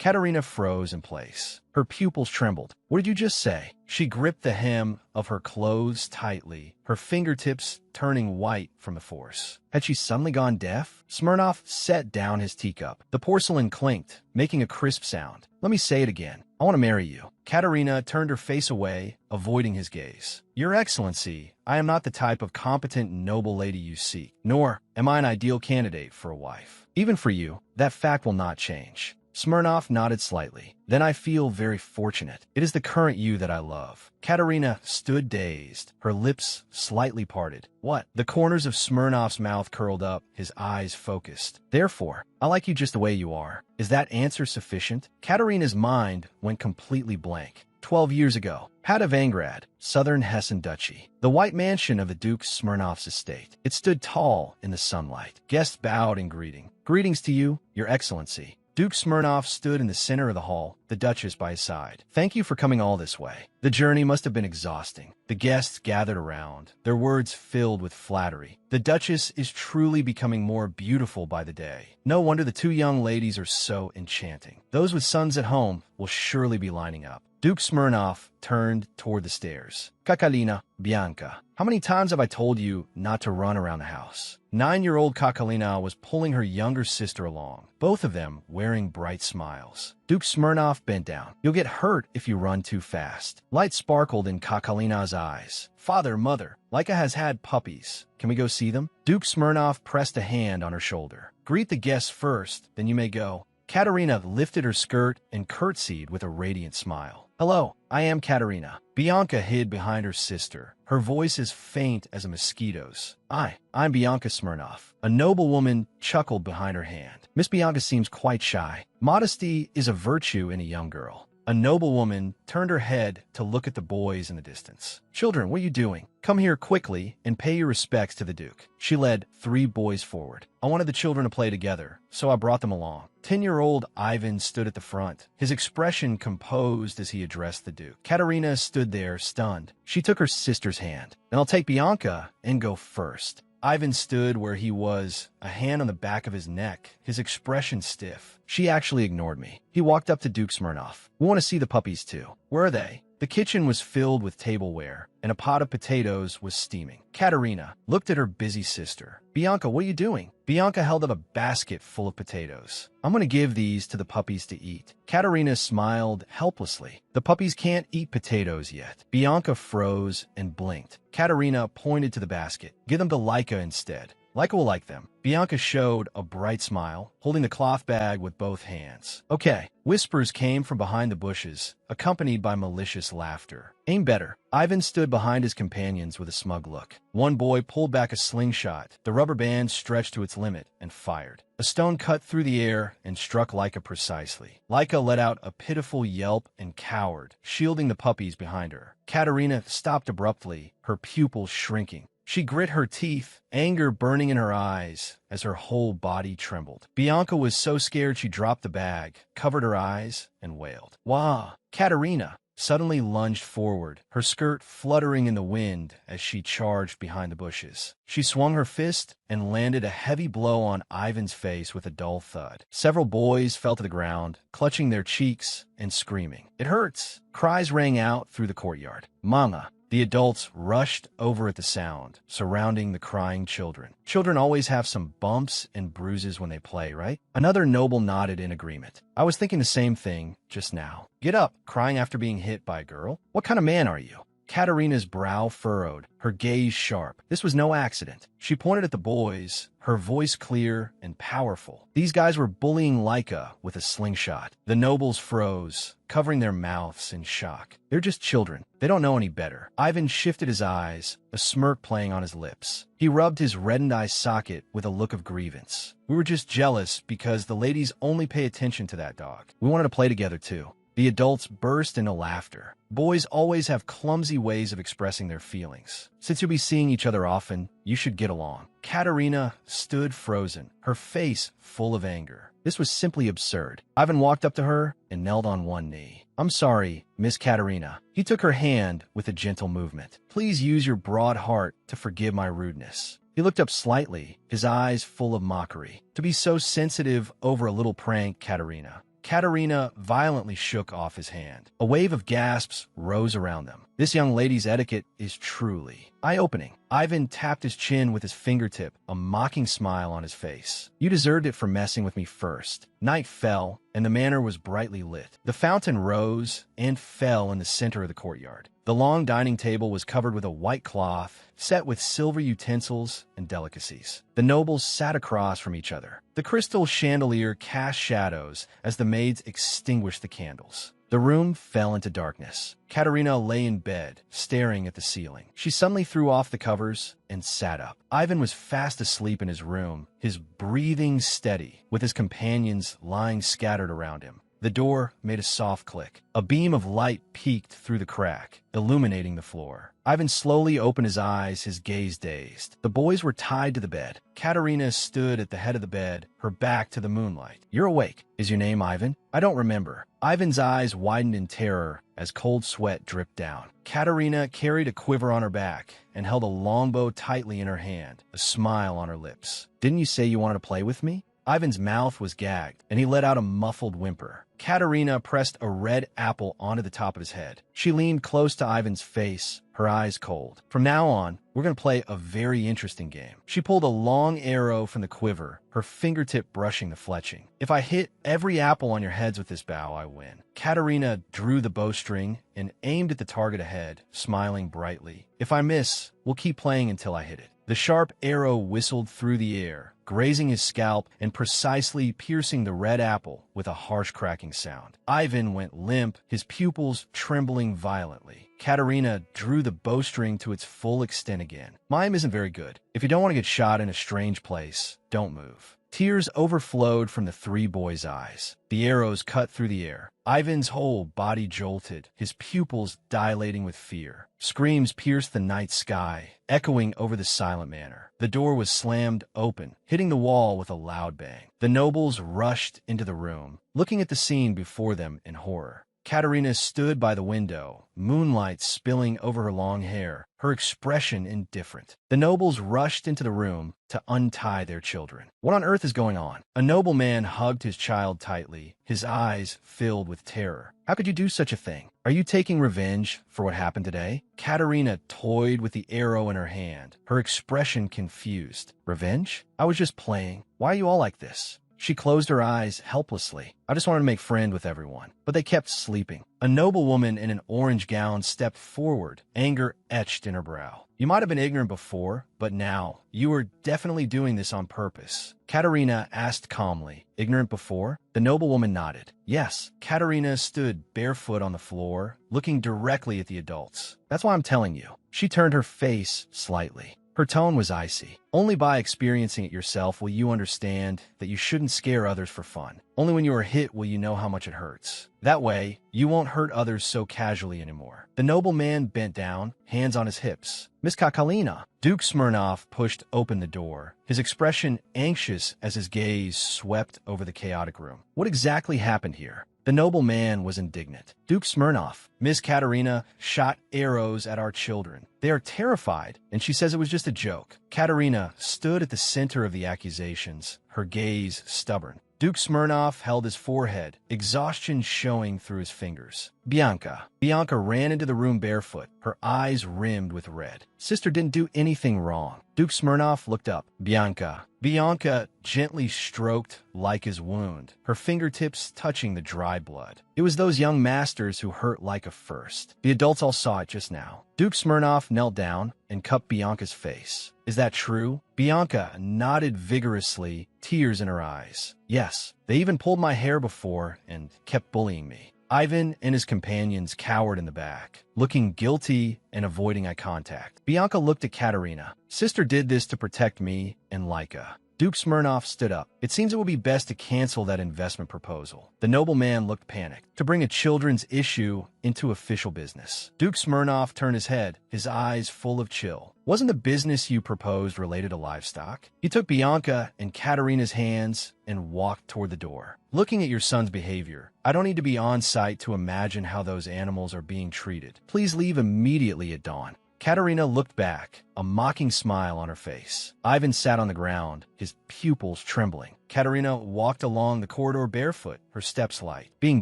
Katerina froze in place. Her pupils trembled. What did you just say? She gripped the hem of her clothes tightly, her fingertips turning white from the force. Had she suddenly gone deaf? Smirnov set down his teacup. The porcelain clinked, making a crisp sound. Let me say it again. I want to marry you. Katerina turned her face away, avoiding his gaze. Your Excellency, I am not the type of competent noble lady you seek, nor am I an ideal candidate for a wife. Even for you, that fact will not change. Smirnov nodded slightly. Then I feel very fortunate. It is the current you that I love. Katerina stood dazed, her lips slightly parted. What? The corners of Smirnov's mouth curled up, his eyes focused. Therefore, I like you just the way you are. Is that answer sufficient? Katerina's mind went completely blank. 12 years ago, Padovangrad, southern Hessen Duchy, the white mansion of the Duke Smirnov's estate. It stood tall in the sunlight. Guests bowed in greeting. Greetings to you, Your Excellency. Duke Smirnov stood in the center of the hall, the Duchess by his side. Thank you for coming all this way. The journey must have been exhausting. The guests gathered around, their words filled with flattery. The Duchess is truly becoming more beautiful by the day. No wonder the two young ladies are so enchanting. Those with sons at home will surely be lining up. Duke Smirnov turned toward the stairs. Kakalina, Bianca, how many times have I told you not to run around the house? 9-year-old Kakalina was pulling her younger sister along, both of them wearing bright smiles. Duke Smirnov bent down. You'll get hurt if you run too fast. Light sparkled in Kakalina's eyes. Father, mother, Laika has had puppies. Can we go see them? Duke Smirnov pressed a hand on her shoulder. Greet the guests first, then you may go. Katerina lifted her skirt and curtsied with a radiant smile. Hello, I am Katerina. Bianca hid behind her sister. Her voice as faint as a mosquito's. I'm Bianca Smirnov. A noblewoman chuckled behind her hand. Miss Bianca seems quite shy. Modesty is a virtue in a young girl. A noblewoman turned her head to look at the boys in the distance. Children, what are you doing? Come here quickly and pay your respects to the Duke. She led 3 boys forward. I wanted the children to play together, so I brought them along. 10-year-old Ivan stood at the front, his expression composed as he addressed the Duke. Katerina stood there, stunned. She took her sister's hand. Then I'll take Bianca and go first. Ivan stood where he was, a hand on the back of his neck, his expression stiff. She actually ignored me. He walked up to Duke Smirnov. We want to see the puppies too. Where are they? The kitchen was filled with tableware, and a pot of potatoes was steaming. Katerina looked at her busy sister. Bianca, what are you doing? Bianca held up a basket full of potatoes. I'm going to give these to the puppies to eat. Katerina smiled helplessly. The puppies can't eat potatoes yet. Bianca froze and blinked. Katerina pointed to the basket. Give them to Laika instead. Laika will like them. Bianca showed a bright smile, holding the cloth bag with both hands. Okay. Whispers came from behind the bushes, accompanied by malicious laughter. Aim better. Ivan stood behind his companions with a smug look. One boy pulled back a slingshot. The rubber band stretched to its limit and fired. A stone cut through the air and struck Laika precisely. Laika let out a pitiful yelp and cowered, shielding the puppies behind her. Katerina stopped abruptly, her pupils shrinking. She grit her teeth, anger burning in her eyes as her whole body trembled. Bianca was so scared she dropped the bag, covered her eyes, and wailed. Wah! Katerina suddenly lunged forward, her skirt fluttering in the wind as she charged behind the bushes. She swung her fist and landed a heavy blow on Ivan's face with a dull thud. Several boys fell to the ground, clutching their cheeks and screaming. It hurts! Cries rang out through the courtyard. Mama! The adults rushed over at the sound, surrounding the crying children. Children always have some bumps and bruises when they play, right? Another noble nodded in agreement. I was thinking the same thing just now. Get up, crying after being hit by a girl? What kind of man are you? Katerina's brow furrowed, her gaze sharp. This was no accident. She pointed at the boys, her voice clear and powerful. These guys were bullying Laika with a slingshot. The nobles froze, covering their mouths in shock. They're just children. They don't know any better. Ivan shifted his eyes, a smirk playing on his lips. He rubbed his reddened eye socket with a look of grievance. We were just jealous because the ladies only pay attention to that dog. We wanted to play together too. The adults burst into laughter. Boys always have clumsy ways of expressing their feelings. Since you'll be seeing each other often, you should get along. Katerina stood frozen, her face full of anger. This was simply absurd. Ivan walked up to her and knelt on one knee. I'm sorry, Miss Katerina. He took her hand with a gentle movement. Please use your broad heart to forgive my rudeness. He looked up slightly, his eyes full of mockery. To be so sensitive over a little prank, Katerina. Katerina violently shook off his hand. A wave of gasps rose around them. This young lady's etiquette is truly eye-opening. Ivan tapped his chin with his fingertip, a mocking smile on his face. You deserved it for messing with me first. Night fell, and the manor was brightly lit. The fountain rose and fell in the center of the courtyard. The long dining table was covered with a white cloth, set with silver utensils and delicacies. The nobles sat across from each other. The crystal chandelier cast shadows as the maids extinguished the candles. The room fell into darkness. Katerina lay in bed, staring at the ceiling. She suddenly threw off the covers and sat up. Ivan was fast asleep in his room, his breathing steady, with his companions lying scattered around him. The door made a soft click. A beam of light peeked through the crack, illuminating the floor. Ivan slowly opened his eyes, his gaze dazed. The boys were tied to the bed. Katerina stood at the head of the bed, her back to the moonlight. You're awake. Is your name Ivan? I don't remember. Ivan's eyes widened in terror as cold sweat dripped down. Katerina carried a quiver on her back and held a longbow tightly in her hand, a smile on her lips. Didn't you say you wanted to play with me? Ivan's mouth was gagged, and he let out a muffled whimper. Katerina pressed a red apple onto the top of his head. She leaned close to Ivan's face, her eyes cold. From now on, we're going to play a very interesting game. She pulled a long arrow from the quiver, her fingertip brushing the fletching. If I hit every apple on your heads with this bow, I win. Katerina drew the bowstring and aimed at the target ahead, smiling brightly. If I miss, we'll keep playing until I hit it. The sharp arrow whistled through the air, grazing his scalp and precisely piercing the red apple with a harsh cracking sound. Ivan went limp, his pupils trembling violently. Katerina drew the bowstring to its full extent again. Mime isn't very good. If you don't want to get shot in a strange place, don't move. Tears overflowed from the three boys' eyes. The arrows cut through the air. Ivan's whole body jolted, his pupils dilating with fear. Screams pierced the night sky, echoing over the silent manor. The door was slammed open, hitting the wall with a loud bang. The nobles rushed into the room, looking at the scene before them in horror. Katerina stood by the window, moonlight spilling over her long hair, her expression indifferent. The nobles rushed into the room to untie their children. What on earth is going on? A nobleman hugged his child tightly, his eyes filled with terror. How could you do such a thing? Are you taking revenge for what happened today? Katerina toyed with the arrow in her hand, her expression confused. Revenge? I was just playing. Why are you all like this? She closed her eyes helplessly. I just wanted to make friends with everyone, but they kept sleeping. A noblewoman in an orange gown stepped forward, anger etched in her brow. You might have been ignorant before, but now, you are definitely doing this on purpose. Katerina asked calmly. Ignorant before? The noblewoman nodded. Yes. Katerina stood barefoot on the floor, looking directly at the adults. That's why I'm telling you. She turned her face slightly. Her tone was icy. Only by experiencing it yourself will you understand that you shouldn't scare others for fun. Only when you are hit will you know how much it hurts. That way, you won't hurt others so casually anymore. The nobleman bent down, hands on his hips. Miss Kakalina. Duke Smirnov pushed open the door, his expression anxious as his gaze swept over the chaotic room. What exactly happened here? The nobleman was indignant. Duke Smirnov, Miss Katerina shot arrows at our children. They are terrified, and she says it was just a joke. Katerina stood at the center of the accusations, her gaze stubborn. Duke Smirnov held his forehead, exhaustion showing through his fingers. Bianca. Bianca ran into the room barefoot, her eyes rimmed with red. Sister didn't do anything wrong. Duke Smirnov looked up. Bianca. Bianca gently stroked Laika's wound, her fingertips touching the dry blood. It was those young masters who hurt Laika first. The adults all saw it just now. Duke Smirnov knelt down and cupped Bianca's face. Is that true? Bianca nodded vigorously, tears in her eyes. Yes, they even pulled my hair before and kept bullying me. Ivan and his companions cowered in the back, looking guilty and avoiding eye contact. Bianca looked at Katerina. Sister did this to protect me and Laika. Duke Smirnov stood up. It seems it would be best to cancel that investment proposal. The nobleman looked panicked. To bring a children's issue into official business. Duke Smirnov turned his head, his eyes full of chill. Wasn't the business you proposed related to livestock? He took Bianca and Katerina's hands and walked toward the door. Looking at your son's behavior, I don't need to be on site to imagine how those animals are being treated. Please leave immediately at dawn. Katerina looked back, a mocking smile on her face. Ivan sat on the ground, his pupils trembling. Katerina walked along the corridor barefoot, her steps light. Being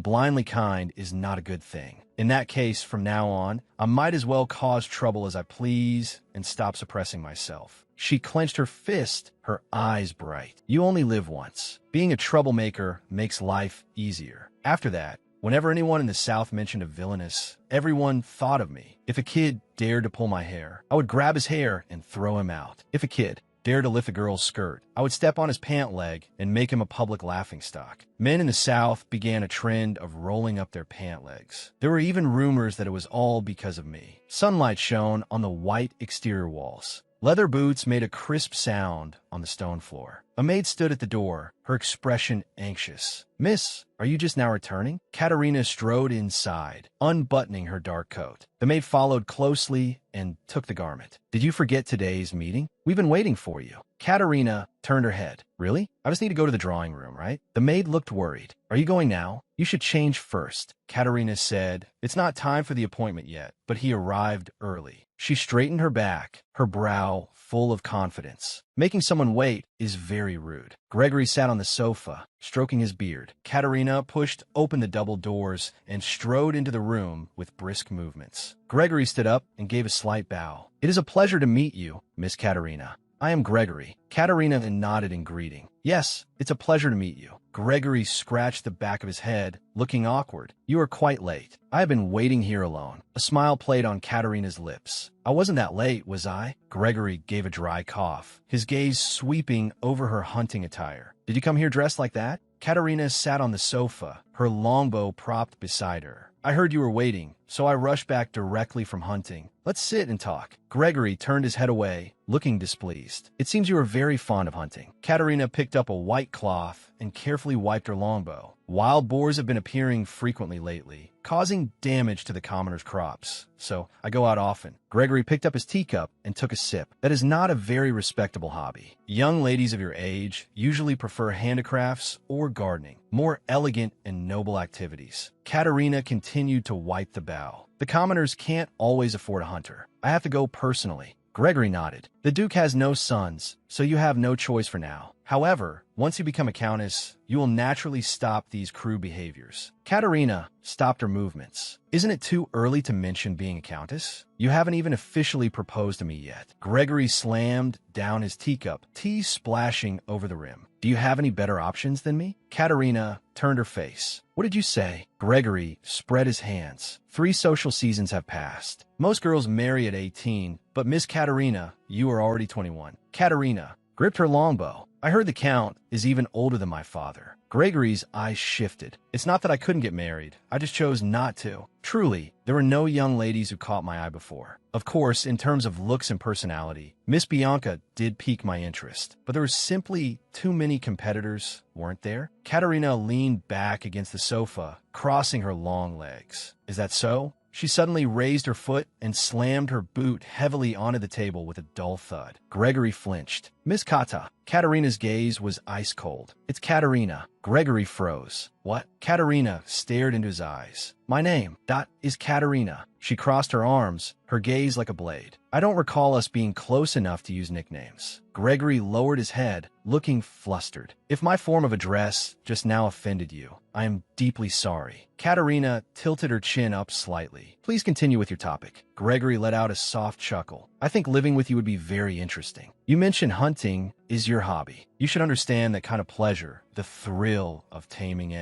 blindly kind is not a good thing. In that case, from now on, I might as well cause trouble as I please and stop suppressing myself. She clenched her fist, her eyes bright. You only live once. Being a troublemaker makes life easier. After that, whenever anyone in the South mentioned a villainess, everyone thought of me. If a kid dared to pull my hair, I would grab his hair and throw him out. If a kid dared to lift a girl's skirt, I would step on his pant leg and make him a public laughingstock. Men in the South began a trend of rolling up their pant legs. There were even rumors that it was all because of me. Sunlight shone on the white exterior walls. Leather boots made a crisp sound on the stone floor. A maid stood at the door, her expression anxious. Miss, are you just now returning? Katerina strode inside, unbuttoning her dark coat. The maid followed closely and took the garment. Did you forget today's meeting? We've been waiting for you. Katerina turned her head. Really? I just need to go to the drawing room, right? The maid looked worried. Are you going now? You should change first. Katerina said, it's not time for the appointment yet, but he arrived early. She straightened her back, her brow full of confidence. Making someone wait is very rude. Gregory sat on the sofa, stroking his beard. Katerina pushed open the double doors and strode into the room with brisk movements. Gregory stood up and gave a slight bow. It is a pleasure to meet you, Miss Katerina. I am Gregory. Katerina nodded in greeting. Yes, it's a pleasure to meet you. Gregory scratched the back of his head, looking awkward. You are quite late. I have been waiting here alone. A smile played on Katerina's lips. I wasn't that late, was I? Gregory gave a dry cough, his gaze sweeping over her hunting attire. Did you come here dressed like that? Katerina sat on the sofa, her longbow propped beside her. I heard you were waiting, so I rushed back directly from hunting. Let's sit and talk. Gregory turned his head away, looking displeased. It seems you are very fond of hunting. Katerina picked up a white cloth and carefully wiped her longbow. Wild boars have been appearing frequently lately, causing damage to the commoners' crops, so I go out often. Gregory picked up his teacup and took a sip. That is not a very respectable hobby. Young ladies of your age usually prefer handicrafts or gardening, more elegant and noble activities. Katerina continued to wipe the bow. The commoners can't always afford a hunter. I have to go personally. Gregory nodded. The Duke has no sons, so you have no choice for now. However, once you become a countess, you will naturally stop these crude behaviors. Katerina stopped her movements. Isn't it too early to mention being a countess? You haven't even officially proposed to me yet. Gregory slammed down his teacup, tea splashing over the rim. Do you have any better options than me? Katerina turned her face. What did you say? Gregory spread his hands. 3 social seasons have passed. Most girls marry at 18, but Miss Katerina, you are already 21. Katerina gripped her longbow. I heard the Count is even older than my father. Gregory's eyes shifted. It's not that I couldn't get married. I just chose not to. Truly, there were no young ladies who caught my eye before. Of course, in terms of looks and personality, Miss Bianca did pique my interest, but there were simply too many competitors, weren't there? Katerina leaned back against the sofa, crossing her long legs. Is that so? She suddenly raised her foot and slammed her boot heavily onto the table with a dull thud. Gregory flinched. Miss Kata. Katerina's gaze was ice cold. It's Katerina. Gregory froze. What? Katerina stared into his eyes. My name, is Katerina. She crossed her arms, her gaze like a blade. I don't recall us being close enough to use nicknames. Gregory lowered his head, looking flustered. If my form of address just now offended you, I am deeply sorry. Katerina tilted her chin up slightly. Please continue with your topic. Gregory let out a soft chuckle. I think living with you would be very interesting. You mentioned hunting is your hobby. You should understand that kind of pleasure, the thrill of taming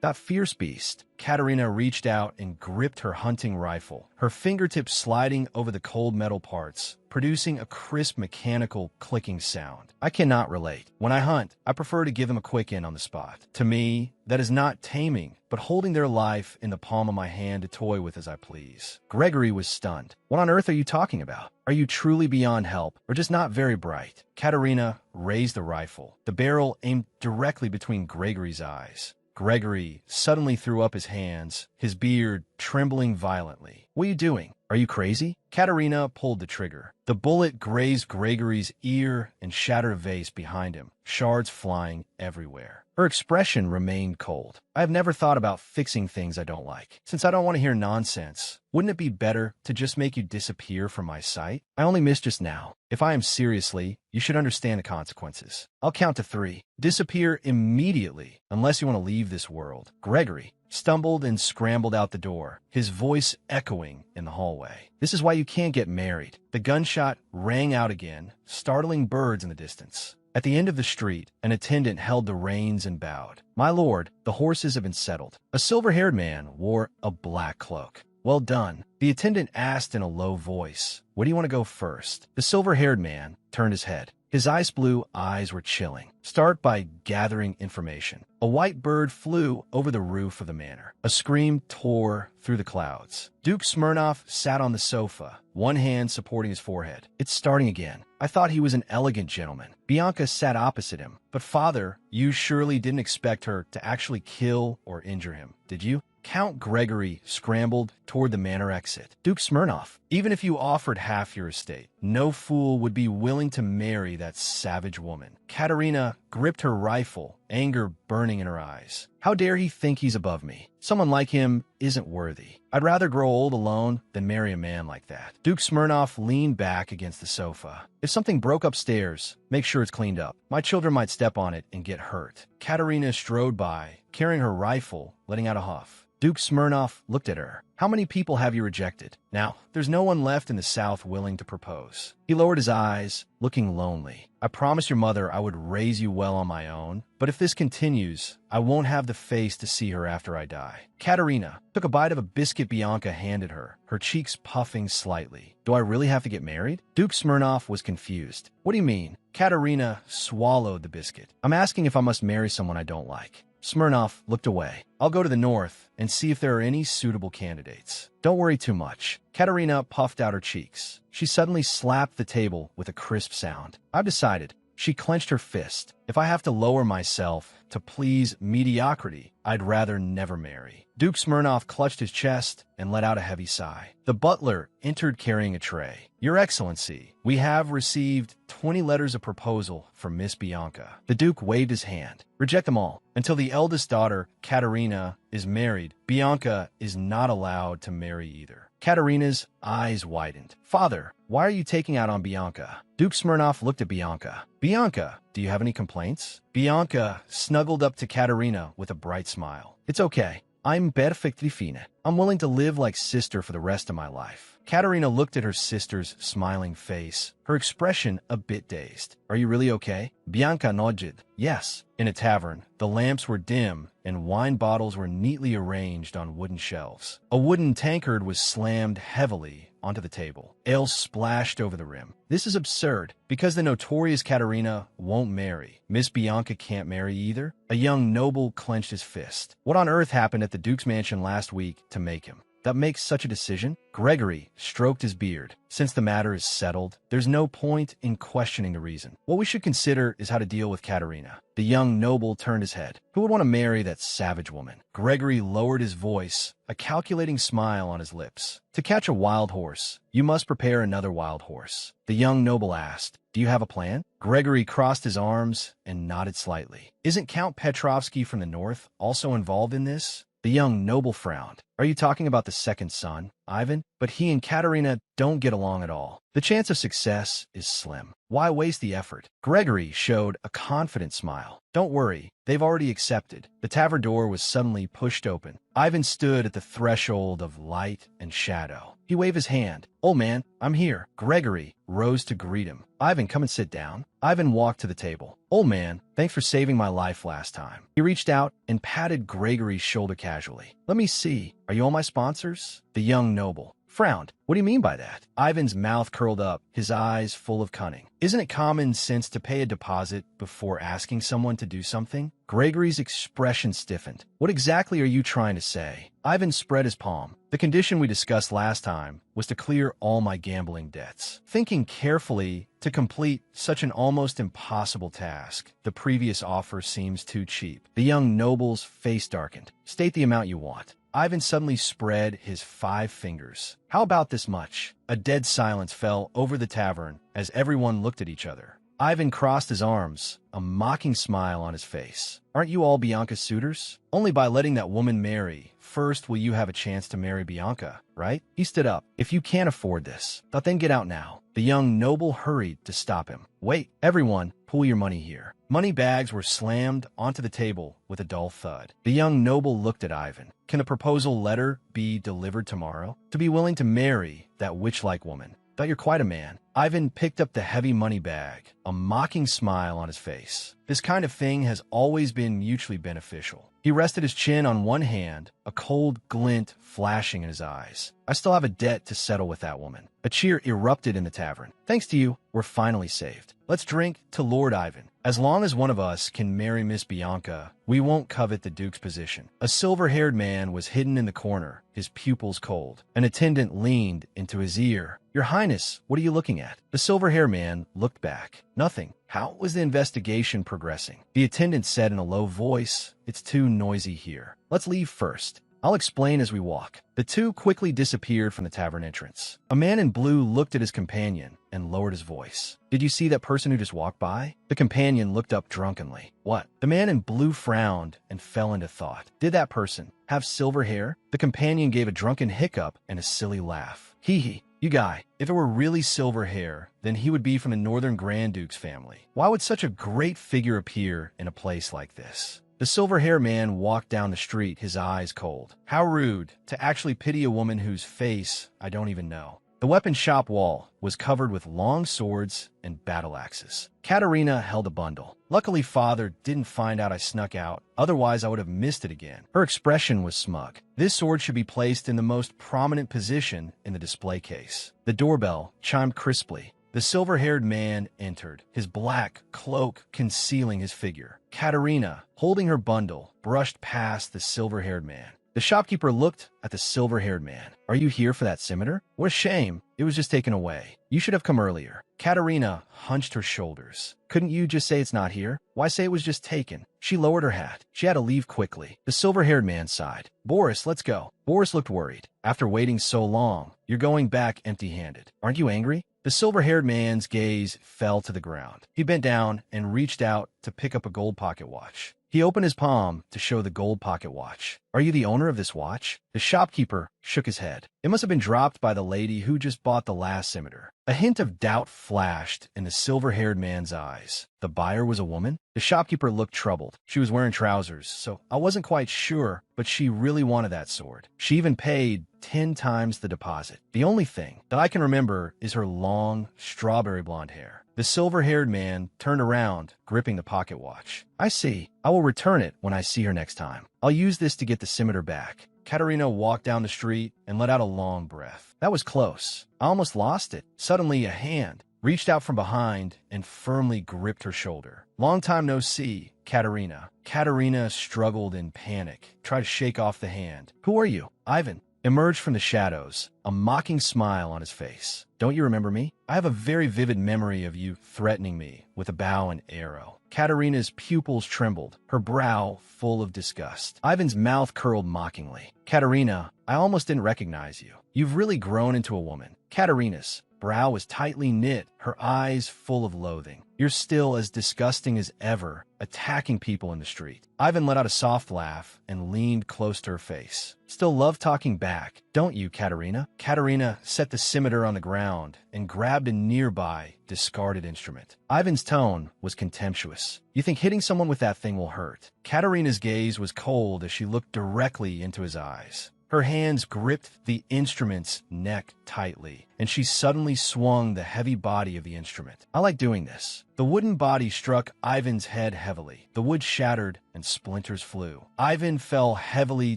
that fierce beast. Katerina reached out and gripped her hunting rifle, her fingertips sliding over the cold metal parts, producing a crisp mechanical clicking sound. I cannot relate. When I hunt, I prefer to give them a quick in on the spot. To me, that is not taming, but holding their life in the palm of my hand to toy with as I please. Gregory was stunned. What on earth are you talking about? Are you truly beyond help, or just not very bright? Katerina raised the rifle, the barrel aimed directly between Gregory's eyes. Gregory suddenly threw up his hands, his beard trembling violently. What are you doing? Are you crazy? Katerina pulled the trigger. The bullet grazed Gregory's ear and shattered a vase behind him, shards flying everywhere. Her expression remained cold. I have never thought about fixing things I don't like. Since I don't want to hear nonsense, wouldn't it be better to just make you disappear from my sight? I only missed just now. If I am seriously, you should understand the consequences. I'll count to 3. Disappear immediately, unless you want to leave this world. Gregory stumbled and scrambled out the door, his voice echoing in the hallway. This is why you can't get married. The gunshot rang out again, startling birds in the distance. At the end of the street, an attendant held the reins and bowed. "My lord, the horses have been settled." A silver-haired man wore a black cloak. "Well done." The attendant asked in a low voice, "Where do you want to go first?" The silver-haired man turned his head. His ice blue eyes were chilling. "Start by gathering information." A white bird flew over the roof of the manor. A scream tore through the clouds. Duke Smirnoff sat on the sofa, one hand supporting his forehead. "It's starting again. I thought he was an elegant gentleman." Bianca sat opposite him. "But father, you surely didn't expect her to actually kill or injure him, did you?" Count Gregory scrambled toward the manor exit. "Duke Smirnoff, even if you offered half your estate, no fool would be willing to marry that savage woman." Katerina gripped her rifle, anger burning in her eyes. "How dare he think he's above me? Someone like him isn't worthy. I'd rather grow old alone than marry a man like that." Duke Smirnoff leaned back against the sofa. "If something broke upstairs, make sure it's cleaned up. My children might step on it and get hurt." Katerina strode by, carrying her rifle, letting out a huff. Duke Smirnoff looked at her. "How many people have you rejected? Now, there's no one left in the South willing to propose." He lowered his eyes, looking lonely. "I promised your mother I would raise you well on my own, but if this continues, I won't have the face to see her after I die." Katerina took a bite of a biscuit Bianca handed her, her cheeks puffing slightly. "Do I really have to get married?" Duke Smirnoff was confused. "What do you mean?" Katerina swallowed the biscuit. "I'm asking if I must marry someone I don't like." Smirnoff looked away. "I'll go to the north and see if there are any suitable candidates. Don't worry too much." Katerina puffed out her cheeks. She suddenly slapped the table with a crisp sound. "I've decided." She clenched her fist. "If I have to lower myself to please mediocrity, I'd rather never marry." Duke Smirnoff clutched his chest and let out a heavy sigh. The butler entered carrying a tray. "Your Excellency, we have received 20 letters of proposal from Miss Bianca." The Duke waved his hand. "Reject them all. Until the eldest daughter, Katerina, is married, Bianca is not allowed to marry either." Katerina's eyes widened. "Father, why are you taking out on Bianca?" Duke Smirnoff looked at Bianca. "Bianca, do you have any complaints?" Bianca snuggled up to Katerina with a bright smile. "It's okay. I'm perfectly fine. I'm willing to live like sister for the rest of my life." Katerina looked at her sister's smiling face, her expression a bit dazed. "Are you really okay?" Bianca nodded. "Yes." In a tavern, the lamps were dim and wine bottles were neatly arranged on wooden shelves. A wooden tankard was slammed heavily onto the table. Ale splashed over the rim. "This is absurd. Because the notorious Katerina won't marry, Miss Bianca can't marry either?" A young noble clenched his fist. "What on earth happened at the Duke's mansion last week to make him that makes such a decision?" Gregory stroked his beard. "Since the matter is settled, there's no point in questioning the reason. What we should consider is how to deal with Katerina." The young noble turned his head. "Who would want to marry that savage woman?" Gregory lowered his voice, a calculating smile on his lips. "To catch a wild horse, you must prepare another wild horse." The young noble asked, "Do you have a plan?" Gregory crossed his arms and nodded slightly. "Isn't Count Petrovsky from the north also involved in this?" The young noble frowned. "Are you talking about the second son, Ivan? But he and Katerina don't get along at all. The chance of success is slim. Why waste the effort?" Gregory showed a confident smile. "Don't worry, they've already accepted." The tavern door was suddenly pushed open. Ivan stood at the threshold of light and shadow. He waved his hand. "Old man, I'm here." Gregory rose to greet him. "Ivan, come and sit down." Ivan walked to the table. "Old man, thanks for saving my life last time." He reached out and patted Gregory's shoulder casually. "Let me see. Are you all my sponsors?" The young noble frowned. "What do you mean by that?" Ivan's mouth curled up, his eyes full of cunning. "Isn't it common sense to pay a deposit before asking someone to do something?" Gregory's expression stiffened. "What exactly are you trying to say?" Ivan spread his palm. "The condition we discussed last time was to clear all my gambling debts." Thinking carefully, to complete such an almost impossible task, the previous offer seems too cheap. The young noble's face darkened. "State the amount you want." Ivan suddenly spread his 5 fingers. "How about this much?" A dead silence fell over the tavern as everyone looked at each other. Ivan crossed his arms, a mocking smile on his face. Aren't you all Bianca's suitors? Only by letting that woman marry first will you have a chance to marry Bianca, right? He stood up. If you can't afford this, then get out now. The young noble hurried to stop him. Wait, everyone, pool your money here. Money bags were slammed onto the table with a dull thud. The young noble looked at Ivan. Can the proposal letter be delivered tomorrow? To be willing to marry that witch-like woman. Thought you're quite a man. Ivan picked up the heavy money bag, a mocking smile on his face. This kind of thing has always been mutually beneficial. He rested his chin on one hand, a cold glint flashing in his eyes. I still have a debt to settle with that woman. A cheer erupted in the tavern. Thanks to you, we're finally saved. Let's drink to Lord Ivan. As long as one of us can marry Miss Bianca, we won't covet the Duke's position. A silver-haired man was hidden in the corner, his pupils cold. An attendant leaned into his ear. Your Highness, what are you looking at? The silver-haired man looked back. Nothing. How was the investigation progressing? The attendant said in a low voice, It's too noisy here. Let's leave first. I'll explain as we walk. The two quickly disappeared from the tavern entrance. A man in blue looked at his companion and lowered his voice. Did you see that person who just walked by? The companion looked up drunkenly. What? The man in blue frowned and fell into thought. Did that person have silver hair? The companion gave a drunken hiccup and a silly laugh. Hee hee. You guy, if it were really silver hair, then he would be from the Northern Grand Duke's family. Why would such a great figure appear in a place like this? The silver-haired man walked down the street, his eyes cold. How rude to actually pity a woman whose face I don't even know. The weapon shop wall was covered with long swords and battle axes. Katerina held a bundle. Luckily, Father didn't find out I snuck out, otherwise I would have missed it again. Her expression was smug. This sword should be placed in the most prominent position in the display case. The doorbell chimed crisply. The silver-haired man entered, his black cloak concealing his figure. Katerina, holding her bundle, brushed past the silver-haired man. The shopkeeper looked at the silver-haired man. Are you here for that scimitar? What a shame. It was just taken away. You should have come earlier. Katerina hunched her shoulders. Couldn't you just say it's not here? Why say it was just taken? She lowered her hat. She had to leave quickly. The silver-haired man sighed. Boris, let's go. Boris looked worried. After waiting so long, you're going back empty-handed. Aren't you angry? The silver-haired man's gaze fell to the ground. He bent down and reached out to pick up a gold pocket watch. He opened his palm to show the gold pocket watch. Are you the owner of this watch? The shopkeeper shook his head. It must have been dropped by the lady who just bought the last scimitar. A hint of doubt flashed in the silver-haired man's eyes. The buyer was a woman? The shopkeeper looked troubled. She was wearing trousers, so I wasn't quite sure, but she really wanted that sword. She even paid 10 times the deposit. The only thing that I can remember is her long, strawberry blonde hair. The silver-haired man turned around, gripping the pocket watch. I see. I will return it when I see her next time. I'll use this to get the scimitar back. Katerina walked down the street and let out a long breath. That was close. I almost lost it. Suddenly, a hand reached out from behind and firmly gripped her shoulder. Long time no see, Katerina. Katerina struggled in panic, tried to shake off the hand. Who are you? Ivan emerged from the shadows, a mocking smile on his face. Don't you remember me? I have a very vivid memory of you threatening me with a bow and arrow. Katerina's pupils trembled, her brow full of disgust. Ivan's mouth curled mockingly. Katerina, I almost didn't recognize you. You've really grown into a woman. Katerina's brow was tightly knit, her eyes full of loathing. You're still as disgusting as ever, attacking people in the street. Ivan let out a soft laugh and leaned close to her face. Still love talking back, don't you, Katerina? Katerina set the scimitar on the ground and grabbed a nearby, discarded instrument. Ivan's tone was contemptuous. You think hitting someone with that thing will hurt? Katerina's gaze was cold as she looked directly into his eyes. Her hands gripped the instrument's neck tightly, and she suddenly swung the heavy body of the instrument. I like doing this. The wooden body struck Ivan's head heavily. The wood shattered and splinters flew. Ivan fell heavily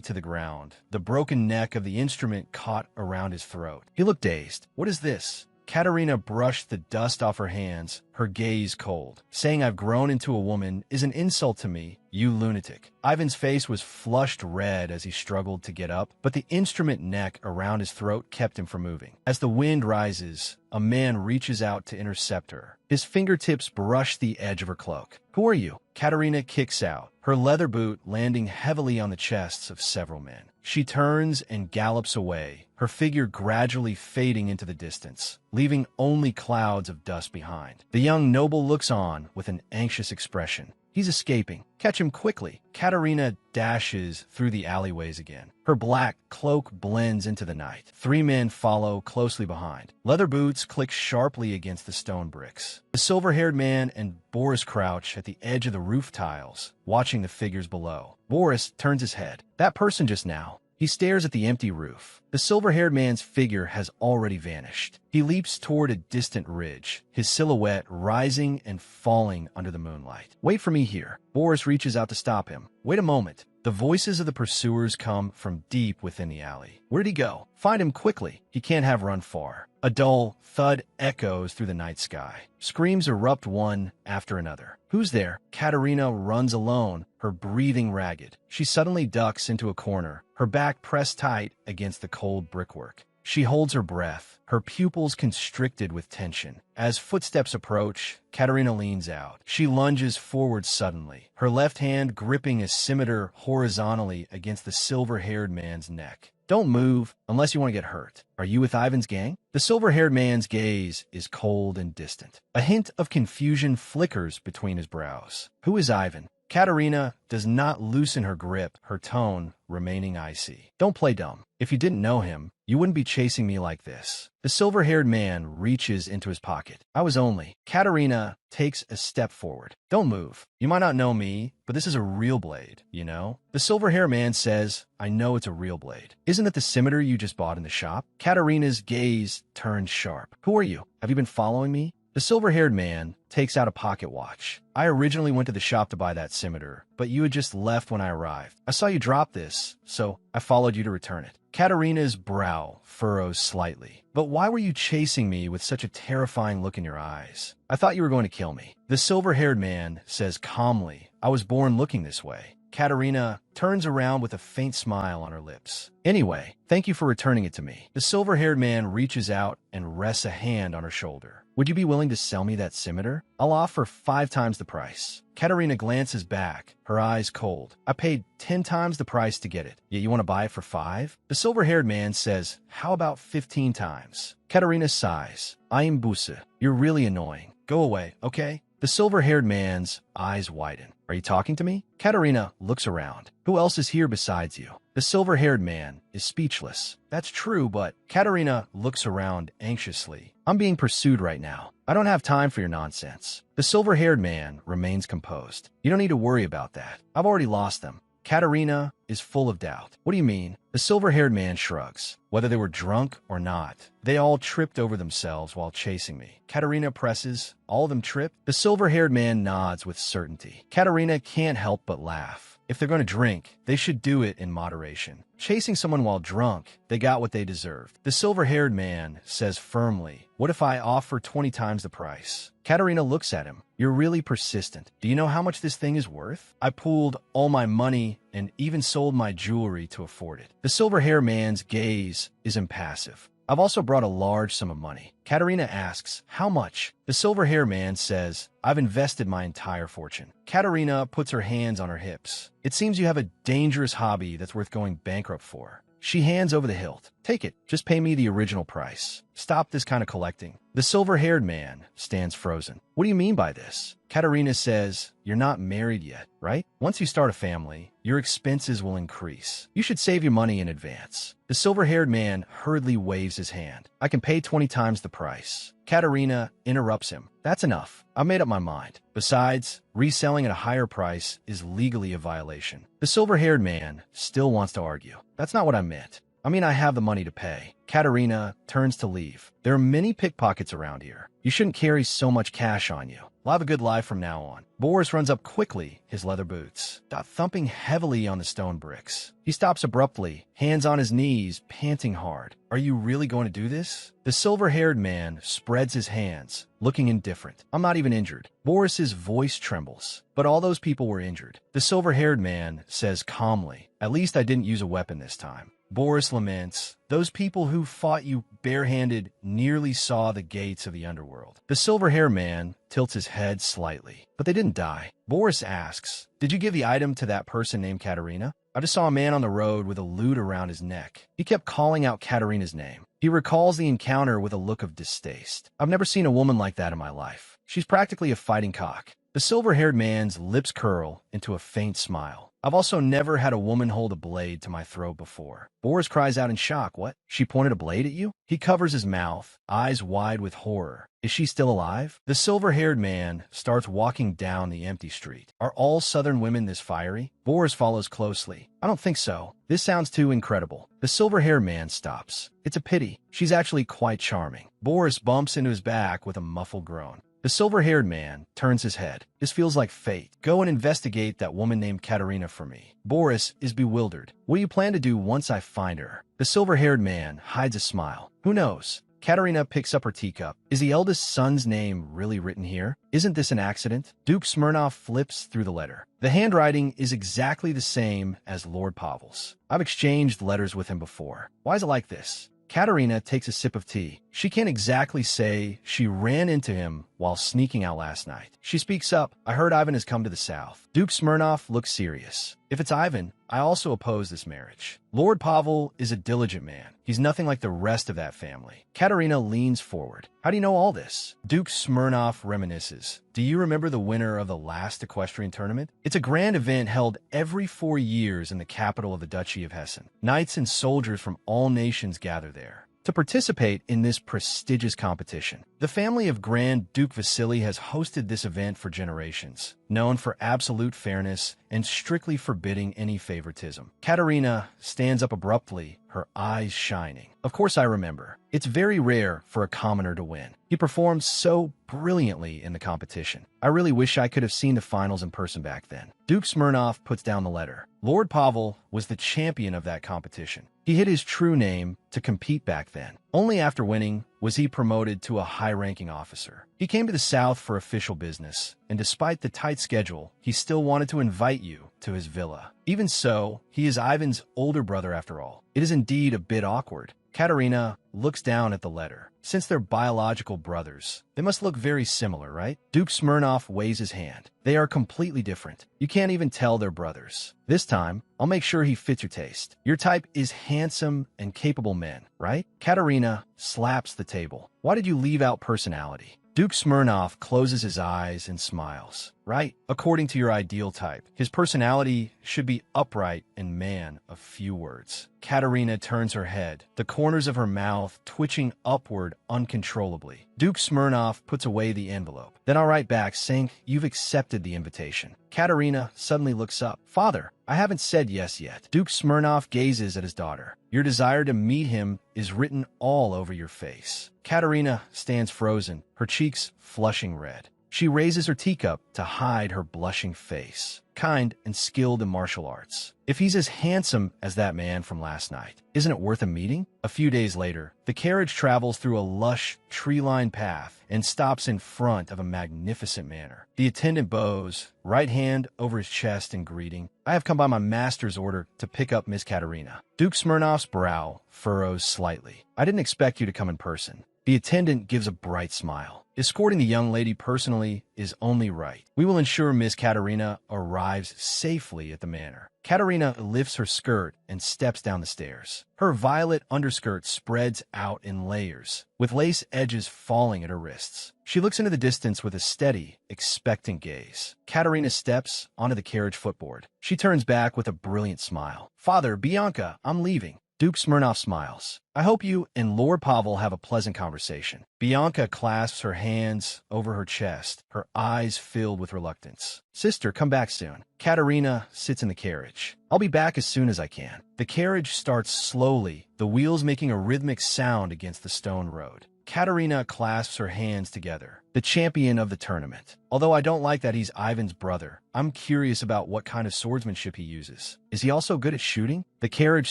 to the ground. The broken neck of the instrument caught around his throat. He looked dazed. What is this? Katerina brushed the dust off her hands, her gaze cold. Saying I've grown into a woman is an insult to me, you lunatic. Ivan's face was flushed red as he struggled to get up, but the instrument neck around his throat kept him from moving. As the wind rises, a man reaches out to intercept her. His fingertips brush the edge of her cloak. Who are you? Katerina kicks out, her leather boot landing heavily on the chests of several men. She turns and gallops away, her figure gradually fading into the distance, leaving only clouds of dust behind. The young noble looks on with an anxious expression. He's escaping. Catch him quickly. Katerina dashes through the alleyways again. Her black cloak blends into the night. 3 men follow closely behind. Leather boots click sharply against the stone bricks. The silver-haired man and Boris crouch at the edge of the roof tiles, watching the figures below. Boris turns his head. That person just now. He stares at the empty roof. The silver-haired man's figure has already vanished. He leaps toward a distant ridge, his silhouette rising and falling under the moonlight. Wait for me here. Boris reaches out to stop him. Wait a moment. The voices of the pursuers come from deep within the alley. Where'd he go? Find him quickly. He can't have run far. A dull thud echoes through the night sky. Screams erupt one after another. Who's there? Katerina runs alone, her breathing ragged. She suddenly ducks into a corner, her back pressed tight against the cold brickwork. She holds her breath, her pupils constricted with tension. As footsteps approach, Katerina leans out. She lunges forward suddenly, her left hand gripping a scimitar horizontally against the silver-haired man's neck. Don't move unless you want to get hurt. Are you with Ivan's gang? The silver-haired man's gaze is cold and distant. A hint of confusion flickers between his brows. Who is Ivan? Katerina does not loosen her grip, her tone remaining icy. Don't play dumb. If you didn't know him, you wouldn't be chasing me like this. The silver-haired man reaches into his pocket. I was only. Katerina takes a step forward. Don't move. You might not know me, but this is a real blade, you know? The silver-haired man says, I know it's a real blade. Isn't it the scimitar you just bought in the shop? Katerina's gaze turns sharp. Who are you? Have you been following me? The silver-haired man takes out a pocket watch. I originally went to the shop to buy that scimitar, but you had just left when I arrived. I saw you drop this, so I followed you to return it. Katerina's brow furrows slightly. But why were you chasing me with such a terrifying look in your eyes? I thought you were going to kill me. The silver-haired man says calmly, I was born looking this way. Katerina turns around with a faint smile on her lips. Anyway, thank you for returning it to me. The silver-haired man reaches out and rests a hand on her shoulder. Would you be willing to sell me that scimitar? I'll offer 5 times the price. Katerina glances back, her eyes cold. I paid 10 times the price to get it, yet you want to buy it for 5? The silver-haired man says, how about 15 times? Katerina sighs. I am Busa. You're really annoying. Go away, okay? The silver-haired man's eyes widen. Are you talking to me? Katerina looks around. Who else is here besides you? The silver-haired man is speechless. That's true, but Katerina looks around anxiously. I'm being pursued right now. I don't have time for your nonsense. The silver-haired man remains composed. You don't need to worry about that. I've already lost them. Katerina is full of doubt. What do you mean? The silver-haired man shrugs. Whether they were drunk or not, they all tripped over themselves while chasing me. Katerina presses. All of them tripped? The silver-haired man nods with certainty. Katerina can't help but laugh. If they're going to drink, they should do it in moderation. Chasing someone while drunk, they got what they deserved. The silver-haired man says firmly, what if I offer 20 times the price? Katerina looks at him. You're really persistent. Do you know how much this thing is worth? I pooled all my money and even sold my jewelry to afford it. The silver-haired man's gaze is impassive. I've also brought a large sum of money. Katerina asks, how much? The silver-haired man says, I've invested my entire fortune. Katerina puts her hands on her hips. It seems you have a dangerous hobby that's worth going bankrupt for. She hands over the hilt. Take it. Just pay me the original price. Stop this kind of collecting. The silver-haired man stands frozen. What do you mean by this? Katerina says, you're not married yet, right? Once you start a family, your expenses will increase. You should save your money in advance. The silver-haired man hurriedly waves his hand. I can pay 20 times the price. Katerina interrupts him. That's enough. I've made up my mind. Besides, reselling at a higher price is legally a violation. The silver-haired man still wants to argue. That's not what I meant. I mean, I have the money to pay. Katerina turns to leave. There are many pickpockets around here. You shouldn't carry so much cash on you. I'll have a good life from now on. Boris runs up quickly, his leather boots, thumping heavily on the stone bricks. He stops abruptly, hands on his knees, panting hard. Are you really going to do this? The silver-haired man spreads his hands, looking indifferent. I'm not even injured. Boris's voice trembles. But all those people were injured. The silver-haired man says calmly, at least I didn't use a weapon this time. Boris laments, those people who fought you barehanded nearly saw the gates of the underworld. The silver-haired man tilts his head slightly, but they didn't die. Boris asks, did you give the item to that person named Katerina? I just saw a man on the road with a lute around his neck. He kept calling out Katerina's name. He recalls the encounter with a look of distaste. I've never seen a woman like that in my life. She's practically a fighting cock. The silver-haired man's lips curl into a faint smile. I've also never had a woman hold a blade to my throat before. Boris cries out in shock. What? She pointed a blade at you? He covers his mouth, eyes wide with horror. Is she still alive? The silver-haired man starts walking down the empty street. Are all southern women this fiery? Boris follows closely. I don't think so. This sounds too incredible. The silver-haired man stops. It's a pity. She's actually quite charming. Boris bumps into his back with a muffled groan. The silver-haired man turns his head. This feels like fate. Go and investigate that woman named Katerina for me. Boris is bewildered. What do you plan to do once I find her? The silver-haired man hides a smile. Who knows? Katerina picks up her teacup. Is the eldest son's name really written here? Isn't this an accident? Duke Smirnov flips through the letter. The handwriting is exactly the same as Lord Pavel's. I've exchanged letters with him before. Why is it like this? Katerina takes a sip of tea. She can't exactly say she ran into him while sneaking out last night. She speaks up. I heard Ivan has come to the south. Duke Smirnov looks serious. If it's Ivan, I also oppose this marriage. Lord Pavel is a diligent man. He's nothing like the rest of that family. Katerina leans forward. How do you know all this? Duke Smirnov reminisces. Do you remember the winner of the last equestrian tournament? It's a grand event held every 4 years in the capital of the Duchy of Hessen. Knights and soldiers from all nations gather there to participate in this prestigious competition. The family of Grand Duke Vasily has hosted this event for generations, known for absolute fairness and strictly forbidding any favoritism. Katerina stands up abruptly, her eyes shining. Of course I remember. It's very rare for a commoner to win. He performed so brilliantly in the competition. I really wish I could have seen the finals in person back then. Duke Smirnov puts down the letter. Lord Pavel was the champion of that competition. He hid his true name to compete back then. Only after winning was he promoted to a high-ranking officer. He came to the south for official business, and despite the tight schedule, he still wanted to invite you to his villa. Even so, he is Ivan's older brother after all. It is indeed a bit awkward. Katerina looks down at the letter. Since they're biological brothers, they must look very similar, right? Duke Smirnov waves his hand. They are completely different. You can't even tell they're brothers. This time, I'll make sure he fits your taste. Your type is handsome and capable men, right? Katerina slaps the table. Why did you leave out personality? Duke Smirnov closes his eyes and smiles. Right, according to your ideal type. His personality should be upright and man of few words. Katerina turns her head, the corners of her mouth twitching upward uncontrollably. Duke Smirnov puts away the envelope. Then I'll write back saying you've accepted the invitation. Katerina suddenly looks up. Father, I haven't said yes yet. Duke Smirnov gazes at his daughter. Your desire to meet him is written all over your face. Katerina stands frozen, her cheeks flushing red. She raises her teacup to hide her blushing face. Kind and skilled in martial arts. If he's as handsome as that man from last night, isn't it worth a meeting? A few days later, the carriage travels through a lush, tree-lined path and stops in front of a magnificent manor. The attendant bows, right hand over his chest in greeting. I have come by my master's order to pick up Miss Katerina. Duke Smirnov's brow furrows slightly. I didn't expect you to come in person. The attendant gives a bright smile. Escorting the young lady personally is only right. We will ensure Miss Katerina arrives safely at the manor. Katerina lifts her skirt and steps down the stairs. Her violet underskirt spreads out in layers, with lace edges falling at her wrists. She looks into the distance with a steady, expectant gaze. Katerina steps onto the carriage footboard. She turns back with a brilliant smile. Father, Bianca, I'm leaving. Duke Smirnov smiles. I hope you and Lord Pavel have a pleasant conversation. Bianca clasps her hands over her chest, her eyes filled with reluctance. Sister, come back soon. Katerina sits in the carriage. I'll be back as soon as I can. The carriage starts slowly, the wheels making a rhythmic sound against the stone road. Katerina clasps her hands together. The champion of the tournament. Although I don't like that he's Ivan's brother, I'm curious about what kind of swordsmanship he uses. Is he also good at shooting? The carriage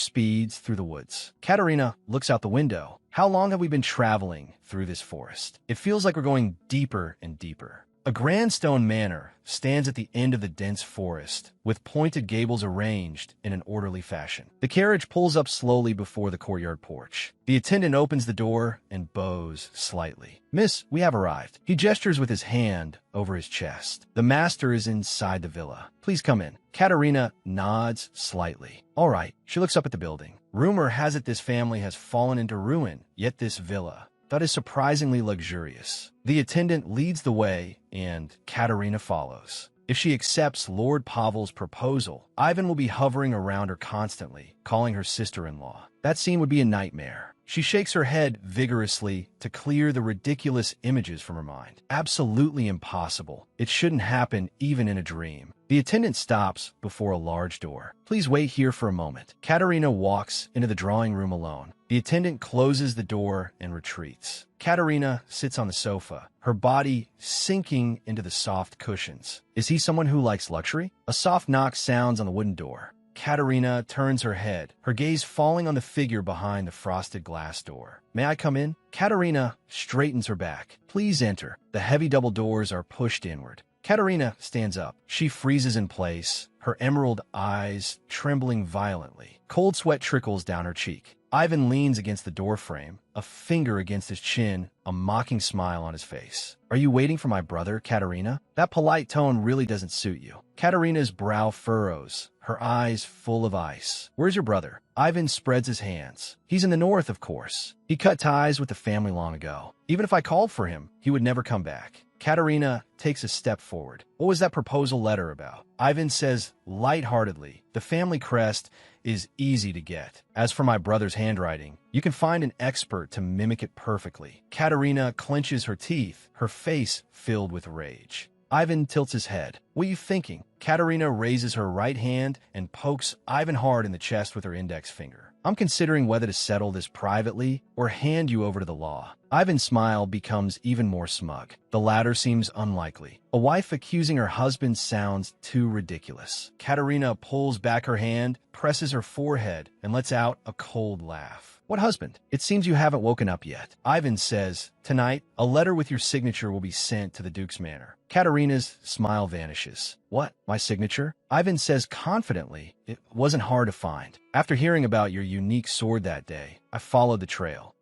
speeds through the woods. Katerina looks out the window. How long have we been traveling through this forest? It feels like we're going deeper and deeper. A grand stone manor stands at the end of the dense forest, with pointed gables arranged in an orderly fashion. The carriage pulls up slowly before the courtyard porch. The attendant opens the door and bows slightly. Miss, we have arrived. He gestures with his hand over his chest. The master is inside the villa. Please come in. Katerina nods slightly. All right. She looks up at the building. Rumor has it this family has fallen into ruin, yet this villa. that is surprisingly luxurious. The attendant leads the way, and Katerina follows. If she accepts Lord Pavel's proposal, Ivan will be hovering around her constantly, calling her sister-in-law. That scene would be a nightmare. She shakes her head vigorously to clear the ridiculous images from her mind. Absolutely impossible. It shouldn't happen even in a dream. The attendant stops before a large door. Please wait here for a moment. Katerina walks into the drawing room alone. The attendant closes the door and retreats. Katerina sits on the sofa, her body sinking into the soft cushions. Is he someone who likes luxury? A soft knock sounds on the wooden door. Katerina turns her head, her gaze falling on the figure behind the frosted glass door. May I come in? Katerina straightens her back. Please enter. The heavy double doors are pushed inward. Katerina stands up. She freezes in place, her emerald eyes trembling violently. Cold sweat trickles down her cheek. Ivan leans against the doorframe, a finger against his chin, a mocking smile on his face. Are you waiting for my brother, Katerina? That polite tone really doesn't suit you. Katerina's brow furrows, her eyes full of ice. Where's your brother? Ivan spreads his hands. He's in the north, of course. He cut ties with the family long ago. Even if I called for him, he would never come back. Katerina takes a step forward. What was that proposal letter about? Ivan says lightheartedly, the family crest is easy to get. As for my brother's handwriting, you can find an expert to mimic it perfectly. Katerina clenches her teeth, her face filled with rage. Ivan tilts his head. What are you thinking? Katerina raises her right hand and pokes Ivan hard in the chest with her index finger. I'm considering whether to settle this privately or hand you over to the law. Ivan's smile becomes even more smug. The latter seems unlikely. A wife accusing her husband sounds too ridiculous. Katerina pulls back her hand, presses her forehead, and lets out a cold laugh. What husband? It seems you haven't woken up yet. Ivan says, tonight, a letter with your signature will be sent to the Duke's manor. Katerina's smile vanishes. What? My signature? Ivan says confidently, it wasn't hard to find. After hearing about your unique sword that day, I followed the trail.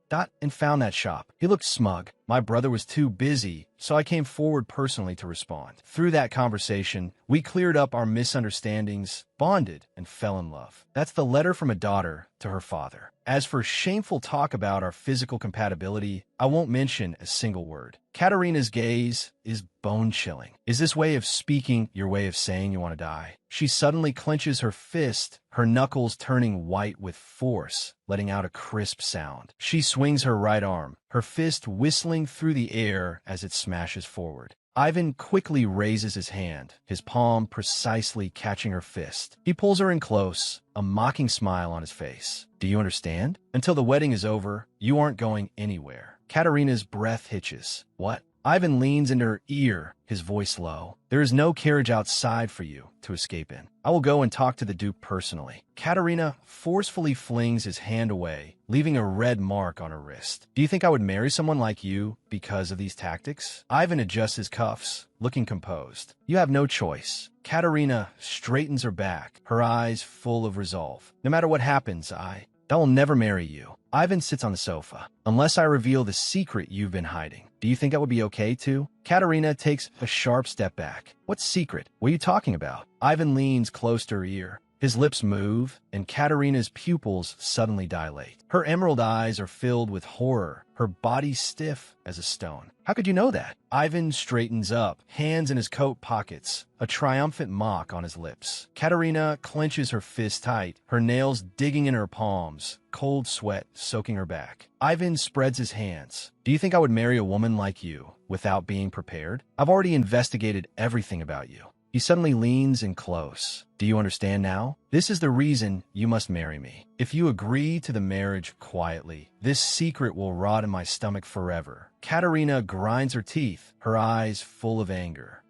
And found that shop. He looked smug. My brother was too busy, so I came forward personally to respond. Through that conversation, we cleared up our misunderstandings, bonded, and fell in love. That's the letter from a daughter to her father. As for shameful talk about our physical compatibility, I won't mention a single word. Katerina's gaze is bone-chilling. Is this way of speaking your way of saying you want to die? She suddenly clenches her fist, her knuckles turning white with force, letting out a crisp sound. She swings her right arm, her fist whistling through the air as it smashes forward. Ivan quickly raises his hand, his palm precisely catching her fist. He pulls her in close, a mocking smile on his face. Do you understand? Until the wedding is over, you aren't going anywhere. Katerina's breath hitches. What? Ivan leans into her ear, his voice low. There is no carriage outside for you to escape in. I will go and talk to the Duke personally. Katerina forcefully flings his hand away, leaving a red mark on her wrist. Do you think I would marry someone like you because of these tactics? Ivan adjusts his cuffs, looking composed. You have no choice. Katerina straightens her back, her eyes full of resolve. No matter what happens, I will never marry you. Ivan sits on the sofa. Unless I reveal the secret you've been hiding. Do you think that would be okay too? Katerina takes a sharp step back. What secret? What are you talking about? Ivan leans close to her ear. His lips move, and Katerina's pupils suddenly dilate. Her emerald eyes are filled with horror, her body stiff as a stone. How could you know that? Ivan straightens up, hands in his coat pockets, a triumphant mock on his lips. Katerina clenches her fist tight, her nails digging in her palms, cold sweat soaking her back. Ivan spreads his hands. Do you think I would marry a woman like you without being prepared? I've already investigated everything about you. He suddenly leans in close. Do you understand now? This is the reason you must marry me. If you agree to the marriage quietly, this secret will rot in my stomach forever. Katerina grinds her teeth, her eyes full of anger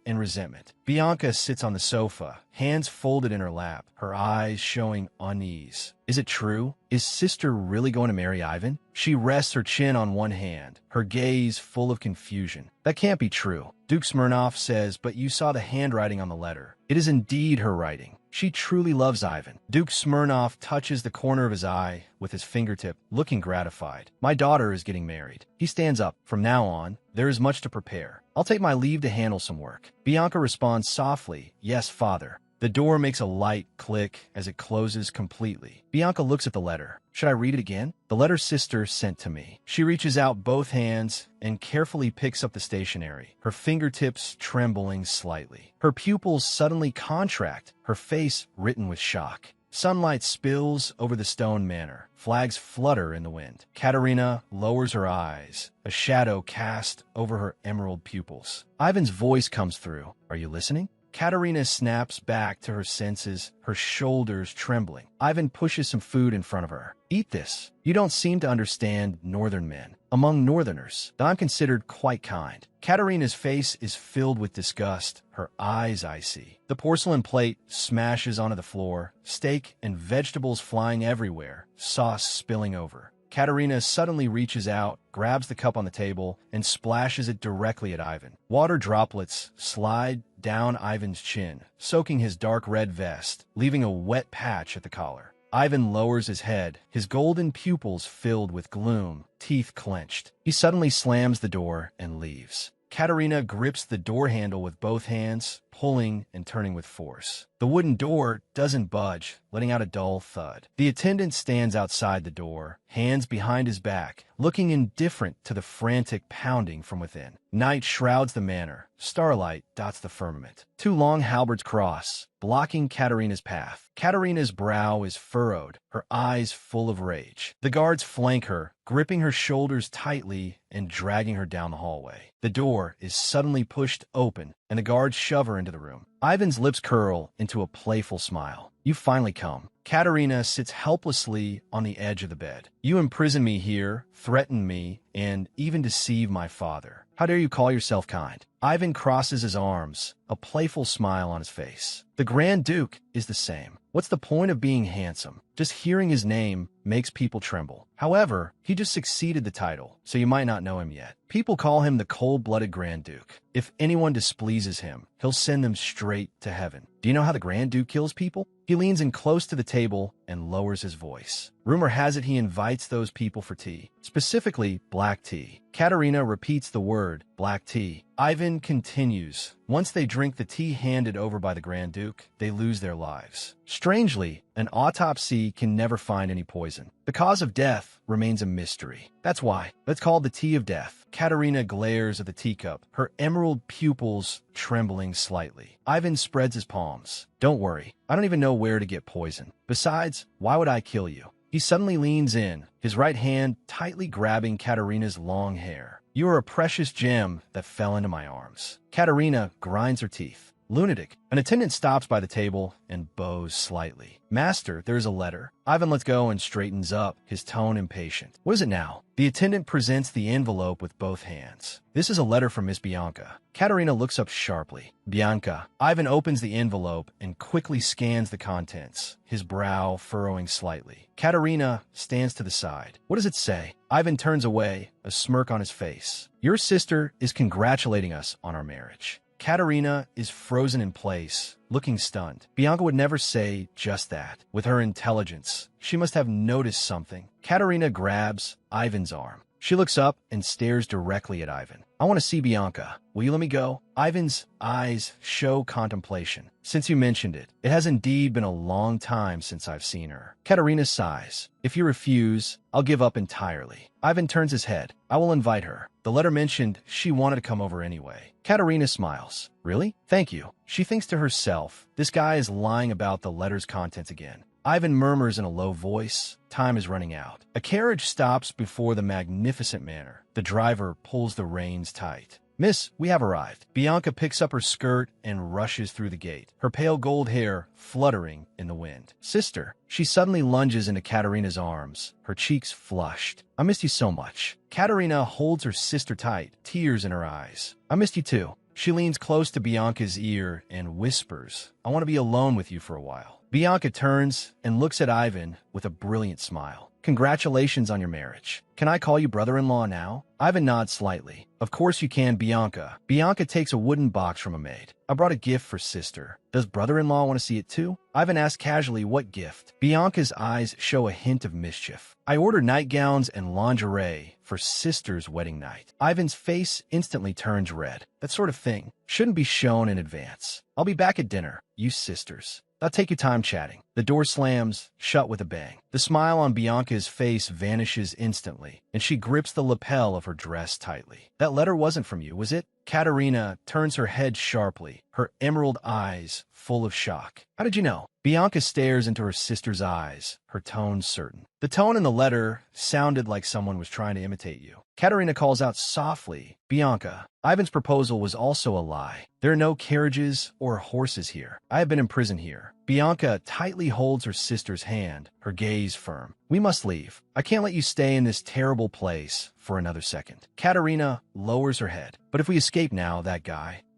and resentment. Bianca sits on the sofa, hands folded in her lap, her eyes showing unease. Is it true? Is sister really going to marry Ivan? She rests her chin on one hand, her gaze full of confusion. That can't be true. Duke Smirnov says, but you saw the handwriting on the letter. It is indeed her writing. She truly loves Ivan. Duke Smirnov touches the corner of his eye with his fingertip, looking gratified. My daughter is getting married. He stands up. From now on, there is much to prepare. I'll take my leave to handle some work. Bianca responds softly, yes, father. The door makes a light click as it closes completely. Bianca looks at the letter. Should I read it again? The letter sister sent to me. She reaches out both hands and carefully picks up the stationery, her fingertips trembling slightly. Her pupils suddenly contract, her face written with shock. Sunlight spills over the stone manor. Flags flutter in the wind. Katerina lowers her eyes, a shadow cast over her emerald pupils. Ivan's voice comes through. Are you listening? Katerina snaps back to her senses, her shoulders trembling. Ivan pushes some food in front of her. Eat this. You don't seem to understand northern men. Among northerners, I'm considered quite kind. Katerina's face is filled with disgust, her eyes icy. The porcelain plate smashes onto the floor, steak and vegetables flying everywhere, sauce spilling over. Katerina suddenly reaches out, grabs the cup on the table, and splashes it directly at Ivan. Water droplets slide down Ivan's chin, soaking his dark red vest, leaving a wet patch at the collar. Ivan lowers his head, his golden pupils filled with gloom, teeth clenched. He suddenly slams the door and leaves. Katerina grips the door handle with both hands, pulling and turning with force. The wooden door doesn't budge, letting out a dull thud. The attendant stands outside the door, hands behind his back, looking indifferent to the frantic pounding from within. Night shrouds the manor. Starlight dots the firmament. Two long halberds cross, blocking Katerina's path. Katerina's brow is furrowed, her eyes full of rage. The guards flank her, gripping her shoulders tightly and dragging her down the hallway. The door is suddenly pushed open, and the guards shove her into the room. Ivan's lips curl into a playful smile. You finally come. Katerina sits helplessly on the edge of the bed. You imprison me here, threaten me, and even deceive my father. How dare you call yourself kind? Ivan crosses his arms, a playful smile on his face. The Grand Duke is the same. What's the point of being handsome? Just hearing his name makes people tremble. However, he just succeeded the title, so you might not know him yet. People call him the cold-blooded Grand Duke. If anyone displeases him, he'll send them straight to heaven. Do you know how the Grand Duke kills people? He leans in close to the table and lowers his voice. Rumor has it he invites those people for tea, specifically black tea. Katerina repeats the word, black tea. Ivan continues. Once they drink the tea handed over by the Grand Duke, they lose their lives. Strangely, an autopsy can never find any poison. The cause of death remains a mystery. That's why it's called the tea of death. Katerina glares at the teacup, her emerald pupils trembling slightly. Ivan spreads his palms. Don't worry, I don't even know where to get poison. Besides, why would I kill you? He suddenly leans in, his right hand tightly grabbing Katerina's long hair. You are a precious gem that fell into my arms. Katerina grinds her teeth. Lunatic. An attendant stops by the table and bows slightly. Master, there is a letter. Ivan lets go and straightens up, his tone impatient. What is it now? The attendant presents the envelope with both hands. This is a letter from Miss Bianca. Katerina looks up sharply. Bianca. Ivan opens the envelope and quickly scans the contents, his brow furrowing slightly. Katerina stands to the side. What does it say? Ivan turns away, a smirk on his face. Your sister is congratulating us on our marriage. Katerina is frozen in place, looking stunned. Bianca would never say just that. With her intelligence, she must have noticed something. Katerina grabs Ivan's arm. She looks up and stares directly at Ivan. I want to see Bianca. Will you let me go? Ivan's eyes show contemplation. Since you mentioned it, it has indeed been a long time since I've seen her. Katerina sighs. If you refuse, I'll give up entirely. Ivan turns his head. I will invite her. The letter mentioned she wanted to come over anyway. Katerina smiles. Really? Thank you. She thinks to herself, this guy is lying about the letter's contents again. Ivan murmurs in a low voice. Time is running out. A carriage stops before the magnificent manor. The driver pulls the reins tight. Miss, we have arrived. Bianca picks up her skirt and rushes through the gate, her pale gold hair fluttering in the wind. Sister. She suddenly lunges into Katerina's arms, her cheeks flushed. I missed you so much. Katerina holds her sister tight, tears in her eyes. I missed you too. She leans close to Bianca's ear and whispers, I want to be alone with you for a while. Bianca turns and looks at Ivan with a brilliant smile. Congratulations on your marriage. Can I call you brother-in-law now? Ivan nods slightly. Of course you can, Bianca. Bianca takes a wooden box from a maid. I brought a gift for sister. Does brother-in-law want to see it too? Ivan asks casually what gift. Bianca's eyes show a hint of mischief. I ordered nightgowns and lingerie for sister's wedding night. Ivan's face instantly turns red. That sort of thing shouldn't be shown in advance. I'll be back at dinner, you sisters. I'll take your time chatting. The door slams shut with a bang. The smile on Bianca's face vanishes instantly, and she grips the lapel of her dress tightly. That letter wasn't from you, was it? Katerina turns her head sharply, her emerald eyes full of shock. How did you know? Bianca stares into her sister's eyes, her tone certain. The tone in the letter sounded like someone was trying to imitate you. Katerina calls out softly, Bianca, Ivan's proposal was also a lie. There are no carriages or horses here. I have been in prison here. Bianca tightly holds her sister's hand, her gaze firm. We must leave. I can't let you stay in this terrible place for another second. Katerina lowers her head. But if we escape now, that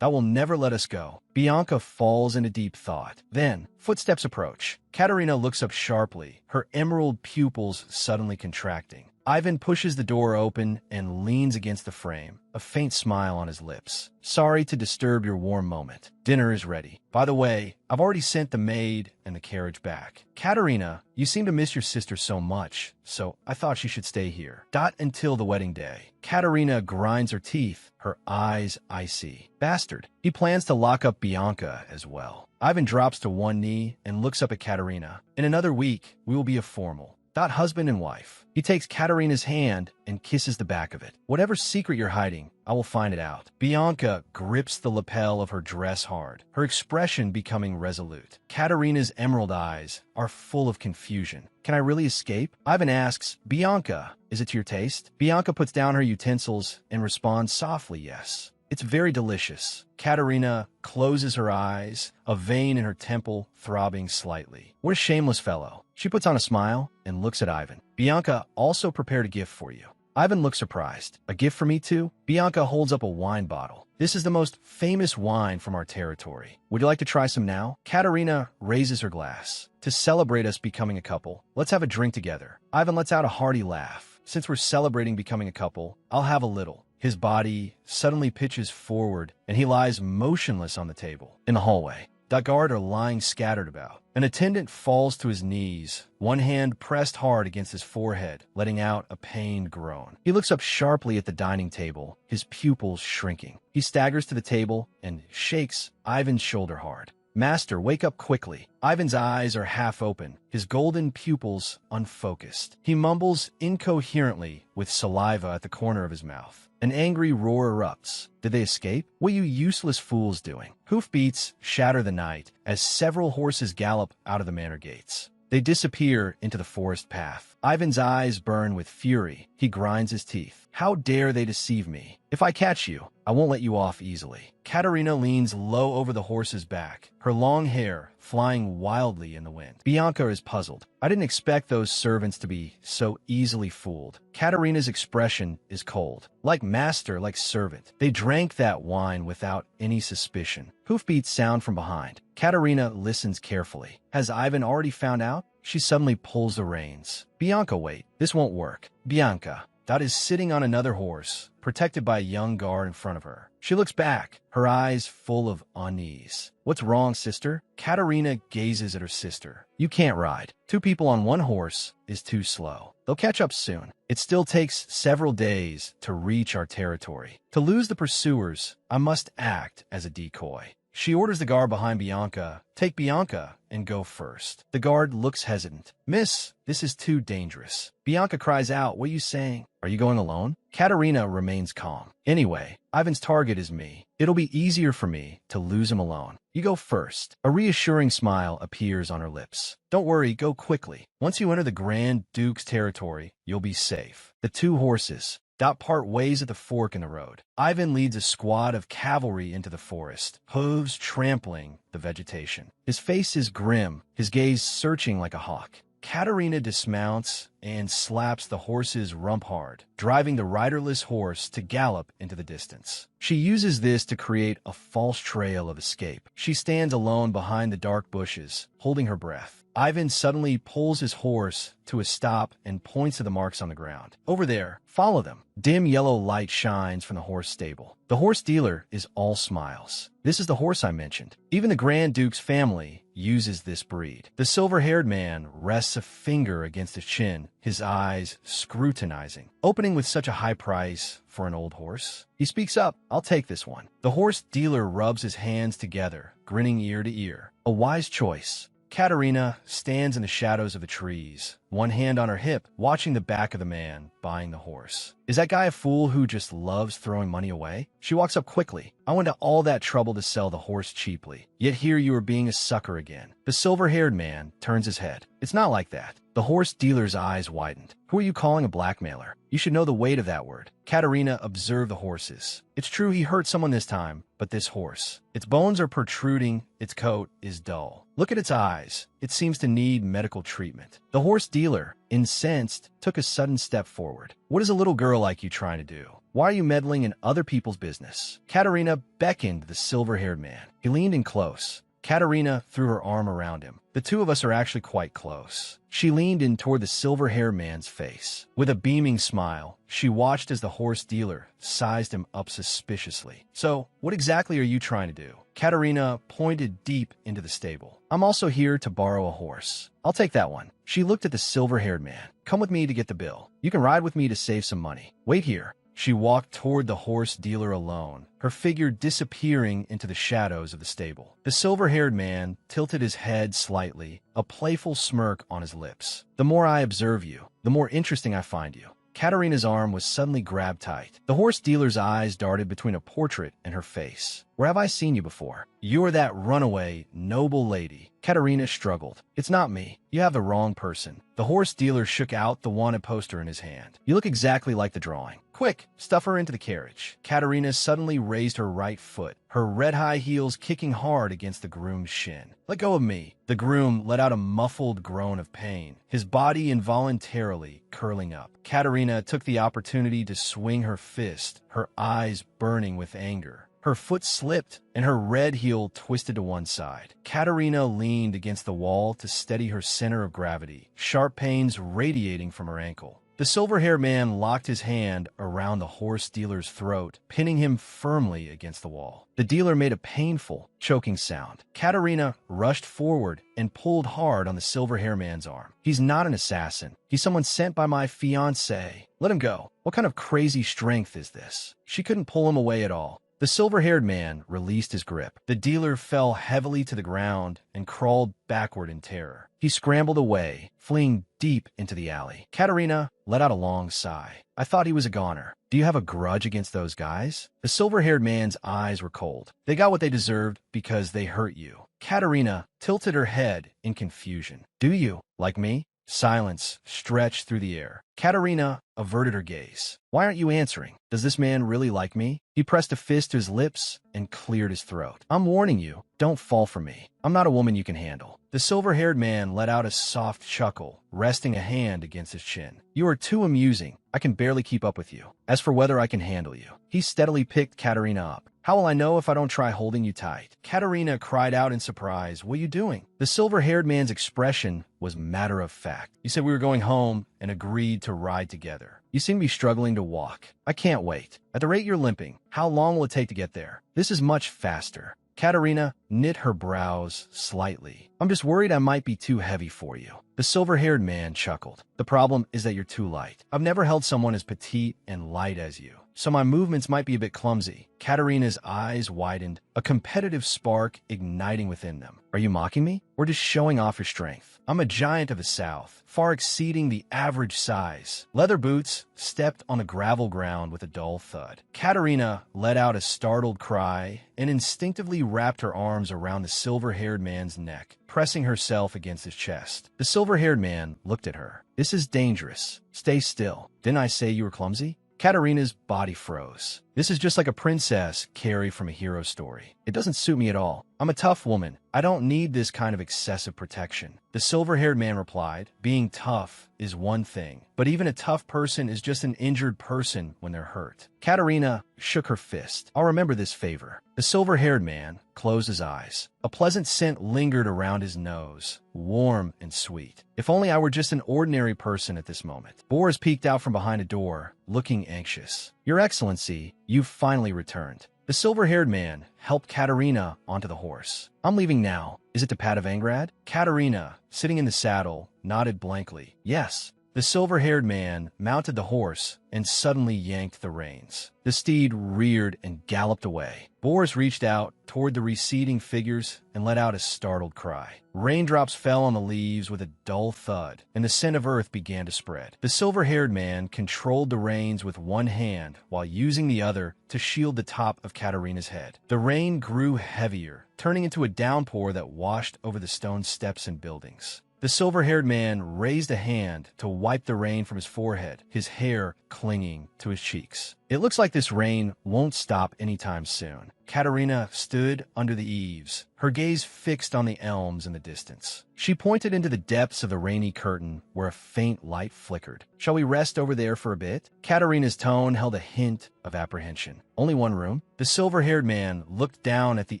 will never let us go. Bianca falls into deep thought. Then, footsteps approach. Katerina looks up sharply, her emerald pupils suddenly contracting. Ivan pushes the door open and leans against the frame, a faint smile on his lips. Sorry to disturb your warm moment. Dinner is ready. By the way, I've already sent the maid and the carriage back. Katerina, you seem to miss your sister so much, so I thought she should stay here. Until the wedding day. Katerina grinds her teeth, her eyes icy. Bastard. He plans to lock up Bianca as well. Ivan drops to one knee and looks up at Katerina. In another week, we will be a formal husband and wife. He takes Katerina's hand and kisses the back of it. Whatever secret you're hiding, I will find it out. Bianca grips the lapel of her dress hard, her expression becoming resolute. Katerina's emerald eyes are full of confusion. Can I really escape? Ivan asks, Bianca, is it to your taste? Bianca puts down her utensils and responds softly, yes. It's very delicious. Katerina closes her eyes, a vein in her temple throbbing slightly. What a shameless fellow. She puts on a smile and looks at Ivan. Bianca also prepared a gift for you. Ivan looks surprised. A gift for me too? Bianca holds up a wine bottle. This is the most famous wine from our territory. Would you like to try some now? Katerina raises her glass. To celebrate us becoming a couple, let's have a drink together. Ivan lets out a hearty laugh. Since we're celebrating becoming a couple, I'll have a little. His body suddenly pitches forward, and he lies motionless on the table. In the hallway, the guard are lying scattered about. An attendant falls to his knees, one hand pressed hard against his forehead, letting out a pained groan. He looks up sharply at the dining table, his pupils shrinking. He staggers to the table and shakes Ivan's shoulder hard. Master, wake up quickly. Ivan's eyes are half open, his golden pupils unfocused. He mumbles incoherently with saliva at the corner of his mouth. An angry roar erupts. Did they escape? What are you useless fools doing? Hoofbeats shatter the night as several horses gallop out of the manor gates. They disappear into the forest path. Ivan's eyes burn with fury. He grinds his teeth. How dare they deceive me? If I catch you, I won't let you off easily. Katerina leans low over the horse's back, her long hair flying wildly in the wind. Bianca is puzzled. I didn't expect those servants to be so easily fooled. Katerina's expression is cold. Like master, like servant. They drank that wine without any suspicion. Hoofbeats sound from behind. Katerina listens carefully. Has Ivan already found out? She suddenly pulls the reins. Bianca, wait. This won't work. Bianca. Dot is sitting on another horse, protected by a young guard in front of her. She looks back, her eyes full of unease. What's wrong, sister? Katerina gazes at her sister. You can't ride. 2 people on 1 horse is too slow. They'll catch up soon. It still takes several days to reach our territory. To lose the pursuers, I must act as a decoy. She orders the guard behind Bianca, take Bianca and go first. The guard looks hesitant. Miss, this is too dangerous. Bianca cries out, what are you saying? Are you going alone? Katerina remains calm. Anyway, Ivan's target is me. It'll be easier for me to lose him alone. You go first. A reassuring smile appears on her lips. Don't worry, go quickly. Once you enter the Grand Duke's territory, you'll be safe. The 2 horses. Dot part ways at the fork in the road. Ivan leads a squad of cavalry into the forest, hooves trampling the vegetation. His face is grim, his gaze searching like a hawk. Katerina dismounts and slaps the horse's rump hard, driving the riderless horse to gallop into the distance. She uses this to create a false trail of escape. She stands alone behind the dark bushes, holding her breath. Ivan suddenly pulls his horse to a stop and points to the marks on the ground. Over there, follow them. Dim yellow light shines from the horse stable. The horse dealer is all smiles. This is the horse I mentioned. Even the Grand Duke's family uses this breed. The silver-haired man rests a finger against his chin, his eyes scrutinizing. Opening with such a high price for an old horse? He speaks up. I'll take this one. The horse dealer rubs his hands together, grinning ear to ear. A wise choice. Katerina stands in the shadows of the trees, one hand on her hip, watching the back of the man buying the horse. Is that guy a fool who just loves throwing money away? She walks up quickly. I went to all that trouble to sell the horse cheaply, yet here you are being a sucker again. The silver-haired man turns his head. It's not like that. The horse dealer's eyes widened. Who are you calling a blackmailer? You should know the weight of that word. Katerina observed the horses. It's true he hurt someone this time, but this horse. Its bones are protruding, its coat is dull. Look at its eyes. It seems to need medical treatment. The horse dealer, incensed, took a sudden step forward. What is a little girl like you trying to do? Why are you meddling in other people's business? Katerina beckoned the silver-haired man. He leaned in close. Katerina threw her arm around him. The two of us are actually quite close. She leaned in toward the silver-haired man's face. With a beaming smile, she watched as the horse dealer sized him up suspiciously. So, what exactly are you trying to do? Katerina pointed deep into the stable. I'm also here to borrow a horse. I'll take that one. She looked at the silver-haired man. Come with me to get the bill. You can ride with me to save some money. Wait here. She walked toward the horse dealer alone, her figure disappearing into the shadows of the stable. The silver-haired man tilted his head slightly, a playful smirk on his lips. The more I observe you, the more interesting I find you. Katerina's arm was suddenly grabbed tight. The horse dealer's eyes darted between a portrait and her face. Where have I seen you before? You are that runaway, noble lady. Katerina struggled. It's not me. You have the wrong person. The horse dealer shook out the wanted poster in his hand. You look exactly like the drawing. Quick, stuff her into the carriage. Katerina suddenly raised her right foot, her red high heels kicking hard against the groom's shin. Let go of me. The groom let out a muffled groan of pain, his body involuntarily curling up. Katerina took the opportunity to swing her fist, her eyes burning with anger. Her foot slipped, and her red heel twisted to one side. Katerina leaned against the wall to steady her center of gravity, sharp pains radiating from her ankle. The silver-haired man locked his hand around the horse dealer's throat, pinning him firmly against the wall. The dealer made a painful, choking sound. Katerina rushed forward and pulled hard on the silver-haired man's arm. He's not an assassin. He's someone sent by my fiancé. Let him go. What kind of crazy strength is this? She couldn't pull him away at all. The silver-haired man released his grip. The dealer fell heavily to the ground and crawled backward in terror. He scrambled away, fleeing deep into the alley. Katerina let out a long sigh. I thought he was a goner. Do you have a grudge against those guys? The silver-haired man's eyes were cold. They got what they deserved because they hurt you. Katerina tilted her head in confusion. Do you, like me? Silence stretched through the air. Katerina averted her gaze. Why aren't you answering? Does this man really like me? He pressed a fist to his lips and cleared his throat. I'm warning you, don't fall for me. I'm not a woman you can handle. The silver-haired man let out a soft chuckle, resting a hand against his chin. You are too amusing. I can barely keep up with you. As for whether I can handle you, he steadily picked Katerina up. How will I know if I don't try holding you tight? Katerina cried out in surprise. What are you doing? The silver-haired man's expression was matter of fact. You said we were going home and agreed to ride together. You seem to be struggling to walk. I can't wait. At the rate you're limping, how long will it take to get there? This is much faster. Katerina knit her brows slightly. I'm just worried I might be too heavy for you. The silver-haired man chuckled. The problem is that you're too light. I've never held someone as petite and light as you, so my movements might be a bit clumsy. Katerina's eyes widened, a competitive spark igniting within them. Are you mocking me, or just showing off your strength? I'm a giant of the South, far exceeding the average size. Leather boots stepped on the gravel ground with a dull thud. Katerina let out a startled cry and instinctively wrapped her arms around the silver-haired man's neck, pressing herself against his chest. The silver-haired man looked at her. This is dangerous. Stay still. Didn't I say you were clumsy? Katerina's body froze. This is just like a princess Carrie from a hero story. It doesn't suit me at all. I'm a tough woman. I don't need this kind of excessive protection. The silver-haired man replied, being tough is one thing, but even a tough person is just an injured person when they're hurt. Katerina shook her fist. I'll remember this favor. The silver-haired man closed his eyes. A pleasant scent lingered around his nose, warm and sweet. If only I were just an ordinary person at this moment. Boris peeked out from behind a door, looking anxious. Your Excellency, you've finally returned. The silver-haired man helped Katerina onto the horse. I'm leaving now. Is it to Padavangrad? Katerina, sitting in the saddle, nodded blankly. Yes. The silver-haired man mounted the horse and suddenly yanked the reins. The steed reared and galloped away. Boris reached out toward the receding figures and let out a startled cry. Raindrops fell on the leaves with a dull thud, and the scent of earth began to spread. The silver-haired man controlled the reins with one hand while using the other to shield the top of Katerina's head. The rain grew heavier, turning into a downpour that washed over the stone steps and buildings. The silver-haired man raised a hand to wipe the rain from his forehead, his hair clinging to his cheeks. It looks like this rain won't stop anytime soon. Katerina stood under the eaves, her gaze fixed on the elms in the distance. She pointed into the depths of the rainy curtain where a faint light flickered. Shall we rest over there for a bit? Katerina's tone held a hint of apprehension. Only one room? The silver-haired man looked down at the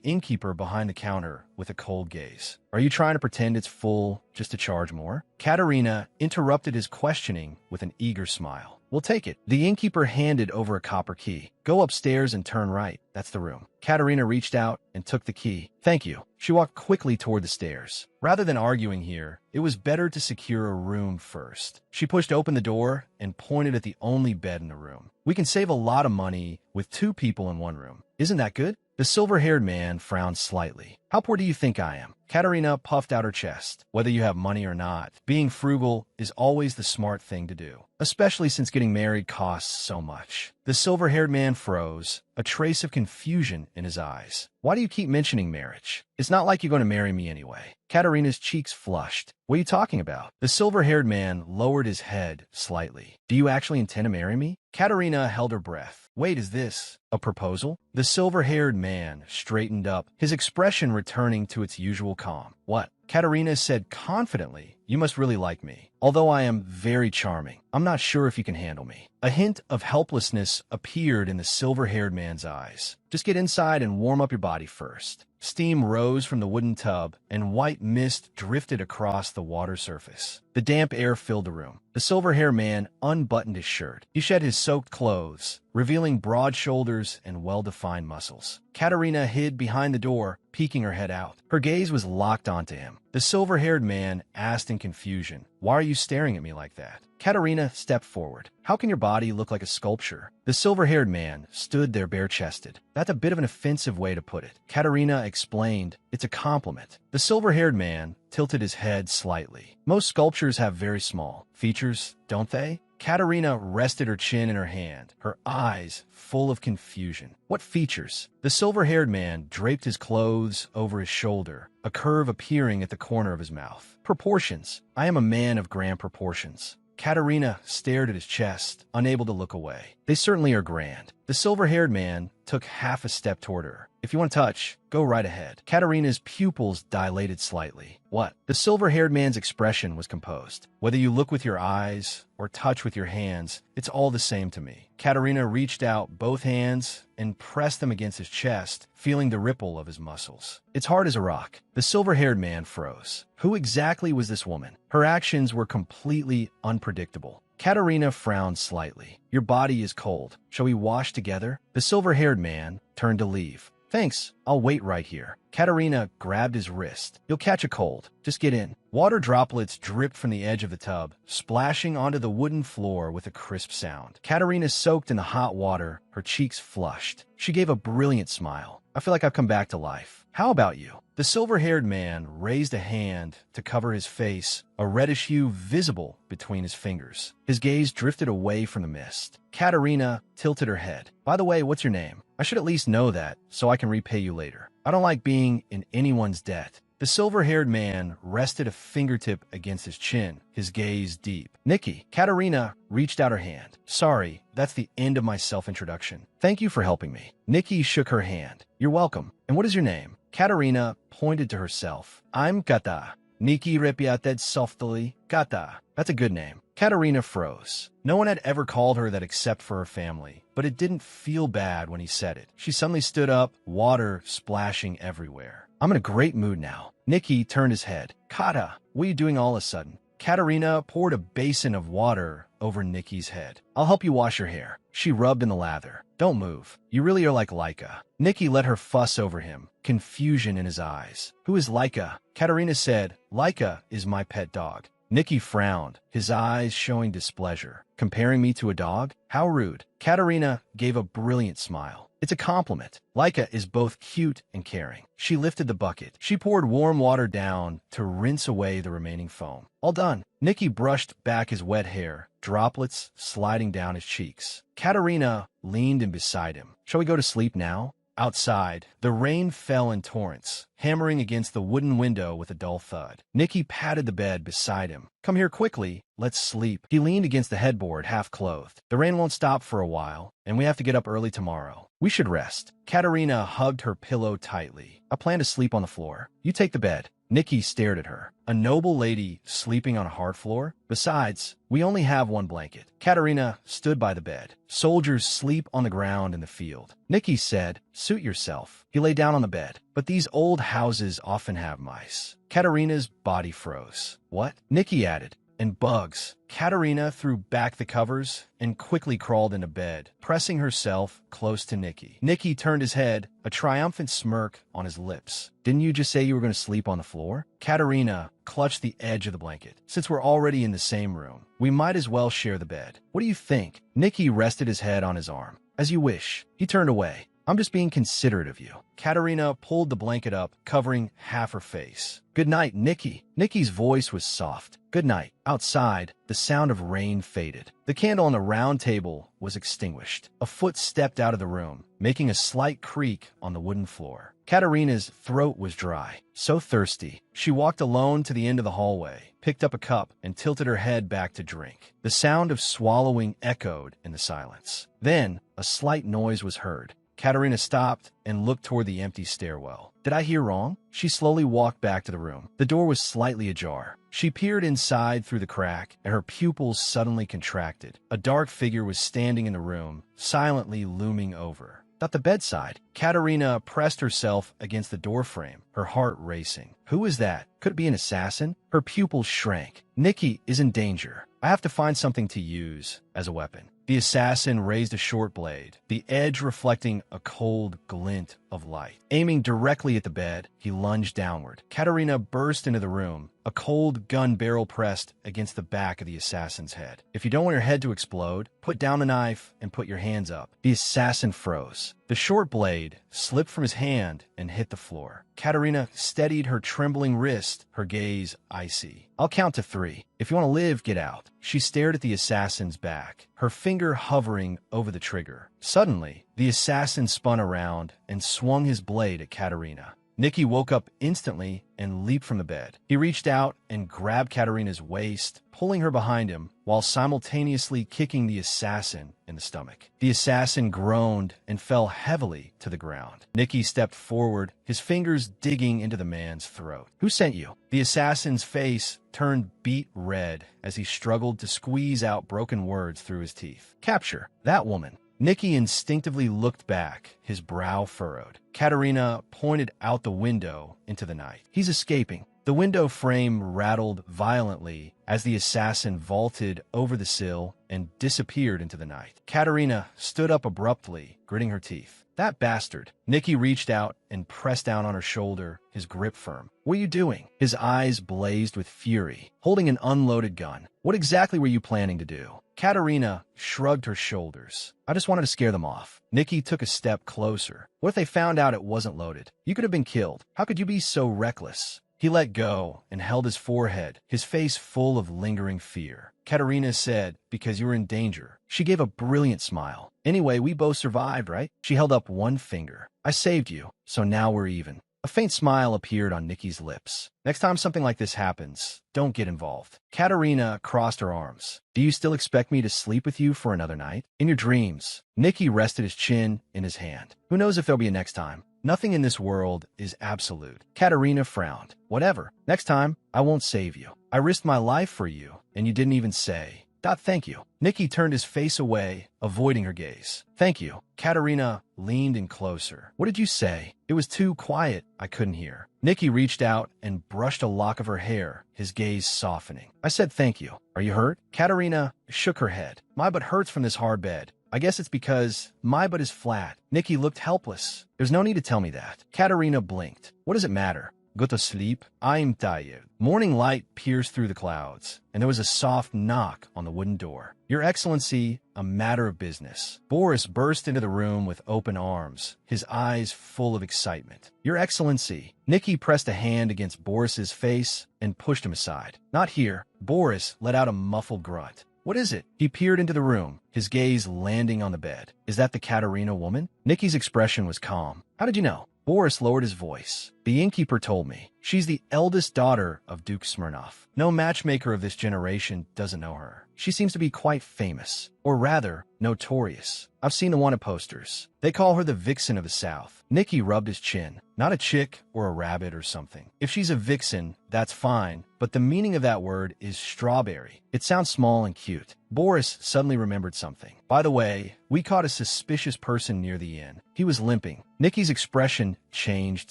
innkeeper behind the counter with a cold gaze. Are you trying to pretend it's full just to charge more? Katerina interrupted his questioning with an eager smile. We'll take it. The innkeeper handed over a copper key. Go upstairs and turn right. That's the room. Katerina reached out and took the key. Thank you. She walked quickly toward the stairs. Rather than arguing here, it was better to secure a room first. She pushed open the door and pointed at the only bed in the room. We can save a lot of money with 2 people in one room. Isn't that good? The silver-haired man frowned slightly. How poor do you think I am? Katerina puffed out her chest. Whether you have money or not, being frugal is always the smart thing to do, especially since getting married costs so much. The silver-haired man froze, a trace of confusion in his eyes. Why do you keep mentioning marriage? It's not like you're going to marry me anyway. Katerina's cheeks flushed. What are you talking about? The silver-haired man lowered his head slightly. Do you actually intend to marry me? Katerina held her breath. Wait, is this a proposal? The silver-haired man straightened up, his expression returning to its usual calm. What? Katerina said confidently, you must really like me. Although I am very charming, I'm not sure if you can handle me. A hint of helplessness appeared in the silver-haired man's eyes. Just get inside and warm up your body first. Steam rose from the wooden tub, and white mist drifted across the water surface. The damp air filled the room. The silver-haired man unbuttoned his shirt. He shed his soaked clothes, revealing broad shoulders and well-defined muscles. Katerina hid behind the door, peeking her head out. Her gaze was locked onto him. The silver-haired man asked in confusion, "Why are you staring at me like that?" Katerina stepped forward. How can your body look like a sculpture? The silver-haired man stood there bare-chested. That's a bit of an offensive way to put it. Katerina explained, it's a compliment. The silver-haired man tilted his head slightly. Most sculptures have very small features, don't they? Katerina rested her chin in her hand, her eyes full of confusion. What features? The silver-haired man draped his clothes over his shoulder, a curve appearing at the corner of his mouth. Proportions. I am a man of grand proportions. Katerina stared at his chest, unable to look away. They certainly are grand. The silver-haired man took half a step toward her. If you want to touch, go right ahead. Katerina's pupils dilated slightly. What? The silver-haired man's expression was composed. Whether you look with your eyes or touch with your hands, it's all the same to me. Katerina reached out both hands and pressed them against his chest, feeling the ripple of his muscles. It's hard as a rock. The silver-haired man froze. Who exactly was this woman? Her actions were completely unpredictable. Katerina frowned slightly. Your body is cold. Shall we wash together? The silver-haired man turned to leave. Thanks, I'll wait right here. Katerina grabbed his wrist. You'll catch a cold. Just get in. Water droplets dripped from the edge of the tub, splashing onto the wooden floor with a crisp sound. Katerina soaked in the hot water, her cheeks flushed. She gave a brilliant smile. I feel like I've come back to life. How about you? The silver-haired man raised a hand to cover his face, a reddish hue visible between his fingers. His gaze drifted away from the mist. Katerina tilted her head. By the way, what's your name? I should at least know that, so I can repay you later. I don't like being in anyone's debt. The silver-haired man rested a fingertip against his chin, his gaze deep. Nikki, Katerina reached out her hand. Sorry, that's the end of my self-introduction. Thank you for helping me. Nikki shook her hand. You're welcome. And what is your name? Katerina pointed to herself. I'm Kata. Nikki repeated softly. Kata. That's a good name. Katerina froze. No one had ever called her that except for her family, but it didn't feel bad when he said it. She suddenly stood up, water splashing everywhere. I'm in a great mood now. Nikki turned his head. Kata, what are you doing all of a sudden? Katerina poured a basin of water over Nikki's head. I'll help you wash your hair. She rubbed in the lather. Don't move. You really are like Laika. Nikki let her fuss over him, confusion in his eyes. Who is Laika? Katerina said, Laika is my pet dog. Nikki frowned, his eyes showing displeasure. Comparing me to a dog? How rude. Katerina gave a brilliant smile. It's a compliment. Laika is both cute and caring. She lifted the bucket. She poured warm water down to rinse away the remaining foam. All done. Nikki brushed back his wet hair, droplets sliding down his cheeks. Katerina leaned in beside him. Shall we go to sleep now? Outside, the rain fell in torrents, hammering against the wooden window with a dull thud. Nikki patted the bed beside him. Come here quickly. Let's sleep. He leaned against the headboard, half-clothed. The rain won't stop for a while, and we have to get up early tomorrow. We should rest. Katerina hugged her pillow tightly. I plan to sleep on the floor. You take the bed. Nikki stared at her. A noble lady sleeping on a hard floor? Besides, we only have one blanket. Katerina stood by the bed. Soldiers sleep on the ground in the field. Nikki said, suit yourself. He lay down on the bed. But these old houses often have mice. Katerina's body froze. What? Nikki added. And bugs. Katerina threw back the covers and quickly crawled into bed, pressing herself close to Nikki. Nikki turned his head, a triumphant smirk on his lips. Didn't you just say you were going to sleep on the floor? Katerina clutched the edge of the blanket. Since we're already in the same room, we might as well share the bed. What do you think? Nikki rested his head on his arm. As you wish. He turned away. I'm just being considerate of you. Katerina pulled the blanket up, covering half her face. Good night, Nikki. Nikki's voice was soft. Good night. Outside, the sound of rain faded. The candle on the round table was extinguished. A foot stepped out of the room, making a slight creak on the wooden floor. Katerina's throat was dry, so thirsty. She walked alone to the end of the hallway, picked up a cup, and tilted her head back to drink. The sound of swallowing echoed in the silence. Then, a slight noise was heard. Katerina stopped and looked toward the empty stairwell. Did I hear wrong? She slowly walked back to the room. The door was slightly ajar. She peered inside through the crack, and her pupils suddenly contracted. A dark figure was standing in the room, silently looming over. At the bedside, Katerina pressed herself against the doorframe, her heart racing. Who is that? Could it be an assassin? Her pupils shrank. Nikki is in danger. I have to find something to use as a weapon. The assassin raised a short blade, the edge reflecting a cold glint of light. Aiming directly at the bed, he lunged downward. Katerina burst into the room, a cold gun barrel pressed against the back of the assassin's head. If you don't want your head to explode, put down the knife and put your hands up. The assassin froze. The short blade slipped from his hand and hit the floor. Katerina steadied her trembling wrist, her gaze icy. I'll count to 3. If you want to live, get out. She stared at the assassin's back, her finger hovering over the trigger. Suddenly, the assassin spun around and swung his blade at Katerina. Nikki woke up instantly and leaped from the bed. He reached out and grabbed Katerina's waist, pulling her behind him while simultaneously kicking the assassin in the stomach. The assassin groaned and fell heavily to the ground. Nikki stepped forward, his fingers digging into the man's throat. Who sent you? The assassin's face turned beet red as he struggled to squeeze out broken words through his teeth. Capture that woman. Nikki instinctively looked back, his brow furrowed. Katerina pointed out the window into the night. He's escaping. The window frame rattled violently as the assassin vaulted over the sill and disappeared into the night. Katerina stood up abruptly, gritting her teeth. That bastard. Nikki reached out and pressed down on her shoulder, his grip firm. What are you doing? His eyes blazed with fury, holding an unloaded gun. What exactly were you planning to do? Katerina shrugged her shoulders. I just wanted to scare them off. Nikki took a step closer. What if they found out it wasn't loaded? You could have been killed. How could you be so reckless? He let go and held his forehead, his face full of lingering fear. Katerina said, because you were in danger. She gave a brilliant smile. Anyway, we both survived, right? She held up one finger. I saved you, so now we're even. A faint smile appeared on Nikki's lips. Next time something like this happens, don't get involved. Katerina crossed her arms. Do you still expect me to sleep with you for another night? In your dreams. Nikki rested his chin in his hand. Who knows if there'll be a next time? Nothing in this world is absolute. Katerina frowned. Whatever. Next time, I won't save you. I risked my life for you, and you didn't even say. Thank you. Nikki turned his face away, avoiding her gaze. Thank you. Katerina leaned in closer. What did you say? It was too quiet. I couldn't hear. Nikki reached out and brushed a lock of her hair, his gaze softening. I said thank you. Are you hurt? Katerina shook her head. My butt hurts from this hard bed. I guess it's because my butt is flat. Nikki looked helpless. There's no need to tell me that. Katerina blinked. What does it matter? Go to sleep. I'm tired. Morning light pierced through the clouds, and there was a soft knock on the wooden door. Your Excellency, a matter of business. Boris burst into the room with open arms, his eyes full of excitement. Your Excellency. Nikki pressed a hand against Boris's face and pushed him aside. Not here. Boris let out a muffled grunt. What is it? He peered into the room, his gaze landing on the bed. Is that the Katerina woman? Nikki's expression was calm. How did you know? Boris lowered his voice. The innkeeper told me. She's the eldest daughter of Duke Smirnov. No matchmaker of this generation doesn't know her. She seems to be quite famous, or rather, notorious. I've seen the wanted posters. They call her the vixen of the South. Nikki rubbed his chin. Not a chick or a rabbit or something. If she's a vixen, that's fine, but the meaning of that word is strawberry. It sounds small and cute. Boris suddenly remembered something. By the way, we caught a suspicious person near the inn. He was limping. Nikki's expression changed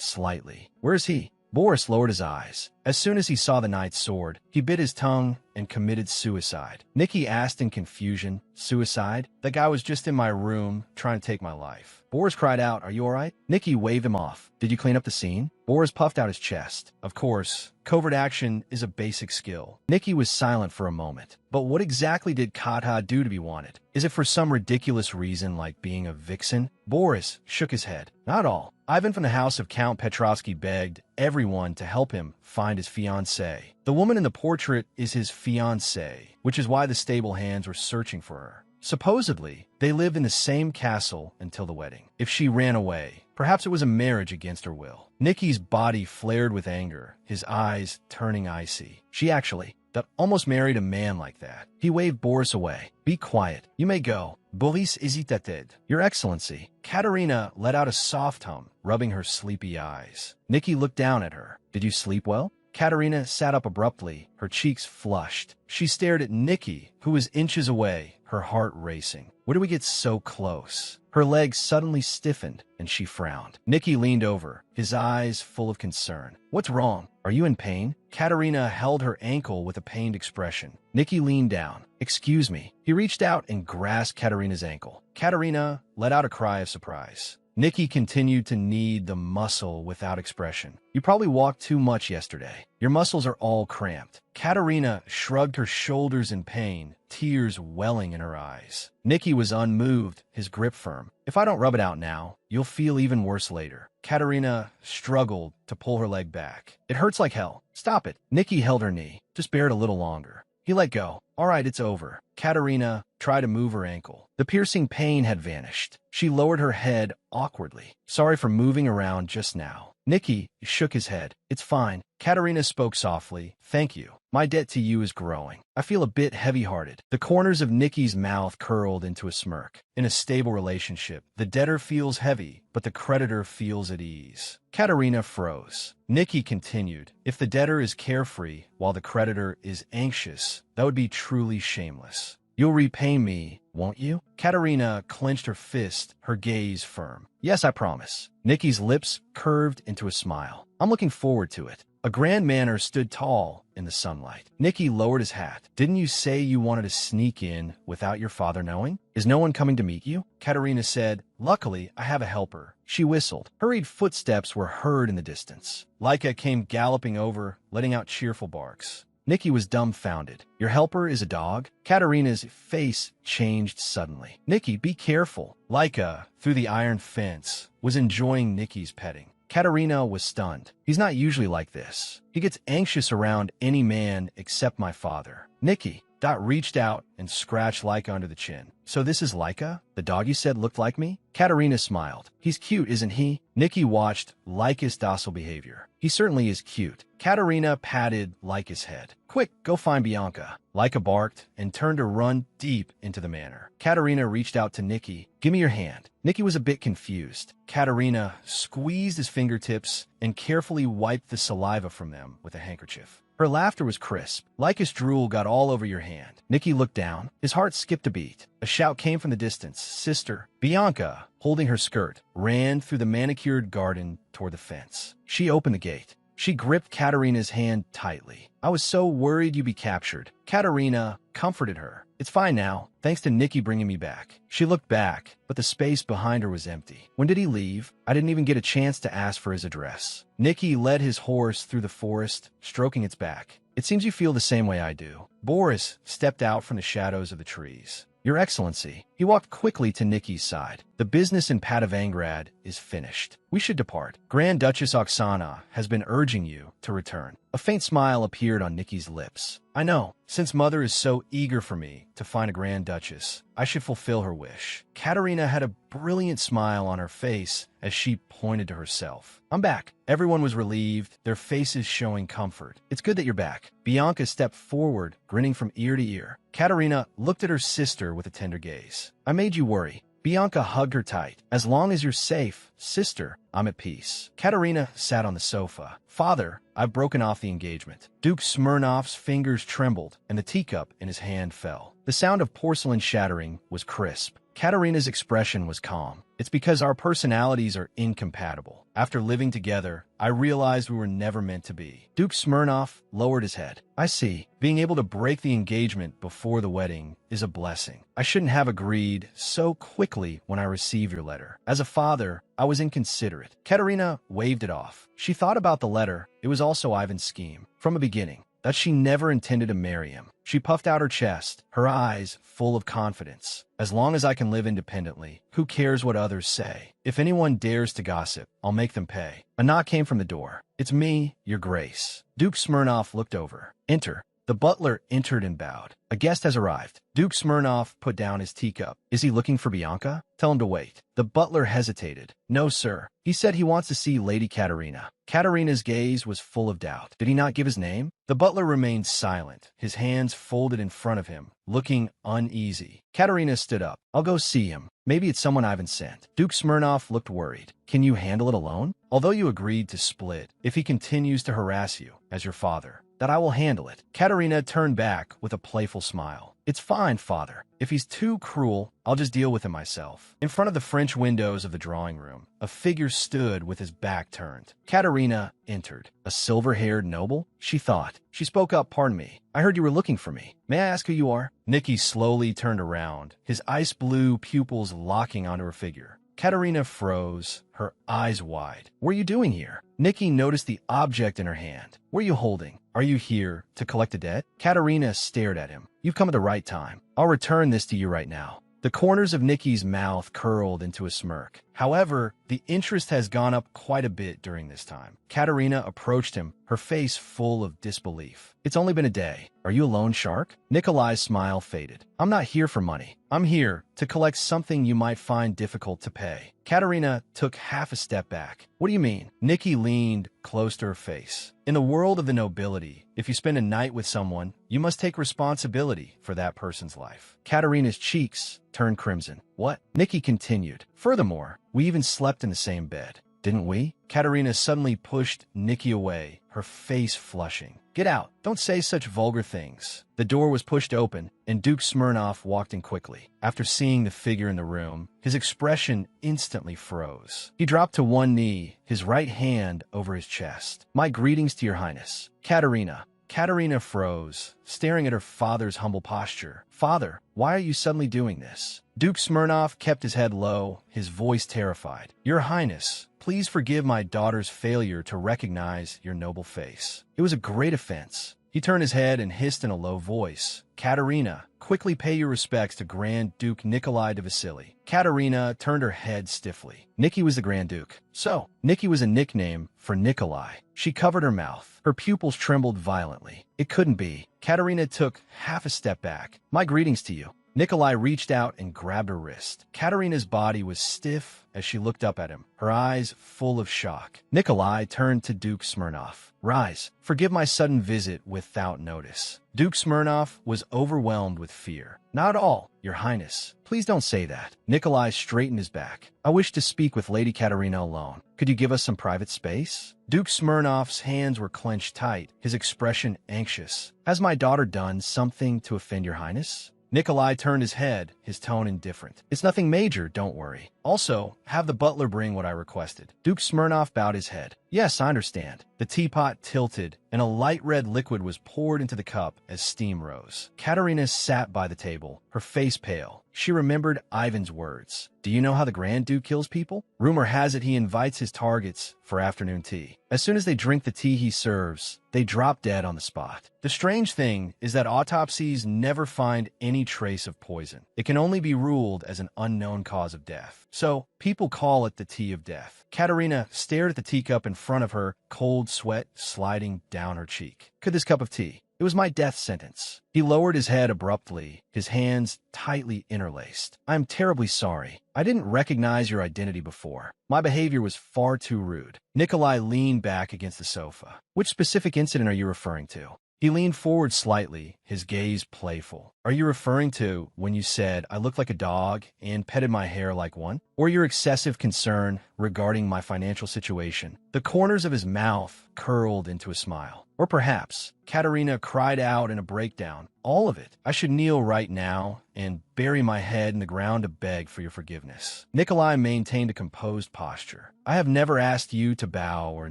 slightly. Where is he? Boris lowered his eyes. As soon as he saw the knight's sword, he bit his tongue and committed suicide. Nikki asked in confusion, Suicide? That guy was just in my room trying to take my life. Boris cried out, Are you alright? Nikki waved him off. Did you clean up the scene? Boris puffed out his chest. Of course, covert action is a basic skill. Nikki was silent for a moment. But what exactly did Katha do to be wanted? Is it for some ridiculous reason like being a vixen? Boris shook his head. Not all. Ivan from the house of Count Petrovsky begged everyone to help him find his fiancée. The woman in the portrait is his fiancée, which is why the stable hands were searching for her. Supposedly, they lived in the same castle until the wedding. If she ran away, perhaps it was a marriage against her will. Nikki's body flared with anger, his eyes turning icy. She actually, that almost married a man like that. He waved Boris away. Be quiet. You may go. Boris hesitated. Your Excellency. Katerina let out a soft hum, rubbing her sleepy eyes. Nikki looked down at her. Did you sleep well? Katerina sat up abruptly, her cheeks flushed. She stared at Nikki, who was inches away, her heart racing. Where do we get so close? Her legs suddenly stiffened, and she frowned. Nikki leaned over, his eyes full of concern. What's wrong? Are you in pain? Katerina held her ankle with a pained expression. Nikki leaned down. Excuse me. He reached out and grasped Katerina's ankle. Katerina let out a cry of surprise. Nikki continued to knead the muscle without expression. You probably walked too much yesterday. Your muscles are all cramped. Katerina shrugged her shoulders in pain, tears welling in her eyes. Nikki was unmoved, his grip firm. If I don't rub it out now, you'll feel even worse later. Katerina struggled to pull her leg back. It hurts like hell. Stop it. Nikki held her knee. Just bear it a little longer. He let go. All right, it's over. Katerina tried to move her ankle. The piercing pain had vanished. She lowered her head awkwardly. Sorry for moving around just now. Nikki shook his head. It's fine. Katerina spoke softly. Thank you. My debt to you is growing. I feel a bit heavy-hearted. The corners of Nikki's mouth curled into a smirk. In a stable relationship, the debtor feels heavy, but the creditor feels at ease. Katerina froze. Nikki continued. If the debtor is carefree while the creditor is anxious, that would be truly shameless. You'll repay me, won't you? Katerina clenched her fist, her gaze firm. Yes, I promise. Nikki's lips curved into a smile. I'm looking forward to it. A grand manor stood tall in the sunlight. Nikki lowered his hat. Didn't you say you wanted to sneak in without your father knowing? Is no one coming to meet you? Katerina said, Luckily, I have a helper. She whistled. Hurried footsteps were heard in the distance. Laika came galloping over, letting out cheerful barks. Nikki was dumbfounded. Your helper is a dog? Katerina's face changed suddenly. Nikki, be careful. Laika, through the iron fence, was enjoying Nikki's petting. Katerina was stunned. He's not usually like this. He gets anxious around any man except my father. Nikki, Dot reached out and scratched Laika under the chin. So this is Laika? The dog you said looked like me? Katerina smiled. He's cute, isn't he? Nikki watched Laika's docile behavior. He certainly is cute. Katerina patted Laika's head. Quick, go find Bianca. Laika barked and turned to run deep into the manor. Katerina reached out to Nikki. Give me your hand. Nikki was a bit confused. Katerina squeezed his fingertips and carefully wiped the saliva from them with a handkerchief. Her laughter was crisp. Laika's drool got all over your hand. Nikki looked down. His heart skipped a beat. A shout came from the distance. Sister. Bianca, holding her skirt, ran through the manicured garden toward the fence. She opened the gate. She gripped Katerina's hand tightly. I was so worried you'd be captured. Katerina comforted her. It's fine now, thanks to Nikki bringing me back. She looked back, but the space behind her was empty. When did he leave? I didn't even get a chance to ask for his address. Nikki led his horse through the forest, stroking its back. It seems you feel the same way I do. Boris stepped out from the shadows of the trees. Your Excellency. He walked quickly to Nikki's side. The business in Padavangrad is finished. We should depart. Grand Duchess Oksana has been urging you to return. A faint smile appeared on Nikki's lips. I know. Since Mother is so eager for me to find a Grand Duchess, I should fulfill her wish. Katerina had a brilliant smile on her face as she pointed to herself. I'm back. Everyone was relieved, their faces showing comfort. It's good that you're back. Bianca stepped forward, grinning from ear to ear. Katerina looked at her sister with a tender gaze. I made you worry. Bianca hugged her tight. As long as you're safe, sister, I'm at peace. Katerina sat on the sofa. Father, I've broken off the engagement. Duke Smirnoff's fingers trembled, and the teacup in his hand fell. The sound of porcelain shattering was crisp. Katerina's expression was calm. It's because our personalities are incompatible. After living together, I realized we were never meant to be. Duke Smirnoff lowered his head. I see. Being able to break the engagement before the wedding is a blessing. I shouldn't have agreed so quickly when I received your letter. As a father, I was inconsiderate. Katerina waved it off. She thought about the letter. It was also Ivan's scheme. From the beginning, that she never intended to marry him. She puffed out her chest, her eyes full of confidence. As long as I can live independently, who cares what others say? If anyone dares to gossip, I'll make them pay. A knock came from the door. It's me, Your Grace. Duke Smirnoff looked over. Enter. The butler entered and bowed. A guest has arrived. Duke Smirnoff put down his teacup. Is he looking for Bianca? Tell him to wait. The butler hesitated. No, sir. He said he wants to see Lady Katerina. Katerina's gaze was full of doubt. Did he not give his name? The butler remained silent, his hands folded in front of him, looking uneasy. Katerina stood up. I'll go see him. Maybe it's someone Ivan sent. Duke Smirnoff looked worried. Can you handle it alone? Although you agreed to split, if he continues to harass you, as your father, that I will handle it. Katerina turned back with a playful smile. It's fine, father. If he's too cruel, I'll just deal with him myself. In front of the French windows of the drawing room, a figure stood with his back turned. Katerina entered. A silver-haired noble? She thought. She spoke up. Pardon me. I heard you were looking for me. May I ask who you are? Nikki slowly turned around, his ice blue pupils locking onto her figure. Katerina froze, her eyes wide. What are you doing here? Nikki noticed the object in her hand. What are you holding? Are you here to collect a debt? Katerina stared at him. You've come at the right time. I'll return this to you right now. The corners of Nikki's mouth curled into a smirk. However, the interest has gone up quite a bit during this time. Katerina approached him, her face full of disbelief. It's only been a day. Are you a loan shark? Nikolai's smile faded. I'm not here for money. I'm here to collect something you might find difficult to pay. Katerina took half a step back. What do you mean? Nikki leaned close to her face. In the world of the nobility, if you spend a night with someone, you must take responsibility for that person's life. Katerina's cheeks turned crimson. What? Nikki continued. Furthermore, we even slept in the same bed. Didn't we? Katerina suddenly pushed Nikki away, her face flushing. Get out. Don't say such vulgar things. The door was pushed open, and Duke Smirnoff walked in quickly. After seeing the figure in the room, his expression instantly froze. He dropped to one knee, his right hand over his chest. My greetings to your highness. Katerina. Katerina froze, staring at her father's humble posture. Father, why are you suddenly doing this? Duke Smirnoff kept his head low, his voice terrified. Your Highness, please forgive my daughter's failure to recognize your noble face. It was a great offense. He turned his head and hissed in a low voice. Katerina, quickly pay your respects to Grand Duke Nikolai de Vasily. Katerina turned her head stiffly. Nikki was the Grand Duke. So, Nikki was a nickname for Nikolai. She covered her mouth. Her pupils trembled violently. It couldn't be. Katerina took half a step back. My greetings to you. Nikolai reached out and grabbed her wrist. Katerina's body was stiff as she looked up at him, her eyes full of shock. Nikolai turned to Duke Smirnov. Rise. Forgive my sudden visit without notice. Duke Smirnov was overwhelmed with fear. Not at all, Your Highness. Please don't say that. Nikolai straightened his back. I wish to speak with Lady Katerina alone. Could you give us some private space? Duke Smirnov's hands were clenched tight, his expression anxious. Has my daughter done something to offend Your Highness? Nikolai turned his head, his tone indifferent. It's nothing major, don't worry. Also, have the butler bring what I requested. Duke Smirnov bowed his head. Yes, I understand. The teapot tilted, and a light red liquid was poured into the cup as steam rose. Katerina sat by the table, her face pale. She remembered Ivan's words. Do you know how the Grand Duke kills people? Rumor has it he invites his targets for afternoon tea. As soon as they drink the tea he serves, they drop dead on the spot. The strange thing is that autopsies never find any trace of poison. It can only be ruled as an unknown cause of death. So, people call it the tea of death. Katerina stared at the teacup in front of her, cold sweat sliding down her cheek. Could this cup of tea? It was my death sentence. He lowered his head abruptly, his hands tightly interlaced. I am terribly sorry. I didn't recognize your identity before. My behavior was far too rude. Nikolai leaned back against the sofa. Which specific incident are you referring to? He leaned forward slightly, his gaze playful. Are you referring to when you said I looked like a dog and petted my hair like one? Or your excessive concern regarding my financial situation? The corners of his mouth curled into a smile. Or perhaps, Katerina cried out in a breakdown. All of it. I should kneel right now and bury my head in the ground to beg for your forgiveness. Nikolai maintained a composed posture. I have never asked you to bow or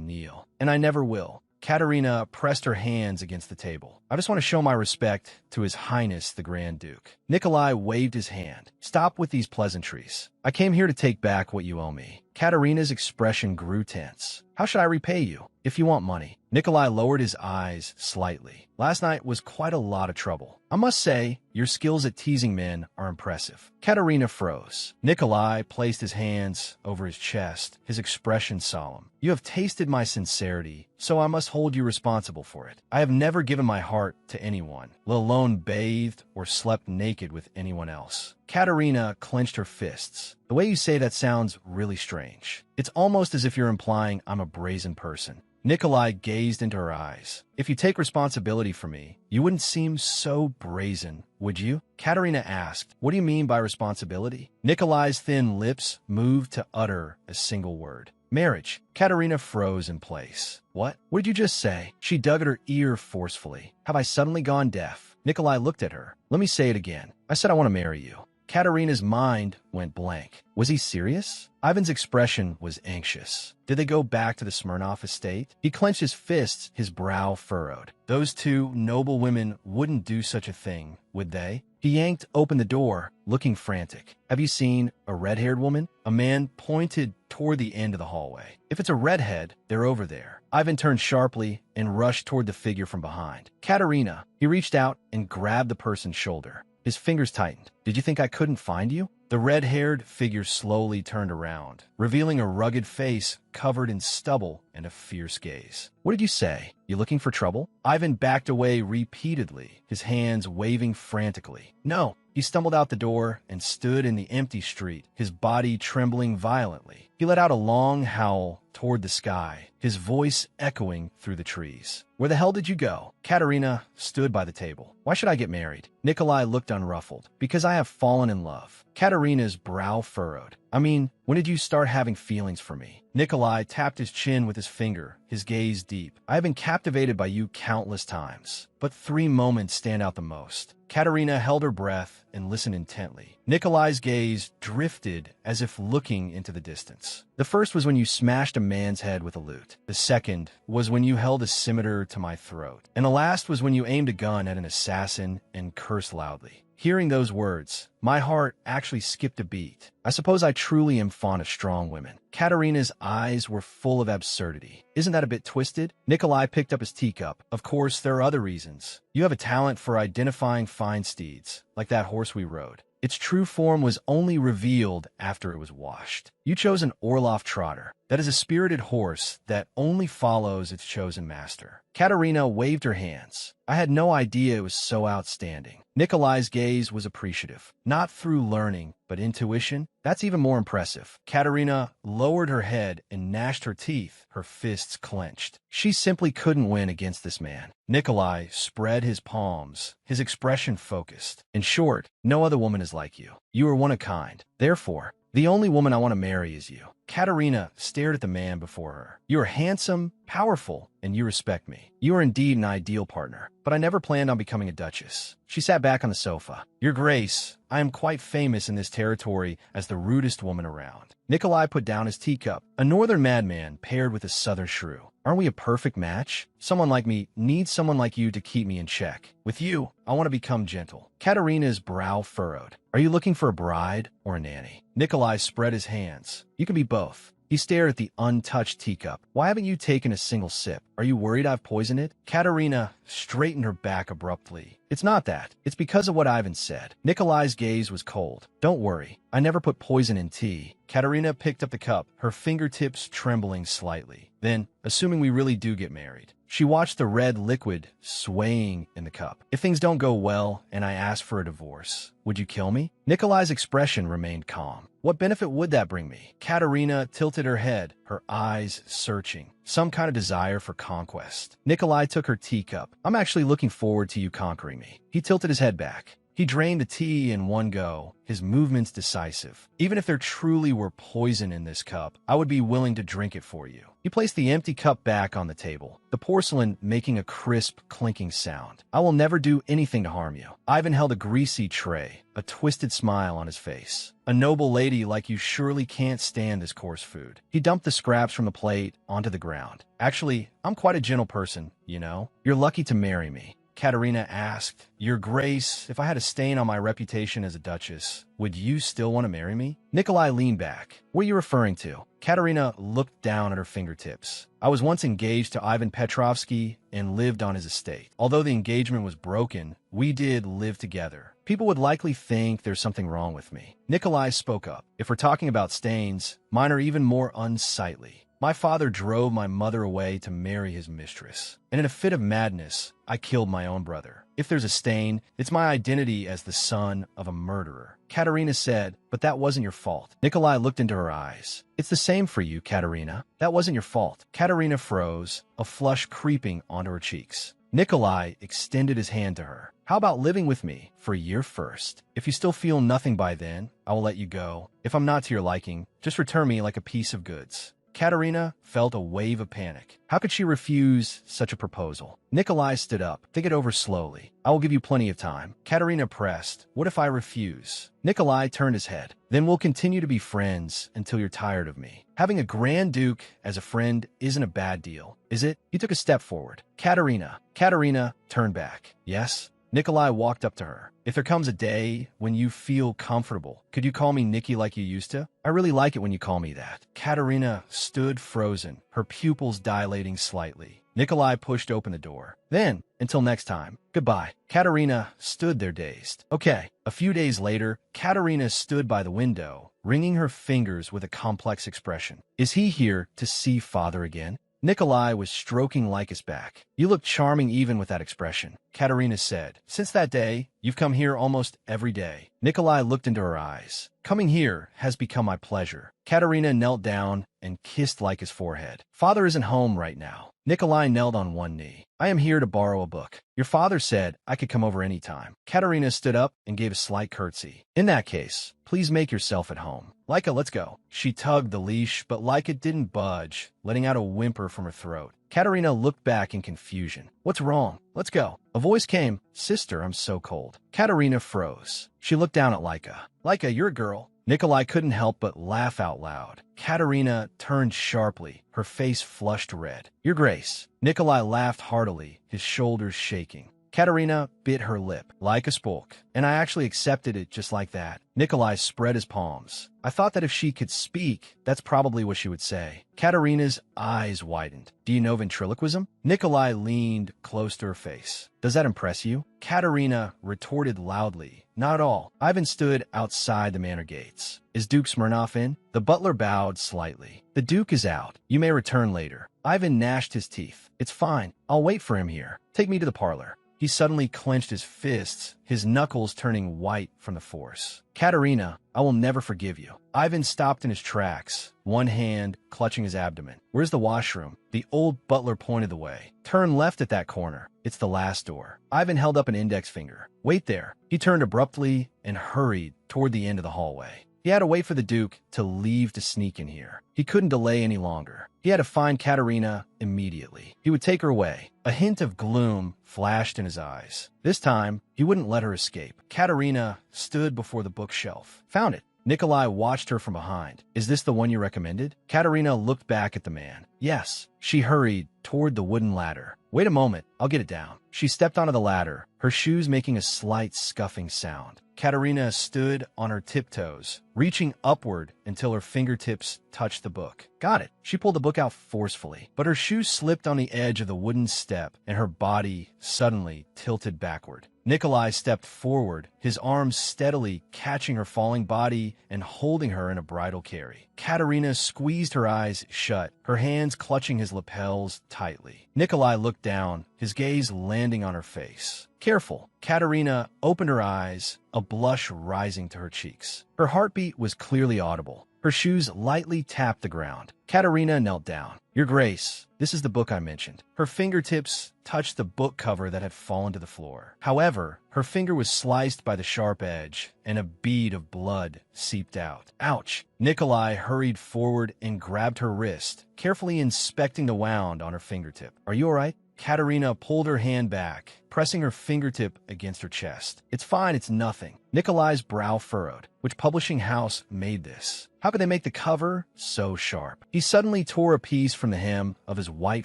kneel, and I never will. Katerina pressed her hands against the table. I just want to show my respect to His Highness the Grand Duke. Nikolai waved his hand. Stop with these pleasantries. I came here to take back what you owe me. Katerina's expression grew tense. How should I repay you? If you want money. Nikolai lowered his eyes slightly. Last night was quite a lot of trouble. I must say, your skills at teasing men are impressive. Katerina froze. Nikolai placed his hands over his chest, his expression solemn. You have tasted my sincerity, so I must hold you responsible for it. I have never given my heart to anyone, let alone bathed or slept naked with anyone else. Katerina clenched her fists. The way you say that sounds really strange. It's almost as if you're implying I'm a brazen person. Nikolai gazed into her eyes. If you take responsibility for me, you wouldn't seem so brazen, would you? Katerina asked. What do you mean by responsibility? Nikolai's thin lips moved to utter a single word. Marriage. Katerina froze in place. What? What did you just say? She dug at her ear forcefully. Have I suddenly gone deaf? Nikolai looked at her. Let me say it again. I said I want to marry you. Katerina's mind went blank. Was he serious? Ivan's expression was anxious. Did they go back to the Smirnov estate? He clenched his fists, his brow furrowed. Those two noble women wouldn't do such a thing, would they? He yanked open the door, looking frantic. Have you seen a red-haired woman? A man pointed toward the end of the hallway. If it's a redhead, they're over there. Ivan turned sharply and rushed toward the figure from behind. Katerina. He reached out and grabbed the person's shoulder. His fingers tightened. Did you think I couldn't find you? The red-haired figure slowly turned around, revealing a rugged face covered in stubble and a fierce gaze. What did you say? You looking for trouble? Ivan backed away repeatedly, his hands waving frantically. No. He stumbled out the door and stood in the empty street, his body trembling violently. He let out a long howl toward the sky, his voice echoing through the trees. Where the hell did you go? Katerina stood by the table. Why should I get married? Nikolai looked unruffled. Because I have fallen in love. Katerina's brow furrowed. I mean, when did you start having feelings for me? Nikolai tapped his chin with his finger, his gaze deep. I have been captivated by you countless times, but 3 moments stand out the most. Katerina held her breath and listened intently. Nikolai's gaze drifted as if looking into the distance. The first was when you smashed a man's head with a lute. The second was when you held a scimitar to my throat. And the last was when you aimed a gun at an assassin and cursed loudly. Hearing those words, my heart actually skipped a beat. I suppose I truly am fond of strong women. Katerina's eyes were full of absurdity. Isn't that a bit twisted? Nikolai picked up his teacup. Of course, there are other reasons. You have a talent for identifying fine steeds, like that horse we rode. Its true form was only revealed after it was washed. You chose an Orloff trotter. That is a spirited horse that only follows its chosen master. Katerina waved her hands. I had no idea it was so outstanding. Nikolai's gaze was appreciative. Not through learning, but intuition. That's even more impressive. Katerina lowered her head and gnashed her teeth, her fists clenched. She simply couldn't win against this man. Nikolai spread his palms, his expression focused. In short, no other woman is like you. You are one of a kind. Therefore, the only woman I want to marry is you. Katerina stared at the man before her. You are handsome, powerful, and you respect me. You are indeed an ideal partner, but I never planned on becoming a duchess. She sat back on the sofa. Your Grace, I am quite famous in this territory as the rudest woman around. Nikolai put down his teacup. A northern madman paired with a southern shrew. Aren't we a perfect match? Someone like me needs someone like you to keep me in check. With you, I want to become gentle. Katerina's brow furrowed. Are you looking for a bride or a nanny? Nikolai spread his hands. You can be both. He stared at the untouched teacup. Why haven't you taken a single sip? Are you worried I've poisoned it? Katerina straightened her back abruptly. It's not that. It's because of what Ivan said. Nikolai's gaze was cold. Don't worry. I never put poison in tea. Katerina picked up the cup, her fingertips trembling slightly. Then, assuming we really do get married, she watched the red liquid swaying in the cup. If things don't go well and I ask for a divorce, would you kill me? Nikolai's expression remained calm. What benefit would that bring me? Katerina tilted her head, her eyes searching. Some kind of desire for conquest. Nikolai took her teacup. I'm actually looking forward to you conquering me. He tilted his head back. He drained the tea in one go, his movements decisive. Even if there truly were poison in this cup, I would be willing to drink it for you. He placed the empty cup back on the table, the porcelain making a crisp, clinking sound. I will never do anything to harm you. Ivan held a greasy tray, a twisted smile on his face. A noble lady like you surely can't stand this coarse food. He dumped the scraps from the plate onto the ground. Actually, I'm quite a gentle person, you know. You're lucky to marry me. Katerina asked, Your Grace, if I had a stain on my reputation as a duchess, would you still want to marry me? Nikolai leaned back. What are you referring to? Katerina looked down at her fingertips. I was once engaged to Ivan Petrovsky and lived on his estate. Although the engagement was broken, we did live together. People would likely think there's something wrong with me. Nikolai spoke up. If we're talking about stains, mine are even more unsightly. My father drove my mother away to marry his mistress, and in a fit of madness, I killed my own brother. If there's a stain, it's my identity as the son of a murderer. Katerina said, but that wasn't your fault. Nikolai looked into her eyes. It's the same for you, Katerina. That wasn't your fault. Katerina froze, a flush creeping onto her cheeks. Nikolai extended his hand to her. How about living with me for a year first? If you still feel nothing by then, I will let you go. If I'm not to your liking, just return me like a piece of goods. Katerina felt a wave of panic. How could she refuse such a proposal? Nikolai stood up. Think it over slowly. I will give you plenty of time. Katerina pressed. What if I refuse? Nikolai turned his head. Then we'll continue to be friends until you're tired of me. Having a Grand Duke as a friend isn't a bad deal, is it? He took a step forward. Katerina turned back. Yes? Nikolai walked up to her. If there comes a day when you feel comfortable, could you call me Nikki like you used to? I really like it when you call me that. Katerina stood frozen, her pupils dilating slightly. Nikolai pushed open the door. Then, until next time, goodbye. Katerina stood there dazed. Okay. A few days later, Katerina stood by the window, wringing her fingers with a complex expression. Is he here to see father again? Nikolai was stroking Lyca's back. You look charming even with that expression, Katerina said. Since that day, you've come here almost every day. Nikolai looked into her eyes. Coming here has become my pleasure. Katerina knelt down and kissed Lyca's forehead. Father isn't home right now. Nikolai knelt on one knee. I am here to borrow a book. Your father said I could come over any time. Katerina stood up and gave a slight curtsy. In that case, please make yourself at home. Lyca, let's go. She tugged the leash, but Lyca didn't budge, letting out a whimper from her throat. Katerina looked back in confusion. What's wrong? Let's go. A voice came. Sister, I'm so cold. Katerina froze. She looked down at Lyca. Lyca, you're a girl. Nikolai couldn't help but laugh out loud. Katerina turned sharply, her face flushed red. Your Grace. Nikolai laughed heartily, his shoulders shaking. Katerina bit her lip. Like a spook. And I actually accepted it just like that. Nikolai spread his palms. I thought that if she could speak, that's probably what she would say. Katerina's eyes widened. Do you know ventriloquism? Nikolai leaned close to her face. Does that impress you? Katerina retorted loudly. Not at all. Ivan stood outside the manor gates. Is Duke Smirnov in? The butler bowed slightly. The Duke is out. You may return later. Ivan gnashed his teeth. It's fine. I'll wait for him here. Take me to the parlor. He suddenly clenched his fists, his knuckles turning white from the force. Katerina, I will never forgive you. Ivan stopped in his tracks, one hand clutching his abdomen. Where's the washroom? The old butler pointed the way. Turn left at that corner. It's the last door. Ivan held up an index finger. Wait there. He turned abruptly and hurried toward the end of the hallway. He had to wait for the Duke to leave to sneak in here. He couldn't delay any longer. He had to find Katerina immediately. He would take her away. A hint of gloom flashed in his eyes. This time, he wouldn't let her escape. Katerina stood before the bookshelf. Found it. Nikolai watched her from behind. Is this the one you recommended? Katerina looked back at the man. Yes. She hurried toward the wooden ladder. Wait a moment. I'll get it down. She stepped onto the ladder, her shoes making a slight scuffing sound. Katerina stood on her tiptoes, reaching upward until her fingertips touched the book. Got it. She pulled the book out forcefully, but her shoes slipped on the edge of the wooden step and her body suddenly tilted backward. Nikolai stepped forward, his arms steadily catching her falling body and holding her in a bridal carry. Katerina squeezed her eyes shut, her hands clutching his lapels tightly. Nikolai looked down, his gaze landing on her face. Careful. Katerina opened her eyes, a blush rising to her cheeks. Her heartbeat was clearly audible. Her shoes lightly tapped the ground. Katerina knelt down. Your Grace, this is the book I mentioned. Her fingertips touched the book cover that had fallen to the floor. However, her finger was sliced by the sharp edge, and a bead of blood seeped out. Ouch! Nikolai hurried forward and grabbed her wrist, carefully inspecting the wound on her fingertip. Are you all right? Katerina pulled her hand back, pressing her fingertip against her chest. It's fine, it's nothing. Nikolai's brow furrowed. Which publishing house made this? How could they make the cover so sharp? He suddenly tore a piece from the hem of his white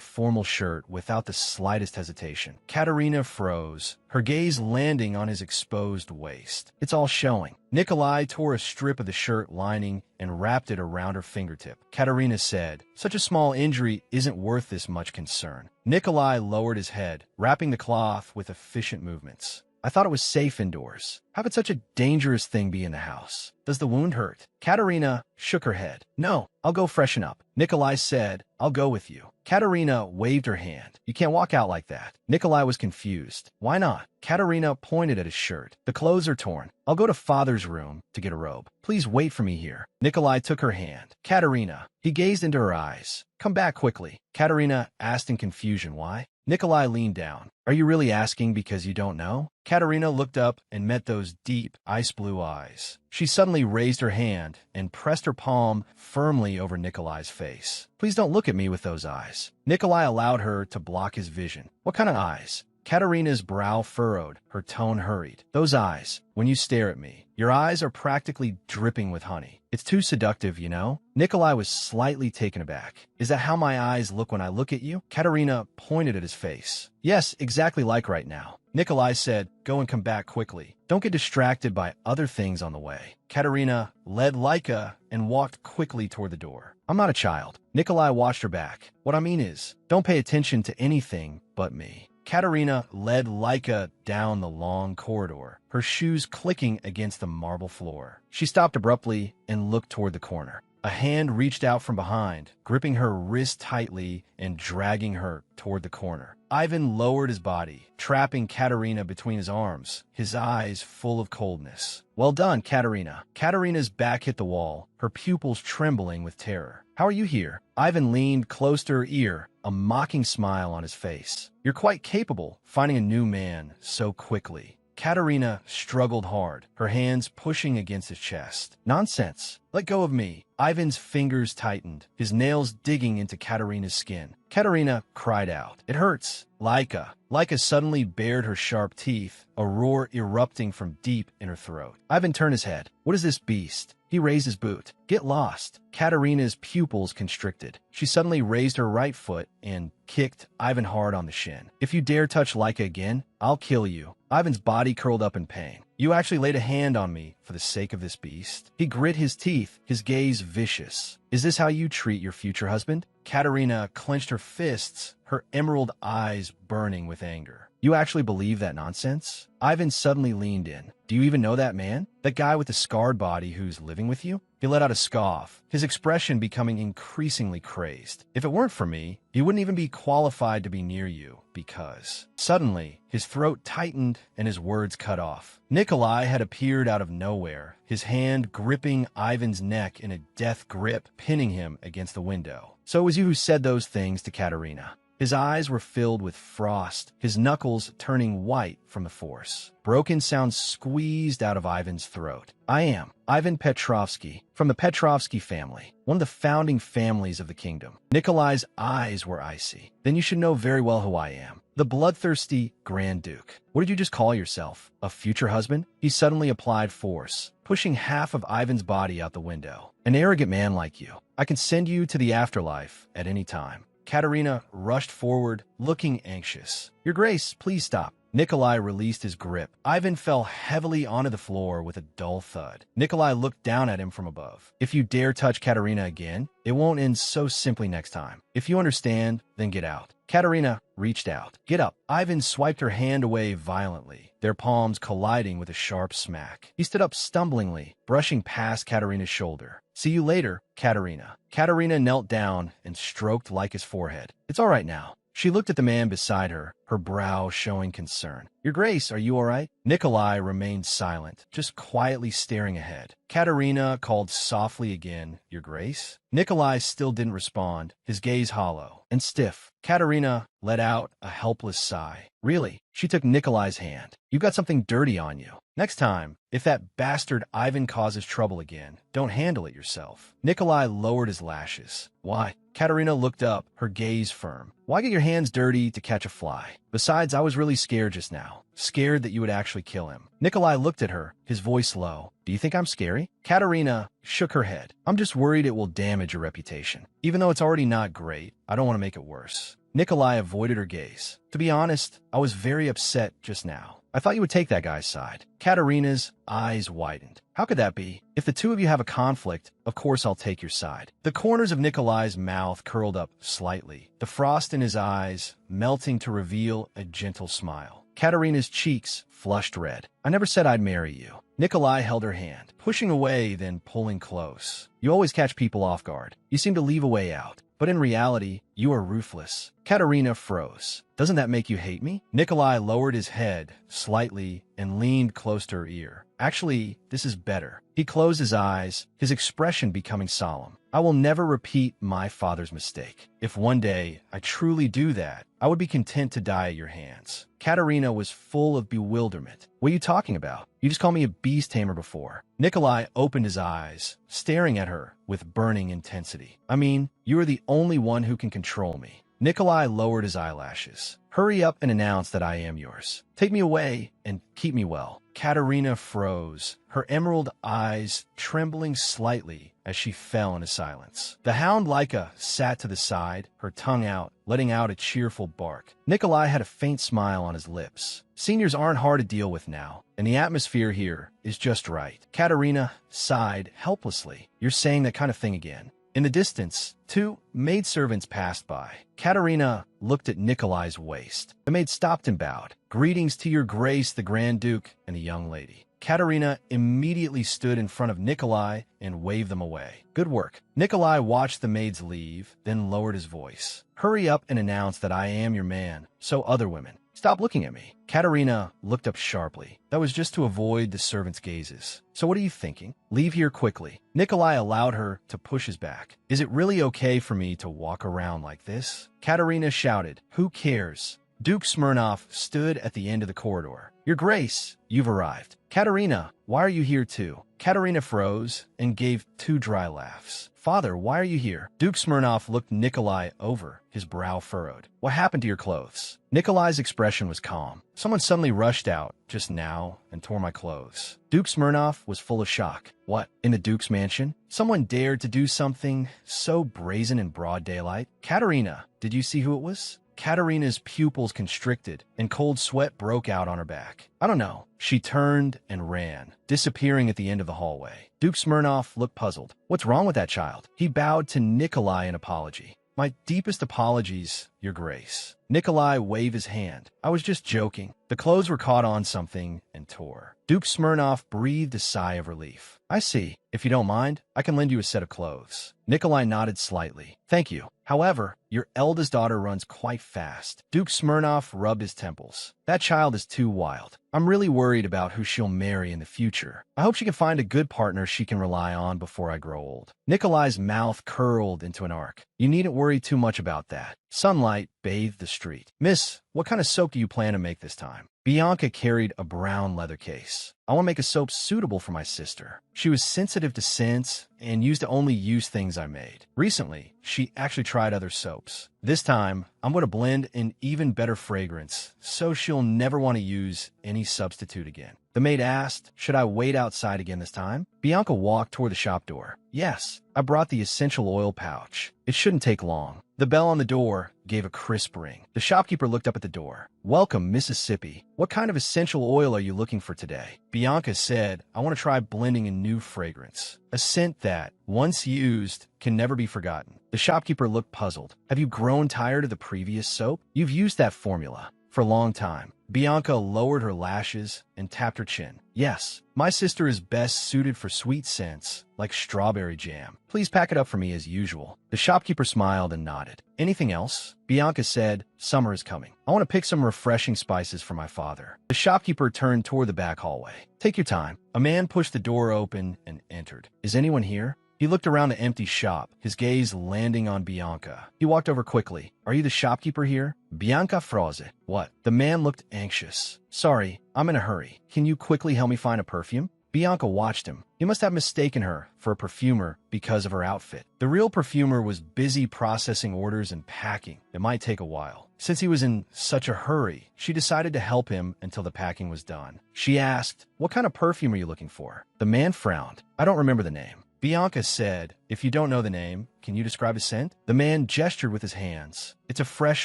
formal shirt without the slightest hesitation. Katerina froze, her gaze landing on his exposed waist. It's all showing. Nikolai tore a strip of the shirt lining and wrapped it around her fingertip. Katerina said, such a small injury isn't worth this much concern. Nikolai lowered his head, wrapping the cloth with efficient movements. I thought it was safe indoors. How could such a dangerous thing be in the house? Does the wound hurt? Katerina shook her head. No, I'll go freshen up. Nikolai said, I'll go with you. Katerina waved her hand. You can't walk out like that. Nikolai was confused. Why not? Katerina pointed at his shirt. The clothes are torn. I'll go to Father's room to get a robe. Please wait for me here. Nikolai took her hand. Katerina. He gazed into her eyes. Come back quickly. Katerina asked in confusion why. Nikolai leaned down. Are you really asking because you don't know? Katerina looked up and met those deep, ice-blue eyes. She suddenly raised her hand and pressed her palm firmly over Nikolai's face. Please don't look at me with those eyes. Nikolai allowed her to block his vision. What kind of eyes? Katerina's brow furrowed, her tone hurried. Those eyes, when you stare at me, your eyes are practically dripping with honey. It's too seductive, you know? Nikolai was slightly taken aback. Is that how my eyes look when I look at you? Katerina pointed at his face. Yes, exactly like right now. Nikolai said, go and come back quickly. Don't get distracted by other things on the way. Katerina led Laika and walked quickly toward the door. I'm not a child. Nikolai watched her back. What I mean is, don't pay attention to anything but me. Katerina led Laika down the long corridor, her shoes clicking against the marble floor. She stopped abruptly and looked toward the corner. A hand reached out from behind, gripping her wrist tightly and dragging her toward the corner. Ivan lowered his body, trapping Katerina between his arms, his eyes full of coldness. Well done, Katerina. Katerina's back hit the wall, her pupils trembling with terror. How are you here? Ivan leaned close to her ear, a mocking smile on his face. You're quite capable, finding a new man so quickly. Katerina struggled hard, her hands pushing against his chest. Nonsense. Let go of me. Ivan's fingers tightened, his nails digging into Katerina's skin. Katerina cried out. It hurts. Laika. Laika suddenly bared her sharp teeth, a roar erupting from deep in her throat. Ivan turned his head. What is this beast? He raised his boot. Get lost. Katerina's pupils constricted. She suddenly raised her right foot and kicked Ivan hard on the shin. If you dare touch Laika again, I'll kill you. Ivan's body curled up in pain. You actually laid a hand on me for the sake of this beast. He grit his teeth, his gaze vicious. Is this how you treat your future husband? Katerina clenched her fists, her emerald eyes burning with anger. You actually believe that nonsense? Ivan suddenly leaned in. Do you even know that man? That guy with the scarred body who's living with you? He let out a scoff, his expression becoming increasingly crazed. If it weren't for me, he wouldn't even be qualified to be near you, because... Suddenly, his throat tightened and his words cut off. Nikolai had appeared out of nowhere, his hand gripping Ivan's neck in a death grip, pinning him against the window. So it was you who said those things to Katerina. His eyes were filled with frost, his knuckles turning white from the force. Broken sounds squeezed out of Ivan's throat. I am Ivan Petrovsky, from the Petrovsky family, one of the founding families of the kingdom. Nikolai's eyes were icy. Then you should know very well who I am. The bloodthirsty Grand Duke. What did you just call yourself? A future husband? He suddenly applied force, pushing half of Ivan's body out the window. An arrogant man like you. I can send you to the afterlife at any time. Katerina rushed forward, looking anxious. Your Grace, please stop. Nikolai released his grip. Ivan fell heavily onto the floor with a dull thud. Nikolai looked down at him from above. If you dare touch Katerina again, it won't end so simply next time. If you understand, then get out. Katerina reached out. Get up. Ivan swiped her hand away violently, their palms colliding with a sharp smack. He stood up stumblingly, brushing past Katerina's shoulder. See you later, Katerina. Katerina knelt down and stroked Laika's forehead. It's all right now. She looked at the man beside her, her brow showing concern. Your Grace, are you all right? Nikolai remained silent, just quietly staring ahead. Katerina called softly again, Your Grace? Nikolai still didn't respond, his gaze hollow and stiff. Katerina let out a helpless sigh. Really? She took Nikolai's hand. You've got something dirty on you. Next time, if that bastard Ivan causes trouble again, don't handle it yourself. Nikolai lowered his lashes. Why? Katerina looked up, her gaze firm. Why get your hands dirty to catch a fly? Besides, I was really scared just now. Scared that you would actually kill him. Nikolai looked at her, his voice low. Do you think I'm scary? Katerina shook her head. I'm just worried it will damage your reputation. Even though it's already not great, I don't want to make it worse. Nikolai avoided her gaze. To be honest, I was very upset just now. I thought you would take that guy's side. Katerina's eyes widened. How could that be? If the two of you have a conflict, of course I'll take your side. The corners of Nikolai's mouth curled up slightly, the frost in his eyes melting to reveal a gentle smile. Katerina's cheeks flushed red. I never said I'd marry you. Nikolai held her hand, pushing away then pulling close. You always catch people off guard. You seem to leave a way out. But in reality, you are ruthless. Katerina froze. Doesn't that make you hate me? Nikolai lowered his head slightly and leaned close to her ear. Actually, this is better. He closed his eyes, his expression becoming solemn. I will never repeat my father's mistake. If one day I truly do that, I would be content to die at your hands. Katerina was full of bewilderment. What are you talking about? You just called me a beast tamer before. Nikolai opened his eyes, staring at her with burning intensity. I mean, you are the only one who can control me. Nikolai lowered his eyelashes. Hurry up and announce that I am yours. Take me away and keep me well. Katerina froze, her emerald eyes trembling slightly as she fell into silence. The hound Laika sat to the side, her tongue out, letting out a cheerful bark. Nikolai had a faint smile on his lips. Seniors aren't hard to deal with now, and the atmosphere here is just right. Katerina sighed helplessly. You're saying that kind of thing again. In the distance, two maidservants passed by. Katerina looked at Nikolai's waist. The maid stopped and bowed. Greetings to your Grace, the Grand Duke, and the young lady. Katerina immediately stood in front of Nikolai and waved them away. Good work. Nikolai watched the maids leave, then lowered his voice. Hurry up and announce that I am your man, so other women. Stop looking at me. Katerina looked up sharply. That was just to avoid the servants' gazes. So what are you thinking? Leave here quickly. Nikolai allowed her to push his back. Is it really okay for me to walk around like this? Katerina shouted. Who cares? Duke Smirnoff stood at the end of the corridor. Your Grace, you've arrived. Katerina, why are you here too? Katerina froze and gave 2 dry laughs. Father, why are you here? Duke Smirnoff looked Nikolai over, his brow furrowed. What happened to your clothes? Nikolai's expression was calm. Someone suddenly rushed out, just now, and tore my clothes. Duke Smirnoff was full of shock. What, in the Duke's mansion? Someone dared to do something so brazen in broad daylight? Katerina, did you see who it was? Katerina's pupils constricted, and cold sweat broke out on her back. I don't know. She turned and ran, disappearing at the end of the hallway. Duke Smirnoff looked puzzled. What's wrong with that child? He bowed to Nikolai in apology. My deepest apologies, Your Grace. Nikolai waved his hand. I was just joking. The clothes were caught on something and tore. Duke Smirnoff breathed a sigh of relief. I see. If you don't mind, I can lend you a set of clothes. Nikolai nodded slightly. Thank you. However, your eldest daughter runs quite fast. Duke Smirnoff rubbed his temples. That child is too wild. I'm really worried about who she'll marry in the future. I hope she can find a good partner she can rely on before I grow old. Nikolai's mouth curled into an arc. You needn't worry too much about that. Sunlight bathed the street. Miss, what kind of soap do you plan to make this time? Bianca carried a brown leather case. I want to make a soap suitable for my sister. She was sensitive to scents and used to only use things I made. Recently, she actually tried other soaps. This time, I'm going to blend an even better fragrance, so she'll never want to use any substitute again. The maid asked, should I wait outside again this time? Bianca walked toward the shop door. Yes, I brought the essential oil pouch. It shouldn't take long. The bell on the door gave a crisp ring. The shopkeeper looked up at the door. Welcome, Mississippi. What kind of essential oil are you looking for today? Bianca said, I want to try blending a new fragrance. A scent that, once used, can never be forgotten. The shopkeeper looked puzzled. Have you grown tired of the previous soap? You've used that formula for a long time. Bianca lowered her lashes and tapped her chin. Yes, my sister is best suited for sweet scents, like strawberry jam. Please pack it up for me as usual. The shopkeeper smiled and nodded. Anything else? Bianca said, summer is coming. I want to pick some refreshing spices for my father. The shopkeeper turned toward the back hallway. Take your time. A man pushed the door open and entered. Is anyone here? He looked around the empty shop, his gaze landing on Bianca. He walked over quickly. Are you the shopkeeper here? Bianca froze. What? The man looked anxious. Sorry, I'm in a hurry. Can you quickly help me find a perfume? Bianca watched him. He must have mistaken her for a perfumer because of her outfit. The real perfumer was busy processing orders and packing. It might take a while. Since he was in such a hurry, she decided to help him until the packing was done. She asked, what kind of perfume are you looking for? The man frowned. I don't remember the name. Bianca said, if you don't know the name, can you describe a scent? The man gestured with his hands. It's a fresh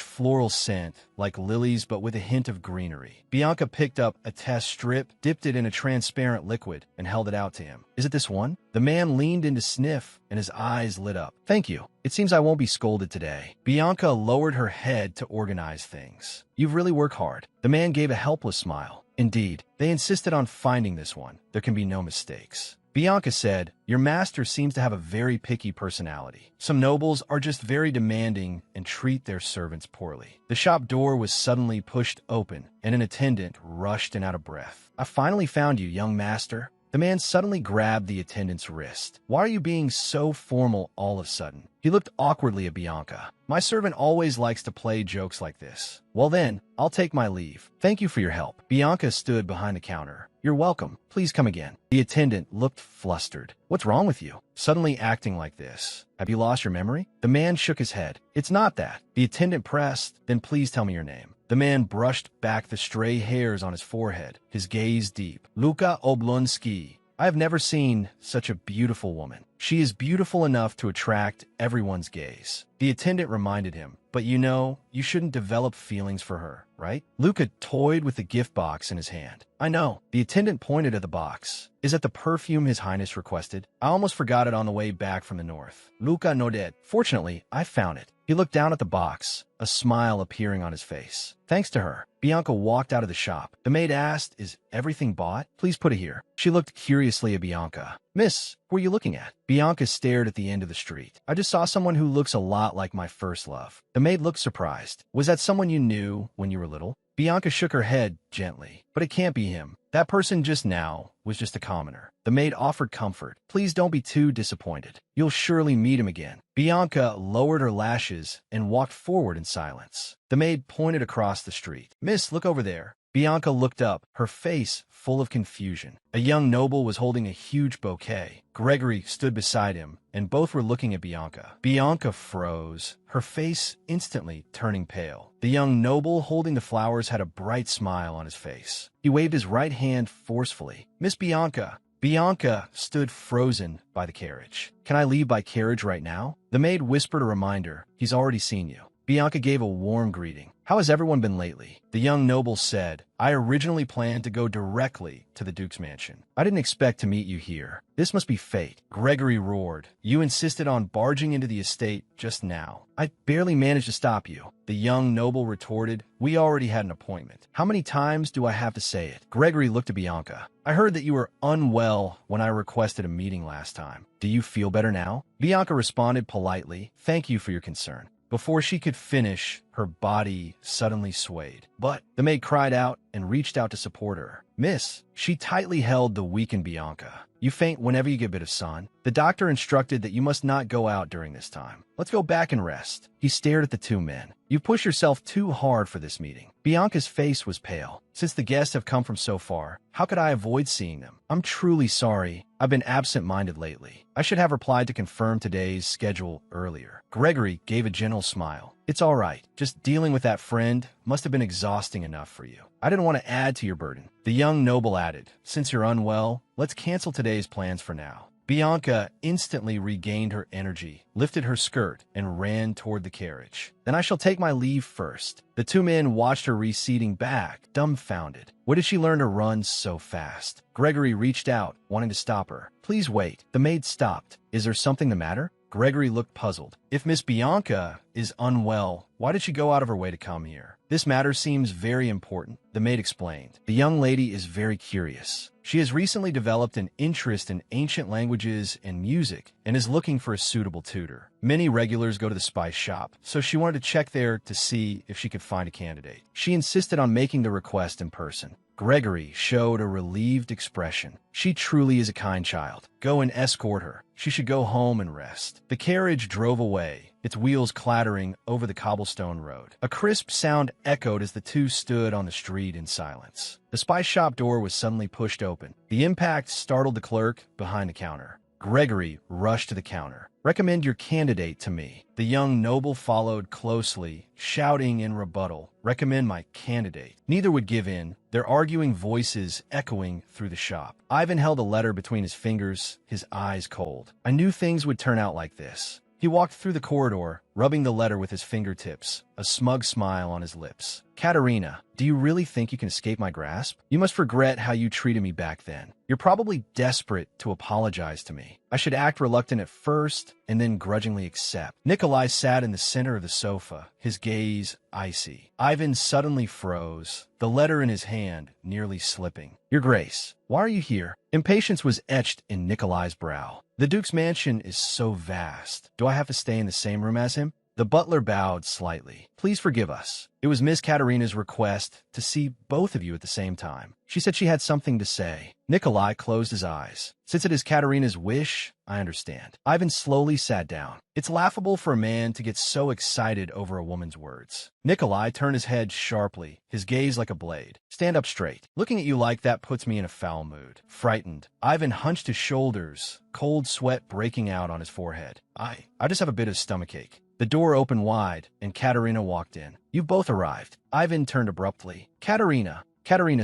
floral scent, like lilies but with a hint of greenery. Bianca picked up a test strip, dipped it in a transparent liquid, and held it out to him. Is it this one? The man leaned in to sniff, and his eyes lit up. Thank you. It seems I won't be scolded today. Bianca lowered her head to organize things. You've really worked hard. The man gave a helpless smile. Indeed, they insisted on finding this one. There can be no mistakes. Bianca said, your master seems to have a very picky personality. Some nobles are just very demanding and treat their servants poorly. The shop door was suddenly pushed open, and an attendant rushed in out of breath. I finally found you, young master. The man suddenly grabbed the attendant's wrist. Why are you being so formal all of a sudden? He looked awkwardly at Bianca. My servant always likes to play jokes like this. Well then, I'll take my leave. Thank you for your help. Bianca stood behind the counter. You're welcome. Please come again. The attendant looked flustered. What's wrong with you? Suddenly acting like this. Have you lost your memory? The man shook his head. It's not that. The attendant pressed. Then please tell me your name. The man brushed back the stray hairs on his forehead, his gaze deep. Luka Oblonsky. I have never seen such a beautiful woman. She is beautiful enough to attract everyone's gaze. The attendant reminded him, but you know, you shouldn't develop feelings for her, right? Luca toyed with the gift box in his hand. I know. The attendant pointed at the box. Is that the perfume His Highness requested? I almost forgot it on the way back from the north. Luca nodded. Fortunately, I found it. He looked down at the box, a smile appearing on his face. Thanks to her, Bianca walked out of the shop. The maid asked, is everything bought? Please put it here. She looked curiously at Bianca. Miss, who are you looking at? Bianca stared at the end of the street. I just saw someone who looks a lot like my first love. The maid looked surprised. Was that someone you knew when you were little? Bianca shook her head gently. But it can't be him. That person just now was just a commoner. The maid offered comfort. Please don't be too disappointed. You'll surely meet him again. Bianca lowered her lashes and walked forward in silence. The maid pointed across the street. Miss, look over there. Bianca looked up, her face full of confusion. A young noble was holding a huge bouquet. Gregory stood beside him, and both were looking at Bianca. Bianca froze, her face instantly turning pale. The young noble holding the flowers had a bright smile on his face. He waved his right hand forcefully. Miss Bianca. Bianca stood frozen by the carriage. Can I leave by carriage right now? The maid whispered a reminder. He's already seen you. Bianca gave a warm greeting. How has everyone been lately? The young noble said, I originally planned to go directly to the Duke's mansion. I didn't expect to meet you here. This must be fate. Gregory roared. You insisted on barging into the estate just now. I barely managed to stop you. The young noble retorted, we already had an appointment. How many times do I have to say it? Gregory looked at Bianca. I heard that you were unwell when I requested a meeting last time. Do you feel better now? Bianca responded politely, thank you for your concern. Before she could finish, her body suddenly swayed. But the maid cried out and reached out to support her. Miss, she tightly held the weakened Bianca. You faint whenever you get a bit of sun. The doctor instructed that you must not go out during this time. Let's go back and rest. He stared at the two men. You pushed yourself too hard for this meeting. Bianca's face was pale. Since the guests have come from so far, how could I avoid seeing them? I'm truly sorry. I've been absent-minded lately. I should have replied to confirm today's schedule earlier. Gregory gave a gentle smile. It's all right. Just dealing with that friend must have been exhausting enough for you. I didn't want to add to your burden. The young noble added, since you're unwell, let's cancel today's plans for now. Bianca instantly regained her energy, lifted her skirt, and ran toward the carriage. Then I shall take my leave first. The two men watched her receding back, dumbfounded. Where did she learn to run so fast? Gregory reached out, wanting to stop her. Please wait. The maid stopped. Is there something the matter? Gregory looked puzzled. If Miss Bianca is unwell, why did she go out of her way to come here? This matter seems very important, the maid explained. The young lady is very curious. She has recently developed an interest in ancient languages and music and is looking for a suitable tutor. Many regulars go to the spice shop, so she wanted to check there to see if she could find a candidate. She insisted on making the request in person. Gregory showed a relieved expression. She truly is a kind child. Go and escort her. She should go home and rest. The carriage drove away, its wheels clattering over the cobblestone road. A crisp sound echoed as the two stood on the street in silence. The spice shop door was suddenly pushed open. The impact startled the clerk behind the counter. Gregory rushed to the counter. Recommend your candidate to me. The young noble followed closely, shouting in rebuttal, recommend my candidate. Neither would give in, their arguing voices echoing through the shop. Ivan held a letter between his fingers, his eyes cold. I knew things would turn out like this. He walked through the corridor, rubbing the letter with his fingertips, a smug smile on his lips. Katerina, do you really think you can escape my grasp? You must regret how you treated me back then. You're probably desperate to apologize to me. I should act reluctant at first and then grudgingly accept. Nikolai sat in the center of the sofa, his gaze icy. Ivan suddenly froze, the letter in his hand nearly slipping. Your Grace, why are you here? Impatience was etched in Nikolai's brow. The Duke's mansion is so vast. Do I have to stay in the same room as him? The butler bowed slightly. Please forgive us. It was Miss Katerina's request to see both of you at the same time. She said she had something to say. Nikolai closed his eyes. Since it is Katerina's wish, I understand. Ivan slowly sat down. It's laughable for a man to get so excited over a woman's words. Nikolai turned his head sharply, his gaze like a blade. Stand up straight. Looking at you like that puts me in a foul mood. Frightened, Ivan hunched his shoulders, cold sweat breaking out on his forehead. I just have a bit of stomachache. The door opened wide, and Katerina walked in. You've both arrived. Ivan turned abruptly. Katerina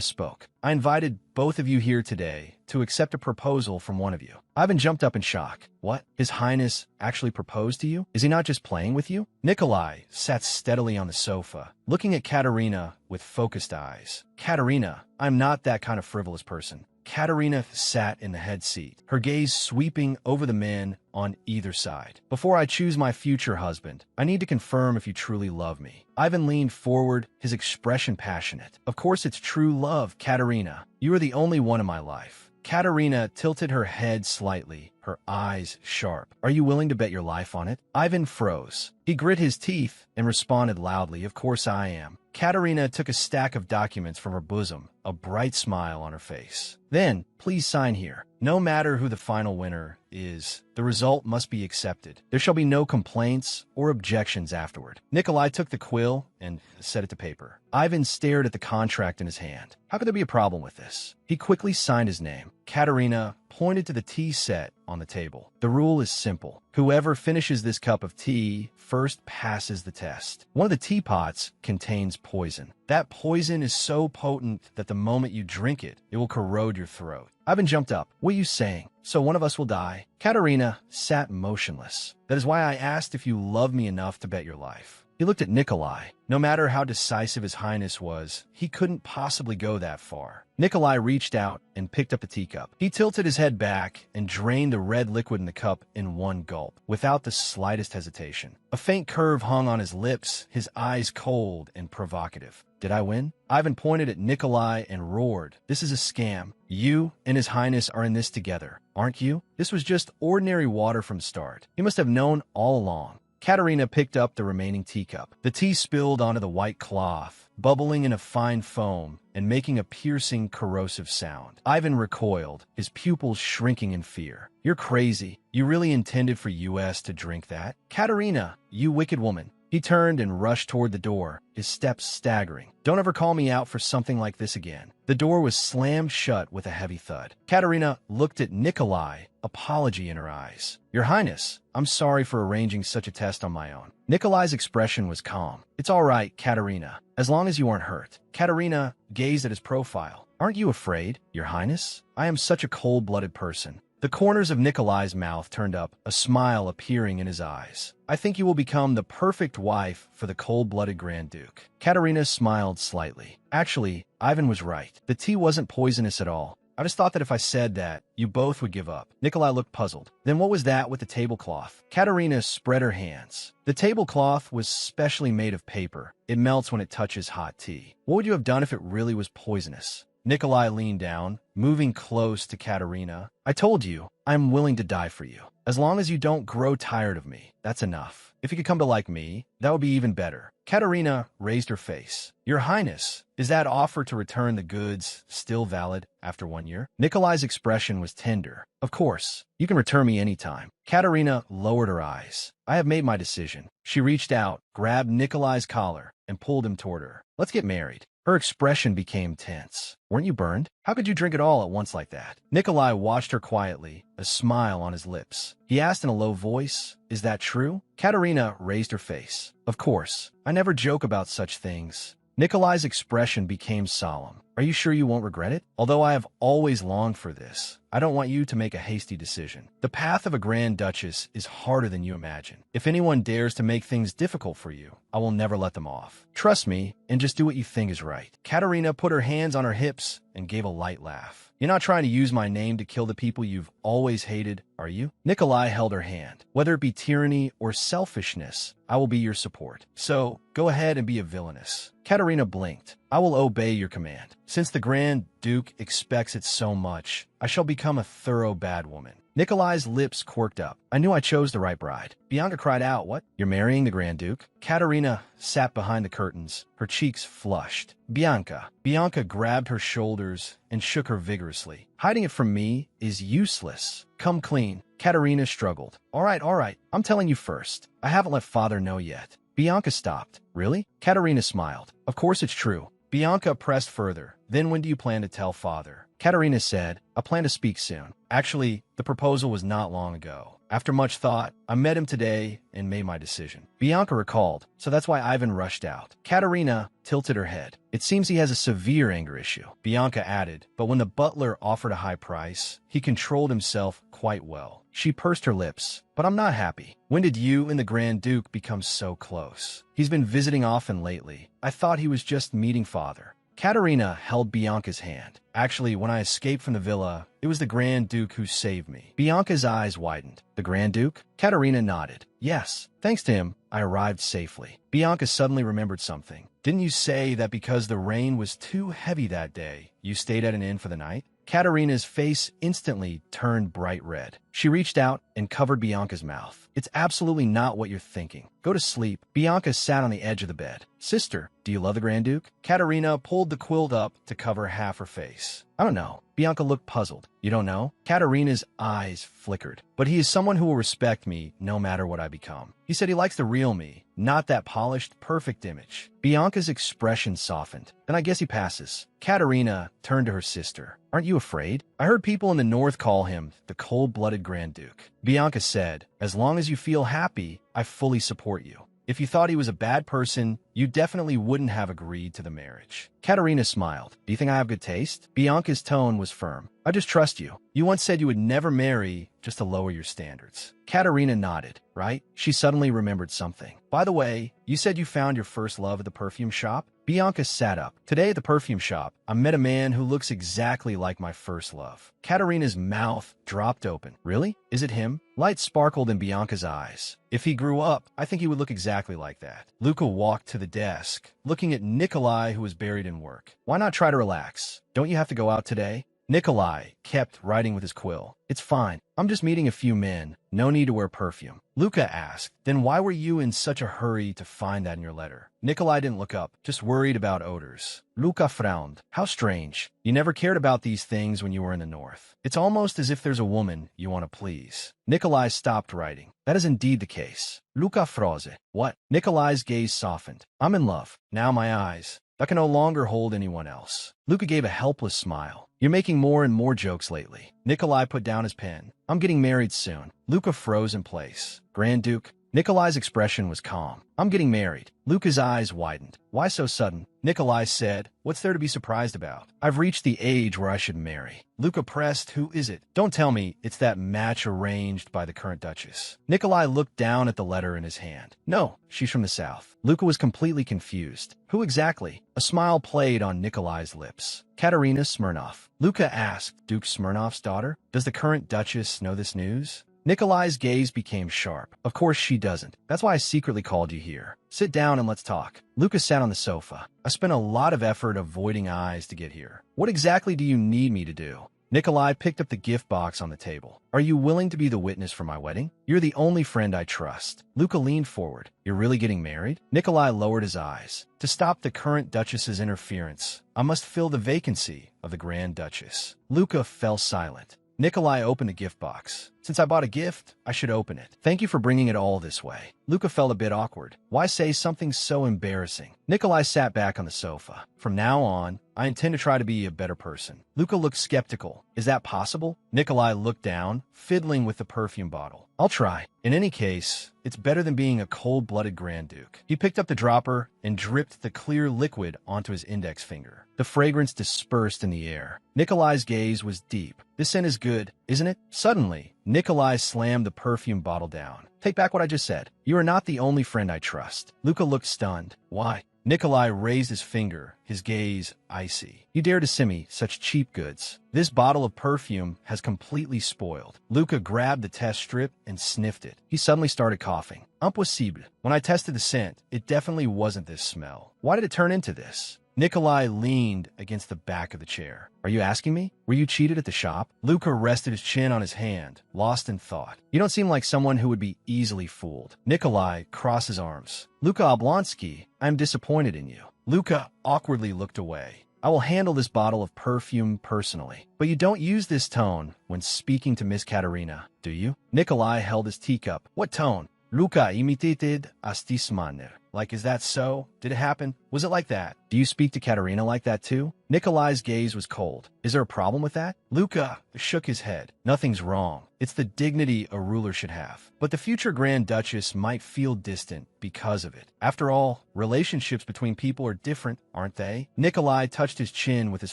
spoke. I invited both of you here today to accept a proposal from one of you. Ivan jumped up in shock. What? His Highness actually proposed to you? Is he not just playing with you? Nikolai sat steadily on the sofa, looking at Katerina with focused eyes. Katerina, I'm not that kind of frivolous person. Katerina sat in the head seat, her gaze sweeping over the men on either side. Before I choose my future husband, I need to confirm if you truly love me. Ivan leaned forward, his expression passionate. Of course it's true love, Katerina. You are the only one in my life. Katerina tilted her head slightly, her eyes sharp. Are you willing to bet your life on it? Ivan froze. He grit his teeth and responded loudly, of course I am. Katerina took a stack of documents from her bosom, a bright smile on her face. Then, please sign here. No matter who the final winner is, the result must be accepted. There shall be no complaints or objections afterward. Nikolai took the quill and set it to paper. Ivan stared at the contract in his hand. How could there be a problem with this? He quickly signed his name. Katerina pointed to the tea set on the table. The rule is simple. Whoever finishes this cup of tea first passes the test. One of the teapots contains poison. That poison is so potent that the moment you drink it, it will corrode your throat. Ivan jumped up. What are you saying? So one of us will die? Katerina sat motionless. That is why I asked if you love me enough to bet your life. He looked at Nikolai. No matter how decisive his highness was, he couldn't possibly go that far. Nikolai reached out and picked up a teacup. He tilted his head back and drained the red liquid in the cup in one gulp, without the slightest hesitation. A faint curve hung on his lips, his eyes cold and provocative. Did I win? Ivan pointed at Nikolai and roared, "This is a scam. You and his highness are in this together, aren't you? This was just ordinary water from start. He must have known all along." Katerina picked up the remaining teacup. The tea spilled onto the white cloth, bubbling in a fine foam and making a piercing, corrosive sound. Ivan recoiled, his pupils shrinking in fear. "You're crazy. You really intended for US to drink that? Katerina, you wicked woman." He turned and rushed toward the door, his steps staggering. "Don't ever call me out for something like this again." The door was slammed shut with a heavy thud. Katerina looked at Nikolai, apology in her eyes. "Your Highness, I'm sorry for arranging such a test on my own." Nikolai's expression was calm. "It's all right, Katerina, as long as you aren't hurt." Katerina gazed at his profile. "Aren't you afraid, Your Highness? I am such a cold-blooded person." The corners of Nikolai's mouth turned up, a smile appearing in his eyes. "I think you will become the perfect wife for the cold-blooded Grand Duke." Katerina smiled slightly. "Actually, Ivan was right. The tea wasn't poisonous at all. I just thought that if I said that, you both would give up." Nikolai looked puzzled. "Then what was that with the tablecloth?" Katerina spread her hands. "The tablecloth was specially made of paper. It melts when it touches hot tea. What would you have done if it really was poisonous?" Nikolai leaned down, moving close to Katerina. "I told you, I'm willing to die for you. As long as you don't grow tired of me, that's enough. If you could come to like me, that would be even better." Katerina raised her face. "Your Highness, is that offer to return the goods still valid after 1 year?" Nikolai's expression was tender. "Of course, you can return me anytime." Katerina lowered her eyes. "I have made my decision." She reached out, grabbed Nikolai's collar, and pulled him toward her. "Let's get married." Her expression became tense. "Weren't you burned? How could you drink it all at once like that?" Nikolai watched her quietly, a smile on his lips. He asked in a low voice, "Is that true?" Katerina raised her face. "Of course. I never joke about such things." Nikolai's expression became solemn. "Are you sure you won't regret it? Although I have always longed for this, I don't want you to make a hasty decision. The path of a Grand Duchess is harder than you imagine. If anyone dares to make things difficult for you, I will never let them off. Trust me, and just do what you think is right." Katerina put her hands on her hips and gave a light laugh. "You're not trying to use my name to kill the people you've always hated, are you?" Nikolai held her hand. "Whether it be tyranny or selfishness, I will be your support. So, go ahead and be a villainess." Katerina blinked. "I will obey your command. Since the Grand Duke expects it so much, I shall become a thorough bad woman." Nikolai's lips quirked up. "I knew I chose the right bride." Bianca cried out, "What? You're marrying the Grand Duke?" Katerina sat behind the curtains, her cheeks flushed. "Bianca." Bianca grabbed her shoulders and shook her vigorously. "Hiding it from me is useless. Come clean." Katerina struggled. All right. I'm telling you first. I haven't let father know yet." Bianca stopped. "Really?" Katerina smiled. "Of course it's true." Bianca pressed further. "Then when do you plan to tell father?" Katerina said, "I plan to speak soon. Actually, the proposal was not long ago. After much thought, I met him today and made my decision." Bianca recalled, "So that's why Ivan rushed out." Katerina tilted her head. "It seems he has a severe anger issue." Bianca added, "But when the butler offered a high price, he controlled himself quite well." She pursed her lips. "But I'm not happy. When did you and the Grand Duke become so close? He's been visiting often lately. I thought he was just meeting father." Katerina held Bianca's hand. "Actually, when I escaped from the villa, it was the Grand Duke who saved me." Bianca's eyes widened. "The Grand Duke?" Katerina nodded. "Yes, thanks to him, I arrived safely." Bianca suddenly remembered something. "Didn't you say that because the rain was too heavy that day, you stayed at an inn for the night?" Katerina's face instantly turned bright red. She reached out and covered Bianca's mouth. It's absolutely not what you're thinking. Go to sleep. Bianca sat on the edge of the bed. Sister, do you love the Grand Duke? Katerina pulled the quilt up to cover half her face. I don't know. Bianca looked puzzled. You don't know? Katerina's eyes flickered. But he is someone who will respect me no matter what I become. He said he likes the real me, not that polished, perfect image. Bianca's expression softened. Then I guess he passes. Katerina turned to her sister. Aren't you afraid? I heard people in the north call him the cold-blooded Grand Duke. Bianca said, as long as you feel happy, I fully support you. If you thought he was a bad person, you definitely wouldn't have agreed to the marriage. Katerina smiled. Do you think I have good taste? Bianca's tone was firm. I just trust you. You once said you would never marry just to lower your standards. Katerina nodded, right? She suddenly remembered something. By the way, you said you found your first love at the perfume shop? Bianca sat up. Today at the perfume shop, I met a man who looks exactly like my first love. Katerina's mouth dropped open. Really? Is it him? Light sparkled in Bianca's eyes. If he grew up, I think he would look exactly like that. Luca walked to the desk, looking at Nikolai, who was buried in work. Why not try to relax? Don't you have to go out today? Nikolai kept writing with his quill. It's fine. I'm just meeting a few men. No need to wear perfume. Luca asked, then why were you in such a hurry to find that in your letter? Nikolai didn't look up, just worried about odors. Luca frowned. How strange. You never cared about these things when you were in the north. It's almost as if there's a woman you want to please. Nikolai stopped writing. That is indeed the case. Luca froze. What? Nikolai's gaze softened. I'm in love. Now my eyes. I can no longer hold anyone else. Luca gave a helpless smile. You're making more and more jokes lately. Nikolai put down his pen. I'm getting married soon. Luca froze in place. Grand Duke. Nikolai's expression was calm. I'm getting married. Luca's eyes widened. Why so sudden? Nikolai said, what's there to be surprised about? I've reached the age where I should marry. Luca pressed, who is it? Don't tell me it's that match arranged by the current Duchess. Nikolai looked down at the letter in his hand. No, she's from the south. Luca was completely confused. Who exactly? A smile played on Nikolai's lips. Katerina Smirnov. Luca asked, Duke Smirnov's daughter? Does the current Duchess know this news? Nikolai's gaze became sharp. Of course she doesn't. That's why I secretly called you here. Sit down and let's talk. Lucas sat on the sofa. I spent a lot of effort avoiding eyes to get here. What exactly do you need me to do? Nikolai picked up the gift box on the table. Are you willing to be the witness for my wedding? You're the only friend I trust. Luca leaned forward. You're really getting married? Nikolai lowered his eyes. To stop the current Duchess's interference, I must fill the vacancy of the Grand Duchess. Luca fell silent. Nikolai opened the gift box. Since I bought a gift, I should open it. Thank you for bringing it all this way. Luca felt a bit awkward. Why say something so embarrassing? Nikolai sat back on the sofa. From now on, I intend to try to be a better person. Luca looked skeptical. Is that possible? Nikolai looked down, fiddling with the perfume bottle. I'll try. In any case, it's better than being a cold-blooded Grand Duke. He picked up the dropper and dripped the clear liquid onto his index finger. The fragrance dispersed in the air. Nikolai's gaze was deep. This scent is good, isn't it? Suddenly, Nikolai slammed the perfume bottle down. Take back what I just said. You are not the only friend I trust. Luca looked stunned. Why? Nikolai raised his finger, his gaze icy. You dare to send me such cheap goods. This bottle of perfume has completely spoiled. Luca grabbed the test strip and sniffed it. He suddenly started coughing. Impossible. When I tested the scent, it definitely wasn't this smell. Why did it turn into this? Nikolai leaned against the back of the chair. Are you asking me? Were you cheated at the shop? Luca rested his chin on his hand, lost in thought. You don't seem like someone who would be easily fooled. Nikolai crossed his arms. Luca Oblonsky, I am disappointed in you. Luca awkwardly looked away. I will handle this bottle of perfume personally. But you don't use this tone when speaking to Miss Katerina, do you? Nikolai held his teacup. What tone? Luca imitated astis manner. Like, is that so? Did it happen? Was it like that? Do you speak to Katerina like that too? Nikolai's gaze was cold. Is there a problem with that? Luca shook his head. Nothing's wrong. It's the dignity a ruler should have. But the future Grand Duchess might feel distant because of it. After all, relationships between people are different, aren't they? Nikolai touched his chin with his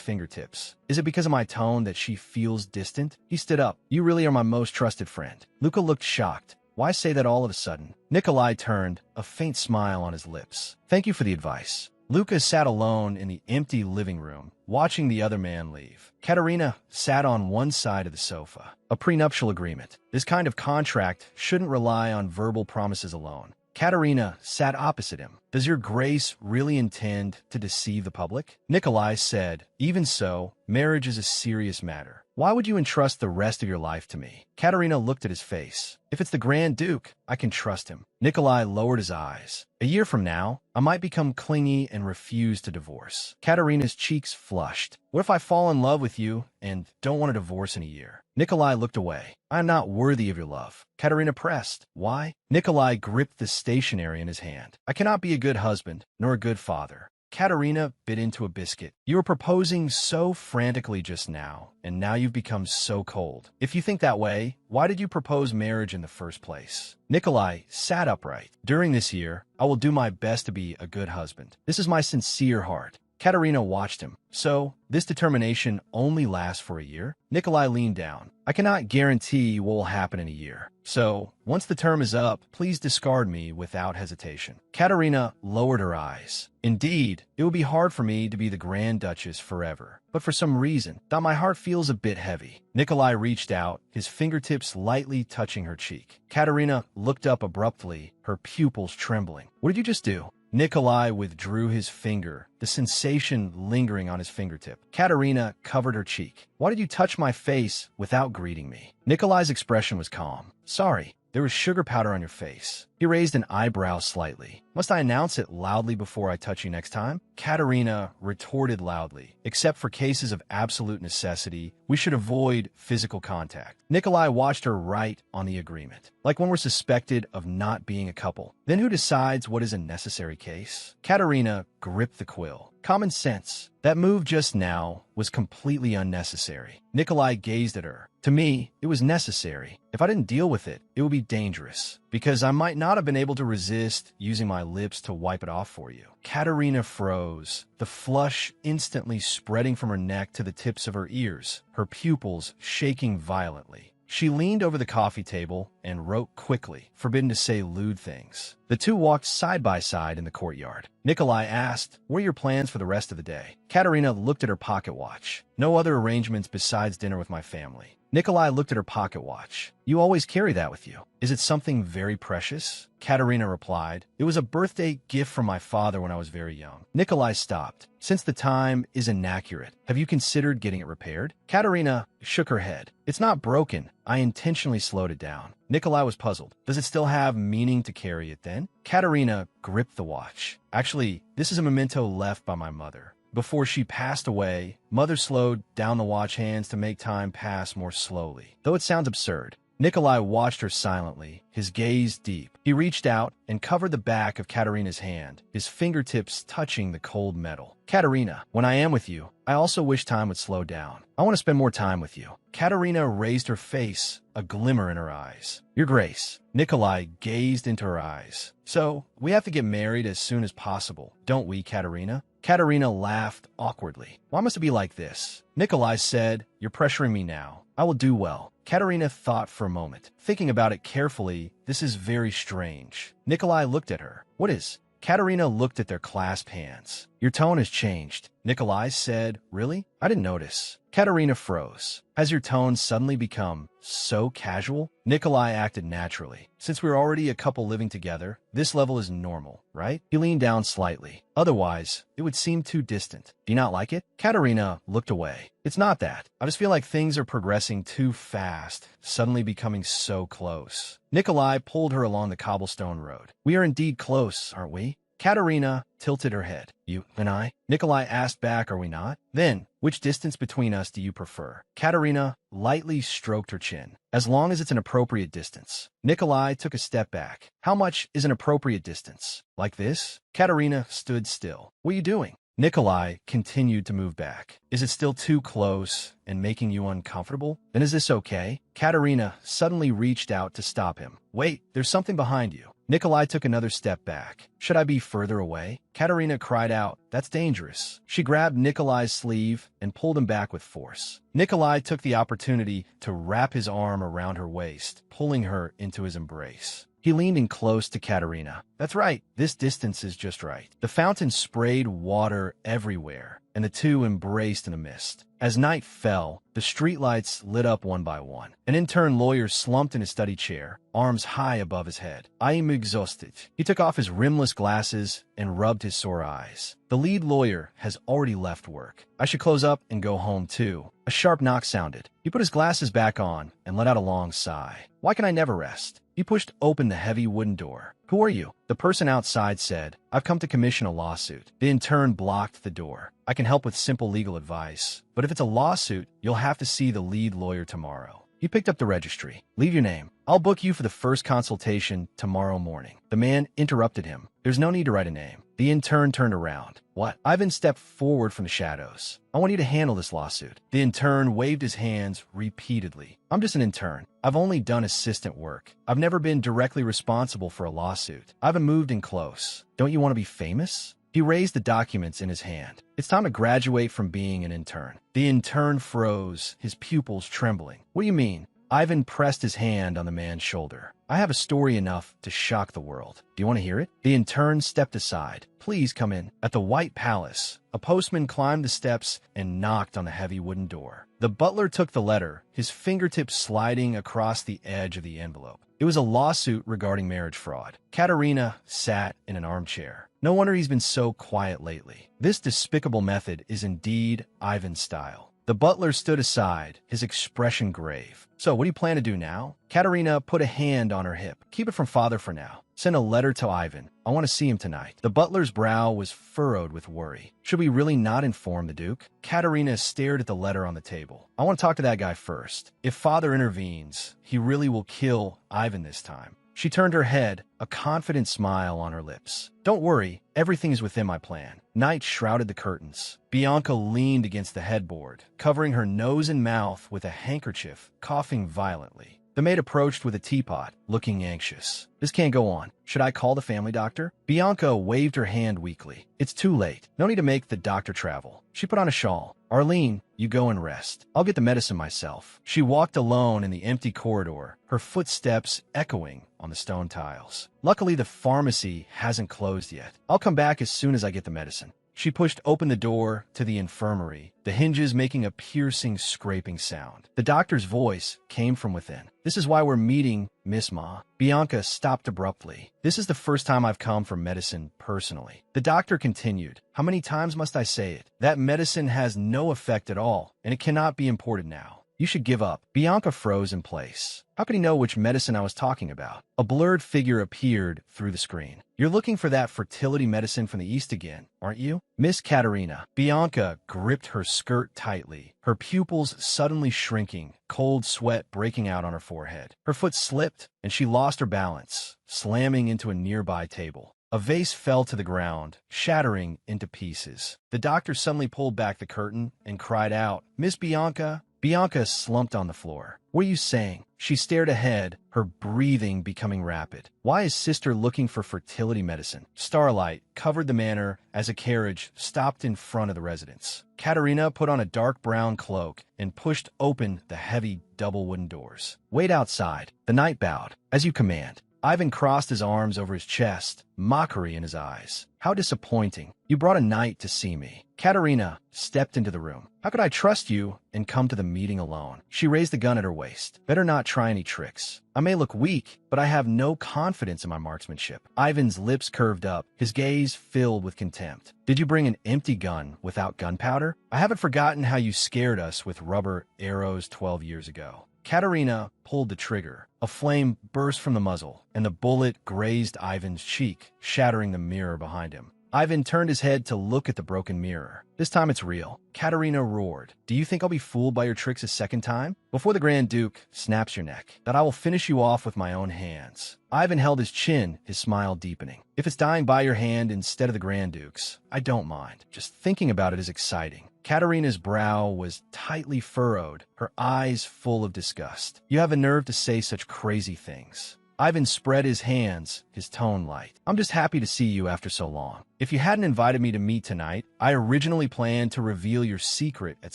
fingertips. Is it because of my tone that she feels distant? He stood up. You really are my most trusted friend. Luca looked shocked. Why say that all of a sudden? Nikolai turned, a faint smile on his lips. Thank you for the advice. Luca sat alone in the empty living room, watching the other man leave. Katerina sat on one side of the sofa. A prenuptial agreement. This kind of contract shouldn't rely on verbal promises alone. Katerina sat opposite him. Does your grace really intend to deceive the public? Nikolai said, even so, marriage is a serious matter. Why would you entrust the rest of your life to me? Katerina looked at his face. If it's the Grand Duke, I can trust him. Nikolai lowered his eyes. A year from now, I might become clingy and refuse to divorce. Katerina's cheeks flushed. What if I fall in love with you and don't want a divorce in a year? Nikolai looked away. I am not worthy of your love. Katerina pressed. Why? Nikolai gripped the stationery in his hand. I cannot be a good husband, nor a good father. Katerina bit into a biscuit. You were proposing so frantically just now, and now you've become so cold. If you think that way, why did you propose marriage in the first place? Nikolai sat upright. During this year, I will do my best to be a good husband. This is my sincere heart. Katerina watched him. So, this determination only lasts for a year? Nikolai leaned down. I cannot guarantee what will happen in a year. So, once the term is up, please discard me without hesitation. Katerina lowered her eyes. Indeed, it would be hard for me to be the Grand Duchess forever. But for some reason, my heart feels a bit heavy. Nikolai reached out, his fingertips lightly touching her cheek. Katerina looked up abruptly, her pupils trembling. What did you just do? Nikolai withdrew his finger, the sensation lingering on his fingertip. Katerina covered her cheek. Why did you touch my face without greeting me? Nikolai's expression was calm. Sorry, there was sugar powder on your face. He raised an eyebrow slightly. Must I announce it loudly before I touch you next time? Katerina retorted loudly. Except for cases of absolute necessity, we should avoid physical contact. Nikolai watched her write on the agreement. Like when we're suspected of not being a couple. Then who decides what is a necessary case? Katerina gripped the quill. Common sense. That move just now was completely unnecessary. Nikolai gazed at her. To me, it was necessary. If I didn't deal with it, it would be dangerous. Because I might not have been able to resist using my lips to wipe it off for you. Katerina froze, the flush instantly spreading from her neck to the tips of her ears, her pupils shaking violently. She leaned over the coffee table and wrote quickly, forbidden to say lewd things. The two walked side by side in the courtyard. Nikolai asked, what are your plans for the rest of the day? Katerina looked at her pocket watch. No other arrangements besides dinner with my family. Nikolai looked at her pocket watch. You always carry that with you. Is it something very precious? Katerina replied, it was a birthday gift from my father when I was very young. Nikolai stopped. Since the time is inaccurate, have you considered getting it repaired? Katerina shook her head. It's not broken. I intentionally slowed it down. Nikolai was puzzled. Does it still have meaning to carry it then? Katerina gripped the watch. Actually, this is a memento left by my mother. Before she passed away, Mother slowed down the watch hands to make time pass more slowly. Though it sounds absurd. Nikolai watched her silently, his gaze deep. He reached out and covered the back of Katerina's hand, his fingertips touching the cold metal. Katerina, when I am with you, I also wish time would slow down. I want to spend more time with you. Katerina raised her face, a glimmer in her eyes. Your Grace. Nikolai gazed into her eyes. So, we have to get married as soon as possible, don't we, Katerina? Katerina laughed awkwardly. Why must it be like this? Nikolai said, you're pressuring me now. I will do well. Katerina thought for a moment. Thinking about it carefully, this is very strange. Nikolai looked at her. What is? Katerina looked at their clasped hands. Your tone has changed. Nikolai said, really? I didn't notice. Katerina froze. Has your tone suddenly become so casual? Nikolai acted naturally. Since we're already a couple living together, this level is normal, right? He leaned down slightly. Otherwise, it would seem too distant. Do you not like it? Katerina looked away. It's not that. I just feel like things are progressing too fast, suddenly becoming so close. Nikolai pulled her along the cobblestone road. We are indeed close, aren't we? Katerina tilted her head. You and I? Nikolai asked back, are we not? Then, which distance between us do you prefer? Katerina lightly stroked her chin. As long as it's an appropriate distance. Nikolai took a step back. How much is an appropriate distance? Like this? Katerina stood still. What are you doing? Nikolai continued to move back. Is it still too close and making you uncomfortable? Then is this okay? Katerina suddenly reached out to stop him. Wait, there's something behind you. Nikolai took another step back. Should I be further away? Katerina cried out, that's dangerous. She grabbed Nikolai's sleeve and pulled him back with force. Nikolai took the opportunity to wrap his arm around her waist, pulling her into his embrace. He leaned in close to Katerina. That's right, this distance is just right. The fountain sprayed water everywhere, and the two embraced in a mist. As night fell, the streetlights lit up one by one. An intern lawyer slumped in his study chair, arms high above his head. I am exhausted. He took off his rimless glasses and rubbed his sore eyes. The lead lawyer has already left work. I should close up and go home too. A sharp knock sounded. He put his glasses back on and let out a long sigh. Why can I never rest? He pushed open the heavy wooden door. Who are you? The person outside said. I've come to commission a lawsuit. The intern blocked the door. I can help with simple legal advice, but if it's a lawsuit, you'll have to see the lead lawyer tomorrow. He picked up the registry. Leave your name. I'll book you for the first consultation tomorrow morning. The man interrupted him. There's no need to write a name. The intern turned around. What? Ivan stepped forward from the shadows. I want you to handle this lawsuit. The intern waved his hands repeatedly. I'm just an intern. I've only done assistant work. I've never been directly responsible for a lawsuit. I haven't moved in close. Don't you want to be famous? He raised the documents in his hand. It's time to graduate from being an intern. The intern froze, his pupils trembling. What do you mean? Ivan pressed his hand on the man's shoulder. I have a story enough to shock the world. Do you want to hear it? The intern stepped aside. Please come in. At the White Palace, a postman climbed the steps and knocked on the heavy wooden door. The butler took the letter, his fingertips sliding across the edge of the envelope. It was a lawsuit regarding marriage fraud. Katerina sat in an armchair. No wonder he's been so quiet lately. This despicable method is indeed Ivan's style. The butler stood aside, his expression grave. So, what do you plan to do now? Katerina put a hand on her hip. Keep it from father for now. Send a letter to Ivan. I want to see him tonight. The butler's brow was furrowed with worry. Should we really not inform the Duke? Katerina stared at the letter on the table. I want to talk to that guy first. If father intervenes, he really will kill Ivan this time. She turned her head, a confident smile on her lips. Don't worry, everything is within my plan. Night shrouded the curtains. Bianca leaned against the headboard, covering her nose and mouth with a handkerchief, coughing violently. The maid approached with a teapot, looking anxious. This can't go on. Should I call the family doctor? Bianca waved her hand weakly. It's too late. No need to make the doctor travel. She put on a shawl. Arlene, you go and rest. I'll get the medicine myself. She walked alone in the empty corridor, her footsteps echoing on the stone tiles. Luckily, the pharmacy hasn't closed yet. I'll come back as soon as I get the medicine. She pushed open the door to the infirmary, the hinges making a piercing, scraping sound. The doctor's voice came from within. This is why we're meeting, Miss Ma. Bianca stopped abruptly. This is the first time I've come for medicine personally. The doctor continued. How many times must I say it? That medicine has no effect at all, and it cannot be imported now. You should give up. Bianca froze in place. How could he know which medicine I was talking about? A blurred figure appeared through the screen. You're looking for that fertility medicine from the East again, aren't you? Miss Katerina. Bianca gripped her skirt tightly, her pupils suddenly shrinking, cold sweat breaking out on her forehead. Her foot slipped, and she lost her balance, slamming into a nearby table. A vase fell to the ground, shattering into pieces. The doctor suddenly pulled back the curtain and cried out, Miss Bianca? Bianca slumped on the floor. What are you saying? She stared ahead, her breathing becoming rapid. Why is sister looking for fertility medicine? Starlight covered the manor as a carriage stopped in front of the residence. Katerina put on a dark brown cloak and pushed open the heavy double wooden doors. Wait outside. The knight bowed. As you command. Ivan crossed his arms over his chest, mockery in his eyes. How disappointing. You brought a knight to see me. Katerina stepped into the room. How could I trust you and come to the meeting alone? She raised the gun at her waist. Better not try any tricks. I may look weak, but I have no confidence in my marksmanship. Ivan's lips curved up, his gaze filled with contempt. Did you bring an empty gun without gunpowder? I haven't forgotten how you scared us with rubber arrows 12 years ago. Katerina pulled the trigger. A flame burst from the muzzle, and the bullet grazed Ivan's cheek, shattering the mirror behind him. Ivan turned his head to look at the broken mirror. This time it's real. Katerina roared. Do you think I'll be fooled by your tricks a second time? Before the Grand Duke snaps your neck, that I will finish you off with my own hands. Ivan held his chin, his smile deepening. If it's dying by your hand instead of the Grand Duke's, I don't mind. Just thinking about it is exciting. Katerina's brow was tightly furrowed, her eyes full of disgust. You have a nerve to say such crazy things. Ivan spread his hands, his tone light. I'm just happy to see you after so long. If you hadn't invited me to meet tonight, I originally planned to reveal your secret at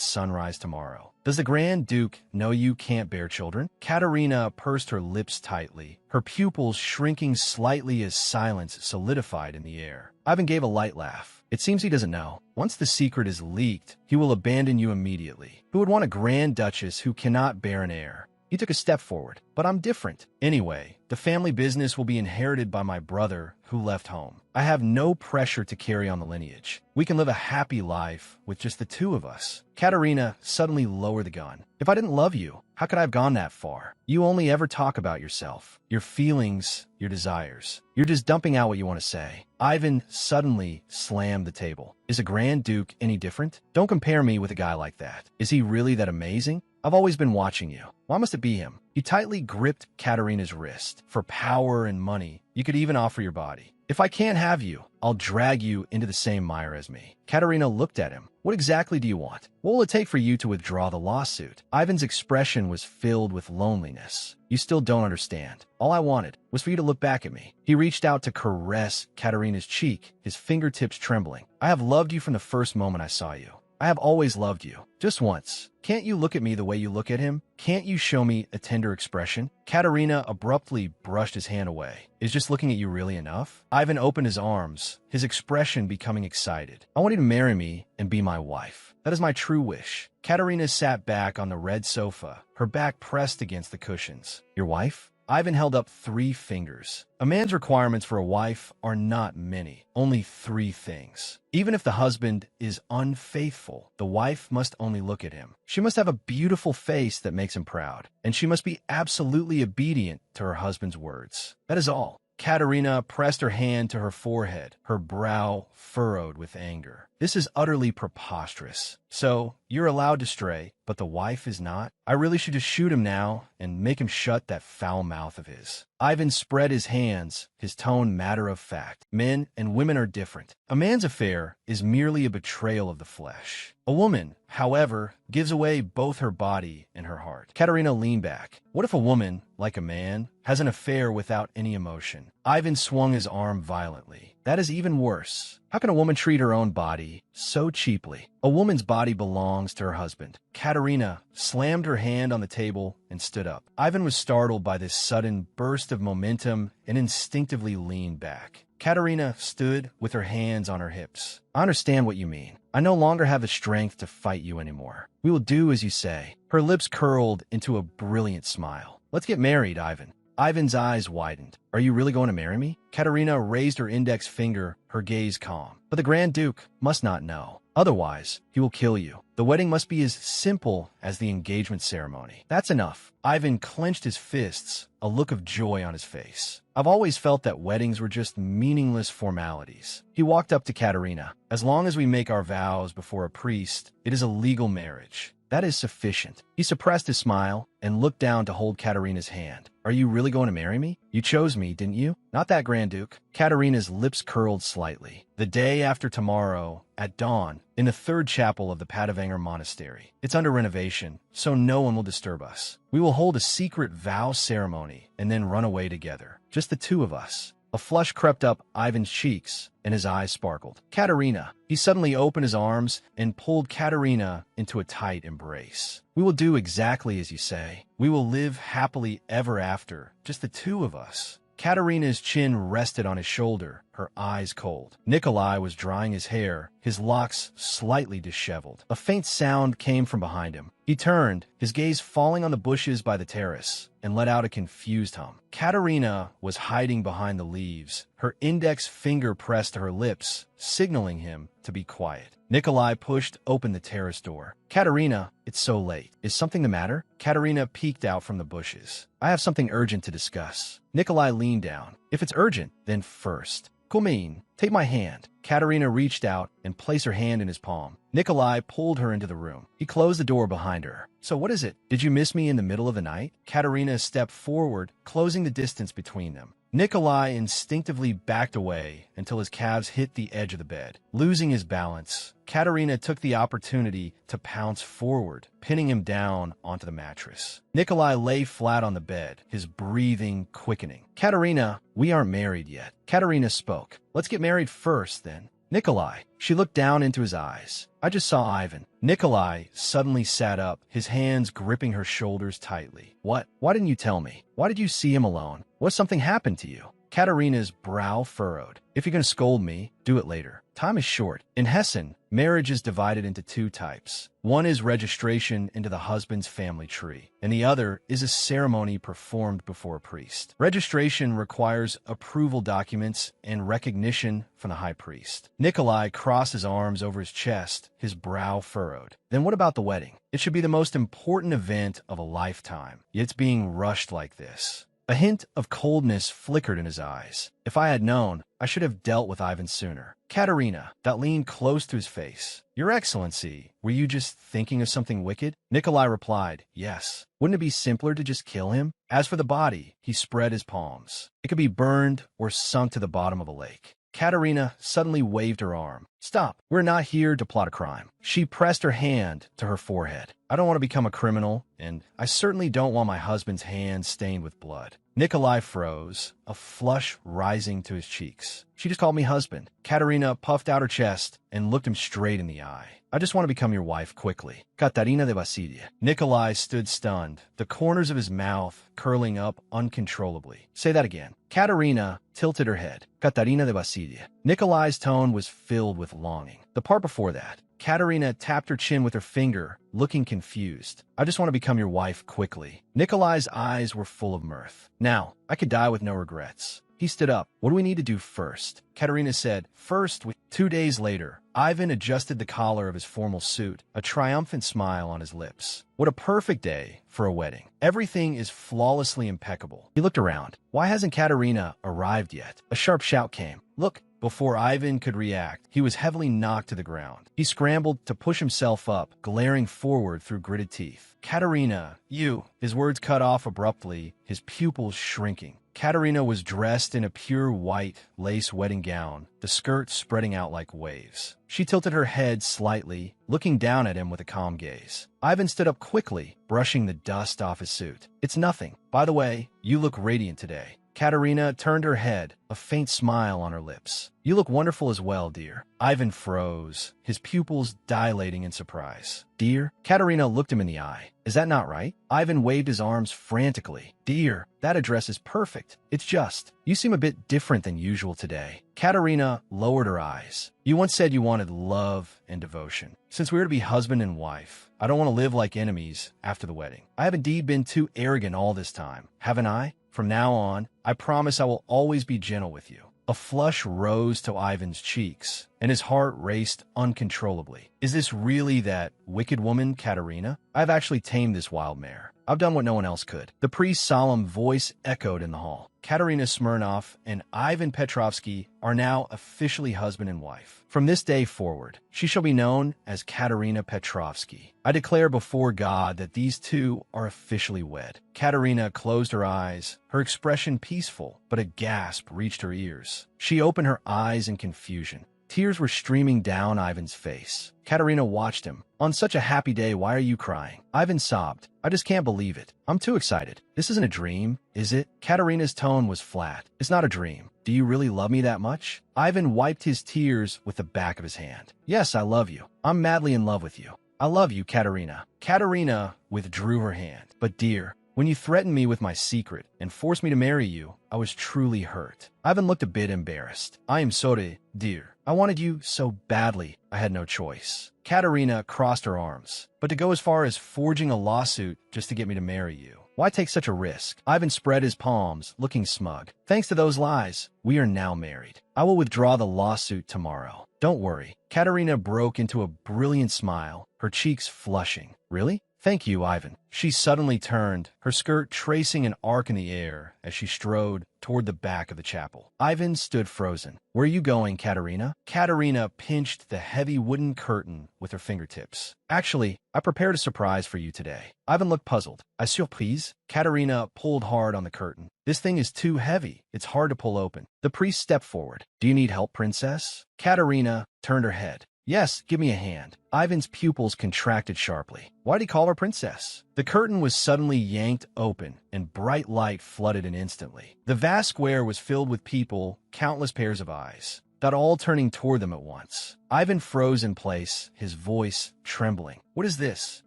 sunrise tomorrow. Does the Grand Duke know you can't bear children? Katerina pursed her lips tightly, her pupils shrinking slightly as silence solidified in the air. Ivan gave a light laugh. It seems he doesn't know. Once the secret is leaked, he will abandon you immediately. Who would want a Grand Duchess who cannot bear an heir? He took a step forward. But I'm different. Anyway, The family business will be inherited by my brother who left home. I have no pressure to carry on the lineage. We can live a happy life with just the two of us. Katerina suddenly lowered the gun. If I didn't love you, how could I have gone that far? You only ever talk about yourself, your feelings, your desires. You're just dumping out what you want to say. Ivan suddenly slammed the table. Is a Grand Duke any different? Don't compare me with a guy like that. Is he really that amazing? I've always been watching you. Why must it be him? He tightly gripped Katerina's wrist. For power and money, you could even offer your body. If I can't have you, I'll drag you into the same mire as me. Katerina looked at him. What exactly do you want? What will it take for you to withdraw the lawsuit? Ivan's expression was filled with loneliness. You still don't understand. All I wanted was for you to look back at me. He reached out to caress Katerina's cheek, his fingertips trembling. I have loved you from the first moment I saw you. I have always loved you. Just once. Can't you look at me the way you look at him? Can't you show me a tender expression? Katerina abruptly brushed his hand away. Is just looking at you really enough? Ivan opened his arms, his expression becoming excited. I want you to marry me and be my wife. That is my true wish. Katerina sat back on the red sofa, her back pressed against the cushions. Your wife? Ivan held up 3 fingers. A man's requirements for a wife are not many, only 3 things. Even if the husband is unfaithful, the wife must only look at him. She must have a beautiful face that makes him proud, and she must be absolutely obedient to her husband's words. That is all. Katerina pressed her hand to her forehead, her brow furrowed with anger. This is utterly preposterous. So, you're allowed to stray, but the wife is not? I really should just shoot him now and make him shut that foul mouth of his. Ivan spread his hands, his tone matter of fact. Men and women are different. A man's affair is merely a betrayal of the flesh. A woman, however, gives away both her body and her heart. Katerina leaned back. What if a woman, like a man, has an affair without any emotion? Ivan swung his arm violently. That is even worse. How can a woman treat her own body so cheaply? A woman's body belongs to her husband. Katerina slammed her hand on the table and stood up. Ivan was startled by this sudden burst of momentum and instinctively leaned back. Katerina stood with her hands on her hips. I understand what you mean. I no longer have the strength to fight you anymore. We will do as you say. Her lips curled into a brilliant smile. Let's get married, Ivan. Ivan's eyes widened. Are you really going to marry me? Katerina raised her index finger, her gaze calm. But the Grand Duke must not know. Otherwise, he will kill you. The wedding must be as simple as the engagement ceremony. That's enough. Ivan clenched his fists, a look of joy on his face. I've always felt that weddings were just meaningless formalities. He walked up to Katerina. As long as we make our vows before a priest, it is a legal marriage. That is sufficient. He suppressed his smile and looked down to hold Katerina's hand. Are you really going to marry me? You chose me, didn't you? Not that, Grand Duke. Katerina's lips curled slightly. The day after tomorrow, at dawn, in the 3rd chapel of the Padavanger Monastery. It's under renovation, so no one will disturb us. We will hold a secret vow ceremony and then run away together. Just the 2 of us. A flush crept up Ivan's cheeks, and his eyes sparkled. Katerina. He suddenly opened his arms and pulled Katerina into a tight embrace. We will do exactly as you say. We will live happily ever after, just the 2 of us. Katerina's chin rested on his shoulder, her eyes cold. Nikolai was drying his hair, his locks slightly disheveled. A faint sound came from behind him. He turned, his gaze falling on the bushes by the terrace, and let out a confused hum. Katerina was hiding behind the leaves, her index finger pressed to her lips, signaling him to be quiet. Nikolai pushed open the terrace door. Katerina, it's so late. Is something the matter? Katerina peeked out from the bushes. I have something urgent to discuss. Nikolai leaned down. If it's urgent, then first. Kumin, take my hand. Katerina reached out and placed her hand in his palm. Nikolai pulled her into the room. He closed the door behind her. So what is it? Did you miss me in the middle of the night? Katerina stepped forward, closing the distance between them. Nikolai instinctively backed away until his calves hit the edge of the bed. Losing his balance, Katerina took the opportunity to pounce forward, pinning him down onto the mattress. Nikolai lay flat on the bed, his breathing quickening. Katerina, we aren't married yet. Katerina spoke. Let's get married first, then. Nikolai. She looked down into his eyes. I just saw Ivan. Nikolai suddenly sat up, his hands gripping her shoulders tightly. What? Why didn't you tell me? Why did you see him alone? What if something happened to you? Katerina's brow furrowed. If you're going to scold me, do it later. Time is short. In Hessen, marriage is divided into two types. One is registration into the husband's family tree, and the other is a ceremony performed before a priest. Registration requires approval documents and recognition from the high priest. Nikolai crossed his arms over his chest, his brow furrowed. Then what about the wedding? It should be the most important event of a lifetime, yet it's being rushed like this. A hint of coldness flickered in his eyes. If I had known, I should have dealt with Ivan sooner. Katerina, that leaned close to his face. Your Excellency, were you just thinking of something wicked? Nikolai replied, yes. Wouldn't it be simpler to just kill him? As for the body, he spread his palms. It could be burned or sunk to the bottom of a lake. Katerina suddenly waved her arm. Stop. We're not here to plot a crime. She pressed her hand to her forehead. I don't want to become a criminal, and I certainly don't want my husband's hand stained with blood. Nikolai froze, a flush rising to his cheeks. She just called me husband. Katerina puffed out her chest and looked him straight in the eye. I just want to become your wife quickly. Katarina de Basilia. Nikolai stood stunned, the corners of his mouth curling up uncontrollably. Say that again. Katerina tilted her head. Katarina de Basilia. Nikolai's tone was filled with longing. The part before that. Katerina tapped her chin with her finger, looking confused. I just want to become your wife quickly. Nikolai's eyes were full of mirth. Now, I could die with no regrets. He stood up. What do we need to do first? Katerina said, first, 2 days later, Ivan adjusted the collar of his formal suit, a triumphant smile on his lips. What a perfect day for a wedding. Everything is flawlessly impeccable. He looked around. Why hasn't Katerina arrived yet? A sharp shout came. Look! Before Ivan could react, he was heavily knocked to the ground. He scrambled to push himself up, glaring forward through gritted teeth. Katerina, you! His words cut off abruptly, his pupils shrinking. Katerina was dressed in a pure white lace wedding gown, the skirt spreading out like waves. She tilted her head slightly, looking down at him with a calm gaze. Ivan stood up quickly, brushing the dust off his suit. It's nothing. By the way, you look radiant today. Katerina turned her head, a faint smile on her lips. You look wonderful as well, dear. Ivan froze, his pupils dilating in surprise. Dear? Katerina looked him in the eye. Is that not right? Ivan waved his arms frantically. Dear, that address is perfect. It's just, you seem a bit different than usual today. Katerina lowered her eyes. You once said you wanted love and devotion. Since we are to be husband and wife, I don't want to live like enemies after the wedding. I have indeed been too arrogant all this time, haven't I? From now on, I promise I will always be gentle with you. A flush rose to Ivan's cheeks, and his heart raced uncontrollably. Is this really that wicked woman, Katerina? I've actually tamed this wild mare. I've done what no one else could. The priest's solemn voice echoed in the hall. Katerina Smirnov and Ivan Petrovsky are now officially husband and wife. From this day forward, she shall be known as Katerina Petrovsky. I declare before God that these two are officially wed. Katerina closed her eyes, her expression peaceful, but a gasp reached her ears. She opened her eyes in confusion. Tears were streaming down Ivan's face. Katerina watched him. On such a happy day, why are you crying? Ivan sobbed. I just can't believe it. I'm too excited. This isn't a dream, is it? Katerina's tone was flat. It's not a dream. Do you really love me that much? Ivan wiped his tears with the back of his hand. Yes, I love you. I'm madly in love with you. I love you, Katerina. Katerina withdrew her hand. But dear, when you threatened me with my secret and forced me to marry you, I was truly hurt. Ivan looked a bit embarrassed. I am sorry, dear. I wanted you so badly, I had no choice. Katerina crossed her arms. But to go as far as forging a lawsuit just to get me to marry you. Why take such a risk? Ivan spread his palms, looking smug. Thanks to those lies, we are now married. I will withdraw the lawsuit tomorrow. Don't worry. Katerina broke into a brilliant smile, her cheeks flushing. Really? Thank you, Ivan. She suddenly turned, her skirt tracing an arc in the air as she strode toward the back of the chapel. Ivan stood frozen. Where are you going, Katerina? Katerina pinched the heavy wooden curtain with her fingertips. Actually, I prepared a surprise for you today. Ivan looked puzzled. A surprise? Katerina pulled hard on the curtain. This thing is too heavy. It's hard to pull open. The priest stepped forward. Do you need help, princess? Katerina turned her head. Yes, give me a hand. Ivan's pupils contracted sharply. Why'd he call her princess? The curtain was suddenly yanked open, and bright light flooded in instantly. The vast square was filled with people, countless pairs of eyes. that all turning toward them at once. Ivan froze in place, his voice trembling. What is this?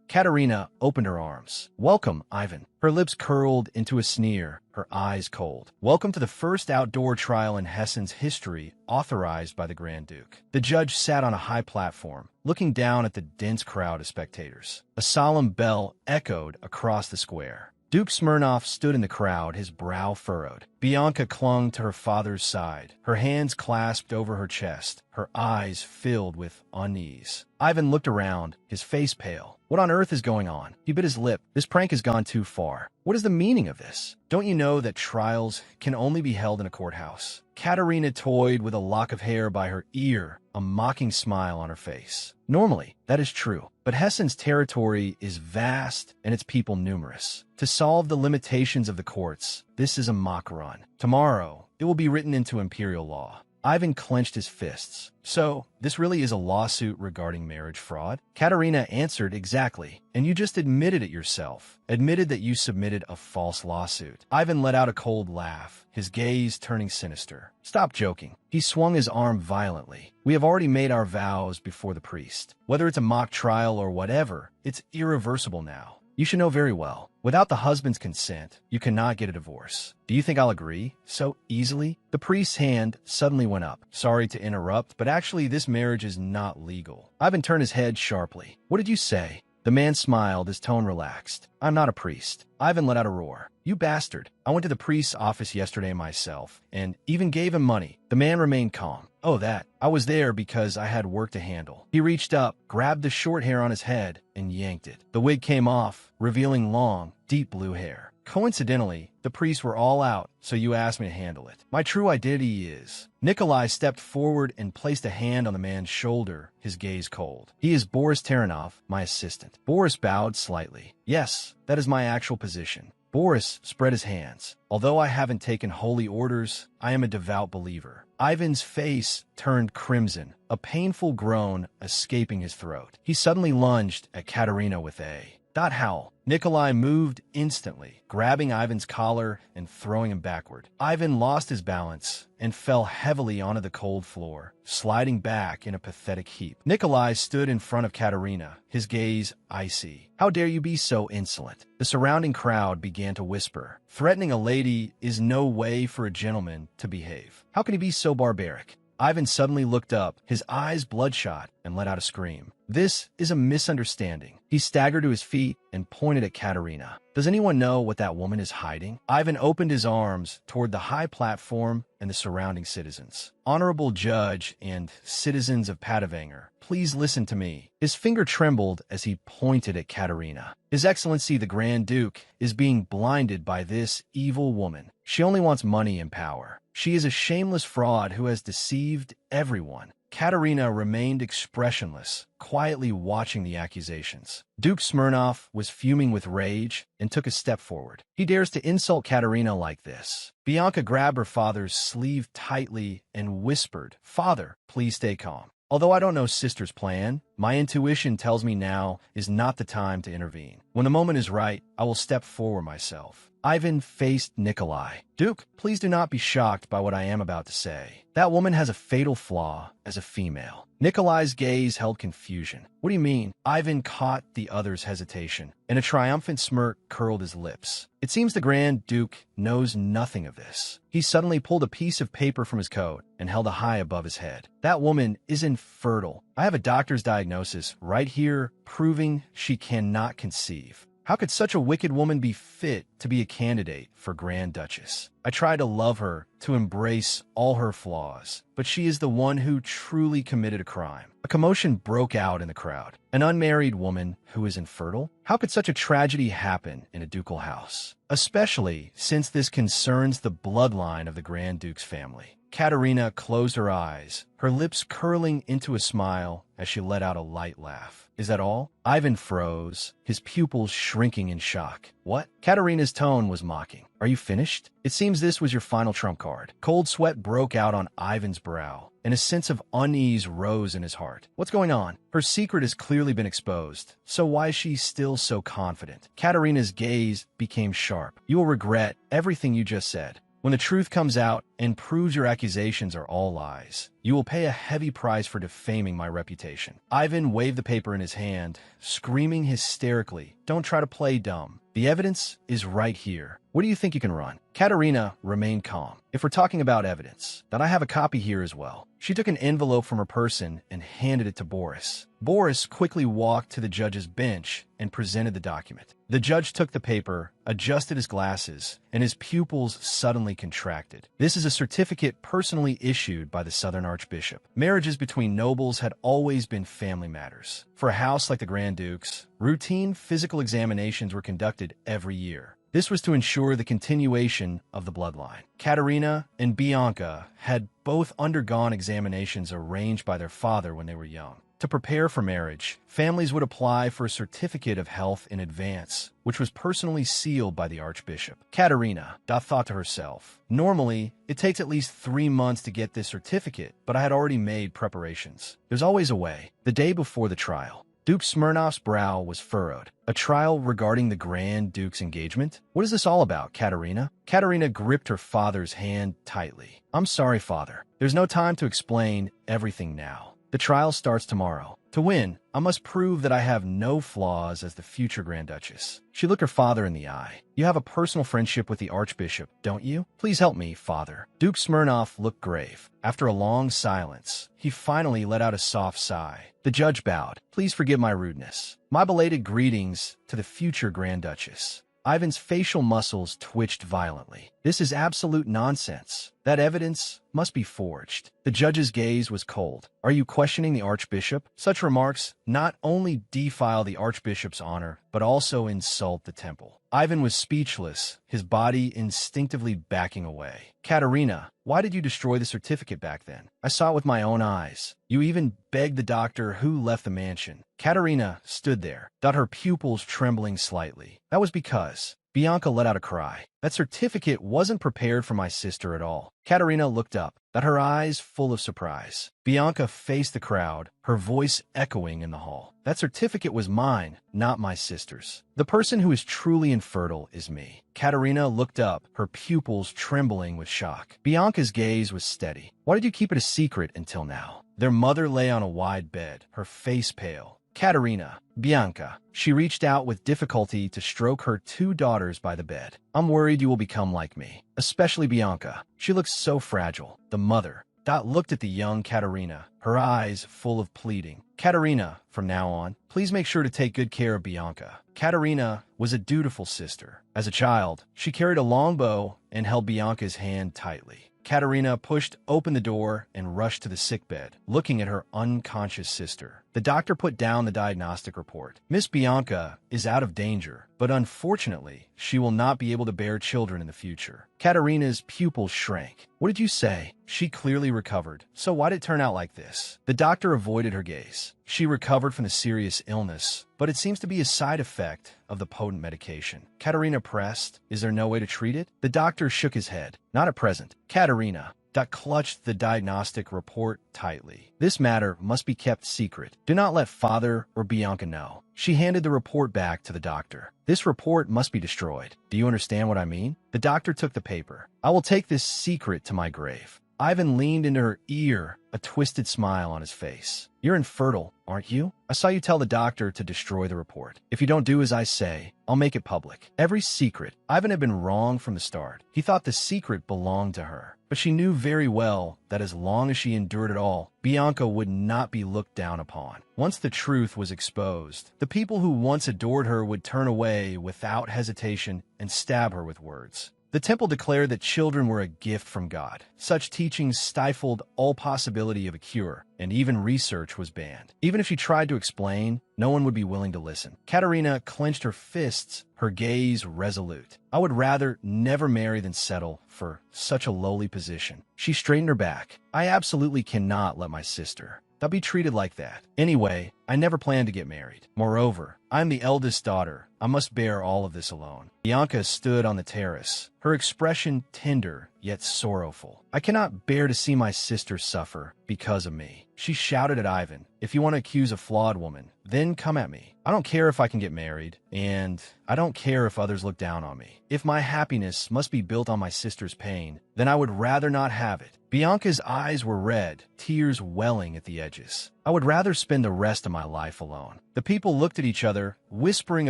Katerina opened her arms. Welcome, Ivan. Her lips curled into a sneer, her eyes cold. Welcome to the first outdoor trial in Hessen's history authorized by the Grand Duke. The judge sat on a high platform, looking down at the dense crowd of spectators. A solemn bell echoed across the square. Duke Smirnov stood in the crowd, his brow furrowed. Bianca clung to her father's side, her hands clasped over her chest, her eyes filled with unease. Ivan looked around, his face pale. What on earth is going on? He bit his lip. This prank has gone too far. What is the meaning of this? Don't you know that trials can only be held in a courthouse? Katerina toyed with a lock of hair by her ear, a mocking smile on her face. Normally, that is true, but Hessen's territory is vast and its people numerous. To solve the limitations of the courts, this is a mock run. Tomorrow, it will be written into imperial law. Ivan clenched his fists. So, this really is a lawsuit regarding marriage fraud? Katerina answered exactly, and you just admitted it yourself. Admitted that you submitted a false lawsuit. Ivan let out a cold laugh, his gaze turning sinister. Stop joking. He swung his arm violently. We have already made our vows before the priest. Whether it's a mock trial or whatever, it's irreversible now. You should know very well, without the husband's consent, you cannot get a divorce. Do you think I'll agree so easily? The priest's hand suddenly went up. Sorry to interrupt, but actually this marriage is not legal. Ivan turned his head sharply. What did you say? The man smiled, his tone relaxed. I'm not a priest. Ivan let out a roar. You bastard. I went to the priest's office yesterday myself, and even gave him money. The man remained calm. Oh, that. I was there because I had work to handle. He reached up, grabbed the short hair on his head, and yanked it. The wig came off, revealing long, deep blue hair. Coincidentally, the priests were all out, so you asked me to handle it. My true identity is... Nikolai stepped forward and placed a hand on the man's shoulder, his gaze cold. He is Boris Taranov, my assistant. Boris bowed slightly. Yes, that is my actual position. Boris spread his hands. Although I haven't taken holy orders, I am a devout believer. Ivan's face turned crimson, a painful groan escaping his throat. He suddenly lunged at Katerina with a howl. Nikolai moved instantly, grabbing Ivan's collar and throwing him backward. Ivan lost his balance and fell heavily onto the cold floor, sliding back in a pathetic heap. Nikolai stood in front of Katerina, his gaze icy. How dare you be so insolent? The surrounding crowd began to whisper. Threatening a lady is no way for a gentleman to behave. How can he be so barbaric? Ivan suddenly looked up, his eyes bloodshot, and let out a scream. This is a misunderstanding. He staggered to his feet and pointed at Katerina. Does anyone know what that woman is hiding? Ivan opened his arms toward the high platform and the surrounding citizens. Honorable judge and citizens of Padavanger, please listen to me. His finger trembled as he pointed at Katerina. His Excellency the Grand Duke is being blinded by this evil woman. She only wants money and power. She is a shameless fraud who has deceived everyone. Katerina remained expressionless, quietly watching the accusations. Duke Smirnov was fuming with rage and took a step forward. He dares to insult Katerina like this. Bianca grabbed her father's sleeve tightly and whispered, Father, please stay calm. Although I don't know sister's plan, my intuition tells me now is not the time to intervene. When the moment is right, I will step forward myself. Ivan faced Nikolai. Duke, please do not be shocked by what I am about to say. That woman has a fatal flaw as a female. Nikolai's gaze held confusion. What do you mean? Ivan caught the other's hesitation, and a triumphant smirk curled his lips. It seems the Grand Duke knows nothing of this. He suddenly pulled a piece of paper from his coat and held it high above his head. That woman is infertile. I have a doctor's diagnosis right here proving she cannot conceive. How could such a wicked woman be fit to be a candidate for Grand Duchess? I try to love her, to embrace all her flaws, but she is the one who truly committed a crime. A commotion broke out in the crowd. An unmarried woman who is infertile? How could such a tragedy happen in a ducal house? Especially since this concerns the bloodline of the Grand Duke's family. Katerina closed her eyes, her lips curling into a smile as she let out a light laugh. Is that all? Ivan froze, his pupils shrinking in shock. What? Katerina's tone was mocking. Are you finished? It seems this was your final trump card. Cold sweat broke out on Ivan's brow, and a sense of unease rose in his heart. What's going on? Her secret has clearly been exposed, so why is she still so confident? Katerina's gaze became sharp. You will regret everything you just said. When the truth comes out and proves your accusations are all lies, you will pay a heavy price for defaming my reputation. Ivan waved the paper in his hand, screaming hysterically, "Don't try to play dumb. The evidence is right here. Where do you think you can run?" Katerina remained calm. "If we're talking about evidence, then I have a copy here as well." She took an envelope from her person and handed it to Boris. Boris quickly walked to the judge's bench and presented the document. The judge took the paper, adjusted his glasses, and his pupils suddenly contracted. "This is a certificate personally issued by the Southern Archbishop. Marriages between nobles had always been family matters. For a house like the Grand Duke's, routine physical examinations were conducted every year. This was to ensure the continuation of the bloodline. Katerina and Bianca had both undergone examinations arranged by their father when they were young. To prepare for marriage, families would apply for a certificate of health in advance, which was personally sealed by the Archbishop. Katerina thought to herself, "Normally, it takes at least 3 months to get this certificate, but I had already made preparations. There's always a way." The day before the trial, Duke Smirnov's brow was furrowed. "A trial regarding the Grand Duke's engagement? What is this all about, Katerina?" Katerina gripped her father's hand tightly. "I'm sorry, father. There's no time to explain everything now. The trial starts tomorrow. To win, I must prove that I have no flaws as the future Grand Duchess." She looked her father in the eye. "You have a personal friendship with the Archbishop, don't you? Please help me, father." Duke Smirnov looked grave. After a long silence, he finally let out a soft sigh. The judge bowed. "Please forgive my rudeness. My belated greetings to the future Grand Duchess." Ivan's facial muscles twitched violently. "This is absolute nonsense. That evidence must be forged." The judge's gaze was cold. "Are you questioning the Archbishop? Such remarks not only defile the Archbishop's honor, but also insult the temple." Ivan was speechless, his body instinctively backing away. "Katerina, why did you destroy the certificate back then? I saw it with my own eyes. You even begged the doctor who left the mansion." Katerina stood there, her pupils trembling slightly. "That was because..." Bianca let out a cry. "That certificate wasn't prepared for my sister at all." Katerina looked up, her eyes full of surprise. Bianca faced the crowd, her voice echoing in the hall. "That certificate was mine, not my sister's. The person who is truly infertile is me." Katerina looked up, her pupils trembling with shock. Bianca's gaze was steady. "Why did you keep it a secret until now?" Their mother lay on a wide bed, her face pale. "Katerina, Bianca." She reached out with difficulty to stroke her 2 daughters by the bed. "I'm worried you will become like me, especially Bianca. She looks so fragile." The mother looked at the young Katerina, her eyes full of pleading. "Katerina, from now on, please make sure to take good care of Bianca." Katerina was a dutiful sister. As a child, she carried a longbow and held Bianca's hand tightly. Katerina pushed open the door and rushed to the sickbed, looking at her unconscious sister. The doctor put down the diagnostic report. "Miss Bianca is out of danger, but unfortunately, she will not be able to bear children in the future." Katerina's pupils shrank. "What did you say?" She clearly recovered. "So why did it turn out like this?" The doctor avoided her gaze. "She recovered from the serious illness, but it seems to be a side effect of the potent medication." Katerina pressed. "Is there no way to treat it?" The doctor shook his head. "Not at present." Katerina clutched the diagnostic report tightly. "This matter must be kept secret. Do not let father or Bianca know." She handed the report back to the doctor. "This report must be destroyed. Do you understand what I mean?" The doctor took the paper. "I will take this secret to my grave." Ivan leaned into her ear, a twisted smile on his face. "You're infertile, aren't you? I saw you tell the doctor to destroy the report. If you don't do as I say, I'll make it public." Every secret. Ivan had been wrong from the start. He thought the secret belonged to her. But she knew very well that as long as she endured it all, Bianca would not be looked down upon. Once the truth was exposed, the people who once adored her would turn away without hesitation and stab her with words. The temple declared that children were a gift from God. Such teachings stifled all possibility of a cure, and even research was banned. Even if she tried to explain, no one would be willing to listen. Katerina clenched her fists, her gaze resolute. "I would rather never marry than settle for such a lowly position." She straightened her back. "I absolutely cannot let my sister be treated like that. Anyway, I never planned to get married. Moreover, I'm the eldest daughter. I must bear all of this alone." Bianca stood on the terrace, her expression tender yet sorrowful. I cannot bear to see my sister suffer because of me. She shouted at Ivan, if you want to accuse a flawed woman, then come at me. I don't care if I can get married, and I don't care if others look down on me. If my happiness must be built on my sister's pain, then I would rather not have it. Bianca's eyes were red, tears welling at the edges. I would rather spend the rest of my life alone. The people looked at each other, whispering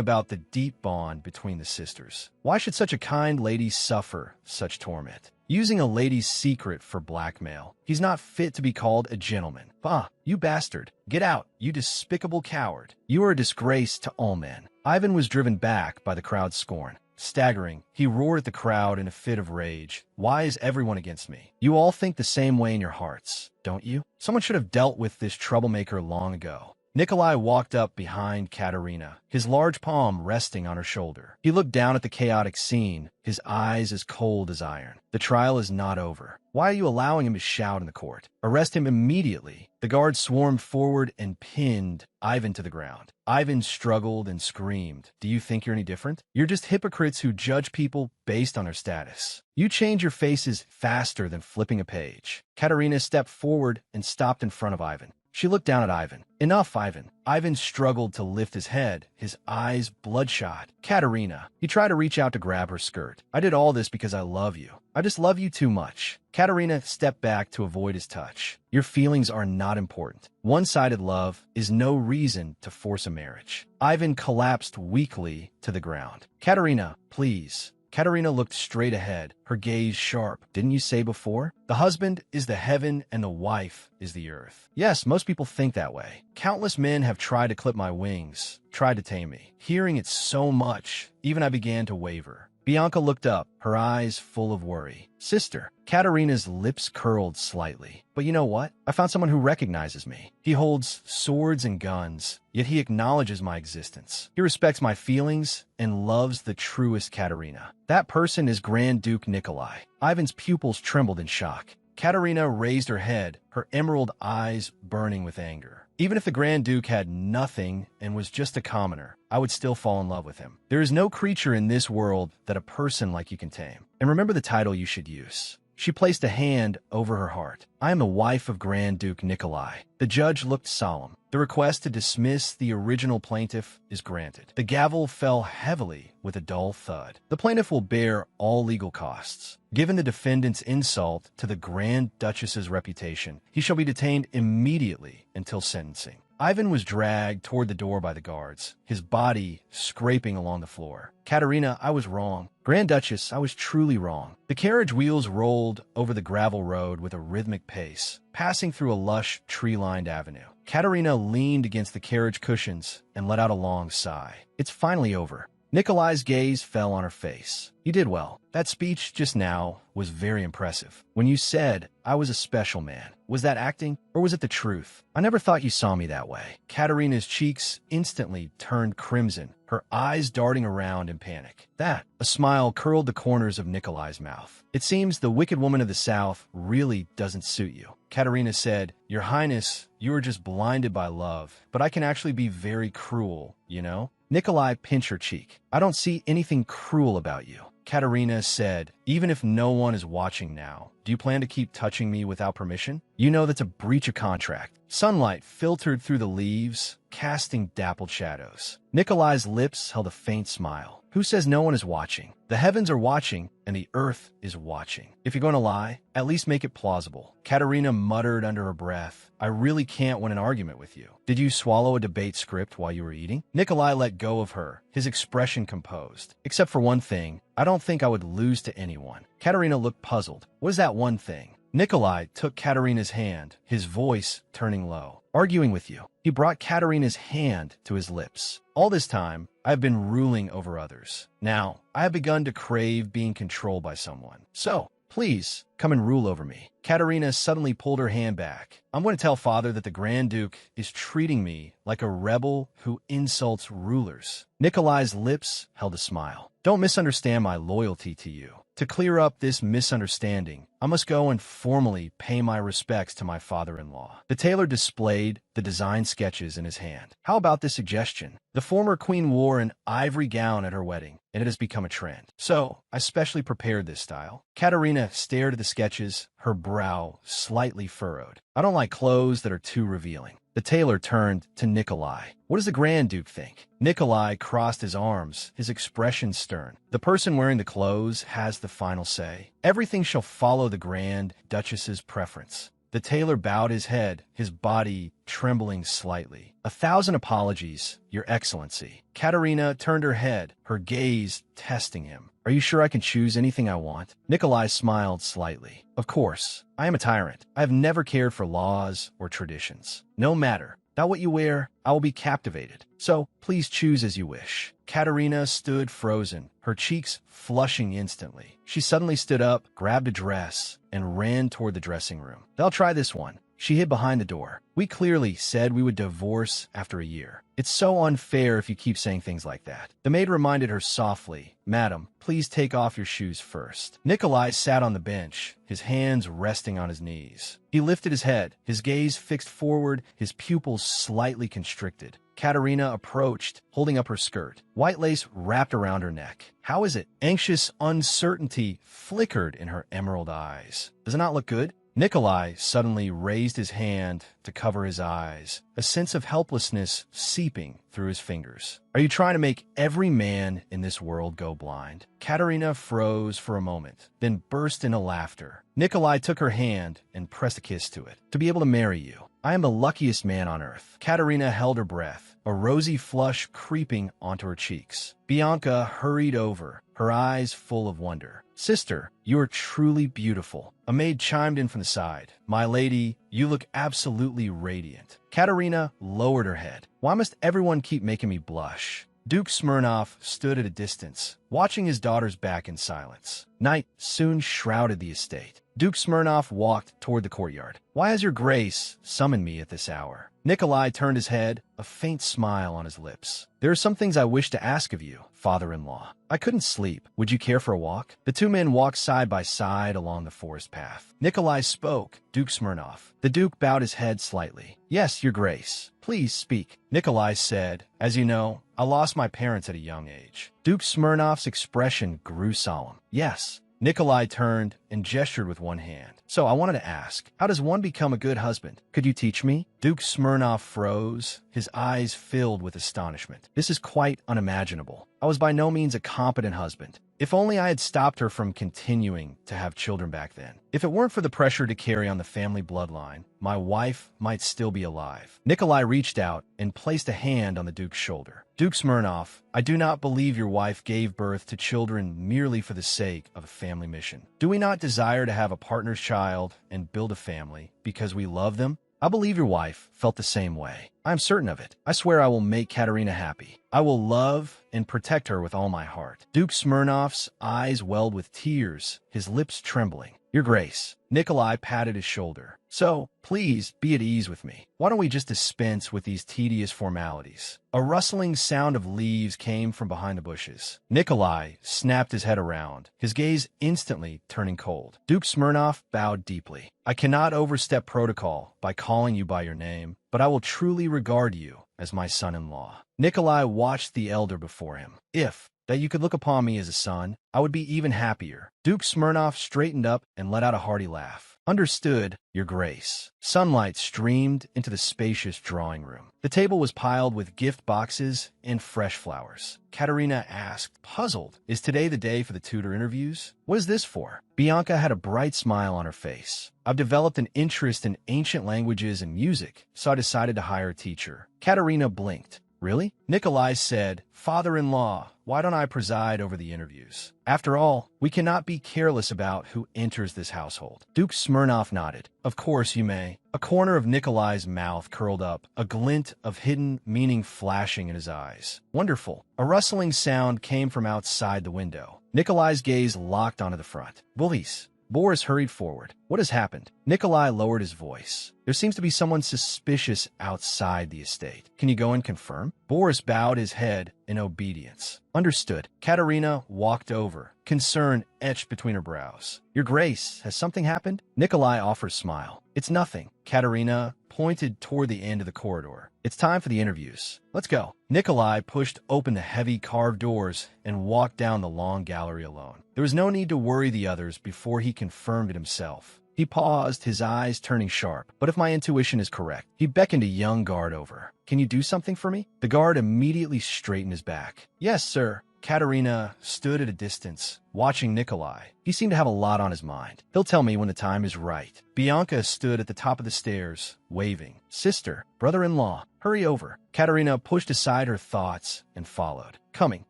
about the deep bond between the sisters. Why should such a kind lady suffer such torment? Using a lady's secret for blackmail. He's not fit to be called a gentleman. Bah, you bastard. Get out, you despicable coward. You are a disgrace to all men. Ivan was driven back by the crowd's scorn. Staggering, he roared at the crowd in a fit of rage. Why is everyone against me? You all think the same way in your hearts, don't you? Someone should have dealt with this troublemaker long ago. Nikolai walked up behind Katerina, his large palm resting on her shoulder. He looked down at the chaotic scene, his eyes as cold as iron. The trial is not over. Why are you allowing him to shout in the court? Arrest him immediately. The guards swarmed forward and pinned Ivan to the ground. Ivan struggled and screamed. Do you think you're any different? You're just hypocrites who judge people based on their status. You change your faces faster than flipping a page. Katerina stepped forward and stopped in front of Ivan. She looked down at Ivan. Enough, Ivan. Ivan struggled to lift his head, his eyes bloodshot. Katerina. He tried to reach out to grab her skirt. I did all this because I love you. I just love you too much. Katerina stepped back to avoid his touch. Your feelings are not important. One-sided love is no reason to force a marriage. Ivan collapsed weakly to the ground. Katerina, please. Katerina looked straight ahead, her gaze sharp. Didn't you say before? The husband is the heaven and the wife is the earth. Yes, most people think that way. Countless men have tried to clip my wings, tried to tame me. Hearing it so much, even I began to waver. Bianca looked up, her eyes full of worry. Sister. Katerina's lips curled slightly. But you know what? I found someone who recognizes me. He holds swords and guns, yet he acknowledges my existence. He respects my feelings and loves the truest Katerina. That person is Grand Duke Nikolai. Ivan's pupils trembled in shock. Katerina raised her head, her emerald eyes burning with anger. Even if the Grand Duke had nothing and was just a commoner, I would still fall in love with him. There is no creature in this world that a person like you can tame. And remember the title you should use. She placed a hand over her heart. I am the wife of Grand Duke Nikolai. The judge looked solemn. The request to dismiss the original plaintiff is granted. The gavel fell heavily with a dull thud. The plaintiff will bear all legal costs. Given the defendant's insult to the Grand Duchess's reputation, he shall be detained immediately until sentencing. Ivan was dragged toward the door by the guards, his body scraping along the floor. Katerina, I was wrong. Grand Duchess, I was truly wrong. The carriage wheels rolled over the gravel road with a rhythmic pace, passing through a lush, tree-lined avenue. Katerina leaned against the carriage cushions and let out a long sigh. It's finally over. Nikolai's gaze fell on her face. You did well. That speech just now was very impressive. When you said I was a special man, was that acting or was it the truth? I never thought you saw me that way. Katerina's cheeks instantly turned crimson, her eyes darting around in panic. A smile curled the corners of Nikolai's mouth. It seems the wicked woman of the South really doesn't suit you. Katerina said, Your Highness, you are just blinded by love, but I can actually be very cruel, you know? Nikolai pinched her cheek. I don't see anything cruel about you. Katerina said, even if no one is watching now, do you plan to keep touching me without permission? You know that's a breach of contract. Sunlight filtered through the leaves, casting dappled shadows. Nikolai's lips held a faint smile. Who says no one is watching? The heavens are watching, and the earth is watching. If you're going to lie, at least make it plausible. Katerina muttered under her breath, I really can't win an argument with you. Did you swallow a debate script while you were eating? Nikolai let go of her, his expression composed. Except for one thing, I don't think I would lose to anyone. Katerina looked puzzled. What is that one thing? Nikolai took Katerina's hand, his voice turning low. Arguing with you. He brought Katerina's hand to his lips. All this time, I have been ruling over others. Now, I have begun to crave being controlled by someone. So, please, come and rule over me. Katerina suddenly pulled her hand back. I'm going to tell father that the Grand Duke is treating me like a rebel who insults rulers. Nikolai's lips held a smile. Don't misunderstand my loyalty to you. To clear up this misunderstanding, I must go and formally pay my respects to my father-in-law. The tailor displayed the design sketches in his hand. How about this suggestion? The former queen wore an ivory gown at her wedding, and it has become a trend. So, I specially prepared this style. Katerina stared at the sketches, her brow slightly furrowed. I don't like clothes that are too revealing. The tailor turned to Nikolai. What does the Grand Duke think? Nikolai crossed his arms, his expression stern. The person wearing the clothes has the final say. Everything shall follow the Grand Duchess's preference. The tailor bowed his head, his body trembling slightly. 1,000 apologies, Your Excellency. Katerina turned her head, her gaze testing him. Are you sure I can choose anything I want? Nikolai smiled slightly. Of course. I am a tyrant. I have never cared for laws or traditions. No matter. Not what you wear, I will be captivated. So, please choose as you wish. Katerina stood frozen, her cheeks flushing instantly. She suddenly stood up, grabbed a dress, and ran toward the dressing room. I'll try this one. She hid behind the door. We clearly said we would divorce after a year. It's so unfair if you keep saying things like that. The maid reminded her softly, Madam, please take off your shoes first. Nikolai sat on the bench, his hands resting on his knees. He lifted his head, his gaze fixed forward, his pupils slightly constricted. Katerina approached, holding up her skirt. White lace wrapped around her neck. How is it? Anxious uncertainty flickered in her emerald eyes. Does it not look good? Nikolai suddenly raised his hand to cover his eyes, a sense of helplessness seeping through his fingers. Are you trying to make every man in this world go blind? Katerina froze for a moment, then burst into laughter. Nikolai took her hand and pressed a kiss to it. To be able to marry you. I am the luckiest man on earth. Katerina held her breath, a rosy flush creeping onto her cheeks. Bianca hurried over, her eyes full of wonder. Sister, you are truly beautiful. A maid chimed in from the side. My lady, you look absolutely radiant. Katerina lowered her head. Why must everyone keep making me blush? Duke Smirnov stood at a distance, watching his daughter's back in silence. Night soon shrouded the estate. Duke Smirnov walked toward the courtyard. Why has your grace summoned me at this hour? Nikolai turned his head, a faint smile on his lips. There are some things I wish to ask of you, father-in-law. I couldn't sleep. Would you care for a walk? The two men walked side by side along the forest path. Nikolai spoke, Duke Smirnov. The Duke bowed his head slightly. Yes, your grace. Please speak. Nikolai said, As you know, I lost my parents at a young age. Duke Smirnov's expression grew solemn. Yes. Nikolai turned and gestured with one hand. So I wanted to ask, how does one become a good husband? Could you teach me? Duke Smirnov froze, his eyes filled with astonishment. This is quite unimaginable. I was by no means a competent husband. If only I had stopped her from continuing to have children back then. If it weren't for the pressure to carry on the family bloodline, my wife might still be alive. Nikolai reached out and placed a hand on the Duke's shoulder. Duke Smirnov, I do not believe your wife gave birth to children merely for the sake of a family mission. Do we not desire to have a partner's child and build a family because we love them? I believe your wife felt the same way. I am certain of it. I swear I will make Katerina happy. I will love and protect her with all my heart. Duke Smirnov's eyes welled with tears, his lips trembling. Your Grace. Nikolai patted his shoulder. So, please be at ease with me. Why don't we just dispense with these tedious formalities? A rustling sound of leaves came from behind the bushes. Nikolai snapped his head around, his gaze instantly turning cold. Duke Smirnov bowed deeply. I cannot overstep protocol by calling you by your name, but I will truly regard you as my son-in-law. Nikolai watched the elder before him. If that you could look upon me as a son, I would be even happier. Duke Smirnov straightened up and let out a hearty laugh. Understood, Your Grace. Sunlight streamed into the spacious drawing room. The table was piled with gift boxes and fresh flowers. Katerina asked, puzzled, is today the day for the tutor interviews? What is this for? Bianca had a bright smile on her face. I've developed an interest in ancient languages and music, so I decided to hire a teacher. Katerina blinked. Really? Nikolai said, Father-in-law, why don't I preside over the interviews? After all, we cannot be careless about who enters this household. Duke Smirnov nodded. Of course you may. A corner of Nikolai's mouth curled up, a glint of hidden meaning flashing in his eyes. Wonderful. A rustling sound came from outside the window. Nikolai's gaze locked onto the front. Bullies. Boris hurried forward. What has happened? Nikolai lowered his voice. There seems to be someone suspicious outside the estate. Can you go and confirm? Boris bowed his head in obedience. Understood. Katerina walked over, concern etched between her brows. Your Grace, has something happened? Nikolai offered a smile. It's nothing. Katerina pointed toward the end of the corridor. It's time for the interviews. Let's go. Nikolai pushed open the heavy carved doors and walked down the long gallery alone. There was no need to worry the others before he confirmed it himself. He paused, his eyes turning sharp. But if my intuition is correct, he beckoned a young guard over. Can you do something for me? The guard immediately straightened his back. Yes, sir. Katerina stood at a distance, watching Nikolai. He seemed to have a lot on his mind. He'll tell me when the time is right. Bianca stood at the top of the stairs, waving. Sister, brother-in-law, hurry over. Katerina pushed aside her thoughts and followed. Coming.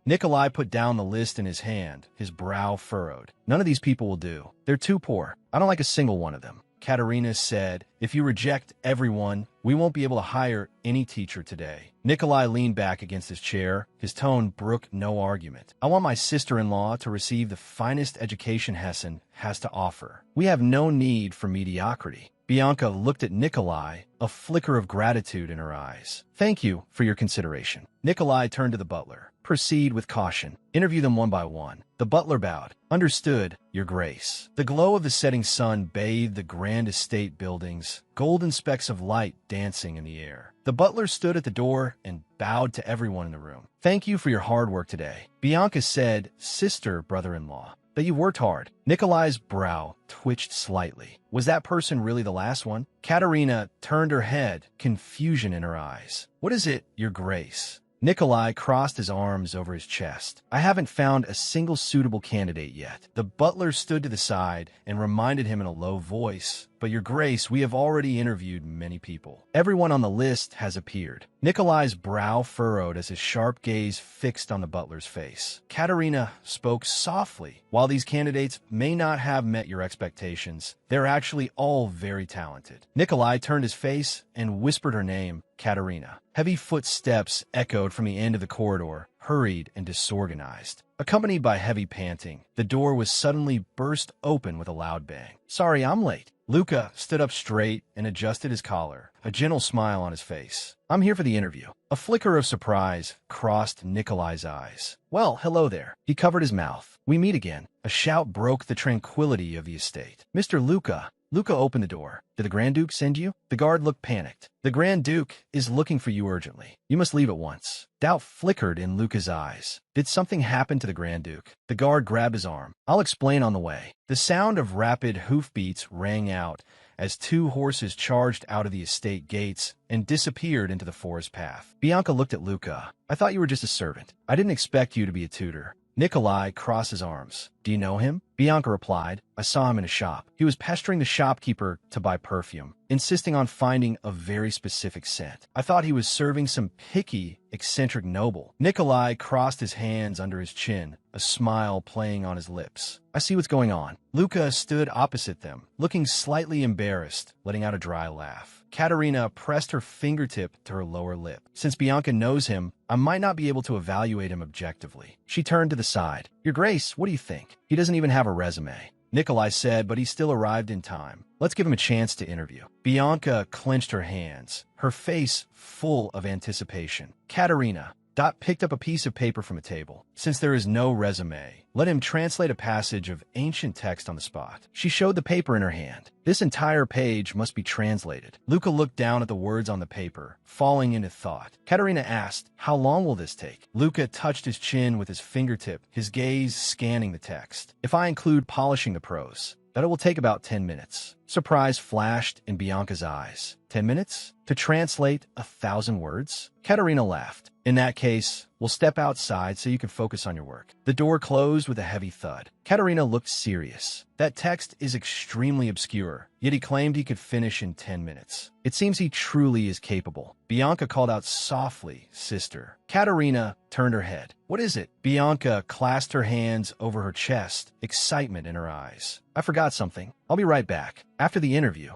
Nikolai put down the list in his hand, his brow furrowed. None of these people will do. They're too poor. I don't like a single one of them. Katerina said, if you reject everyone, we won't be able to hire any teacher today. Nikolai leaned back against his chair. His tone brooked no argument. I want my sister-in-law to receive the finest education Hessen has to offer. We have no need for mediocrity. Bianca looked at Nikolai, a flicker of gratitude in her eyes. Thank you for your consideration. Nikolai turned to the butler. Proceed with caution. Interview them one by one. The butler bowed. Understood, Your Grace. The glow of the setting sun bathed the grand estate buildings, golden specks of light dancing in the air. The butler stood at the door and bowed to everyone in the room. Thank you for your hard work today. Bianca said, Sister, brother-in-law, that you worked hard. Nikolai's brow twitched slightly. Was that person really the last one? Katerina turned her head, confusion in her eyes. What is it, Your Grace? Nikolai crossed his arms over his chest. I haven't found a single suitable candidate yet. The butler stood to the side and reminded him in a low voice, but Your Grace, we have already interviewed many people. Everyone on the list has appeared. Nikolai's brow furrowed as his sharp gaze fixed on the butler's face. Katerina spoke softly. While these candidates may not have met your expectations, they're actually all very talented. Nikolai turned his face and whispered her name, Katerina. Heavy footsteps echoed from the end of the corridor, hurried and disorganized. Accompanied by heavy panting, the door was suddenly burst open with a loud bang. Sorry, I'm late. Luca stood up straight and adjusted his collar, a gentle smile on his face. I'm here for the interview. A flicker of surprise crossed Nikolai's eyes. Well, hello there. He covered his mouth. We meet again. A shout broke the tranquility of the estate. Mr. Luca. Luca opened the door. Did the Grand Duke send you? The guard looked panicked. The Grand Duke is looking for you urgently. You must leave at once. Doubt flickered in Luca's eyes. Did something happen to the Grand Duke? The guard grabbed his arm. I'll explain on the way. The sound of rapid hoofbeats rang out as two horses charged out of the estate gates and disappeared into the forest path. Bianca looked at Luca. I thought you were just a servant. I didn't expect you to be a tutor. Nikolai crossed his arms. Do you know him? Bianca replied. I saw him in a shop. He was pestering the shopkeeper to buy perfume, insisting on finding a very specific scent. I thought he was serving some picky, eccentric noble. Nikolai crossed his hands under his chin, a smile playing on his lips. I see what's going on. Luca stood opposite them, looking slightly embarrassed, letting out a dry laugh. Katerina pressed her fingertip to her lower lip. Since Bianca knows him, I might not be able to evaluate him objectively. She turned to the side. Your Grace, what do you think? He doesn't even have a resume. Nikolai said, but he still arrived in time. Let's give him a chance to interview. Bianca clenched her hands, her face full of anticipation. Katerina. Dot picked up a piece of paper from a table. Since there is no resume, let him translate a passage of ancient text on the spot. She showed the paper in her hand. This entire page must be translated. Luca looked down at the words on the paper, falling into thought. Katerina asked, how long will this take? Luca touched his chin with his fingertip, his gaze scanning the text. If I include polishing the prose, that it will take about 10 minutes. Surprise flashed in Bianca's eyes. 10 minutes? To translate 1,000 words? Katerina laughed. In that case, we'll step outside so you can focus on your work. The door closed with a heavy thud. Katerina looked serious. That text is extremely obscure, yet he claimed he could finish in 10 minutes. It seems he truly is capable. Bianca called out softly, Sister. Katerina turned her head. What is it? Bianca clasped her hands over her chest, excitement in her eyes. I forgot something. I'll be right back. After the interview,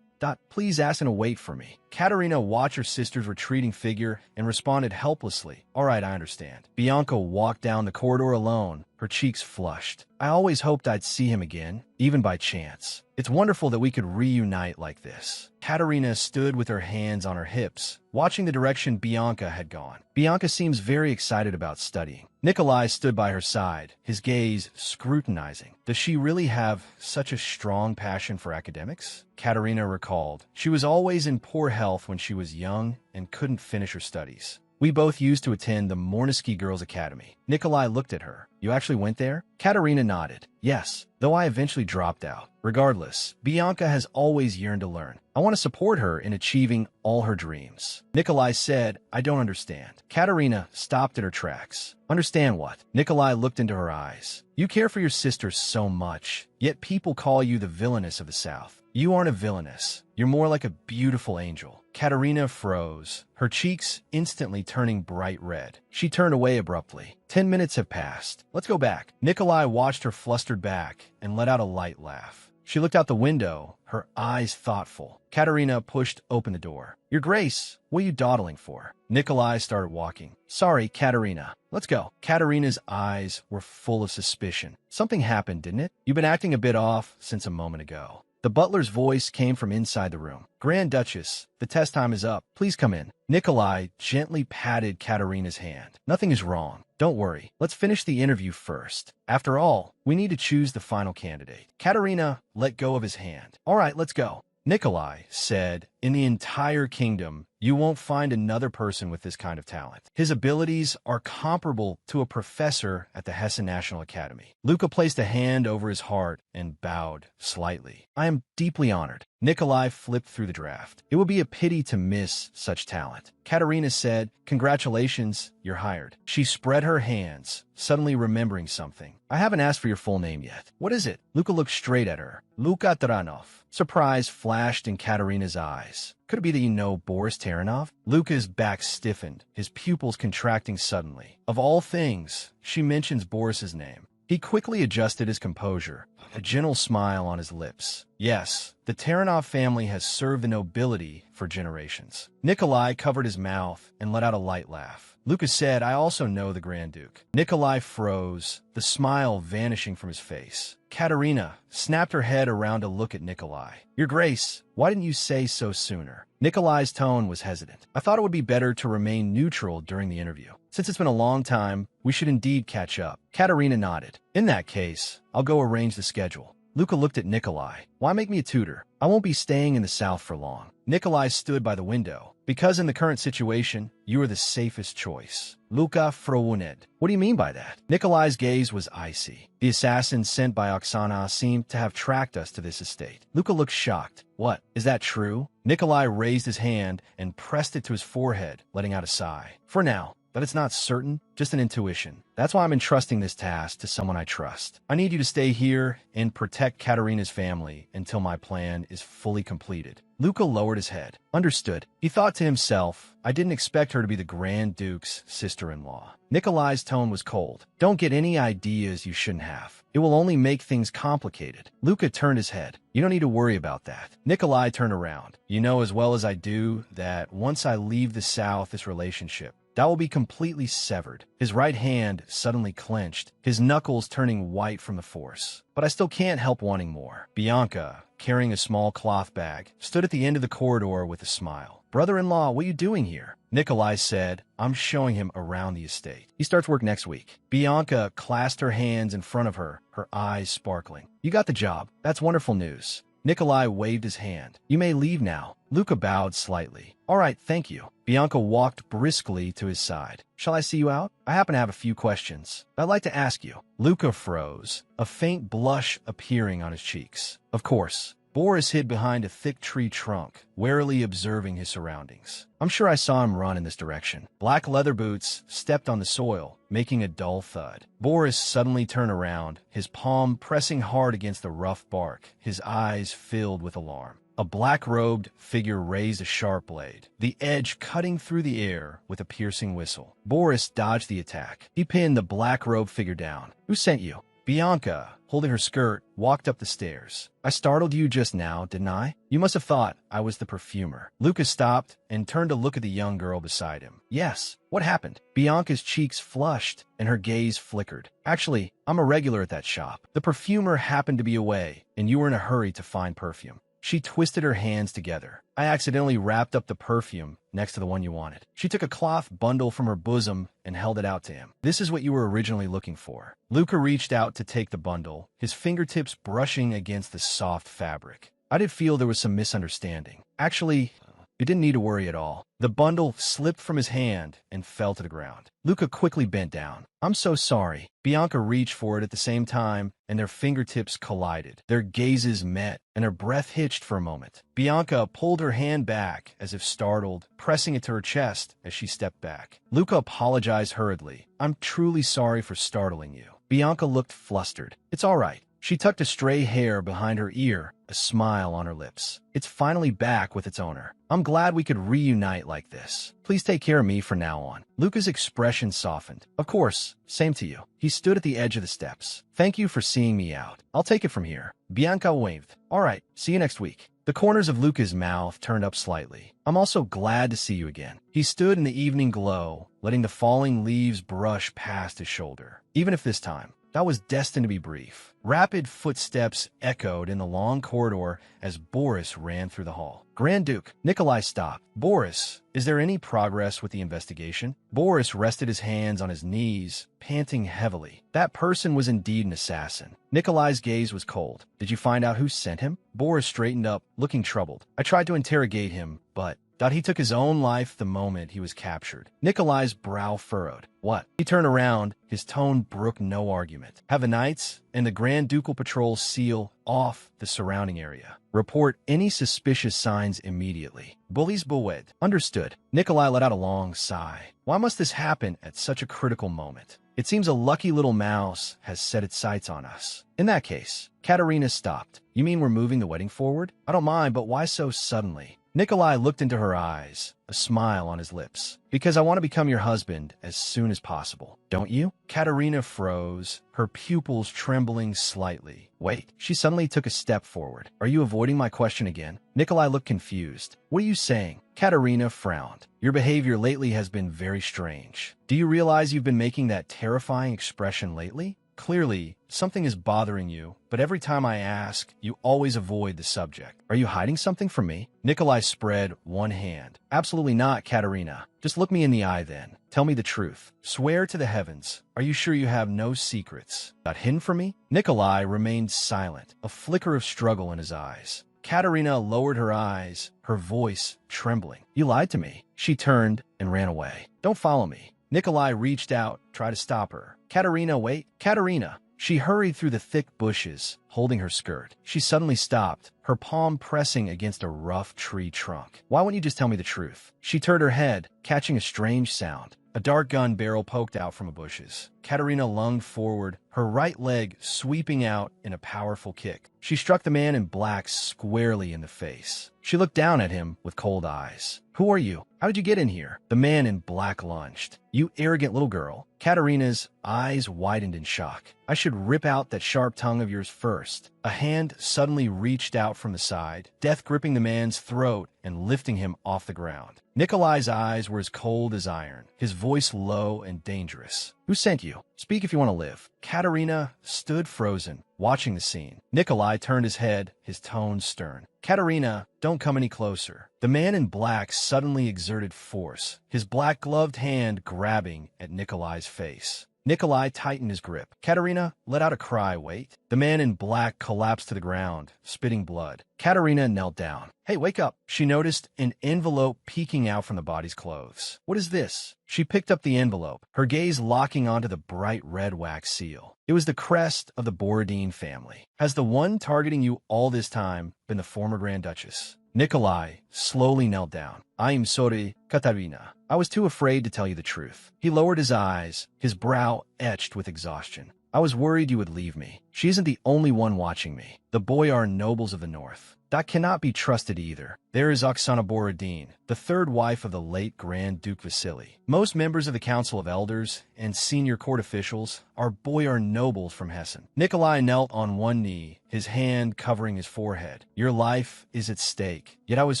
Please ask and wait for me. Katerina watched her sister's retreating figure and responded helplessly. All right, I understand. Bianca walked down the corridor alone, her cheeks flushed. I always hoped I'd see him again, even by chance. It's wonderful that we could reunite like this. Katerina stood with her hands on her hips, watching the direction Bianca had gone. Bianca seems very excited about studying. Nikolai stood by her side, his gaze scrutinizing. Does she really have such a strong passion for academics? Katerina recalled. She was always in poor health when she was young and couldn't finish her studies. We both used to attend the Mornisky Girls' Academy. Nikolai looked at her. You actually went there? Katerina nodded. Yes, though I eventually dropped out. Regardless, Bianca has always yearned to learn. I want to support her in achieving all her dreams. Nikolai said, I don't understand. Katerina stopped at her tracks. Understand what? Nikolai looked into her eyes. You care for your sister so much, yet people call you the villainess of the South. You aren't a villainess. You're more like a beautiful angel. Katerina froze, her cheeks instantly turning bright red. She turned away abruptly. 10 minutes have passed. Let's go back. Nikolai watched her flustered back and let out a light laugh. She looked out the window, her eyes thoughtful. Katerina pushed open the door. Your Grace, what are you dawdling for? Nikolai started walking. Sorry, Katerina. Let's go. Katerina's eyes were full of suspicion. Something happened, didn't it? You've been acting a bit off since a moment ago. The butler's voice came from inside the room. Grand Duchess, the test time is up. Please come in. Nikolai gently patted Katerina's hand. Nothing is wrong. Don't worry. Let's finish the interview first. After all, we need to choose the final candidate. Katerina let go of his hand. All right, let's go. Nikolai said, in the entire kingdom, you won't find another person with this kind of talent. His abilities are comparable to a professor at the Hesse National Academy. Luca placed a hand over his heart and bowed slightly. I am deeply honored. Nikolai flipped through the draft. It would be a pity to miss such talent. Katerina said, congratulations, you're hired. She spread her hands, suddenly remembering something. I haven't asked for your full name yet. What is it? Luca looked straight at her. Luka Taranov. Surprise flashed in Katerina's eyes. Could it be that you know Boris Taranov? Luka's back stiffened, his pupils contracting suddenly. Of all things, she mentions Boris's name. He quickly adjusted his composure, a gentle smile on his lips. Yes, the Taranov family has served the nobility for generations. Nikolai covered his mouth and let out a light laugh. Luka said, I also know the Grand Duke. Nikolai froze, the smile vanishing from his face. Katerina snapped her head around to look at Nikolai. Your Grace, why didn't you say so sooner? Nikolai's tone was hesitant. I thought it would be better to remain neutral during the interview. Since it's been a long time, we should indeed catch up. Katerina nodded. In that case, I'll go arrange the schedule. Luka looked at Nikolai. Why make me a tutor? I won't be staying in the South for long. Nikolai stood by the window. Because in the current situation, you are the safest choice. Luka frowned. What do you mean by that? Nikolai's gaze was icy. The assassin sent by Oksana seemed to have tracked us to this estate. Luka looked shocked. What? Is that true? Nikolai raised his hand and pressed it to his forehead, letting out a sigh. For now. But it's not certain, just an intuition. That's why I'm entrusting this task to someone I trust. I need you to stay here and protect Katerina's family until my plan is fully completed. Luka lowered his head. Understood. He thought to himself, I didn't expect her to be the Grand Duke's sister-in-law. Nikolai's tone was cold. Don't get any ideas you shouldn't have. It will only make things complicated. Luka turned his head. You don't need to worry about that. Nikolai turned around. You know as well as I do that once I leave the South, this relationship, that will be completely severed. His right hand suddenly clenched, his knuckles turning white from the force. But I still can't help wanting more. Bianca, carrying a small cloth bag, stood at the end of the corridor with a smile. Brother-in-law, what are you doing here? Nikolai said, I'm showing him around the estate. He starts work next week. Bianca clasped her hands in front of her, her eyes sparkling. You got the job. That's wonderful news. Nikolai waved his hand. You may leave now. Luka bowed slightly. All right, thank you. Bianca walked briskly to his side. Shall I see you out? I happen to have a few questions I'd like to ask you. Luka froze, a faint blush appearing on his cheeks. Of course. Boris hid behind a thick tree trunk, warily observing his surroundings. I'm sure I saw him run in this direction. Black leather boots stepped on the soil, making a dull thud. Boris suddenly turned around, his palm pressing hard against the rough bark, his eyes filled with alarm. A black-robed figure raised a sharp blade, the edge cutting through the air with a piercing whistle. Boris dodged the attack. He pinned the black-robed figure down. Who sent you? Bianca, holding her skirt, walked up the stairs. I startled you just now, didn't I? You must have thought I was the perfumer. Lucas stopped and turned to look at the young girl beside him. Yes, what happened? Bianca's cheeks flushed and her gaze flickered. Actually, I'm a regular at that shop. The perfumer happened to be away, and you were in a hurry to find perfume. She twisted her hands together. I accidentally wrapped up the perfume next to the one you wanted. She took a cloth bundle from her bosom and held it out to him. This is what you were originally looking for. Luca reached out to take the bundle, his fingertips brushing against the soft fabric. I did feel there was some misunderstanding. Actually, you didn't need to worry at all. The bundle slipped from his hand and fell to the ground. Luca quickly bent down. I'm so sorry. Bianca reached for it at the same time, and their fingertips collided. Their gazes met, and her breath hitched for a moment. Bianca pulled her hand back as if startled, pressing it to her chest as she stepped back. Luca apologized hurriedly. I'm truly sorry for startling you. Bianca looked flustered. It's all right. She tucked a stray hair behind her ear, a smile on her lips. It's finally back with its owner. I'm glad we could reunite like this. Please take care of me from now on. Luca's expression softened. Of course, same to you. He stood at the edge of the steps. Thank you for seeing me out. I'll take it from here. Bianca waved. All right, see you next week. The corners of Luca's mouth turned up slightly. I'm also glad to see you again. He stood in the evening glow, letting the falling leaves brush past his shoulder. Even if this time, that was destined to be brief. Rapid footsteps echoed in the long corridor as Boris ran through the hall. Grand Duke, Nikolai stopped. Boris, is there any progress with the investigation? Boris rested his hands on his knees, panting heavily. That person was indeed an assassin. Nikolai's gaze was cold. Did you find out who sent him? Boris straightened up, looking troubled. I tried to interrogate him, but he took his own life the moment he was captured. Nikolai's brow furrowed. What? He turned around, his tone brooked no argument. Have the knights and the Grand Ducal Patrol seal off the surrounding area. Report any suspicious signs immediately. Bullies bewed. Understood. Nikolai let out a long sigh. Why must this happen at such a critical moment? It seems a lucky little mouse has set its sights on us. In that case, Katerina stopped. You mean we're moving the wedding forward? I don't mind, but why so suddenly? Nikolai looked into her eyes, a smile on his lips. Because I want to become your husband as soon as possible. Don't you? Katerina froze, her pupils trembling slightly. Wait, she suddenly took a step forward. Are you avoiding my question again? Nikolai looked confused. What are you saying? Katerina frowned. Your behavior lately has been very strange. Do you realize you've been making that terrifying expression lately? Clearly, something is bothering you, but every time I ask, you always avoid the subject. Are you hiding something from me? Nikolai spread one hand. Absolutely not, Katerina. Just look me in the eye then. Tell me the truth. Swear to the heavens. Are you sure you have no secrets? Not hidden from me? Nikolai remained silent, a flicker of struggle in his eyes. Katerina lowered her eyes, her voice trembling. You lied to me. She turned and ran away. Don't follow me. Nikolai reached out, tried to stop her. Katerina, wait. Katerina. She hurried through the thick bushes, holding her skirt. She suddenly stopped, her palm pressing against a rough tree trunk. Why won't you just tell me the truth? She turned her head, catching a strange sound. A dark gun barrel poked out from the bushes. Katerina lunged forward, her right leg sweeping out in a powerful kick. She struck the man in black squarely in the face. She looked down at him with cold eyes. Who are you? How did you get in here? The man in black lunged. You arrogant little girl. Katerina's eyes widened in shock. I should rip out that sharp tongue of yours first. A hand suddenly reached out from the side, death gripping the man's throat and lifting him off the ground. Nikolai's eyes were as cold as iron, his voice low and dangerous. Who sent you? Speak if you want to live. Katerina stood frozen, watching the scene. Nikolai turned his head, his tone stern. Katerina, don't come any closer. The man in black suddenly exerted force, his black-gloved hand grabbing at Nikolai's face. Nikolai tightened his grip. Katerina let out a cry. Wait. The man in black collapsed to the ground, spitting blood. Katerina knelt down. Hey, wake up. She noticed an envelope peeking out from the body's clothes. What is this? She picked up the envelope, her gaze locking onto the bright red wax seal. It was the crest of the Borodin family. Has the one targeting you all this time been the former Grand Duchess? Nikolai slowly knelt down. I am sorry, Katerina. I was too afraid to tell you the truth. He lowered his eyes, his brow etched with exhaustion. I was worried you would leave me. She isn't the only one watching me. The boyar nobles of the north. That cannot be trusted either. There is Oksana Borodin, the third wife of the late Grand Duke Vasily. Most members of the Council of Elders and senior court officials are boyar nobles from Hessen. Nikolai knelt on one knee, his hand covering his forehead. Your life is at stake. Yet I was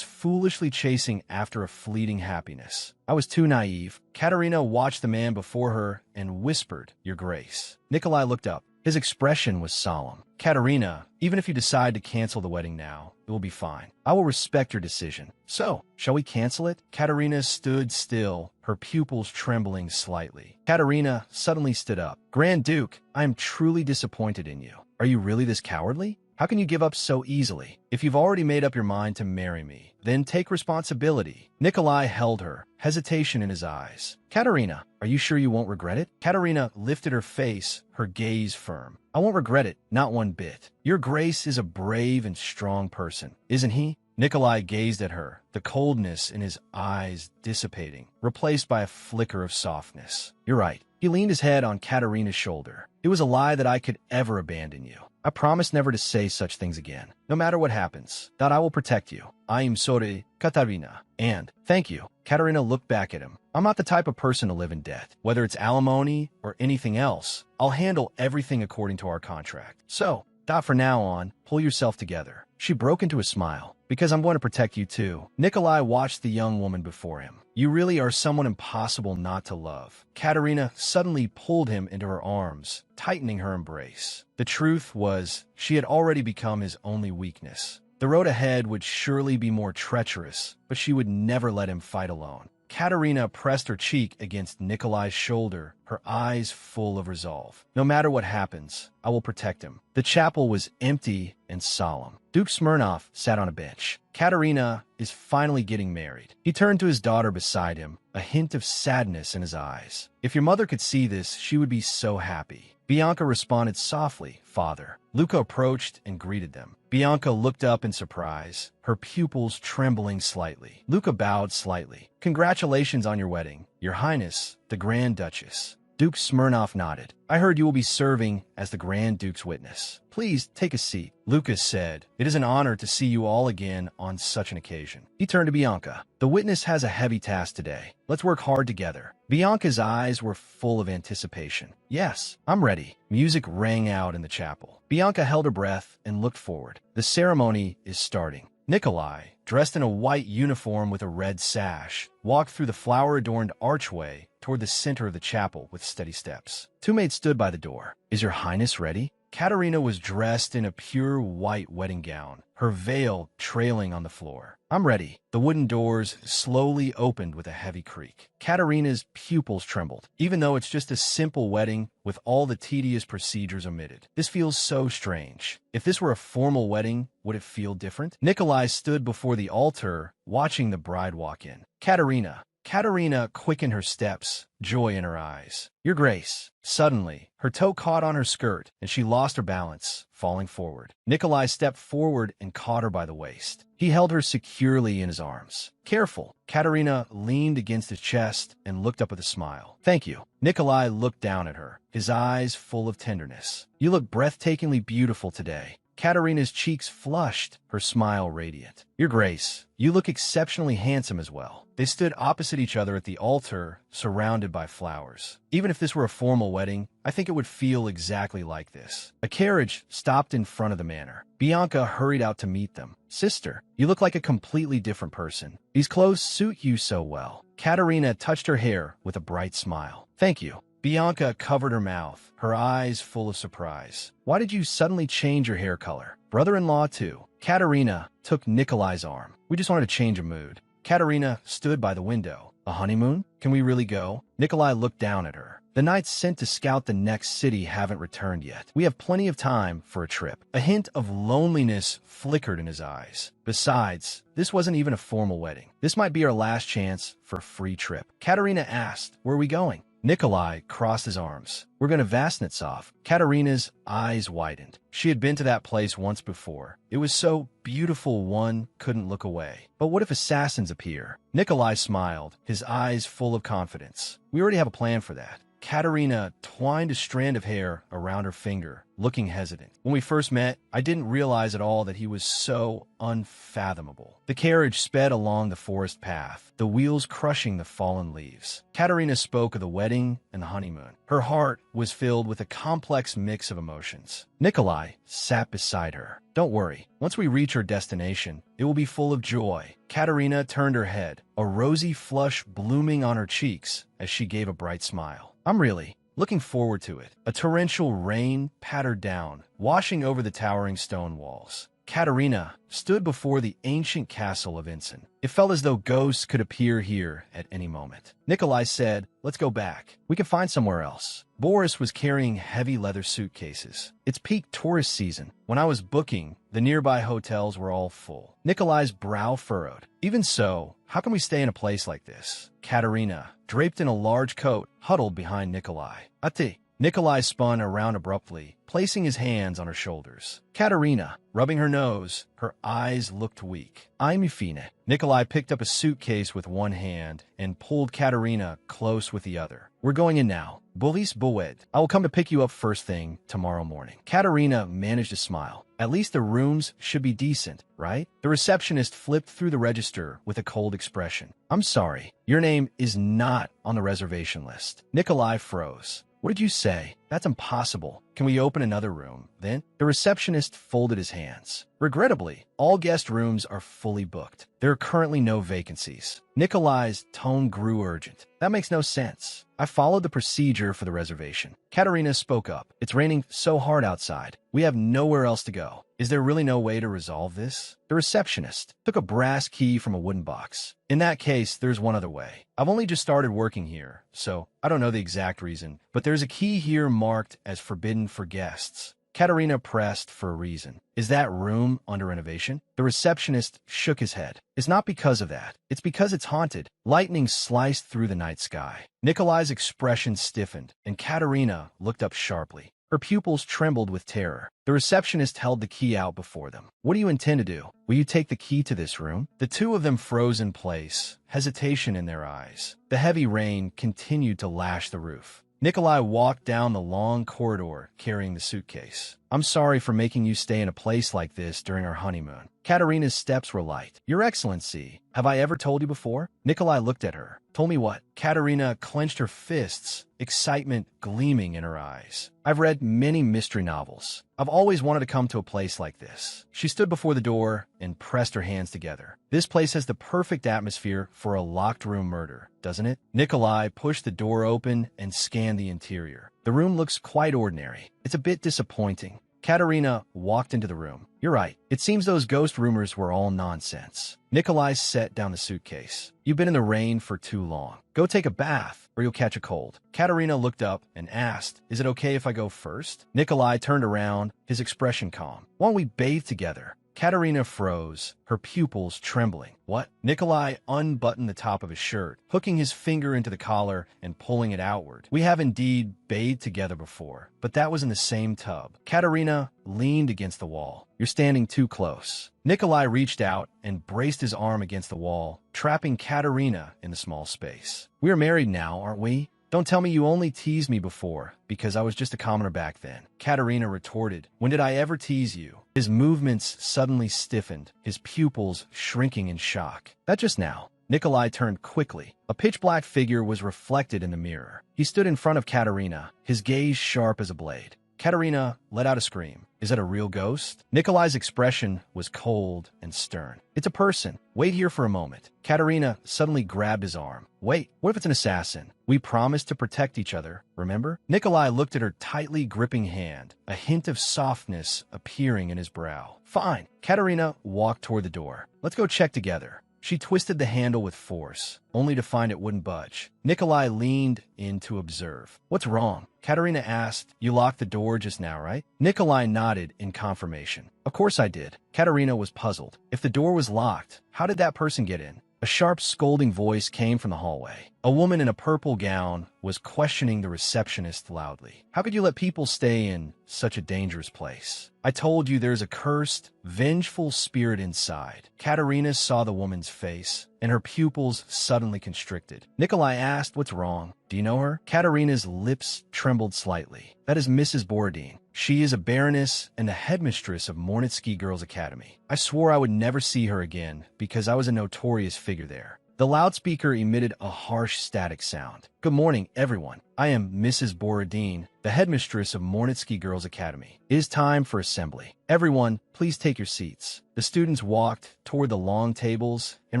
foolishly chasing after a fleeting happiness. I was too naive. Katerina watched the man before her and whispered, Your Grace. Nikolai looked up. His expression was solemn. Katerina, even if you decide to cancel the wedding now, it will be fine. I will respect your decision. So, shall we cancel it? Katerina stood still, her pupils trembling slightly. Katerina suddenly stood up. Grand Duke, I am truly disappointed in you. Are you really this cowardly? How can you give up so easily? If you've already made up your mind to marry me, then take responsibility. Nikolai held her, hesitation in his eyes. Katerina, are you sure you won't regret it? Katerina lifted her face, her gaze firm. I won't regret it, not one bit. Your Grace is a brave and strong person, isn't he? Nikolai gazed at her, the coldness in his eyes dissipating, replaced by a flicker of softness. You're right. He leaned his head on Katerina's shoulder. It was a lie that I could ever abandon you. I promise never to say such things again. No matter what happens, that I will protect you. I am sorry, Katerina. And, thank you. Katerina looked back at him. I'm not the type of person to live in debt. Whether it's alimony or anything else, I'll handle everything according to our contract. So, for now on, pull yourself together. She broke into a smile. Because I'm going to protect you too. Nikolai watched the young woman before him. You really are someone impossible not to love. Katerina suddenly pulled him into her arms, tightening her embrace. The truth was, she had already become his only weakness. The road ahead would surely be more treacherous, but she would never let him fight alone. Katerina pressed her cheek against Nikolai's shoulder, her eyes full of resolve. No matter what happens, I will protect him. The chapel was empty and solemn. Duke Smirnov sat on a bench. Katerina is finally getting married. He turned to his daughter beside him, a hint of sadness in his eyes. If your mother could see this, she would be so happy. Bianca responded softly, Father. Luca approached and greeted them. Bianca looked up in surprise, her pupils trembling slightly. Luca bowed slightly. Congratulations on your wedding, Your Highness, the Grand Duchess. Duke Smirnov nodded. I heard you will be serving as the Grand Duke's witness. Please take a seat. Lucas said, It is an honor to see you all again on such an occasion. He turned to Bianca. The witness has a heavy task today. Let's work hard together. Bianca's eyes were full of anticipation. Yes, I'm ready. Music rang out in the chapel. Bianca held her breath and looked forward. The ceremony is starting. Nikolai, dressed in a white uniform with a red sash, walked through the flower-adorned archway toward the center of the chapel with steady steps. Two maids stood by the door. Is Your Highness ready? Katerina was dressed in a pure white wedding gown, her veil trailing on the floor. I'm ready. The wooden doors slowly opened with a heavy creak. Katerina's pupils trembled, even though it's just a simple wedding with all the tedious procedures omitted. This feels so strange. If this were a formal wedding, would it feel different? Nikolai stood before the altar, watching the bride walk in. Katerina quickened her steps, joy in her eyes. Your Grace. Suddenly, her toe caught on her skirt, and she lost her balance, falling forward. Nikolai stepped forward and caught her by the waist. He held her securely in his arms. Careful. Katerina leaned against his chest and looked up with a smile. Thank you. Nikolai looked down at her, his eyes full of tenderness. You look breathtakingly beautiful today. Katerina's cheeks flushed, her smile radiant. Your Grace, you look exceptionally handsome as well. They stood opposite each other at the altar, surrounded by flowers. Even if this were a formal wedding, I think it would feel exactly like this. A carriage stopped in front of the manor. Bianca hurried out to meet them. Sister, you look like a completely different person. These clothes suit you so well. Katerina touched her hair with a bright smile. Thank you. Bianca covered her mouth, her eyes full of surprise. Why did you suddenly change your hair color? Brother-in-law too. Katerina took Nikolai's arm. We just wanted to change a mood. Katerina stood by the window. A honeymoon? Can we really go? Nikolai looked down at her. The knights sent to scout the next city haven't returned yet. We have plenty of time for a trip. A hint of loneliness flickered in his eyes. Besides, this wasn't even a formal wedding. This might be our last chance for a free trip. Katerina asked, Where are we going? Nikolai crossed his arms. We're going to Vasnetsov. Katerina's eyes widened. She had been to that place once before. It was so beautiful one couldn't look away. But what if assassins appear? Nikolai smiled, his eyes full of confidence. We already have a plan for that. Katerina twined a strand of hair around her finger, looking hesitant. When we first met, I didn't realize at all that he was so unfathomable. The carriage sped along the forest path, the wheels crushing the fallen leaves. Katerina spoke of the wedding and the honeymoon. Her heart was filled with a complex mix of emotions. Nikolai sat beside her. Don't worry, once we reach our destination, it will be full of joy. Katerina turned her head, a rosy flush blooming on her cheeks as she gave a bright smile. I'm really looking forward to it. A torrential rain pattered down, washing over the towering stone walls. Katerina stood before the ancient castle of Insen. It felt as though ghosts could appear here at any moment. Nikolai said, let's go back. We can find somewhere else. Boris was carrying heavy leather suitcases. It's peak tourist season. When I was booking, the nearby hotels were all full. Nikolai's brow furrowed. Even so, how can we stay in a place like this? Katerina, draped in a large coat, huddled behind Nikolai. Ati. Nikolai spun around abruptly, placing his hands on her shoulders. Katerina, rubbing her nose, her eyes looked weak. I'm fine. Nikolai picked up a suitcase with one hand and pulled Katerina close with the other. We're going in now. Bolis Boed. I will come to pick you up first thing tomorrow morning. Katerina managed to smile. At least the rooms should be decent, right? The receptionist flipped through the register with a cold expression. I'm sorry, your name is not on the reservation list. Nikolai froze. What did you say? That's impossible. Can we open another room, then? The receptionist folded his hands. Regrettably, all guest rooms are fully booked. There are currently no vacancies. Nikolai's tone grew urgent. That makes no sense. I followed the procedure for the reservation. Katerina spoke up. It's raining so hard outside. We have nowhere else to go. Is there really no way to resolve this? The receptionist took a brass key from a wooden box. In that case, there's one other way. I've only just started working here, so I don't know the exact reason, but there's a key here marked as forbidden for guests. Katerina pressed for a reason. Is that room under renovation? The receptionist shook his head. It's not because of that. It's because it's haunted. Lightning sliced through the night sky. Nikolai's expression stiffened, and Katerina looked up sharply. Her pupils trembled with terror. The receptionist held the key out before them. What do you intend to do? Will you take the key to this room? The two of them froze in place, hesitation in their eyes. The heavy rain continued to lash the roof. Nikolai walked down the long corridor carrying the suitcase. I'm sorry for making you stay in a place like this during our honeymoon. Katerina's steps were light. Your Excellency, have I ever told you before? Nikolai looked at her. Told me what? Katerina clenched her fists, excitement gleaming in her eyes. I've read many mystery novels. I've always wanted to come to a place like this. She stood before the door and pressed her hands together. This place has the perfect atmosphere for a locked room murder, doesn't it? Nikolai pushed the door open and scanned the interior. The room looks quite ordinary. It's a bit disappointing. Katerina walked into the room. You're right. It seems those ghost rumors were all nonsense. Nikolai set down the suitcase. You've been in the rain for too long. Go take a bath, or you'll catch a cold. Katerina looked up and asked, is it okay if I go first? Nikolai turned around, his expression calm. Why don't we bathe together? Katerina froze, her pupils trembling. What? Nikolai unbuttoned the top of his shirt, hooking his finger into the collar and pulling it outward. We have indeed bathed together before, but that was in the same tub. Katerina leaned against the wall. You're standing too close. Nikolai reached out and braced his arm against the wall, trapping Katerina in the small space. We are married now, aren't we? Don't tell me you only teased me before, because I was just a commoner back then. Katerina retorted. When did I ever tease you? His movements suddenly stiffened, his pupils shrinking in shock. That just now. Nikolai turned quickly. A pitch-black figure was reflected in the mirror. He stood in front of Katerina, his gaze sharp as a blade. Katerina let out a scream. Is that a real ghost? Nikolai's expression was cold and stern. It's a person. Wait here for a moment. Katerina suddenly grabbed his arm. Wait, what if it's an assassin? We promised to protect each other, remember? Nikolai looked at her tightly gripping hand, a hint of softness appearing in his brow. Fine. Katerina walked toward the door. Let's go check together. She twisted the handle with force, only to find it wouldn't budge. Nikolai leaned in to observe. What's wrong? Katerina asked. You locked the door just now, right? Nikolai nodded in confirmation. Of course I did. Katerina was puzzled. If the door was locked, how did that person get in? A sharp, scolding voice came from the hallway. A woman in a purple gown was questioning the receptionist loudly. How could you let people stay in such a dangerous place? I told you there's a cursed, vengeful spirit inside. Katerina saw the woman's face, and her pupils suddenly constricted. Nikolai asked, "What's wrong? Do you know her?" Katerina's lips trembled slightly. "That is Mrs. Borodin. She is a baroness and the headmistress of Mornitsky Girls' Academy. I swore I would never see her again because I was a notorious figure there." The loudspeaker emitted a harsh static sound. "Good morning, everyone. I am Mrs. Borodin, the headmistress of Mornitsky Girls' Academy. It is time for assembly. Everyone, please take your seats." The students walked toward the long tables and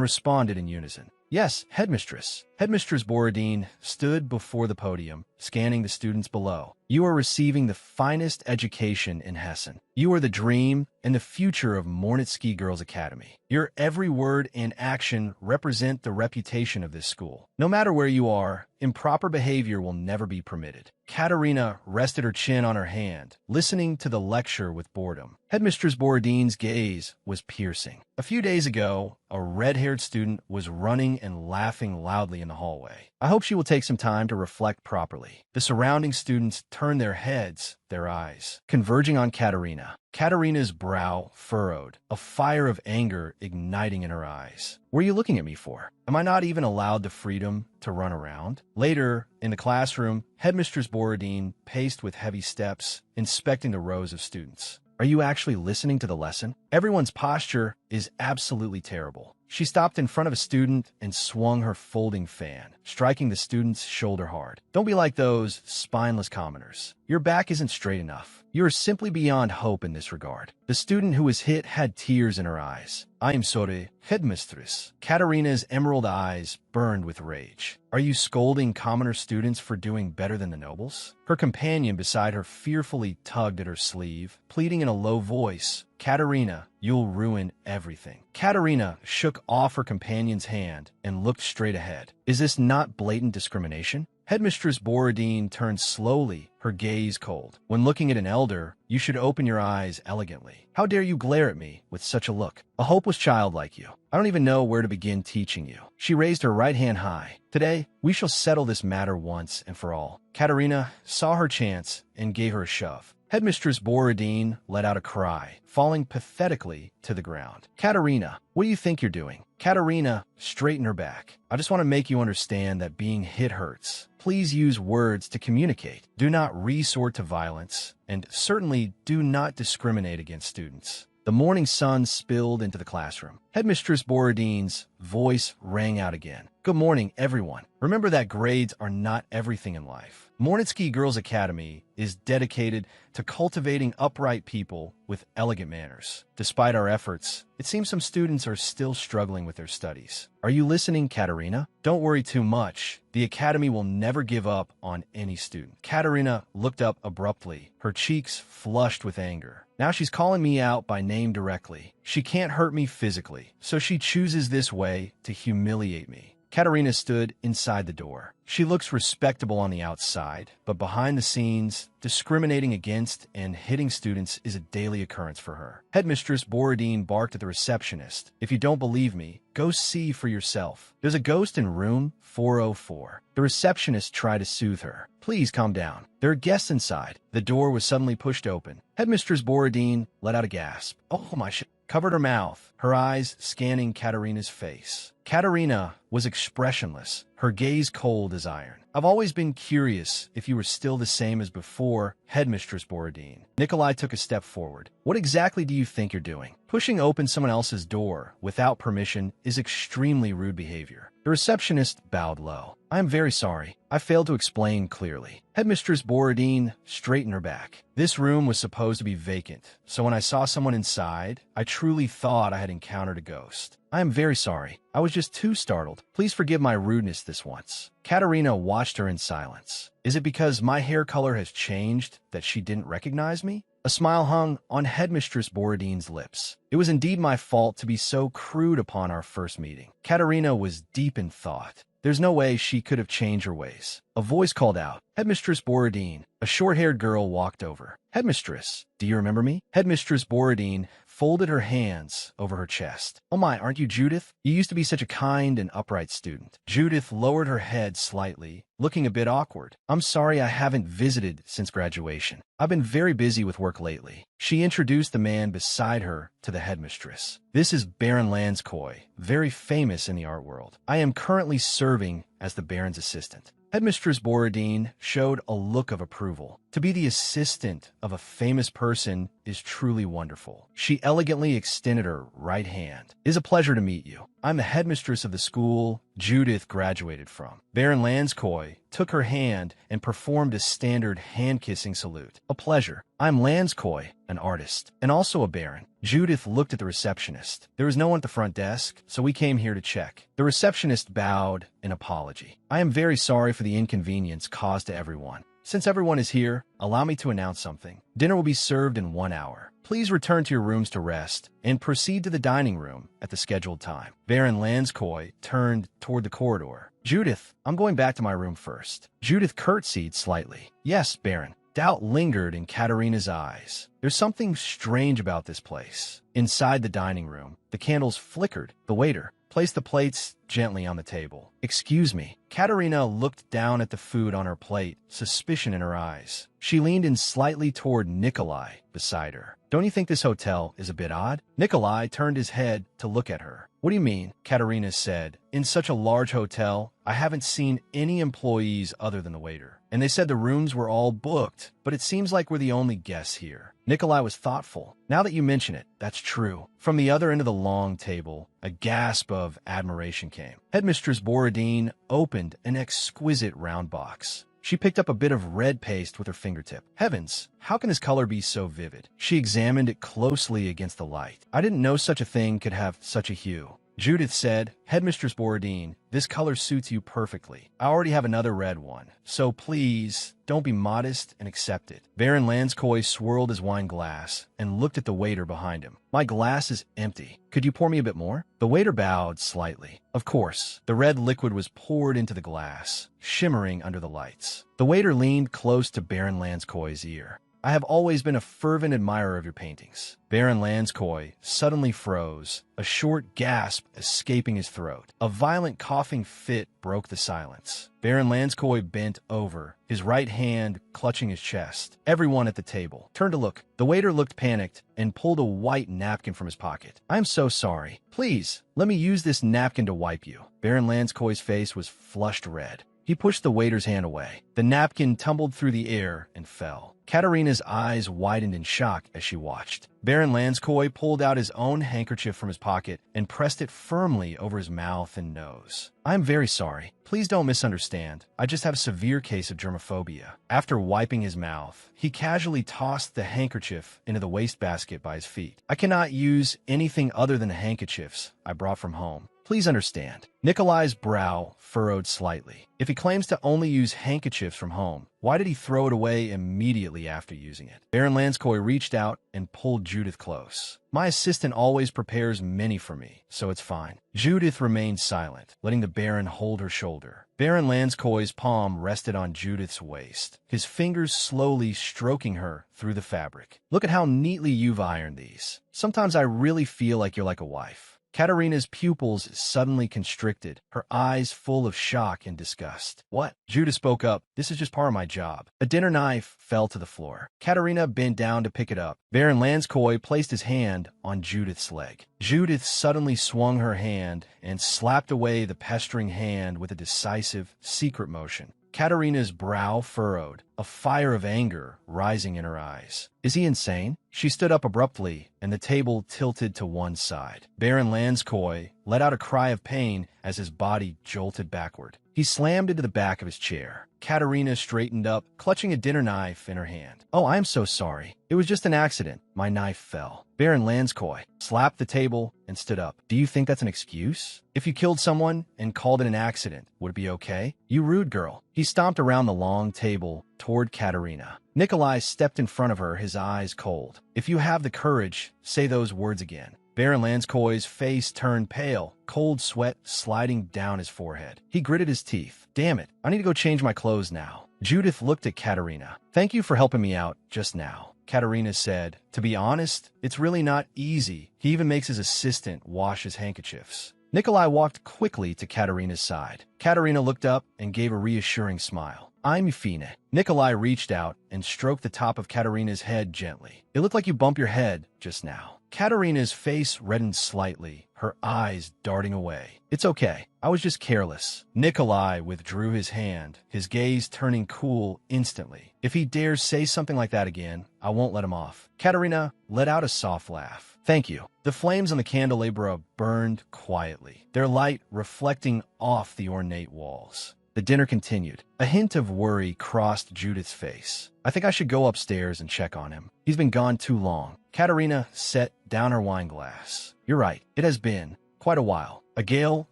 responded in unison. "Yes, headmistress." Headmistress Borodin stood before the podium, scanning the students below. "You are receiving the finest education in Hessen. You are the dream and the future of Mornitsky Girls' Academy. Your every word and action represent the reputation of this school. No matter where you are, improper behavior will never be permitted." Katerina rested her chin on her hand, listening to the lecture with boredom. Headmistress Borodin's gaze was piercing. A few days ago, a red-haired student was running and laughing loudly in the hallway. I hope she will take some time to reflect properly. The surrounding students turned their heads, their eyes converging on Katerina. Katerina's brow furrowed, a fire of anger igniting in her eyes. "What are you looking at me for? Am I not even allowed the freedom to run around?" Later, in the classroom, Headmistress Borodin paced with heavy steps, inspecting the rows of students. "Are you actually listening to the lesson? Everyone's posture is absolutely terrible." She stopped in front of a student and swung her folding fan, striking the student's shoulder hard. "Don't be like those spineless commoners. Your back isn't straight enough. You are simply beyond hope in this regard." The student who was hit had tears in her eyes. "I am sorry, headmistress." Katerina's emerald eyes burned with rage. "Are you scolding commoner students for doing better than the nobles?" Her companion beside her fearfully tugged at her sleeve, pleading in a low voice, "Katerina, you'll ruin everything." Katerina shook off her companion's hand and looked straight ahead. "Is this not blatant discrimination?" Headmistress Borodin turned slowly, her gaze cold. "When looking at an elder, you should open your eyes elegantly. How dare you glare at me with such a look? A hopeless child like you. I don't even know where to begin teaching you." She raised her right hand high. "Today, we shall settle this matter once and for all." Katerina saw her chance and gave her a shove. Headmistress Borodin let out a cry, falling pathetically to the ground. "Katerina, what do you think you're doing?" Katerina straightened her back. "I just want to make you understand that being hit hurts. Please use words to communicate. Do not resort to violence, and certainly do not discriminate against students." The morning sun spilled into the classroom. Headmistress Borodin's voice rang out again. "Good morning, everyone. Remember that grades are not everything in life. Mornitsky Girls' Academy is dedicated to cultivating upright people with elegant manners. Despite our efforts, it seems some students are still struggling with their studies. Are you listening, Katerina? Don't worry too much. The Academy will never give up on any student." Katerina looked up abruptly, her cheeks flushed with anger. Now she's calling me out by name directly. She can't hurt me physically, so she chooses this way to humiliate me. Katerina stood inside the door. She looks respectable on the outside, but behind the scenes, discriminating against and hitting students is a daily occurrence for her. Headmistress Borodin barked at the receptionist. "If you don't believe me, go see for yourself. There's a ghost in room 404. The receptionist tried to soothe her. "Please calm down. There are guests inside." The door was suddenly pushed open. Headmistress Borodin let out a gasp. "Oh my shit!" Covered her mouth, her eyes scanning Katerina's face. Katerina was expressionless, her gaze cold as iron. "I've always been curious if you were still the same as before, Headmistress Borodin." Nikolai took a step forward. "What exactly do you think you're doing? Pushing open someone else's door without permission is extremely rude behavior." The receptionist bowed low. "I am very sorry. I failed to explain clearly." Headmistress Borodin straightened her back. "This room was supposed to be vacant, so when I saw someone inside, I truly thought I had encountered a ghost. I am very sorry. I was just too startled. Please forgive my rudeness this once." Katerina watched her in silence. "Is it because my hair color has changed that she didn't recognize me?" A smile hung on Headmistress Borodin's lips. "It was indeed my fault to be so crude upon our first meeting." Katerina was deep in thought. There's no way she could have changed her ways. A voice called out, "Headmistress Borodin." A short-haired girl walked over. "Headmistress, do you remember me?" Headmistress Borodin folded her hands over her chest. Oh my, aren't you Judith? You used to be such a kind and upright student. Judith lowered her head slightly, looking a bit awkward. I'm sorry I haven't visited since graduation. I've been very busy with work lately. She introduced the man beside her to the headmistress. This is Baron Lanskoi, very famous in the art world. I am currently serving as the Baron's assistant. Headmistress Borodine showed a look of approval. To be the assistant of a famous person is truly wonderful. She elegantly extended her right hand. It is a pleasure to meet you. I'm the headmistress of the school Judith graduated from. Baron Lanskoi took her hand and performed a standard hand-kissing salute. A pleasure. I'm Lanskoi, an artist, and also a baron. Judith looked at the receptionist. There was no one at the front desk, so we came here to check. The receptionist bowed in apology. I am very sorry for the inconvenience caused to everyone. Since everyone is here, allow me to announce something. Dinner will be served in 1 hour. Please return to your rooms to rest and proceed to the dining room at the scheduled time. Baron Lanskoi turned toward the corridor. Judith, I'm going back to my room first. Judith curtsied slightly. Yes, Baron. Doubt lingered in Katerina's eyes. There's something strange about this place. Inside the dining room, the candles flickered. The waiter placed the plates gently on the table. Excuse me. Katerina looked down at the food on her plate, suspicion in her eyes. She leaned in slightly toward Nikolai beside her. Don't you think this hotel is a bit odd? Nikolai turned his head to look at her. What do you mean? Katerina said. In such a large hotel, I haven't seen any employees other than the waiter. And they said the rooms were all booked, but it seems like we're the only guests here. Nikolai was thoughtful. Now that you mention it, that's true. From the other end of the long table, a gasp of admiration came. Headmistress Borodine opened an exquisite round box. She picked up a bit of red paste with her fingertip. Heavens, how can this color be so vivid? She examined it closely against the light. I didn't know such a thing could have such a hue. Judith said, Headmistress Borodine, this color suits you perfectly. I already have another red one, so please, don't be modest and accept it. Baron Lanskoi swirled his wine glass and looked at the waiter behind him. My glass is empty. Could you pour me a bit more? The waiter bowed slightly. Of course. The red liquid was poured into the glass, shimmering under the lights. The waiter leaned close to Baron Lanskoi's ear. I have always been a fervent admirer of your paintings. Baron Lanskoi suddenly froze, a short gasp escaping his throat. A violent coughing fit broke the silence. Baron Lanskoi bent over, his right hand clutching his chest. Everyone at the table turned to look. The waiter looked panicked and pulled a white napkin from his pocket. I'm so sorry. Please, let me use this napkin to wipe you. Baron Lanskoi's face was flushed red. He pushed the waiter's hand away. The napkin tumbled through the air and fell. Katerina's eyes widened in shock as she watched. Baron Lanskoi pulled out his own handkerchief from his pocket and pressed it firmly over his mouth and nose. I'm very sorry. Please don't misunderstand. I just have a severe case of germophobia. After wiping his mouth, he casually tossed the handkerchief into the wastebasket by his feet. I cannot use anything other than the handkerchiefs I brought from home. Please understand. Nikolai's brow furrowed slightly. If he claims to only use handkerchiefs from home, why did he throw it away immediately after using it? Baron Lanskoi reached out and pulled Judith close. My assistant always prepares many for me, so it's fine. Judith remained silent, letting the Baron hold her shoulder. Baron Lanskoi's palm rested on Judith's waist, his fingers slowly stroking her through the fabric. Look at how neatly you've ironed these. Sometimes I really feel like you're like a wife. Katerina's pupils suddenly constricted, her eyes full of shock and disgust. What? Judith spoke up. This is just part of my job. A dinner knife fell to the floor. Katerina bent down to pick it up. Baron Lanskoi placed his hand on Judith's leg. Judith suddenly swung her hand and slapped away the pestering hand with a decisive, secret motion. Katerina's brow furrowed, a fire of anger rising in her eyes. Is he insane? She stood up abruptly, and the table tilted to one side. Baron Lanskoi let out a cry of pain as his body jolted backward. He slammed into the back of his chair. Katerina straightened up, clutching a dinner knife in her hand. Oh, I'm so sorry. It was just an accident. My knife fell. Baron Lanskoi slapped the table and stood up. Do you think that's an excuse? If you killed someone and called it an accident, would it be okay? You rude girl. He stomped around the long table toward Katerina. Nikolai stepped in front of her, his eyes cold. If you have the courage, say those words again. Baron Lanskoi's face turned pale, cold sweat sliding down his forehead. He gritted his teeth. Damn it, I need to go change my clothes now. Judith looked at Katerina. Thank you for helping me out just now. Katerina said. To be honest, it's really not easy. He even makes his assistant wash his handkerchiefs. Nikolai walked quickly to Katerina's side. Katerina looked up and gave a reassuring smile. I'm Fine. Nikolai reached out and stroked the top of Katerina's head gently. It looked like you bumped your head just now. Katerina's face reddened slightly, her eyes darting away. It's okay. I was just careless. Nikolai withdrew his hand, his gaze turning cool instantly. If he dares say something like that again, I won't let him off. Katerina let out a soft laugh. Thank you. The flames on the candelabra burned quietly, their light reflecting off the ornate walls. The dinner continued. A hint of worry crossed Judith's face. I think I should go upstairs and check on him. He's been gone too long. Katerina set down her wine glass. You're right. It has been quite a while. A gale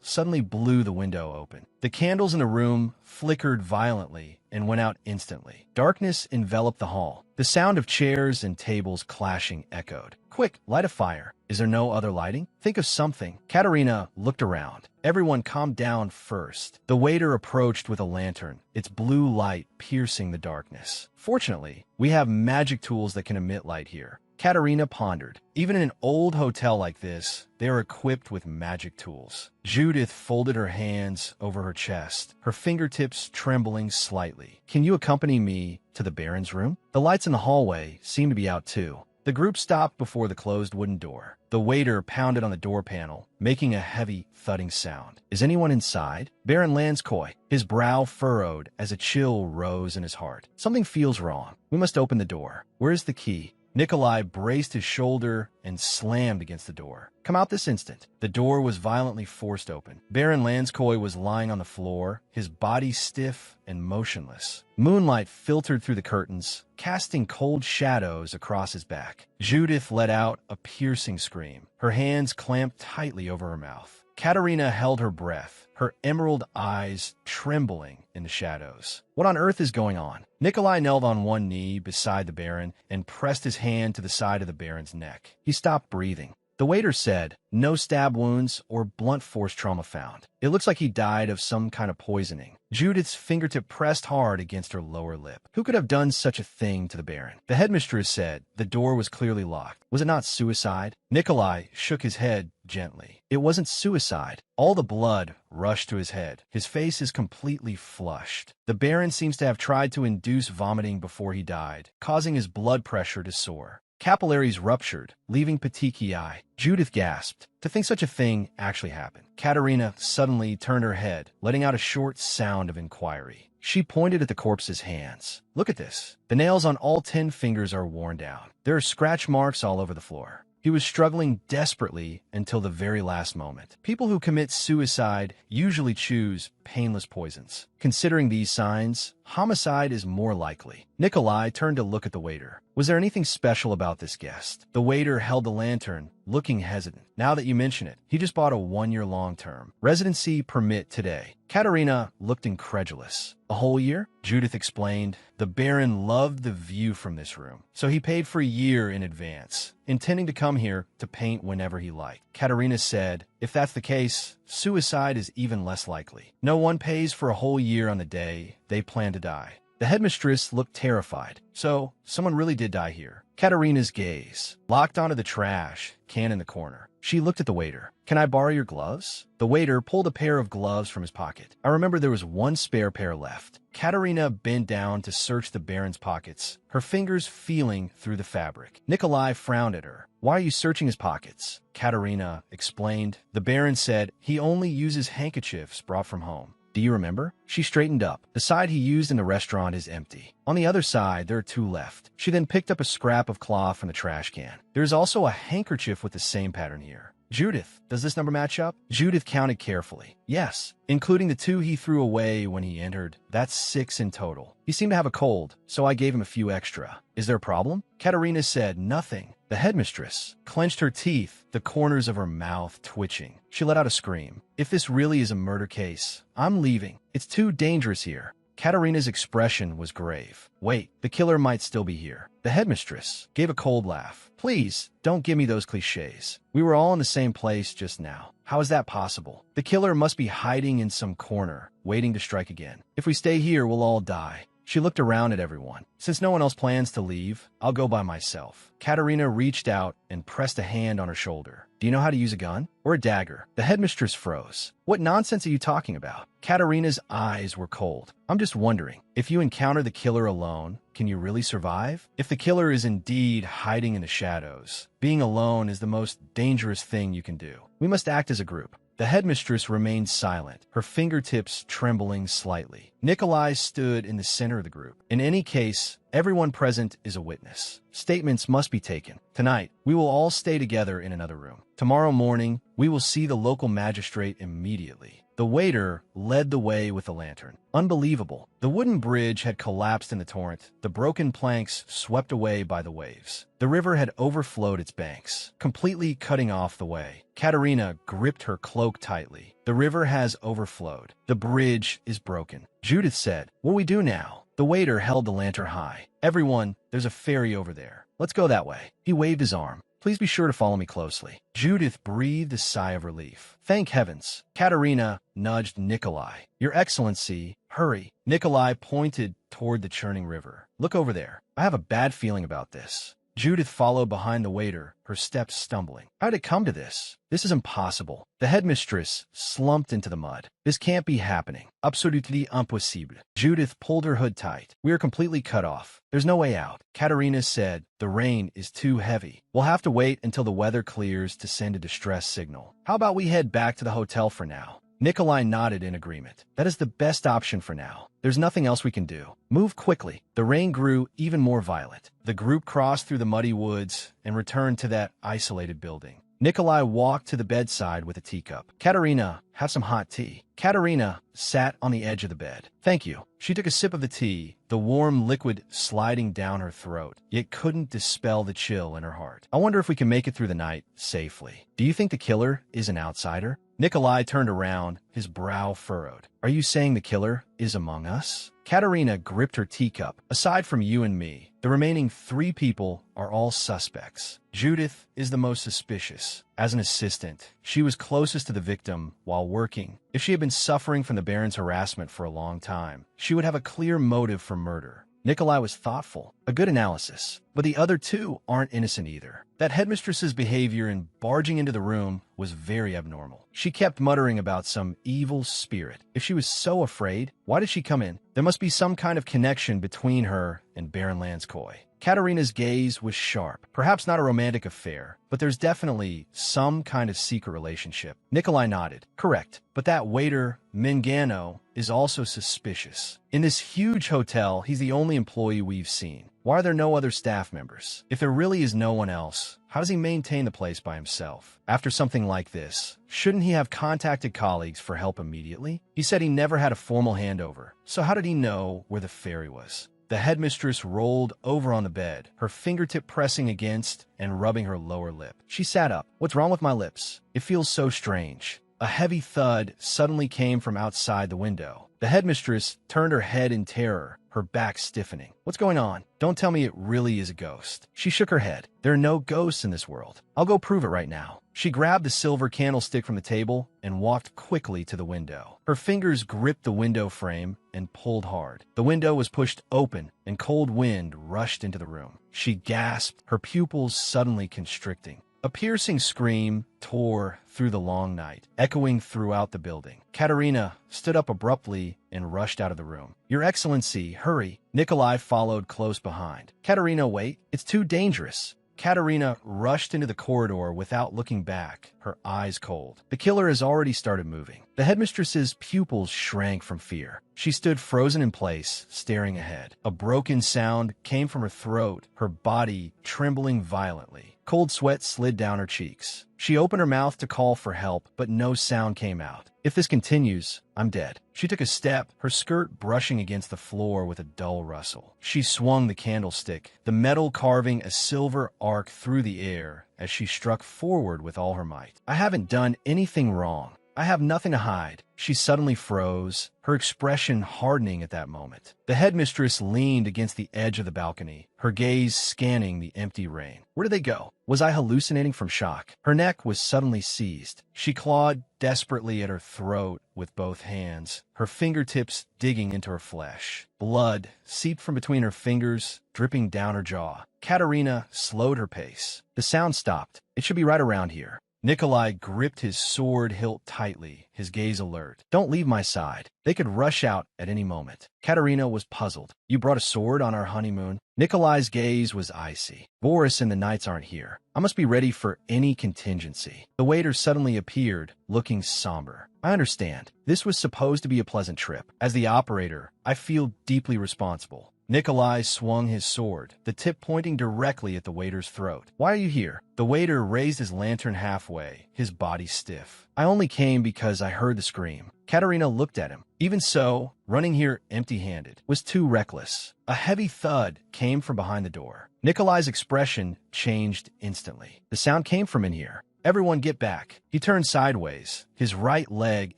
suddenly blew the window open. The candles in the room flickered violently and went out instantly. Darkness enveloped the hall. The sound of chairs and tables clashing echoed. Quick, light a fire. Is there no other lighting? Think of something. Katerina looked around. Everyone calmed down first. The waiter approached with a lantern, its blue light piercing the darkness. Fortunately, we have magic tools that can emit light here. Katerina pondered. Even in an old hotel like this, they are equipped with magic tools. Judith folded her hands over her chest, her fingertips trembling slightly. Can you accompany me to the Baron's room? The lights in the hallway seem to be out too. The group stopped before the closed wooden door. The waiter pounded on the door panel, making a heavy, thudding sound. Is anyone inside? Baron Lanskoi, his brow furrowed as a chill rose in his heart. Something feels wrong. We must open the door. Where's the key? Nikolai braced his shoulder and slammed against the door. Come out this instant. The door was violently forced open. Baron Lanskoi was lying on the floor, his body stiff and motionless. Moonlight filtered through the curtains, casting cold shadows across his back. Judith let out a piercing scream, her hands clamped tightly over her mouth. Katerina held her breath, her emerald eyes trembling in the shadows. What on earth is going on? Nikolai knelt on one knee beside the Baron and pressed his hand to the side of the Baron's neck. He stopped breathing. The waiter said, no stab wounds or blunt force trauma found. It looks like he died of some kind of poisoning. Judith's fingertip pressed hard against her lower lip. Who could have done such a thing to the Baron? The headmistress said the door was clearly locked. Was it not suicide? Nikolai shook his head gently. It wasn't suicide. All the blood rushed to his head. His face is completely flushed. The Baron seems to have tried to induce vomiting before he died, causing his blood pressure to soar. Capillaries ruptured, leaving petechiae. Judith gasped. To think such a thing actually happened. Katerina suddenly turned her head, letting out a short sound of inquiry. She pointed at the corpse's hands. Look at this. The nails on all 10 fingers are worn down. There are scratch marks all over the floor. He was struggling desperately until the very last moment. People who commit suicide usually choose painless poisons. Considering these signs, homicide is more likely. Nikolai turned to look at the waiter. Was there anything special about this guest? The waiter held the lantern, looking hesitant. Now that you mention it, he just bought a 1-year long-term residency permit today. Katerina looked incredulous. A whole year? Judith explained. The Baron loved the view from this room, so he paid for a year in advance, intending to come here to paint whenever he liked. Katerina said, if that's the case, suicide is even less likely. No one pays for a whole year on the day they plan to die. The headmistress looked terrified. So, someone really did die here. Katerina's gaze locked onto the trash can in the corner. She looked at the waiter. Can I borrow your gloves? The waiter pulled a pair of gloves from his pocket. I remember there was one spare pair left. Katerina bent down to search the Baron's pockets, her fingers feeling through the fabric. Nikolai frowned at her. Why are you searching his pockets? Katerina explained. The Baron said he only uses handkerchiefs brought from home. Do you remember? She straightened up. The side he used in the restaurant is empty. On the other side, there are 2 left. She then picked up a scrap of cloth from the trash can. There is also a handkerchief with the same pattern here. Judith, does this number match up? Judith counted carefully. Yes, including the 2 he threw away when he entered. That's 6 in total. He seemed to have a cold, so I gave him a few extra. Is there a problem? Katerina said nothing. The headmistress clenched her teeth, the corners of her mouth twitching. She let out a scream. If this really is a murder case, I'm leaving. It's too dangerous here. Katerina's expression was grave. Wait, the killer might still be here. The headmistress gave a cold laugh. Please, don't give me those cliches. We were all in the same place just now. How is that possible? The killer must be hiding in some corner, waiting to strike again. If we stay here, we'll all die. She looked around at everyone. Since no one else plans to leave, I'll go by myself. Katerina reached out and pressed a hand on her shoulder. Do you know how to use a gun? Or a dagger? The headmistress froze. What nonsense are you talking about? Katerina's eyes were cold. I'm just wondering, if you encounter the killer alone, can you really survive? If the killer is indeed hiding in the shadows, being alone is the most dangerous thing you can do. We must act as a group. The headmistress remained silent, her fingertips trembling slightly. Nikolai stood in the center of the group. In any case, everyone present is a witness. Statements must be taken. Tonight, we will all stay together in another room. Tomorrow morning, we will see the local magistrate immediately. The waiter led the way with a lantern. Unbelievable. The wooden bridge had collapsed in the torrent, the broken planks swept away by the waves. The river had overflowed its banks, completely cutting off the way. Katerina gripped her cloak tightly. The river has overflowed. The bridge is broken. Judith said, "What do we do now?" The waiter held the lantern high. "Everyone, there's a ferry over there. Let's go that way." He waved his arm. "Please be sure to follow me closely." Judith breathed a sigh of relief. "Thank heavens." Katerina nudged Nikolai. "Your Excellency, hurry." Nikolai pointed toward the churning river. "Look over there. I have a bad feeling about this." Judith followed behind the waiter, her steps stumbling. How did it come to this? This is impossible. The headmistress slumped into the mud. This can't be happening. Absolutely impossible. Judith pulled her hood tight. We are completely cut off. There's no way out. Katerina said, "The rain is too heavy. We'll have to wait until the weather clears to send a distress signal. How about we head back to the hotel for now?" Nikolai nodded in agreement. "That is the best option for now. There's nothing else we can do. Move quickly." The rain grew even more violent. The group crossed through the muddy woods and returned to that isolated building. Nikolai walked to the bedside with a teacup. "Katerina, have some hot tea." Katerina sat on the edge of the bed. "Thank you." She took a sip of the tea, the warm liquid sliding down her throat, yet couldn't dispel the chill in her heart. "I wonder if we can make it through the night safely. Do you think the killer is an outsider?" Nikolai turned around, his brow furrowed. "Are you saying the killer is among us?" Katerina gripped her teacup. "Aside from you and me, the remaining 3 people are all suspects. Judith is the most suspicious. As an assistant, she was closest to the victim while working. If she had been suffering from the Baron's harassment for a long time, she would have a clear motive for murder." Nikolai was thoughtful. A good analysis. But the other 2 aren't innocent either. That headmistress's behavior in barging into the room was very abnormal. She kept muttering about some evil spirit. If she was so afraid, why did she come in? There must be some kind of connection between her and Baron Lanskoi. Katerina's gaze was sharp. Perhaps not a romantic affair, but there's definitely some kind of secret relationship. Nikolai nodded. "Correct. But that waiter, Mingano, is also suspicious. In this huge hotel, he's the only employee we've seen. Why are there no other staff members? If there really is no one else, how does he maintain the place by himself? After something like this, shouldn't he have contacted colleagues for help immediately? He said he never had a formal handover, so how did he know where the ferry was?" The headmistress rolled over on the bed, her fingertip pressing against and rubbing her lower lip. She sat up. "What's wrong with my lips? It feels so strange." A heavy thud suddenly came from outside the window. The headmistress turned her head in terror, her back stiffening. "What's going on? Don't tell me it really is a ghost." She shook her head. "There are no ghosts in this world. I'll go prove it right now." She grabbed the silver candlestick from the table and walked quickly to the window. Her fingers gripped the window frame and pulled hard. The window was pushed open and cold wind rushed into the room. She gasped, her pupils suddenly constricting. A piercing scream tore through the long night, echoing throughout the building. Katerina stood up abruptly and rushed out of the room. "Your Excellency, hurry." Nikolai followed close behind. "Katerina, wait. It's too dangerous." Katerina rushed into the corridor without looking back, her eyes cold. The killer has already started moving. The headmistress's pupils shrank from fear. She stood frozen in place, staring ahead. A broken sound came from her throat, her body trembling violently. Cold sweat slid down her cheeks. She opened her mouth to call for help, but no sound came out. "If this continues, I'm dead." She took a step, her skirt brushing against the floor with a dull rustle. She swung the candlestick, the metal carving a silver arc through the air as she struck forward with all her might. "I haven't done anything wrong. I have nothing to hide. She suddenly froze, her expression hardening at that moment. The headmistress leaned against the edge of the balcony, her gaze scanning the empty rain. Where did they go? Was I hallucinating from shock? Her neck was suddenly seized. She clawed desperately at her throat with both hands, her fingertips digging into her flesh. Blood seeped from between her fingers, dripping down her jaw. Katerina slowed her pace. The sound stopped. It should be right around here. Nikolai gripped his sword hilt tightly, his gaze alert. Don't leave my side. They could rush out at any moment. Katerina was puzzled. You brought a sword on our honeymoon? Nikolai's gaze was icy. Boris and the knights aren't here. I must be ready for any contingency. The waiter suddenly appeared, looking somber. I understand. This was supposed to be a pleasant trip. As the operator, I feel deeply responsible. Nikolai swung his sword, the tip pointing directly at the waiter's throat. Why are you here? The waiter raised his lantern halfway, his body stiff. I only came because I heard the scream. Katerina looked at him. Even so, running here empty-handed was too reckless. A heavy thud came from behind the door. Nikolai's expression changed instantly. The sound came from in here. Everyone get back. He turned sideways, his right leg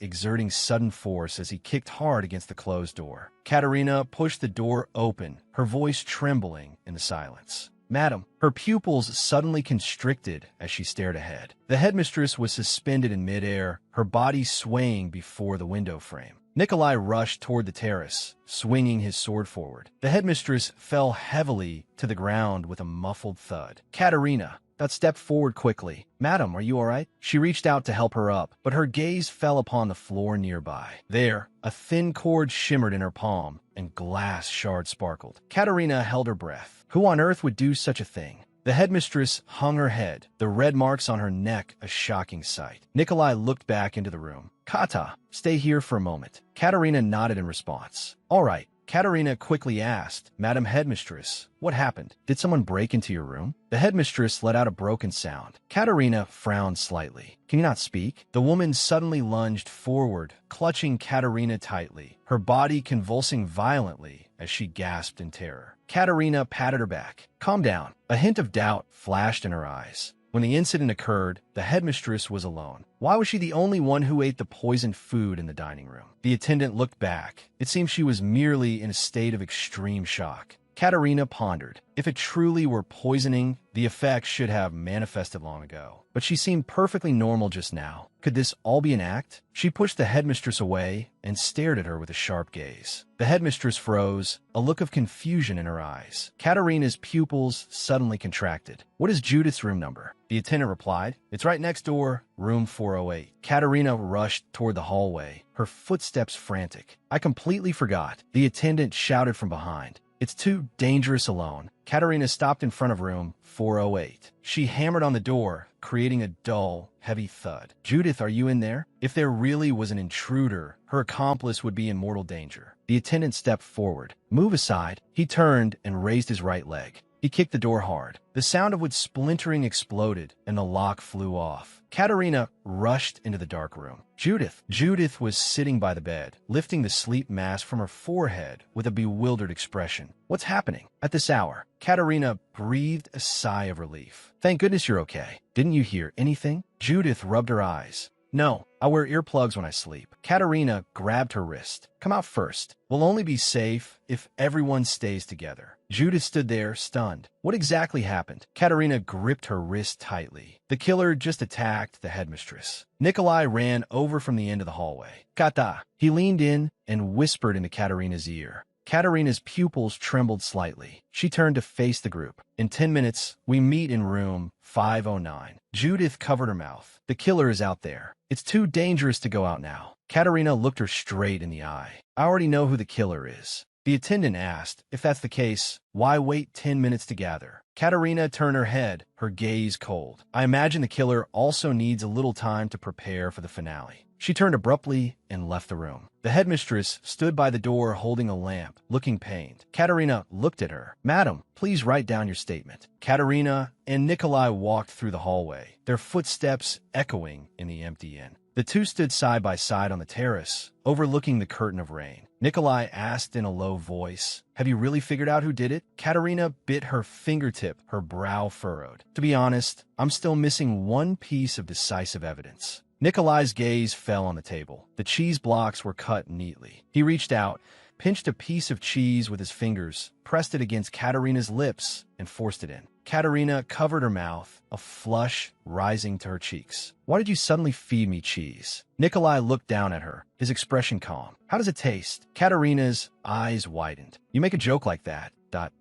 exerting sudden force as he kicked hard against the closed door. Katerina pushed the door open, her voice trembling in the silence. Madam, her pupils suddenly constricted as she stared ahead. The headmistress was suspended in midair, her body swaying before the window frame. Nikolai rushed toward the terrace, swinging his sword forward. The headmistress fell heavily to the ground with a muffled thud. Katerina stepped forward quickly. Madam, are you all right? She reached out to help her up, but her gaze fell upon the floor nearby. There, a thin cord shimmered in her palm, and glass shards sparkled. Katerina held her breath. Who on earth would do such a thing? The headmistress hung her head, the red marks on her neck a shocking sight. Nikolai looked back into the room. Kata, stay here for a moment. Katerina nodded in response. All right. Katerina quickly asked, Madam Headmistress, what happened? Did someone break into your room? The headmistress let out a broken sound. Katerina frowned slightly. Can you not speak? The woman suddenly lunged forward, clutching Katerina tightly, her body convulsing violently as she gasped in terror. Katerina patted her back. Calm down. A hint of doubt flashed in her eyes. When the incident occurred, the headmistress was alone. Why was she the only one who ate the poisoned food in the dining room? The attendant looked back. It seemed she was merely in a state of extreme shock. Katerina pondered. If it truly were poisoning, the effects should have manifested long ago. But she seemed perfectly normal just now. Could this all be an act? She pushed the headmistress away and stared at her with a sharp gaze. The headmistress froze, a look of confusion in her eyes. Katerina's pupils suddenly contracted. What is Judith's room number? The attendant replied, It's right next door, room 408. Katerina rushed toward the hallway, her footsteps frantic. I completely forgot. The attendant shouted from behind. It's too dangerous alone. Katerina stopped in front of room 408. She hammered on the door, creating a dull, heavy thud. Judith, are you in there? If there really was an intruder, her accomplice would be in mortal danger. The attendant stepped forward. Move aside. He turned and raised his right leg. He kicked the door hard. The sound of wood splintering exploded, and the lock flew off. Katerina rushed into the dark room. Judith was sitting by the bed, lifting the sleep mask from her forehead with a bewildered expression. What's happening? At this hour, Katerina breathed a sigh of relief. Thank goodness you're okay. Didn't you hear anything? Judith rubbed her eyes. No, I wear earplugs when I sleep. Katerina grabbed her wrist. Come out first. We'll only be safe if everyone stays together. Judith stood there, stunned. What exactly happened? Katerina gripped her wrist tightly. The killer just attacked the headmistress. Nikolai ran over from the end of the hallway. Kata. He leaned in and whispered into Katerina's ear. Katerina's pupils trembled slightly. She turned to face the group. In 10 minutes, we meet in room 509. Judith covered her mouth. The killer is out there. It's too dangerous to go out now. Katerina looked her straight in the eye. I already know who the killer is. The attendant asked, if that's the case, why wait 10 minutes to gather? Katerina turned her head, her gaze cold. I imagine the killer also needs a little time to prepare for the finale. She turned abruptly and left the room. The headmistress stood by the door holding a lamp, looking pained. Katerina looked at her. Madam, please write down your statement. Katerina and Nikolai walked through the hallway, their footsteps echoing in the empty inn. The two stood side by side on the terrace, overlooking the curtain of rain. Nikolai asked in a low voice, have you really figured out who did it? Katerina bit her fingertip, her brow furrowed. To be honest, I'm still missing one piece of decisive evidence. Nikolai's gaze fell on the table. The cheese blocks were cut neatly. He reached out, pinched a piece of cheese with his fingers, pressed it against Katerina's lips, and forced it in. Katerina covered her mouth, a flush rising to her cheeks. Why did you suddenly feed me cheese? Nikolai looked down at her, his expression calm. How does it taste? Katerina's eyes widened. You make a joke like that.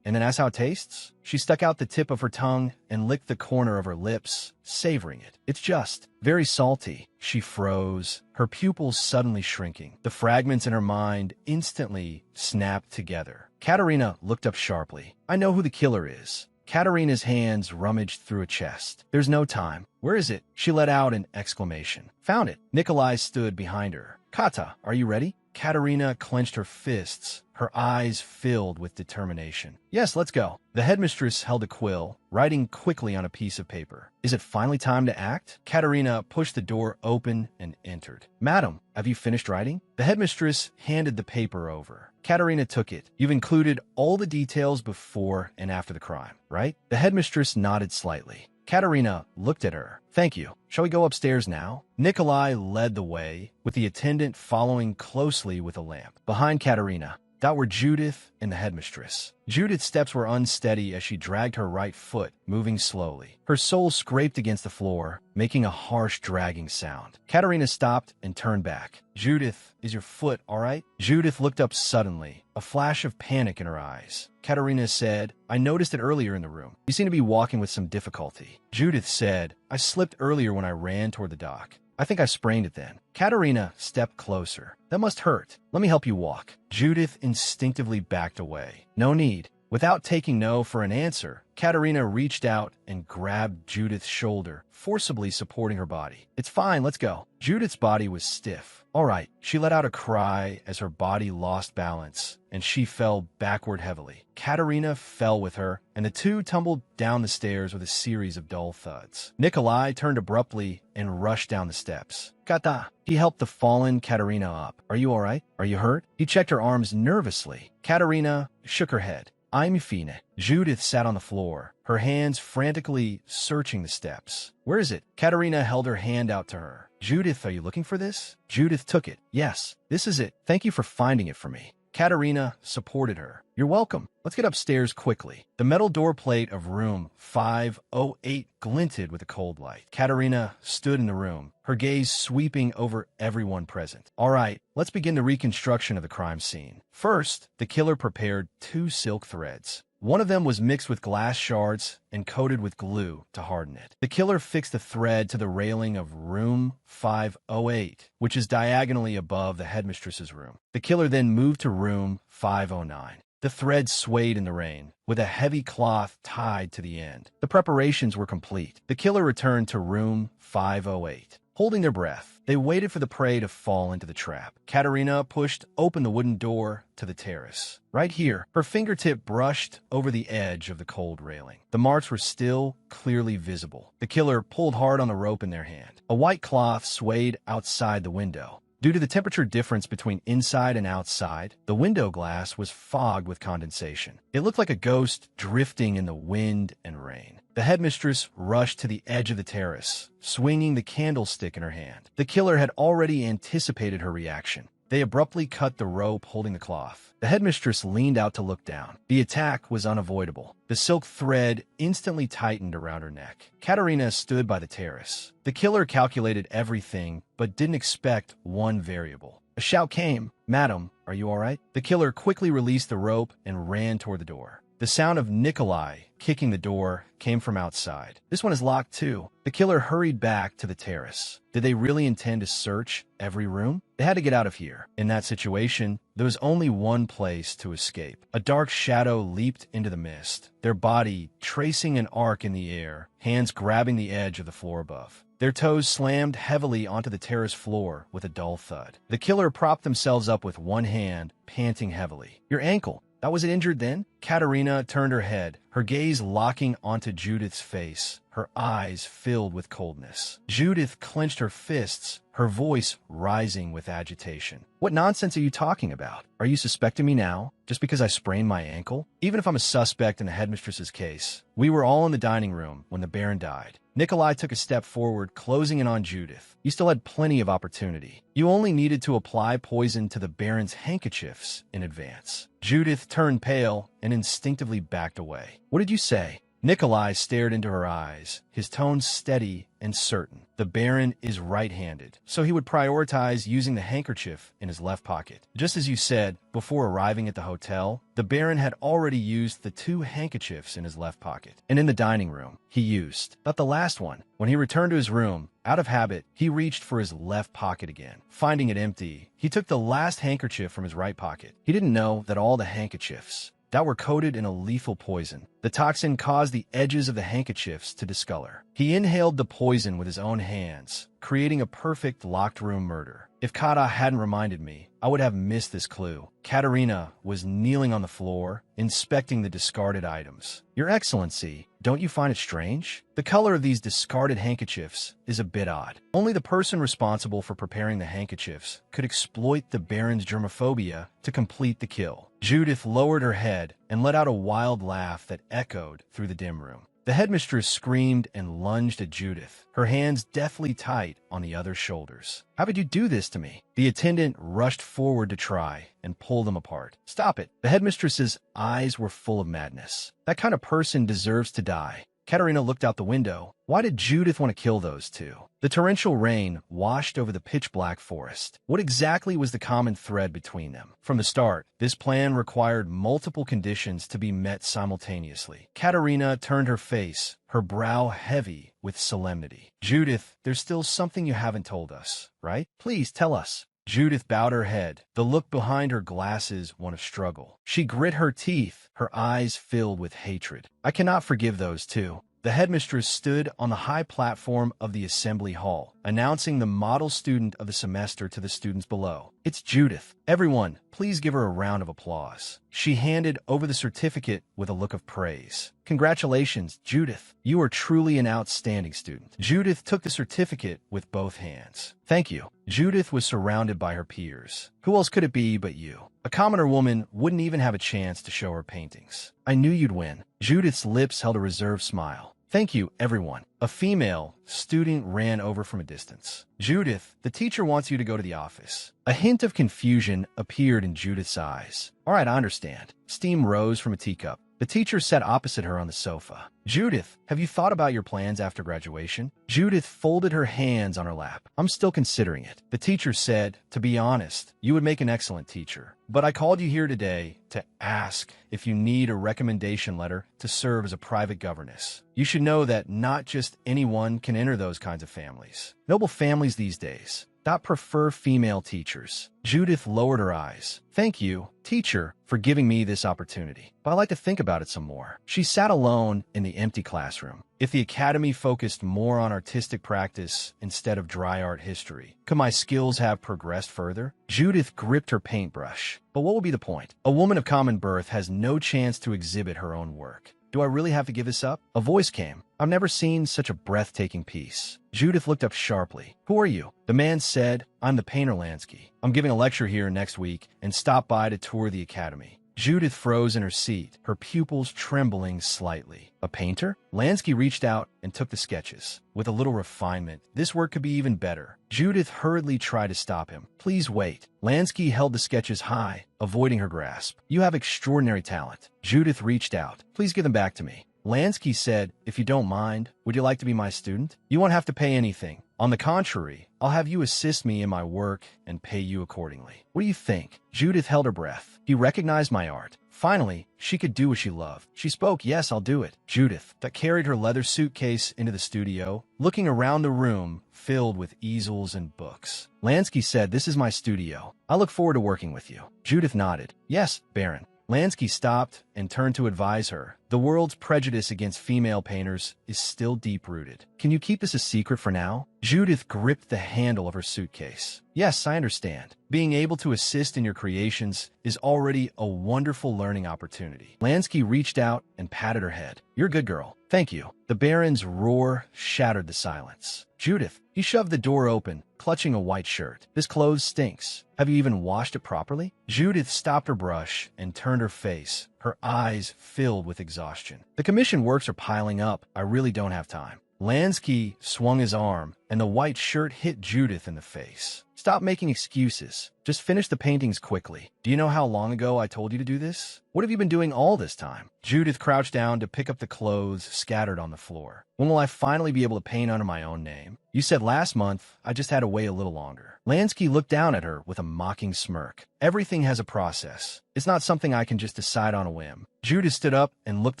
And then that's how it tastes? She stuck out the tip of her tongue and licked the corner of her lips, savoring it. It's just very salty. She froze, her pupils suddenly shrinking. The fragments in her mind instantly snapped together. Katerina looked up sharply. I know who the killer is. Katerina's hands rummaged through a chest. There's no time. Where is it? She let out an exclamation. Found it. Nikolai stood behind her. Kata, are you ready? Katerina clenched her fists, her eyes filled with determination. Yes, let's go. The headmistress held a quill, writing quickly on a piece of paper. Is it finally time to act? Katerina pushed the door open and entered. Madam, have you finished writing? The headmistress handed the paper over. Katerina took it. You've included all the details before and after the crime, right? The headmistress nodded slightly. Katerina looked at her. Thank you. Shall we go upstairs now? Nikolai led the way, with the attendant following closely with a lamp. Behind Katerina, that were Judith and the headmistress. Judith's steps were unsteady as she dragged her right foot, moving slowly. Her sole scraped against the floor, making a harsh dragging sound. Katerina stopped and turned back. Judith, is your foot all right? Judith looked up suddenly, a flash of panic in her eyes. Katerina said, I noticed it earlier in the room. You seem to be walking with some difficulty. Judith said, I slipped earlier when I ran toward the dock. I think I sprained it then. Katerina stepped closer. That must hurt. Let me help you walk. Judith instinctively backed away. No need. Without taking no for an answer, Katerina reached out and grabbed Judith's shoulder, forcibly supporting her body. It's fine, let's go. Judith's body was stiff. All right. She let out a cry as her body lost balance, and she fell backward heavily. Katerina fell with her, and the two tumbled down the stairs with a series of dull thuds. Nikolai turned abruptly and rushed down the steps. Kata. He helped the fallen Katerina up. Are you all right? Are you hurt? He checked her arms nervously. Katerina shook her head. I'm fine. Judith sat on the floor, her hands frantically searching the steps. Where is it? Katerina held her hand out to her. Judith, are you looking for this? Judith took it. Yes, this is it. Thank you for finding it for me. Katerina supported her. You're welcome. Let's get upstairs quickly. The metal door plate of room 508 glinted with a cold light. Katerina stood in the room, her gaze sweeping over everyone present. All right, let's begin the reconstruction of the crime scene. First, the killer prepared 2 silk threads. One of them was mixed with glass shards and coated with glue to harden it. The killer fixed the thread to the railing of room 508, which is diagonally above the headmistress's room. The killer then moved to room 509. The thread swayed in the rain, with a heavy cloth tied to the end. The preparations were complete. The killer returned to room 508. Holding their breath, they waited for the prey to fall into the trap. Katerina pushed open the wooden door to the terrace. Right here, her fingertip brushed over the edge of the cold railing. The marks were still clearly visible. The killer pulled hard on the rope in their hand. A white cloth swayed outside the window. Due to the temperature difference between inside and outside, the window glass was fogged with condensation. It looked like a ghost drifting in the wind and rain. The headmistress rushed to the edge of the terrace, swinging the candlestick in her hand. The killer had already anticipated her reaction. They abruptly cut the rope holding the cloth. The headmistress leaned out to look down. The attack was unavoidable. The silk thread instantly tightened around her neck. Katerina stood by the terrace. The killer calculated everything, but didn't expect one variable. A shout came. Madam, are you all right? The killer quickly released the rope and ran toward the door. The sound of Nikolai kicking the door came from outside. This one is locked too. The killer hurried back to the terrace. Did they really intend to search every room? They had to get out of here. In that situation, there was only one place to escape. A dark shadow leaped into the mist, their body tracing an arc in the air, hands grabbing the edge of the floor above. Their toes slammed heavily onto the terrace floor with a dull thud. The killer propped themselves up with one hand, panting heavily. Your ankle. That was it injured then? Katerina turned her head, her gaze locking onto Judith's face, her eyes filled with coldness. Judith clenched her fists, her voice rising with agitation. What nonsense are you talking about? Are you suspecting me now, just because I sprained my ankle? Even if I'm a suspect in the headmistress's case, we were all in the dining room when the Baron died. Nikolai took a step forward, closing in on Judith. You still had plenty of opportunity. You only needed to apply poison to the Baron's handkerchiefs in advance. Judith turned pale and instinctively backed away. What did you say? Nikolai stared into her eyes, his tone steady and certain. The Baron is right-handed, so he would prioritize using the handkerchief in his left pocket. Just as you said, before arriving at the hotel, the Baron had already used the 2 handkerchiefs in his left pocket. And in the dining room, he used, not the last one. When he returned to his room, out of habit, he reached for his left pocket again. Finding it empty, he took the last handkerchief from his right pocket. He didn't know that all the handkerchiefs that were coated in a lethal poison. The toxin caused the edges of the handkerchiefs to discolor. He inhaled the poison with his own hands, creating a perfect locked room murder. If Kata hadn't reminded me, I would have missed this clue. Katerina was kneeling on the floor, inspecting the discarded items. Your Excellency, don't you find it strange? The color of these discarded handkerchiefs is a bit odd. Only the person responsible for preparing the handkerchiefs could exploit the Baron's germophobia to complete the kill. Judith lowered her head and let out a wild laugh that echoed through the dim room. The headmistress screamed and lunged at Judith, her hands deathly tight on the other's shoulders. How could you do this to me? The attendant rushed forward to try and pull them apart. Stop it. The headmistress's eyes were full of madness. That kind of person deserves to die. Katerina looked out the window. Why did Judith want to kill those 2? The torrential rain washed over the pitch-black forest. What exactly was the common thread between them? From the start, this plan required multiple conditions to be met simultaneously. Katerina turned her face, her brow heavy with solemnity. Judith, there's still something you haven't told us, right? Please tell us. Judith bowed her head, the look behind her glasses one of struggle. She grit her teeth, her eyes filled with hatred. I cannot forgive those 2. The headmistress stood on the high platform of the assembly hall, announcing the model student of the semester to the students below. It's Judith. Everyone, please give her a round of applause. She handed over the certificate with a look of praise. Congratulations, Judith. You are truly an outstanding student. Judith took the certificate with both hands. Thank you. Judith was surrounded by her peers. Who else could it be but you? A commoner woman wouldn't even have a chance to show her paintings. I knew you'd win. Judith's lips held a reserved smile. Thank you, everyone. A female student ran over from a distance. Judith, the teacher wants you to go to the office. A hint of confusion appeared in Judith's eyes. All right, I understand. Steam rose from a teacup. The teacher sat opposite her on the sofa. Judith, have you thought about your plans after graduation? Judith folded her hands on her lap. I'm still considering it. The teacher said, to be honest, you would make an excellent teacher. But I called you here today to ask if you need a recommendation letter to serve as a private governess. You should know that not just anyone can enter those kinds of families. Noble families these days not prefer female teachers. Judith lowered her eyes. Thank you, teacher, for giving me this opportunity. But I'd like to think about it some more. She sat alone in the empty classroom. If the academy focused more on artistic practice instead of dry art history, could my skills have progressed further? Judith gripped her paintbrush. But what would be the point? A woman of common birth has no chance to exhibit her own work. Do I really have to give this up? A voice came. I've never seen such a breathtaking piece. Judith looked up sharply. Who are you? The man said, I'm the painter Lansky. I'm giving a lecture here next week and stop by to tour the academy. Judith froze in her seat, her pupils trembling slightly. A painter? Lansky reached out and took the sketches. With a little refinement, this work could be even better. Judith hurriedly tried to stop him. Please wait. Lansky held the sketches high, avoiding her grasp. You have extraordinary talent. Judith reached out. Please give them back to me. Lansky said, if you don't mind, would you like to be my student? You won't have to pay anything. On the contrary, I'll have you assist me in my work and pay you accordingly. What do you think? Judith held her breath. He recognized my art. Finally, she could do what she loved. She spoke, yes, I'll do it. Judith, that carried her leather suitcase into the studio, looking around the room filled with easels and books. Lansky said, this is my studio. I look forward to working with you. Judith nodded. Yes, Baron. Lansky stopped and turned to advise her. The world's prejudice against female painters is still deep-rooted. Can you keep this a secret for now? Judith gripped the handle of her suitcase. Yes, I understand. Being able to assist in your creations is already a wonderful learning opportunity. Lansky reached out and patted her head. You're a good girl. Thank you. The Baron's roar shattered the silence. Judith, he shoved the door open, clutching a white shirt. This clothes stinks. Have you even washed it properly? Judith stopped her brush and turned her face, her eyes filled with exhaustion. The commission works are piling up. I really don't have time. Lansky swung his arm, and the white shirt hit Judith in the face. Stop making excuses. Just finish the paintings quickly. Do you know how long ago I told you to do this? What have you been doing all this time? Judith crouched down to pick up the clothes scattered on the floor. When will I finally be able to paint under my own name? You said last month. I just had to wait a little longer. Lansky looked down at her with a mocking smirk. Everything has a process. It's not something I can just decide on a whim. Judith stood up and looked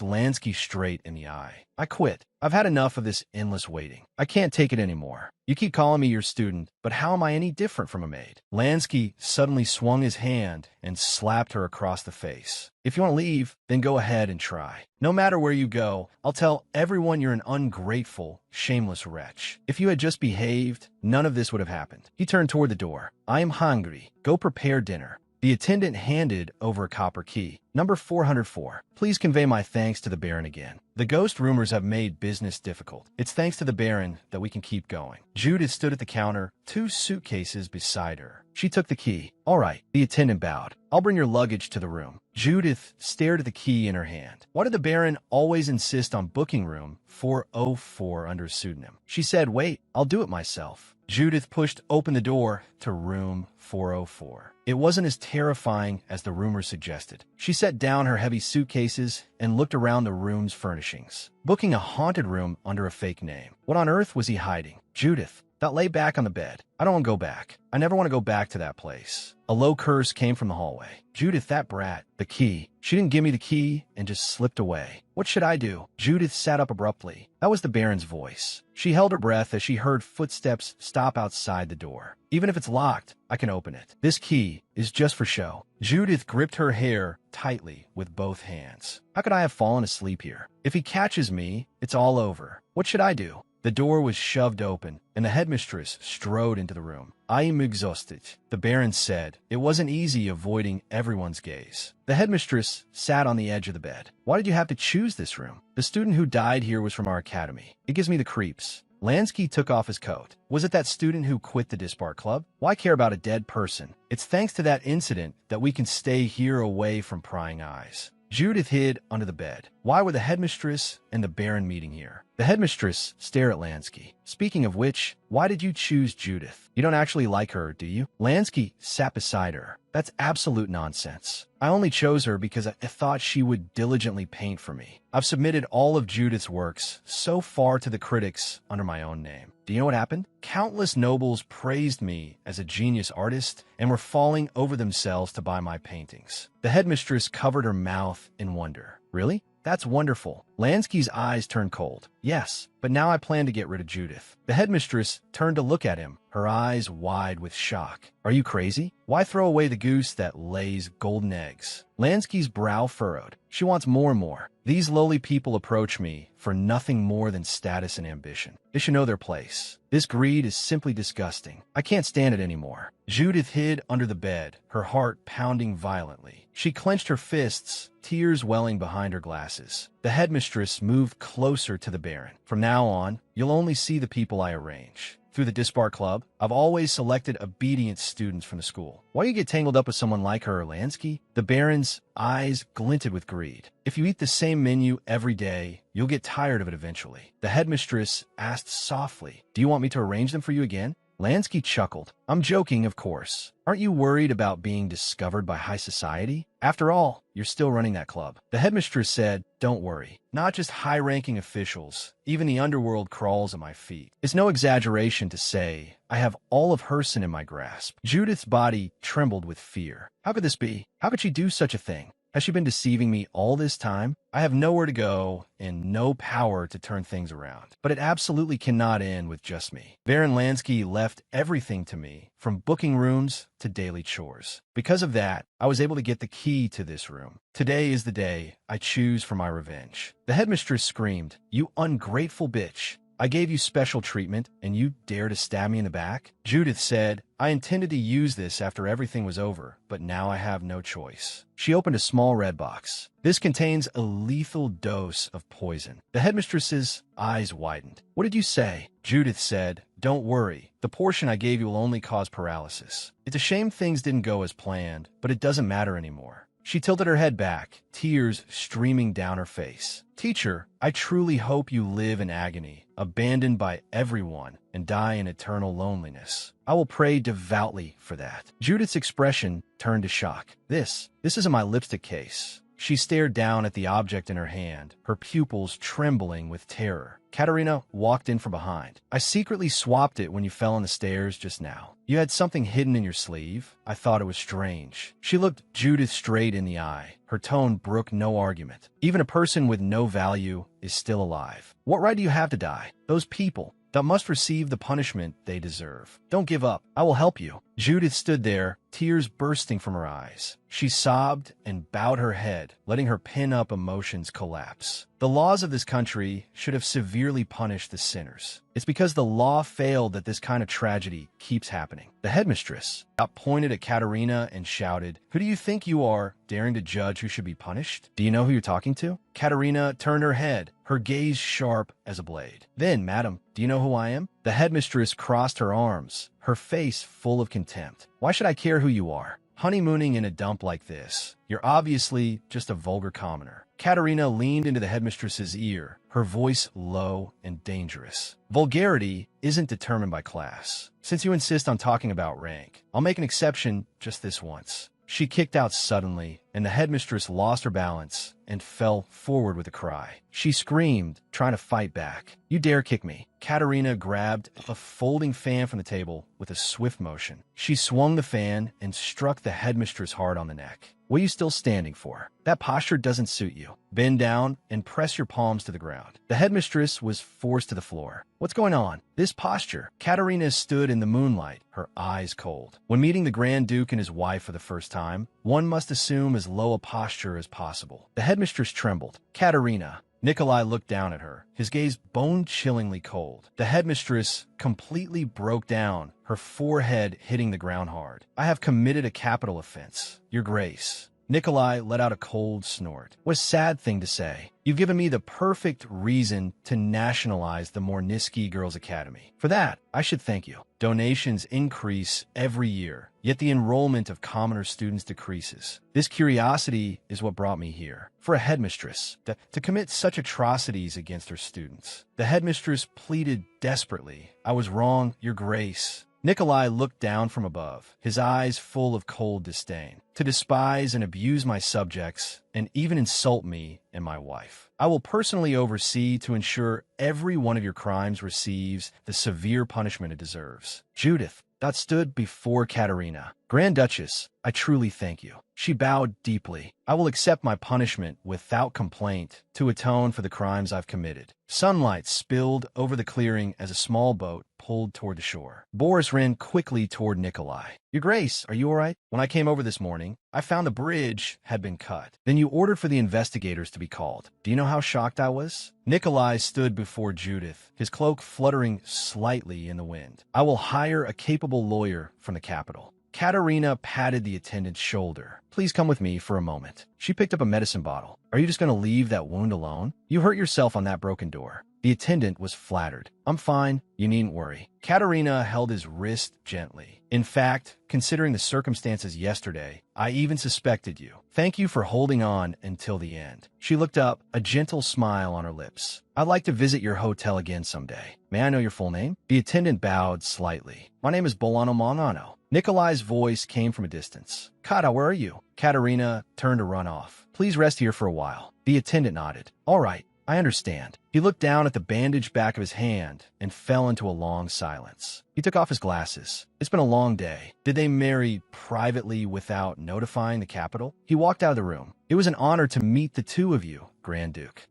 Lansky straight in the eye. I quit. I've had enough of this endless waiting. I can't take it anymore. You keep calling me your student, but how am I any different from a maid? Lansky suddenly swung his hand and slapped her across the face. If you want to leave, then go ahead and try. No matter where you go, I'll tell everyone you're an ungrateful, shameless wretch. If you had just behaved, none of this would have happened. He turned toward the door. I am hungry. Go prepare dinner. The attendant handed over a copper key. Number 404. Please convey my thanks to the Baron again. The ghost rumors have made business difficult. It's thanks to the Baron that we can keep going. Judith stood at the counter, 2 suitcases beside her. She took the key. All right. The attendant bowed. I'll bring your luggage to the room. Judith stared at the key in her hand. Why did the Baron always insist on booking room 404 under a pseudonym? She said, wait, I'll do it myself. Judith pushed open the door to room 404. It wasn't as terrifying as the rumors suggested. She set down her heavy suitcases and looked around the room's furnishings. Booking a haunted room under a fake name. What on earth was he hiding? Judith, that lay back on the bed. I don't want to go back. I never want to go back to that place. A low curse came from the hallway. Judith, that brat. The key. She didn't give me the key and just slipped away. What should I do? Judith sat up abruptly. That was the Baron's voice. She held her breath as she heard footsteps stop outside the door. Even if it's locked, I can open it. This key is just for show. Judith gripped her hair tightly with both hands. How could I have fallen asleep here? If he catches me, it's all over. What should I do? The door was shoved open, and the headmistress strode into the room. I am exhausted, the Baron said. It wasn't easy avoiding everyone's gaze. The headmistress sat on the edge of the bed. Why did you have to choose this room? The student who died here was from our academy. It gives me the creeps. Lansky took off his coat. Was it that student who quit the Dispar Club? Why care about a dead person? It's thanks to that incident that we can stay here away from prying eyes. Judith hid under the bed. Why were the headmistress and the Baron meeting here? The headmistress stared at Lansky. Speaking of which, why did you choose Judith? You don't actually like her, do you? Lansky sat beside her. That's absolute nonsense. I only chose her because I thought she would diligently paint for me. I've submitted all of Judith's works so far to the critics under my own name. Do you know what happened? Countless nobles praised me as a genius artist and were falling over themselves to buy my paintings. The headmistress covered her mouth in wonder. Really? That's wonderful. Lansky's eyes turned cold. Yes, but now I plan to get rid of Judith. The headmistress turned to look at him, her eyes wide with shock. Are you crazy? Why throw away the goose that lays golden eggs? Lansky's brow furrowed. She wants more and more. These lowly people approach me for nothing more than status and ambition. They should know their place. This greed is simply disgusting. I can't stand it anymore. Judith hid under the bed, her heart pounding violently. She clenched her fists, tears welling behind her glasses. The headmistress moved closer to the Baron. From now on, you'll only see the people I arrange. Through the Dispar Club, I've always selected obedient students from the school. Why you get tangled up with someone like her, Lansky? The Baron's eyes glinted with greed. If you eat the same menu every day, you'll get tired of it eventually. The headmistress asked softly, do you want me to arrange them for you again? Lansky chuckled. I'm joking, of course. Aren't you worried about being discovered by high society? After all, you're still running that club. The headmistress said, don't worry. Not just high-ranking officials. Even the underworld crawls at my feet. It's no exaggeration to say I have all of Herson in my grasp. Judith's body trembled with fear. How could this be? How could she do such a thing? Has she been deceiving me all this time? I have nowhere to go and no power to turn things around. But it absolutely cannot end with just me. Baron Lansky left everything to me, from booking rooms to daily chores. Because of that, I was able to get the key to this room. Today is the day I choose for my revenge. The headmistress screamed, you ungrateful bitch. I gave you special treatment, and you dare to stab me in the back? Judith said, I intended to use this after everything was over, but now I have no choice. She opened a small red box. This contains a lethal dose of poison. The headmistress's eyes widened. What did you say? Judith said, don't worry. The portion I gave you will only cause paralysis. It's a shame things didn't go as planned, but it doesn't matter anymore. She tilted her head back, tears streaming down her face. Teacher, I truly hope you live in agony, abandoned by everyone, and die in eternal loneliness. I will pray devoutly for that. Judith's expression turned to shock. This isn't my lipstick case. She stared down at the object in her hand, her pupils trembling with terror. Katerina walked in from behind. I secretly swapped it when you fell on the stairs just now. You had something hidden in your sleeve. I thought it was strange. She looked Judith straight in the eye. Her tone brooked no argument. Even a person with no value is still alive. What right do you have to die? Those people that must receive the punishment they deserve. Don't give up. I will help you. Judith stood there, tears bursting from her eyes. She sobbed and bowed her head, letting her pin-up emotions collapse. The laws of this country should have severely punished the sinners. It's because the law failed that this kind of tragedy keeps happening. The headmistress pointed at Katerina and shouted, "Who do you think you are, daring to judge who should be punished? Do you know who you're talking to?" Katerina turned her head, her gaze sharp as a blade. "Then, madam, do you know who I am?" The headmistress crossed her arms, her face full of contempt. "Why should I care who you are? Honeymooning in a dump like this. You're obviously just a vulgar commoner." Katerina leaned into the headmistress's ear, her voice low and dangerous. "Vulgarity isn't determined by class. Since you insist on talking about rank, I'll make an exception just this once." She kicked out suddenly, and the headmistress lost her balance and fell forward with a cry. She screamed, trying to fight back. "You dare kick me." Katerina grabbed a folding fan from the table with a swift motion. She swung the fan and struck the headmistress hard on the neck. "What are you still standing for? That posture doesn't suit you. Bend down and press your palms to the ground." The headmistress was forced to the floor. "What's going on? This posture." Katerina stood in the moonlight, her eyes cold. When meeting the Grand Duke and his wife for the first time, one must assume as low a posture as possible. The headmistress trembled. "Katerina." Nikolai looked down at her, his gaze bone-chillingly cold. The headmistress completely broke down, her forehead hitting the ground hard. "I have committed a capital offense, Your Grace." Nikolai let out a cold snort. "What a sad thing to say. You've given me the perfect reason to nationalize the Mornisky Girls' Academy. For that, I should thank you. Donations increase every year, yet the enrollment of commoner students decreases. This curiosity is what brought me here. For a headmistress to commit such atrocities against her students." The headmistress pleaded desperately. "I was wrong, Your Grace." Nikolai looked down from above, his eyes full of cold disdain. "To despise and abuse my subjects, and even insult me and my wife. I will personally oversee to ensure every one of your crimes receives the severe punishment it deserves." Judith that stood before Katerina. "Grand Duchess, I truly thank you." She bowed deeply. "I will accept my punishment without complaint to atone for the crimes I've committed." Sunlight spilled over the clearing as a small boat pulled toward the shore. Boris ran quickly toward Nikolai. "Your Grace, are you all right? When I came over this morning, I found the bridge had been cut. Then you ordered for the investigators to be called. Do you know how shocked I was?" Nikolai stood before Judith, his cloak fluttering slightly in the wind. "I will hire a capable lawyer from the capital." Katerina patted the attendant's shoulder. "Please come with me for a moment." She picked up a medicine bottle. "Are you just going to leave that wound alone? You hurt yourself on that broken door." The attendant was flattered. "I'm fine. You needn't worry." Katerina held his wrist gently. "In fact, considering the circumstances yesterday, I even suspected you. Thank you for holding on until the end." She looked up, a gentle smile on her lips. "I'd like to visit your hotel again someday. May I know your full name?" The attendant bowed slightly. "My name is Bolano Mangano." Nikolai's voice came from a distance. "Kata, where are you?" Katerina turned to run off. "Please rest here for a while." The attendant nodded. "All right, I understand." He looked down at the bandaged back of his hand and fell into a long silence. He took off his glasses. "It's been a long day. Did they marry privately without notifying the capital?" He walked out of the room. "It was an honor to meet the two of you, Grand Duke."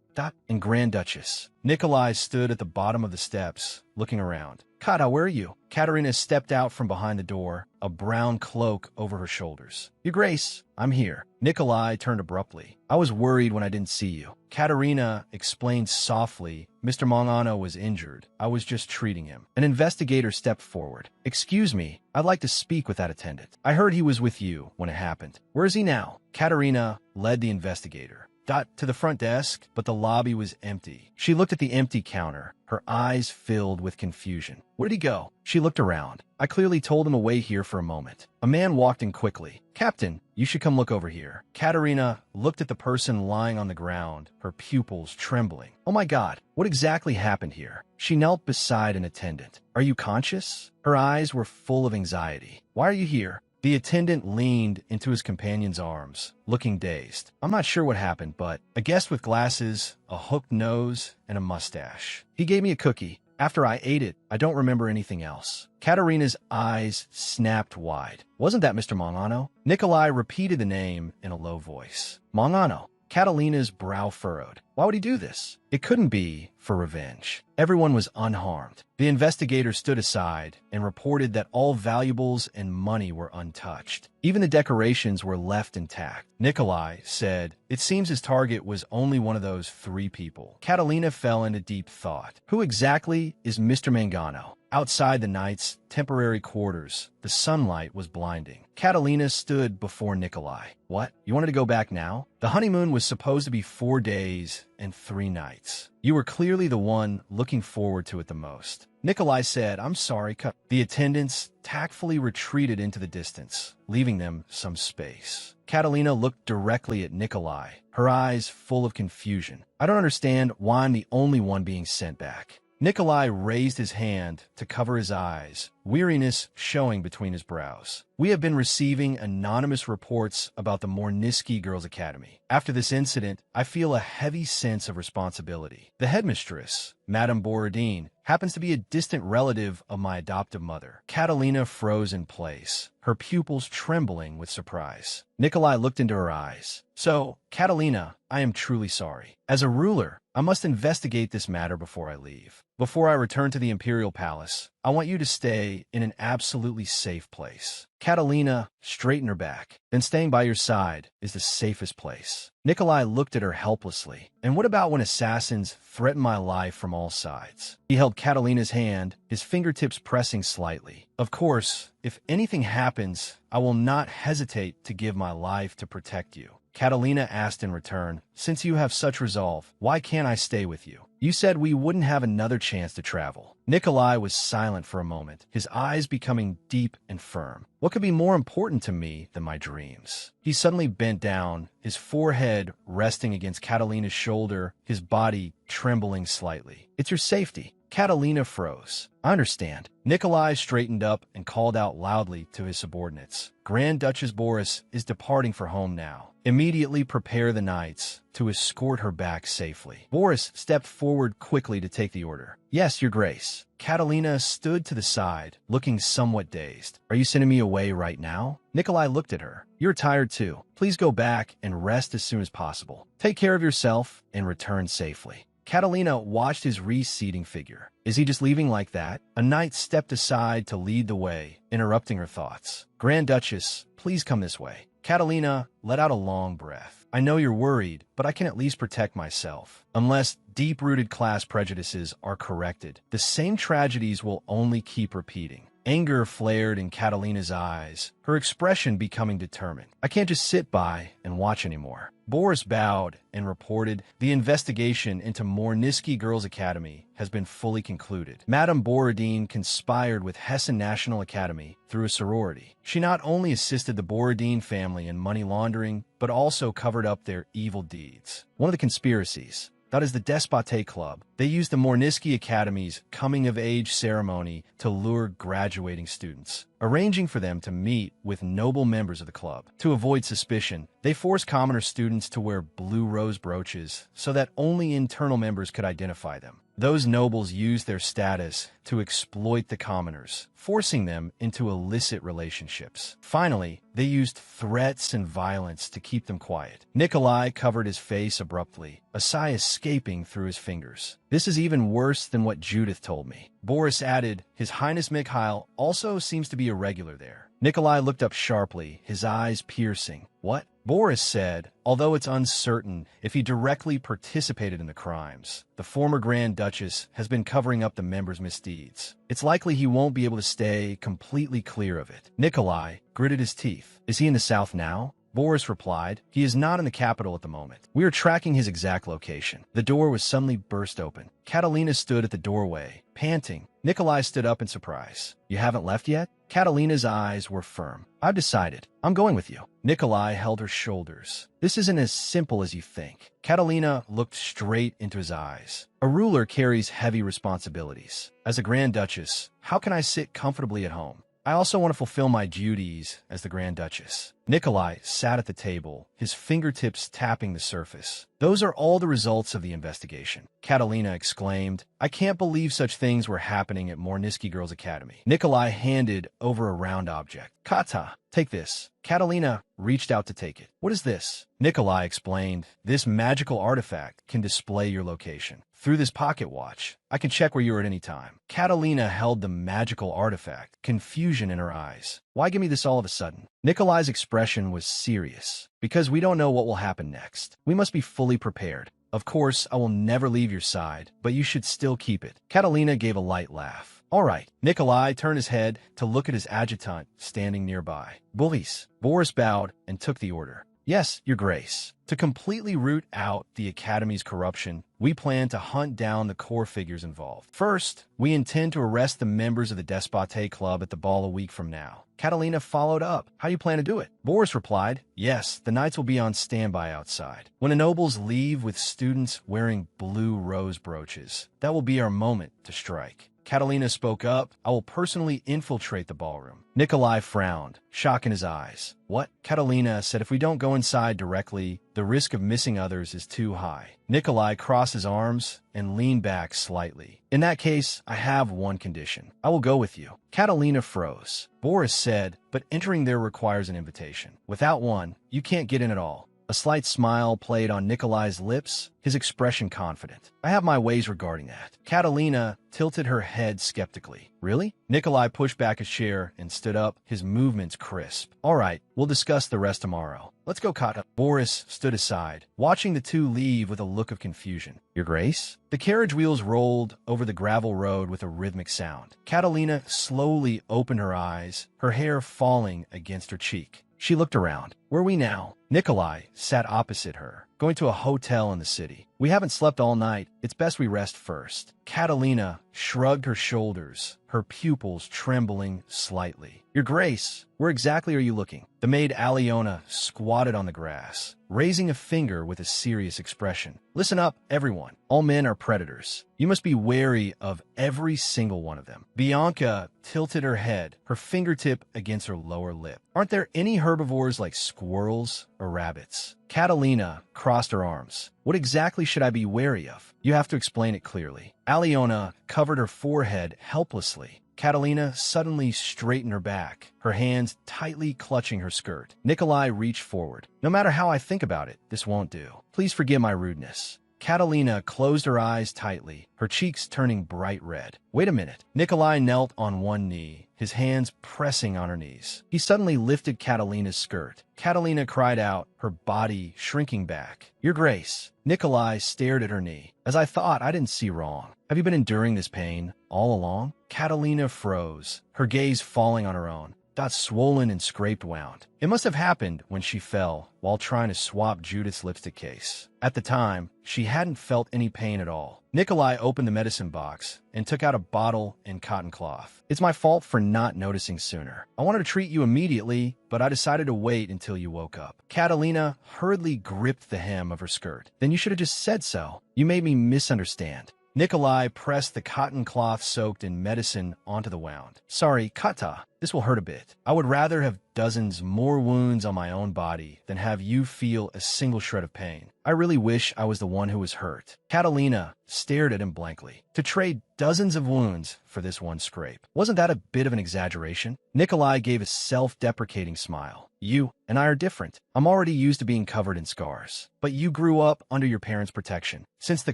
And Grand Duchess. Nikolai stood at the bottom of the steps, looking around. "Kata, where are you?" Katerina stepped out from behind the door, a brown cloak over her shoulders. "Your Grace, I'm here." Nikolai turned abruptly. "I was worried when I didn't see you." Katerina explained softly, "Mr. Mangano was injured. I was just treating him." An investigator stepped forward. "Excuse me, I'd like to speak with that attendant. I heard he was with you when it happened. Where is he now?" Katerina led the investigator. To the front desk, but the lobby was empty. She looked at the empty counter, her eyes filled with confusion. Where did he go? She looked around. I clearly told him to wait here for a moment. A man walked in quickly. Captain, you should come look over here. Katerina looked at the person lying on the ground, her pupils trembling. Oh my God, what exactly happened here? She knelt beside an attendant. Are you conscious? Her eyes were full of anxiety. Why are you here? The attendant leaned into his companion's arms, looking dazed. I'm not sure what happened, but a guest with glasses, a hooked nose, and a mustache. He gave me a cookie. After I ate it, I don't remember anything else. Katerina's eyes snapped wide. Wasn't that Mr. Mangano? Nikolai repeated the name in a low voice. Mangano. Catalina's brow furrowed. Why would he do this? It couldn't be for revenge. Everyone was unharmed. The investigator stood aside and reported that all valuables and money were untouched. Even the decorations were left intact. Nikolai said, it seems his target was only one of those 3 people. Catalina fell into deep thought. Who exactly is Mr. Mangano? Outside the knight's temporary quarters, the sunlight was blinding. Catalina stood before Nikolai. What? You wanted to go back now? The honeymoon was supposed to be 4 days and 3 nights. You were clearly the one looking forward to it the most. Nikolai said, I'm sorry. The attendants tactfully retreated into the distance, leaving them some space. Catalina looked directly at Nikolai, her eyes full of confusion. I don't understand why I'm the only one being sent back. Nikolai raised his hand to cover his eyes, weariness showing between his brows. We have been receiving anonymous reports about the Mornisky Girls' Academy. After this incident, I feel a heavy sense of responsibility. The headmistress, Madame Borodine, happens to be a distant relative of my adoptive mother. Catalina froze in place, her pupils trembling with surprise. Nikolai looked into her eyes. So, Catalina, I am truly sorry. As a ruler, I must investigate this matter before I leave. Before I return to the Imperial Palace, I want you to stay in an absolutely safe place. Catalina straightened her back. Then staying by your side is the safest place. Nikolai looked at her helplessly. And what about when assassins threaten my life from all sides? He held Catalina's hand, his fingertips pressing slightly. Of course, if anything happens, I will not hesitate to give my life to protect you. Catalina asked in return, since you have such resolve, why can't I stay with you? You said we wouldn't have another chance to travel. Nikolai was silent for a moment, his eyes becoming deep and firm. What could be more important to me than my dreams? He suddenly bent down, his forehead resting against Catalina's shoulder, his body trembling slightly. It's your safety. Catalina froze. I understand. Nikolai straightened up and called out loudly to his subordinates. Grand Duchess Boris is departing for home now. Immediately prepare the knights to escort her back safely. Boris stepped forward quickly to take the order. Yes, Your Grace. Catalina stood to the side, looking somewhat dazed. Are you sending me away right now? Nikolai looked at her. You're tired too. Please go back and rest as soon as possible. Take care of yourself and return safely. Catalina watched his receding figure. Is he just leaving like that? A knight stepped aside to lead the way, interrupting her thoughts. Grand Duchess, please come this way. Catalina let out a long breath. I know you're worried, but I can at least protect myself. Unless deep-rooted class prejudices are corrected, the same tragedies will only keep repeating. Anger flared in Catalina's eyes, her expression becoming determined. I can't just sit by and watch anymore. Boris bowed and reported the investigation into Mornisky Girls' Academy has been fully concluded. Madame Borodine conspired with Hessen National Academy through a sorority. She not only assisted the Borodine family in money laundering, but also covered up their evil deeds. One of the conspiracies, that is the Despote Club. They used the Mornisky Academy's coming-of-age ceremony to lure graduating students, arranging for them to meet with noble members of the club. To avoid suspicion, they forced commoner students to wear blue rose brooches so that only internal members could identify them. Those nobles used their status to exploit the commoners, forcing them into illicit relationships. Finally, they used threats and violence to keep them quiet. Nikolai covered his face abruptly, a sigh escaping through his fingers. This is even worse than what Judith told me. Boris added, His Highness Mikhail also seems to be a regular there. Nikolai looked up sharply, his eyes piercing. What? Boris said, although it's uncertain if he directly participated in the crimes, the former Grand Duchess has been covering up the members' misdeeds. It's likely he won't be able to stay completely clear of it. Nikolai gritted his teeth. Is he in the south now? Boris replied. He is not in the capital at the moment. We are tracking his exact location. The door was suddenly burst open. Catalina stood at the doorway, panting. Nikolai stood up in surprise. You haven't left yet? Catalina's eyes were firm. I've decided. I'm going with you. Nikolai held her shoulders. This isn't as simple as you think. Catalina looked straight into his eyes. A ruler carries heavy responsibilities. As a Grand Duchess, how can I sit comfortably at home? I also want to fulfill my duties as the Grand Duchess. Nikolai sat at the table, his fingertips tapping the surface. Those are all the results of the investigation. Catalina exclaimed, I can't believe such things were happening at Mornisky Girls Academy. Nikolai handed over a round object. Kata, take this. Catalina reached out to take it. What is this? Nikolai explained, this magical artifact can display your location. Through this pocket watch, I can check where you are at any time. Catalina held the magical artifact, confusion in her eyes. Why give me this all of a sudden? Nikolai's expression was serious. Because we don't know what will happen next. We must be fully prepared. Of course, I will never leave your side, but you should still keep it. Catalina gave a light laugh. All right. Nikolai turned his head to look at his adjutant standing nearby. Bullies. Boris bowed and took the order. Yes, Your Grace. To completely root out the Academy's corruption, we plan to hunt down the core figures involved. First, we intend to arrest the members of the Despote Club at the ball a week from now. Catalina followed up. How do you plan to do it? Boris replied, yes, the knights will be on standby outside. When the nobles leave with students wearing blue rose brooches, that will be our moment to strike. Catalina spoke up. I will personally infiltrate the ballroom. Nikolai frowned, shock in his eyes. What? Catalina said if we don't go inside directly, the risk of missing others is too high. Nikolai crossed his arms and leaned back slightly. In that case, I have one condition. I will go with you. Catalina froze. Boris said, but entering there requires an invitation. Without one, you can't get in at all. A slight smile played on Nikolai's lips, his expression confident. I have my ways regarding that. Catalina tilted her head skeptically. Really? Nikolai pushed back his chair and stood up, his movements crisp. All right, we'll discuss the rest tomorrow. Let's go, Kata. Boris stood aside, watching the two leave with a look of confusion. Your Grace? The carriage wheels rolled over the gravel road with a rhythmic sound. Catalina slowly opened her eyes, her hair falling against her cheek. She looked around. Where are we now? Nikolai sat opposite her, going to a hotel in the city. We haven't slept all night. It's best we rest first. Catalina shrugged her shoulders, her pupils trembling slightly. Your Grace, where exactly are you looking? The maid Aliona squatted on the grass, raising a finger with a serious expression. Listen up, everyone. All men are predators. You must be wary of every single one of them. Bianca tilted her head, her fingertip against her lower lip. Aren't there any herbivores like squirrels or rabbits? Catalina crossed her arms. What exactly should I be wary of? You have to explain it clearly. Aliona covered her forehead helplessly. Catalina suddenly straightened her back, her hands tightly clutching her skirt. Nikolai reached forward. No matter how I think about it, this won't do. Please forgive my rudeness. Catalina closed her eyes tightly, her cheeks turning bright red. Wait a minute. Nikolai knelt on one knee, his hands pressing on her knees. He suddenly lifted Catalina's skirt. Catalina cried out, her body shrinking back. Your Grace. Nikolai stared at her knee. As I thought, I didn't see wrong. Have you been enduring this pain all along? Catalina froze, her gaze falling on her own. Dots swollen and scraped wound. It must have happened when she fell while trying to swap Judith's lipstick case. At the time, she hadn't felt any pain at all. Nikolai opened the medicine box and took out a bottle and cotton cloth. It's my fault for not noticing sooner. I wanted to treat you immediately, but I decided to wait until you woke up. Catalina hurriedly gripped the hem of her skirt. Then you should have just said so. You made me misunderstand. Nikolai pressed the cotton cloth soaked in medicine onto the wound. Sorry, Kata, this will hurt a bit. I would rather have dozens more wounds on my own body than have you feel a single shred of pain. I really wish I was the one who was hurt. Catalina stared at him blankly. To trade dozens of wounds for this one scrape. Wasn't that a bit of an exaggeration? Nikolai gave a self-deprecating smile. You and I are different. I'm already used to being covered in scars. But you grew up under your parents' protection. Since the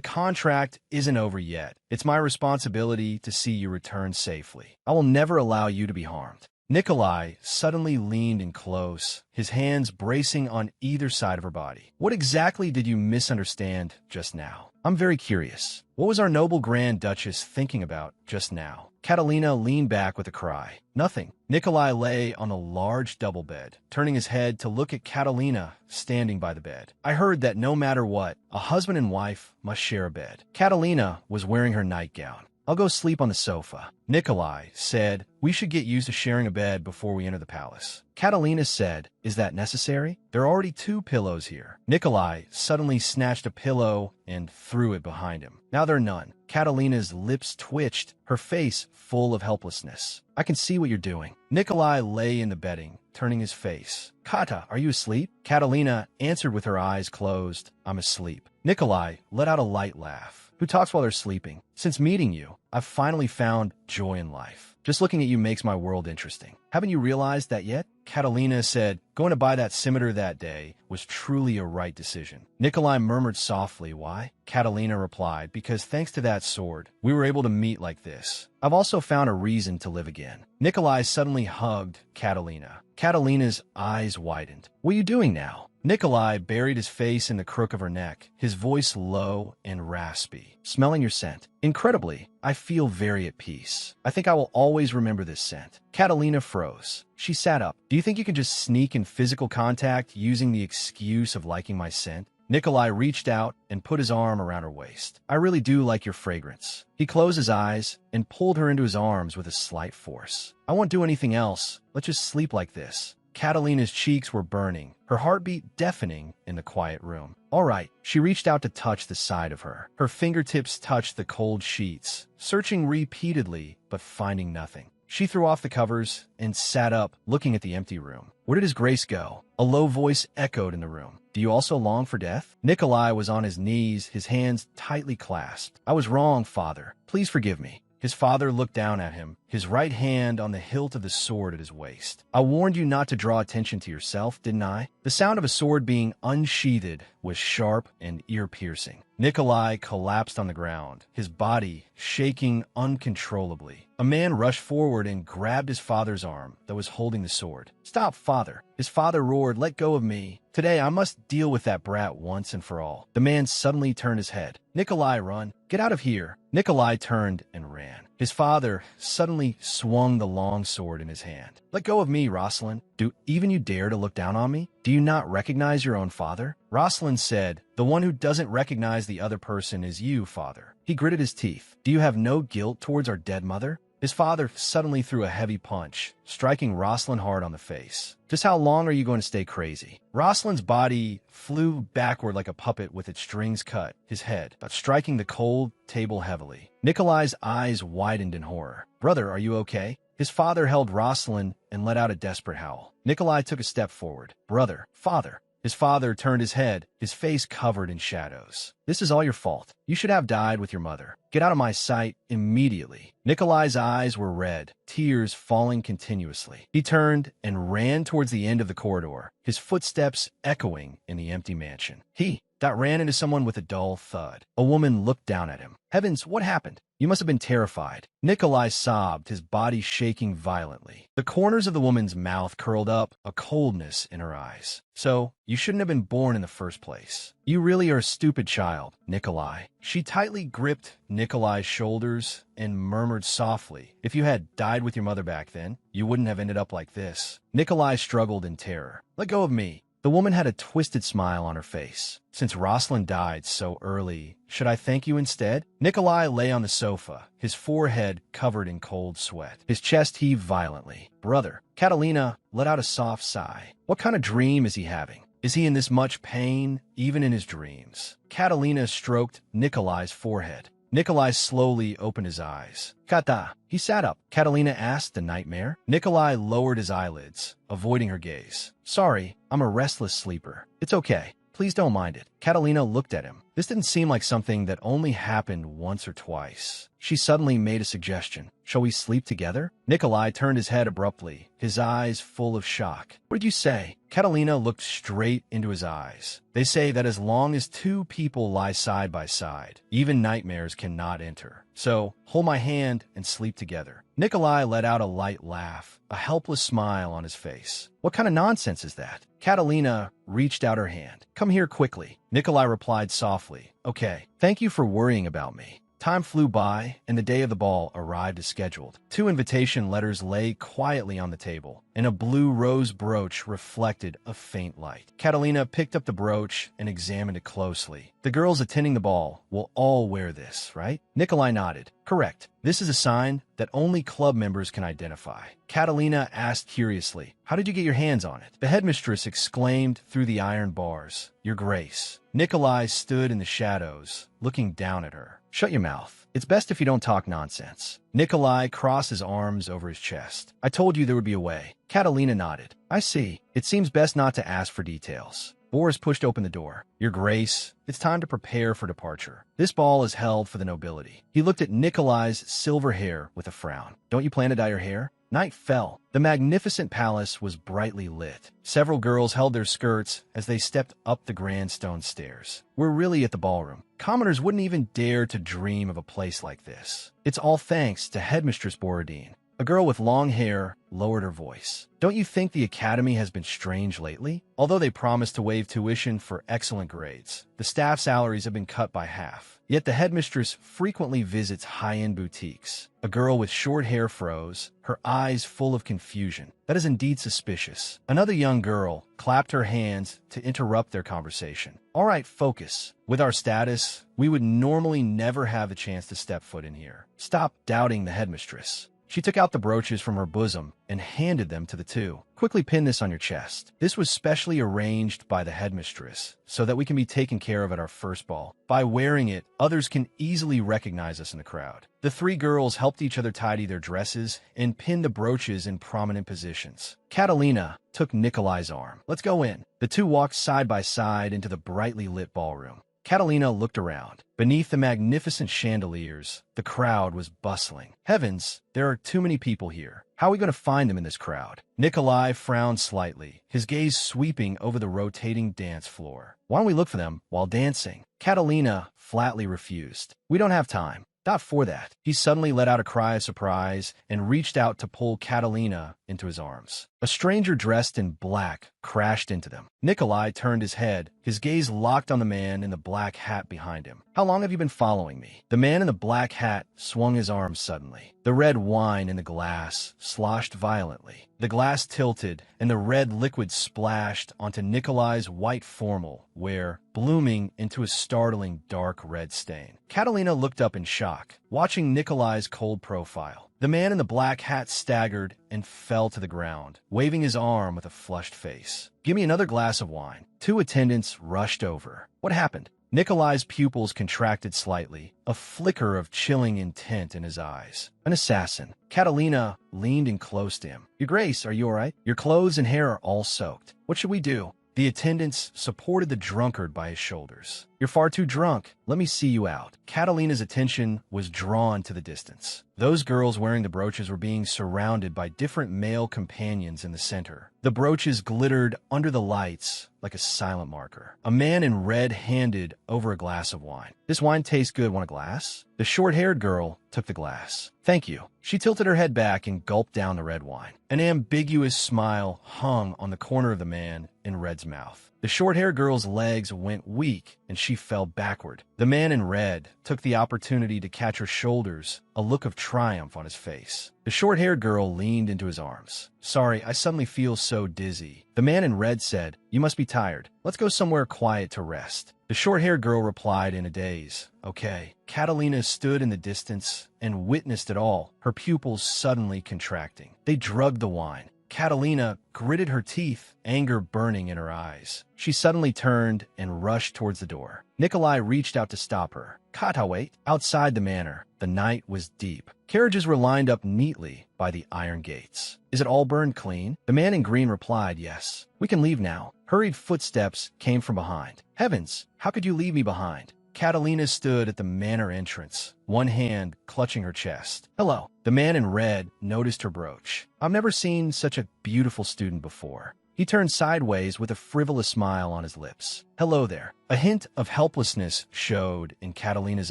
contract isn't over yet, it's my responsibility to see you return safely. I will never allow you to be harmed. Nikolai suddenly leaned in close, his hands bracing on either side of her body. What exactly did you misunderstand just now? I'm very curious. What was our noble Grand Duchess thinking about just now? Catalina leaned back with a cry. Nothing. Nikolai lay on a large double bed, turning his head to look at Catalina standing by the bed. I heard that no matter what, a husband and wife must share a bed. Catalina was wearing her nightgown. I'll go sleep on the sofa. Nikolai said, we should get used to sharing a bed before we enter the palace. Catalina said, is that necessary? There are already 2 pillows here. Nikolai suddenly snatched a pillow and threw it behind him. Now there are none. Catalina's lips twitched, her face full of helplessness. I can see what you're doing. Nikolai lay in the bedding, turning his face. Kata, are you asleep? Catalina answered with her eyes closed. I'm asleep. Nikolai let out a light laugh. Who talks while they're sleeping? Since meeting you, I've finally found joy in life. Just looking at you makes my world interesting. Haven't you realized that yet? Catalina said, going to buy that scimitar that day was truly a right decision. Nikolai murmured softly, why? Catalina replied, because thanks to that sword, we were able to meet like this. I've also found a reason to live again. Nikolai suddenly hugged Catalina. Catalina's eyes widened. What are you doing now? Nikolai buried his face in the crook of her neck, his voice low and raspy. Smelling your scent. Incredibly, I feel very at peace. I think I will always remember this scent. Catalina froze. She sat up. Do you think you can just sneak in physical contact using the excuse of liking my scent? Nikolai reached out and put his arm around her waist. I really do like your fragrance. He closed his eyes and pulled her into his arms with a slight force. I won't do anything else. Let's just sleep like this. Catalina's cheeks were burning, her heartbeat deafening in the quiet room. All right, she reached out to touch the side of her. Her fingertips touched the cold sheets, searching repeatedly, but finding nothing. She threw off the covers and sat up, looking at the empty room. Where did his grace go? A low voice echoed in the room. Do you also long for death? Nikolai was on his knees, his hands tightly clasped. I was wrong, father. Please forgive me. His father looked down at him, his right hand on the hilt of the sword at his waist. I warned you not to draw attention to yourself, didn't I? The sound of a sword being unsheathed was sharp and ear-piercing. Nikolai collapsed on the ground, his body shaking uncontrollably. A man rushed forward and grabbed his father's arm that was holding the sword. Stop, father. His father roared, let go of me. Today I must deal with that brat once and for all. The man suddenly turned his head. Nikolai, run. Get out of here. Nikolai turned and ran. His father suddenly swung the long sword in his hand. Let go of me, Rosalind. Do even you dare to look down on me? Do you not recognize your own father? Rosalind said, the one who doesn't recognize the other person is you, father. He gritted his teeth. Do you have no guilt towards our dead mother? His father suddenly threw a heavy punch, striking Rosalind hard on the face. Just how long are you going to stay crazy? Rosalind's body flew backward like a puppet with its strings cut, his head, striking the cold table heavily. Nikolai's eyes widened in horror. Brother, are you okay? His father held Rosalind and let out a desperate howl. Nikolai took a step forward. Brother, father. His father turned his head, his face covered in shadows. This is all your fault. You should have died with your mother. Get out of my sight immediately. Nikolai's eyes were red, tears falling continuously. He turned and ran towards the end of the corridor, his footsteps echoing in the empty mansion. He ran into someone with a dull thud. A woman looked down at him. Heavens, what happened? You must have been terrified. Nikolai sobbed, his body shaking violently. The corners of the woman's mouth curled up, a coldness in her eyes. So, you shouldn't have been born in the first place. You really are a stupid child, Nikolai. She tightly gripped Nikolai's shoulders and murmured softly, if you had died with your mother back then, you wouldn't have ended up like this. Nikolai struggled in terror. Let go of me. The woman had a twisted smile on her face. Since Rosalind died so early, should I thank you instead? Nikolai lay on the sofa, his forehead covered in cold sweat. His chest heaved violently. Brother, Catalina let out a soft sigh. What kind of dream is he having? Is he in this much pain, even in his dreams? Catalina stroked Nikolai's forehead. Nikolai slowly opened his eyes. Kata. He sat up. Catalina asked the nightmare. Nikolai lowered his eyelids, avoiding her gaze. Sorry, I'm a restless sleeper. It's okay. Please don't mind it. Catalina looked at him. This didn't seem like something that only happened once or twice. She suddenly made a suggestion. Shall we sleep together? Nikolai turned his head abruptly, his eyes full of shock. What did you say? Catalina looked straight into his eyes. They say that as long as 2 people lie side by side, even nightmares cannot enter. So, hold my hand and sleep together. Nikolai let out a light laugh, a helpless smile on his face. What kind of nonsense is that? Catalina reached out her hand. Come here quickly. Nikolai replied softly. Okay, thank you for worrying about me. Time flew by, and the day of the ball arrived as scheduled. 2 invitation letters lay quietly on the table, and a blue rose brooch reflected a faint light. Catalina picked up the brooch and examined it closely. The girls attending the ball will all wear this, right? Nikolai nodded. Correct. This is a sign that only club members can identify. Catalina asked curiously, how did you get your hands on it? The headmistress exclaimed through the iron bars, Your Grace. Nikolai stood in the shadows, looking down at her. Shut your mouth. It's best if you don't talk nonsense. Nikolai crossed his arms over his chest. I told you there would be a way. Catalina nodded. I see. It seems best not to ask for details. Boris pushed open the door. Your Grace, it's time to prepare for departure. This ball is held for the nobility. He looked at Nikolai's silver hair with a frown. Don't you plan to dye your hair? Night fell. The magnificent palace was brightly lit. Several girls held their skirts as they stepped up the grand stone stairs. We're really at the ballroom. Commoners wouldn't even dare to dream of a place like this. It's all thanks to Headmistress Borodine. A girl with long hair lowered her voice. Don't you think the academy has been strange lately? Although they promised to waive tuition for excellent grades, the staff salaries have been cut by half. Yet the headmistress frequently visits high-end boutiques. A girl with short hair froze, her eyes full of confusion. That is indeed suspicious. Another young girl clapped her hands to interrupt their conversation. All right, focus. With our status, we would normally never have a chance to step foot in here. Stop doubting the headmistress. She took out the brooches from her bosom and handed them to the two. Quickly pin this on your chest. This was specially arranged by the headmistress so that we can be taken care of at our first ball. By wearing it, others can easily recognize us in the crowd. The 3 girls helped each other tidy their dresses and pin the brooches in prominent positions. Catalina took Nikolai's arm. Let's go in. The two walked side by side into the brightly lit ballroom. Catalina looked around. Beneath the magnificent chandeliers, the crowd was bustling. Heavens, there are too many people here. How are we going to find them in this crowd? Nikolai frowned slightly, his gaze sweeping over the rotating dance floor. Why don't we look for them while dancing? Catalina flatly refused. We don't have time. Not for that. He suddenly let out a cry of surprise and reached out to pull Catalina into his arms. A stranger dressed in black crashed into them. Nikolai turned his head, his gaze locked on the man in the black hat behind him. How long have you been following me? The man in the black hat swung his arms suddenly. The red wine in the glass sloshed violently. The glass tilted, and the red liquid splashed onto Nikolai's white formal, where, blooming into a startling dark red stain. Catalina looked up in shock, watching Nikolai's cold profile. The man in the black hat staggered and fell to the ground, waving his arm with a flushed face. Give me another glass of wine. 2 attendants rushed over. What happened? Nikolai's pupils contracted slightly, a flicker of chilling intent in his eyes. An assassin. Catalina leaned in close to him. Your Grace, are you all right? Your clothes and hair are all soaked. What should we do? The attendants supported the drunkard by his shoulders. You're far too drunk. Let me see you out. Catalina's attention was drawn to the distance. Those girls wearing the brooches were being surrounded by different male companions in the center. The brooches glittered under the lights like a silent marker. A man in red handed over a glass of wine. This wine tastes good. Want a glass? The short-haired girl took the glass. Thank you. She tilted her head back and gulped down the red wine. An ambiguous smile hung on the corner of the man in red's mouth. The short-haired girl's legs went weak and she fell backward. The man in red took the opportunity to catch her shoulders, a look of triumph on his face. The short-haired girl leaned into his arms. Sorry, I suddenly feel so dizzy. The man in red said, You must be tired. Let's go somewhere quiet to rest. The short-haired girl replied in a daze, Okay. Catalina stood in the distance and witnessed it all, her pupils suddenly contracting. They drugged the wine. Catalina gritted her teeth, anger burning in her eyes. She suddenly turned and rushed towards the door. Nikolai reached out to stop her. Kata, wait. Outside the manor, the night was deep. Carriages were lined up neatly by the iron gates. Is it all burned clean? The man in green replied, Yes. We can leave now. Hurried footsteps came from behind. Heavens, how could you leave me behind? Catalina stood at the manor entrance, one hand clutching her chest. Hello. The man in red noticed her brooch. I've never seen such a beautiful student before. He turned sideways with a frivolous smile on his lips. "Hello there." A hint of helplessness showed in Catalina's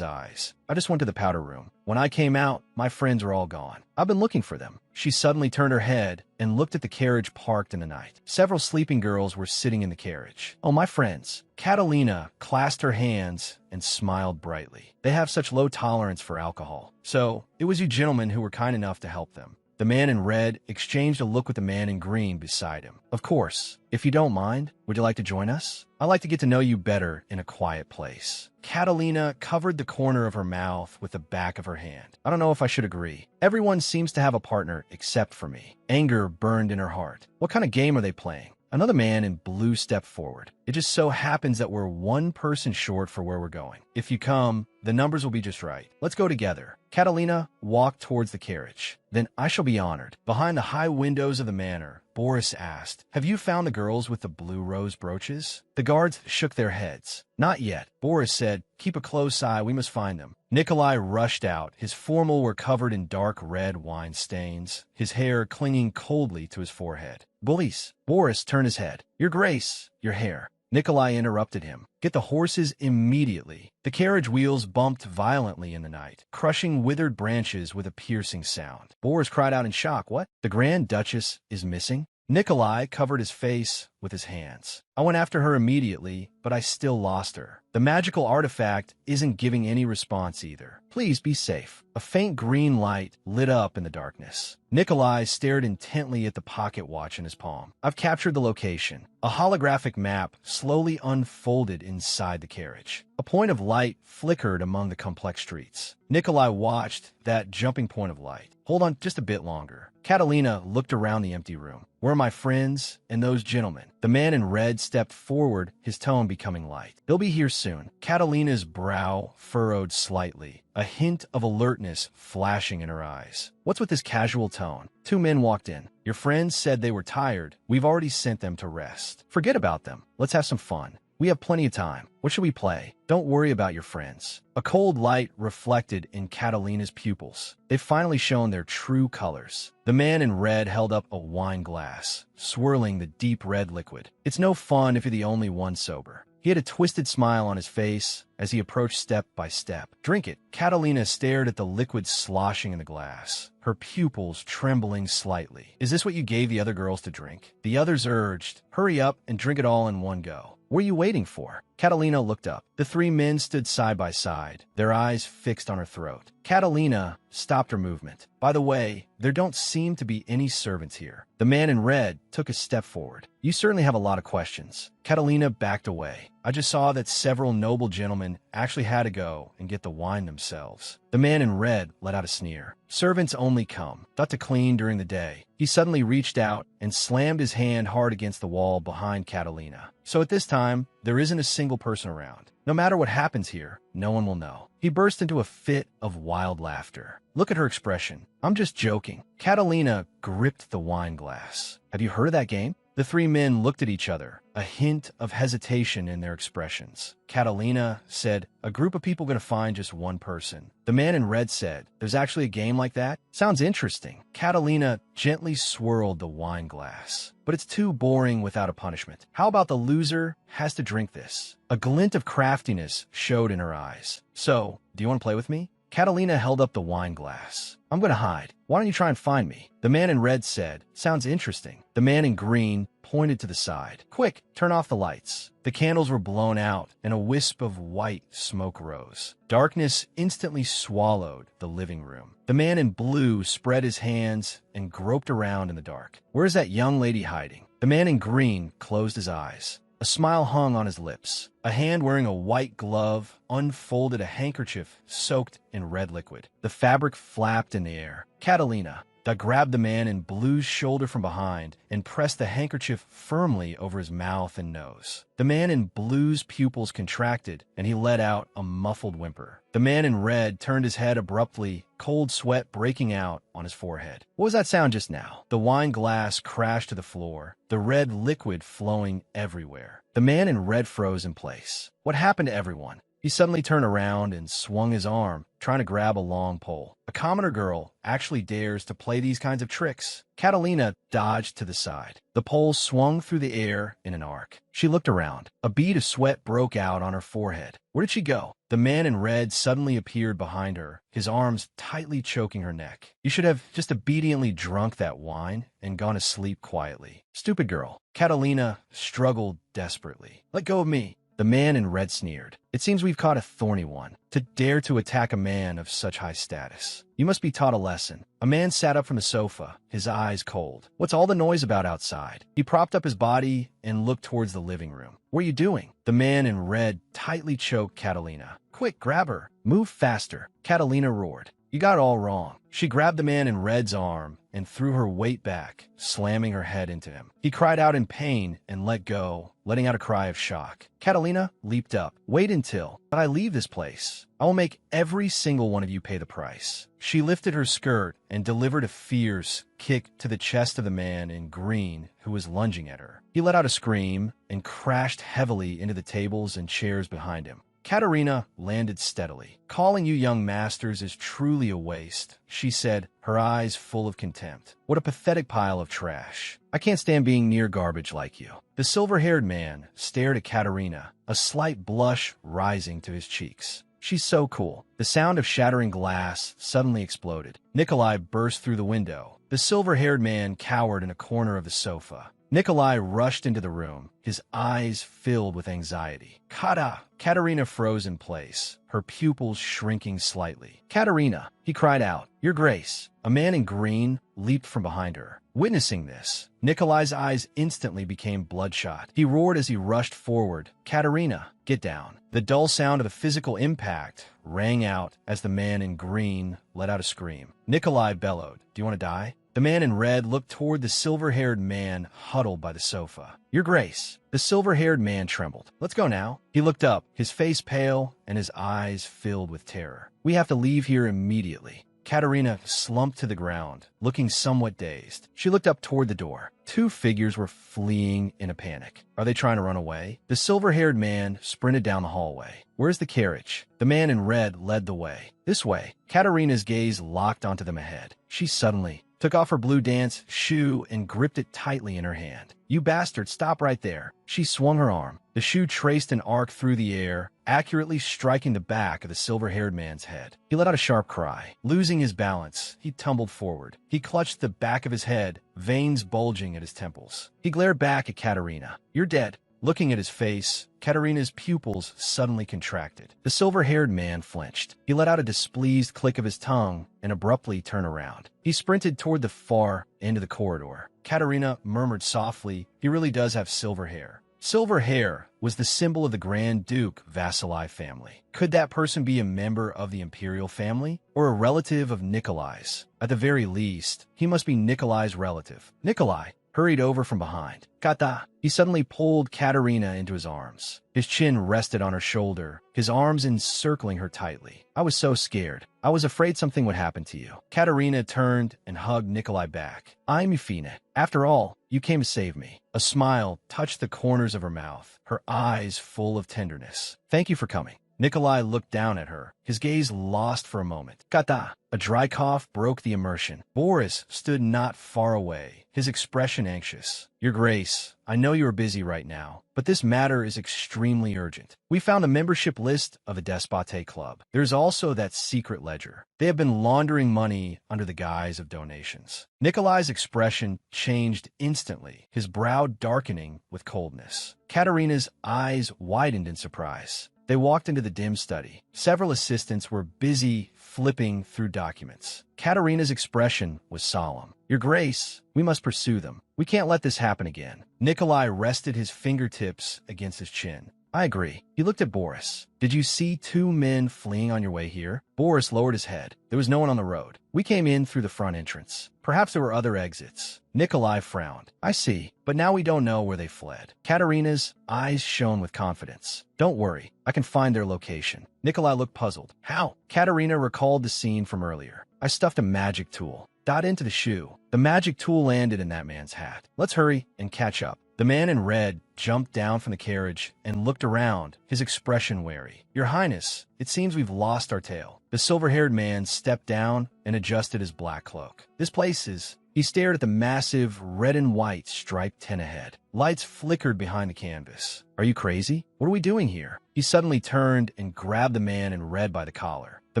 eyes. "I just went to the powder room. When I came out, my friends were all gone. I've been looking for them." She suddenly turned her head and looked at the carriage parked in the night. Several sleeping girls were sitting in the carriage. "Oh, my friends." Catalina clasped her hands and smiled brightly. "They have such low tolerance for alcohol. So, it was you gentlemen who were kind enough to help them." The man in red exchanged a look with the man in green beside him. "Of course. If you don't mind, would you like to join us? I'd like to get to know you better in a quiet place." Catalina covered the corner of her mouth with the back of her hand. "I don't know if I should agree. Everyone seems to have a partner except for me." Anger burned in her heart. "What kind of game are they playing?" Another man in blue stepped forward. "It just so happens that we're one person short for where we're going. If you come, the numbers will be just right. Let's go together." Catalina walked towards the carriage. "Then I shall be honored." Behind the high windows of the manor, Boris asked, "Have you found the girls with the blue rose brooches?" The guards shook their heads. "Not yet." Boris said, "Keep a close eye, we must find them." Nikolai rushed out. His formal were covered in dark red wine stains, his hair clinging coldly to his forehead. "Bullies!" Boris turned his head. "Your Grace, your hair." Nikolai interrupted him. "Get the horses immediately." The carriage wheels bumped violently in the night, crushing withered branches with a piercing sound. Boris cried out in shock. "What? The Grand Duchess is missing?" Nikolai covered his face with his hands. "I went after her immediately, but I still lost her. The magical artifact isn't giving any response either. Please be safe." A faint green light lit up in the darkness. Nikolai stared intently at the pocket watch in his palm. "I've captured the location." A holographic map slowly unfolded inside the carriage. A point of light flickered among the complex streets. Nikolai watched that jumping point of light. "Hold on just a bit longer." Catalina looked around the empty room. "Where are my friends and those gentlemen?" The man in red stepped forward, his tone becoming light. "They'll be here soon." Catalina's brow furrowed slightly, a hint of alertness flashing in her eyes. "What's with this casual tone?" Two men walked in. "Your friends said they were tired. We've already sent them to rest." "Forget about them. Let's have some fun. We have plenty of time. What should we play?" "Don't worry about your friends." A cold light reflected in Catalina's pupils. They've finally shown their true colors. The man in red held up a wine glass, swirling the deep red liquid. "It's no fun if you're the only one sober." He had a twisted smile on his face as he approached step by step. "Drink it." Catalina stared at the liquid sloshing in the glass, her pupils trembling slightly. "Is this what you gave the other girls to drink?" The others urged, "Hurry up and drink it all in one go." "What are you waiting for?" Catalina looked up. The three men stood side by side, their eyes fixed on her throat. Catalina stopped her movement. "By the way, there don't seem to be any servants here." The man in red took a step forward. "You certainly have a lot of questions." Catalina backed away. "I just saw that several noble gentlemen actually had to go and get the wine themselves." The man in red let out a sneer. "Servants only come, thought to clean during the day." He suddenly reached out and slammed his hand hard against the wall behind Catalina. "So at this time, there isn't a single person around. No matter what happens here, no one will know." He burst into a fit of wild laughter. "Look at her expression." "I'm just joking." Catalina gripped the wine glass. "Have you heard of that game?" The three men looked at each other, a hint of hesitation in their expressions. Catalina said, "A group of people going to find just one person." The man in red said, "There's actually a game like that? Sounds interesting." Catalina gently swirled the wine glass. "But it's too boring without a punishment. How about the loser has to drink this?" A glint of craftiness showed in her eyes. "So, do you want to play with me?" Catalina held up the wine glass. "I'm going to hide. Why don't you try and find me?" The man in red said, "Sounds interesting." The man in green pointed to the side. "Quick, turn off the lights." The candles were blown out, and a wisp of white smoke rose. Darkness instantly swallowed the living room. The man in blue spread his hands and groped around in the dark. "Where's that young lady hiding?" The man in green closed his eyes. A smile hung on his lips. A hand wearing a white glove unfolded a handkerchief soaked in red liquid. The fabric flapped in the air. Catalina grabbed the man in blue's shoulder from behind and pressed the handkerchief firmly over his mouth and nose. The man in blue's pupils contracted, and he let out a muffled whimper. The man in red turned his head abruptly, cold sweat breaking out on his forehead. What was that sound just now? The wine glass crashed to the floor, the red liquid flowing everywhere. The man in red froze in place. What happened to everyone? He suddenly turned around and swung his arm, trying to grab a long pole. A commoner girl actually dares to play these kinds of tricks. Catalina dodged to the side. The pole swung through the air in an arc. She looked around. A bead of sweat broke out on her forehead. Where did she go? The man in red suddenly appeared behind her, his arms tightly choking her neck. You should have just obediently drunk that wine and gone to sleep quietly. Stupid girl. Catalina struggled desperately. Let go of me. The man in red sneered. It seems we've caught a thorny one. To dare to attack a man of such high status. You must be taught a lesson. A man sat up from the sofa, his eyes cold. What's all the noise about outside? He propped up his body and looked towards the living room. What are you doing? The man in red tightly choked Catalina. Quick, grab her. Move faster. Catalina roared. You got it all wrong. She grabbed the man in red's arm and threw her weight back, slamming her head into him. He cried out in pain and let go, letting out a cry of shock. Catalina leaped up. Wait until I leave this place. I will make every single one of you pay the price. She lifted her skirt and delivered a fierce kick to the chest of the man in green who was lunging at her. He let out a scream and crashed heavily into the tables and chairs behind him. Katerina landed steadily. Calling you young masters is truly a waste, she said, her eyes full of contempt. What a pathetic pile of trash. I can't stand being near garbage like you. The silver-haired man stared at Katerina, a slight blush rising to his cheeks. She's so cool. The sound of shattering glass suddenly exploded. Nikolai burst through the window. The silver-haired man cowered in a corner of the sofa. Nikolai rushed into the room, his eyes filled with anxiety. Kata! Katerina froze in place, her pupils shrinking slightly. Katerina, he cried out, Your Grace. A man in green leaped from behind her. Witnessing this, Nikolai's eyes instantly became bloodshot. He roared as he rushed forward. Katerina, get down. The dull sound of a physical impact rang out as the man in green let out a scream. Nikolai bellowed, Do you want to die? The man in red looked toward the silver-haired man huddled by the sofa. Your Grace. The silver-haired man trembled. Let's go now. He looked up, his face pale and his eyes filled with terror. We have to leave here immediately. Katerina slumped to the ground, looking somewhat dazed. She looked up toward the door. Two figures were fleeing in a panic. Are they trying to run away? The silver-haired man sprinted down the hallway. Where's the carriage? The man in red led the way. This way. Katerina's gaze locked onto them ahead. She suddenly took off her blue dance shoe and gripped it tightly in her hand. You bastard, stop right there. She swung her arm. The shoe traced an arc through the air, accurately striking the back of the silver-haired man's head. He let out a sharp cry. Losing his balance, he tumbled forward. He clutched the back of his head, veins bulging at his temples. He glared back at Katerina. You're dead. Looking at his face, Katerina's pupils suddenly contracted. The silver-haired man flinched. He let out a displeased click of his tongue and abruptly turned around. He sprinted toward the far end of the corridor. Katerina murmured softly, He really does have silver hair. Silver hair was the symbol of the Grand Duke Vasili family. Could that person be a member of the imperial family or a relative of Nikolai's? At the very least, he must be Nikolai's relative. Nikolai hurried over from behind. Kata! He suddenly pulled Katerina into his arms. His chin rested on her shoulder, his arms encircling her tightly. I was so scared. I was afraid something would happen to you. Katerina turned and hugged Nikolai back. I'm Yufina. After all, you came to save me. A smile touched the corners of her mouth, her eyes full of tenderness. Thank you for coming. Nikolai looked down at her, his gaze lost for a moment. Kata! A dry cough broke the immersion. Boris stood not far away, his expression anxious. Your Grace, I know you are busy right now, but this matter is extremely urgent. We found a membership list of a Despote club. There's also that secret ledger. They have been laundering money under the guise of donations. Nikolai's expression changed instantly, his brow darkening with coldness. Katerina's eyes widened in surprise. They walked into the dim study. Several assistants were busy flipping through documents. Katerina's expression was solemn. Your Grace, we must pursue them. We can't let this happen again. Nikolai rested his fingertips against his chin. I agree. He looked at Boris. Did you see two men fleeing on your way here? Boris lowered his head. There was no one on the road. We came in through the front entrance. Perhaps there were other exits. Nikolai frowned. I see, but now we don't know where they fled. Katerina's eyes shone with confidence. Don't worry, I can find their location. Nikolai looked puzzled. How? Katerina recalled the scene from earlier. I stuffed a magic tool. Got into the shoe. The magic tool landed in that man's hat. Let's hurry and catch up. The man in red jumped down from the carriage and looked around, his expression wary. "Your Highness, it seems we've lost our tail." The silver-haired man stepped down and adjusted his black cloak. "This place is—" He stared at the massive red and white striped tent ahead. Lights flickered behind the canvas. "Are you crazy? What are we doing here?" He suddenly turned and grabbed the man in red by the collar. The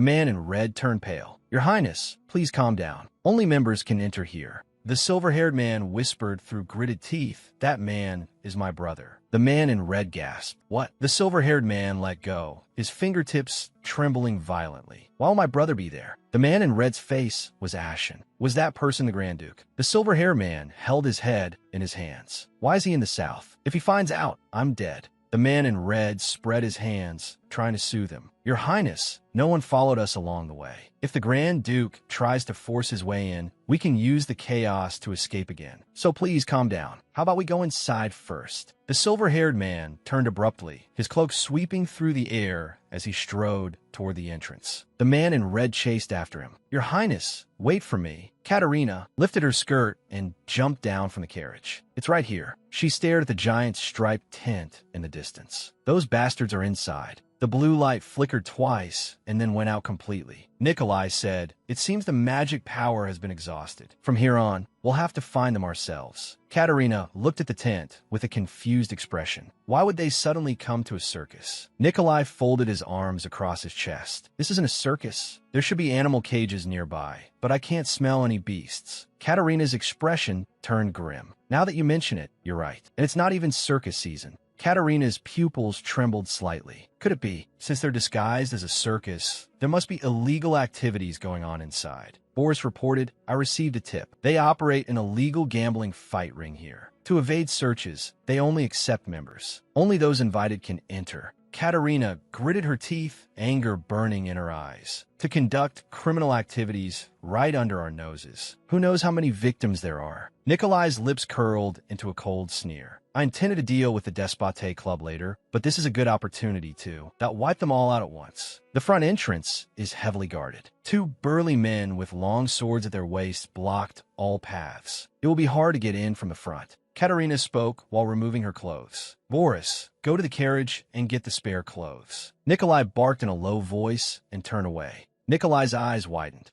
man in red turned pale. "Your Highness, please calm down. Only members can enter here." The silver-haired man whispered through gritted teeth, "That man is my brother." The man in red gasped. "What?" The silver-haired man let go, his fingertips trembling violently. "Why will my brother be there?" The man in red's face was ashen. Was that person the Grand Duke? The silver-haired man held his head in his hands. "Why is he in the south? If he finds out, I'm dead." The man in red spread his hands, trying to soothe him. "Your Highness, no one followed us along the way. If the Grand Duke tries to force his way in, we can use the chaos to escape again. So please calm down. How about we go inside first?" The silver-haired man turned abruptly, his cloak sweeping through the air as he strode toward the entrance. The man in red chased after him. "Your Highness, wait for me." Katerina lifted her skirt and jumped down from the carriage. "It's right here." She stared at the giant striped tent in the distance. "Those bastards are inside." The blue light flickered twice and then went out completely. Nikolai said, "It seems the magic power has been exhausted. From here on, we'll have to find them ourselves." Katerina looked at the tent with a confused expression. Why would they suddenly come to a circus? Nikolai folded his arms across his chest. "This isn't a circus. There should be animal cages nearby, but I can't smell any beasts." Katerina's expression turned grim. "Now that you mention it, you're right. And it's not even circus season." Katerina's pupils trembled slightly. Could it be, since they're disguised as a circus, there must be illegal activities going on inside? Boris reported, "I received a tip. They operate an illegal gambling fight ring here. To evade searches, they only accept members. Only those invited can enter." Katerina gritted her teeth, anger burning in her eyes. "To conduct criminal activities right under our noses. Who knows how many victims there are?" Nikolai's lips curled into a cold sneer. "I intended to deal with the Despote Club later, but this is a good opportunity to wipe them all out at once." The front entrance is heavily guarded. Two burly men with long swords at their waists blocked all paths. It will be hard to get in from the front. Katerina spoke while removing her clothes. "Boris, go to the carriage and get the spare clothes." Nikolai barked in a low voice and turned away. Nikolai's eyes widened.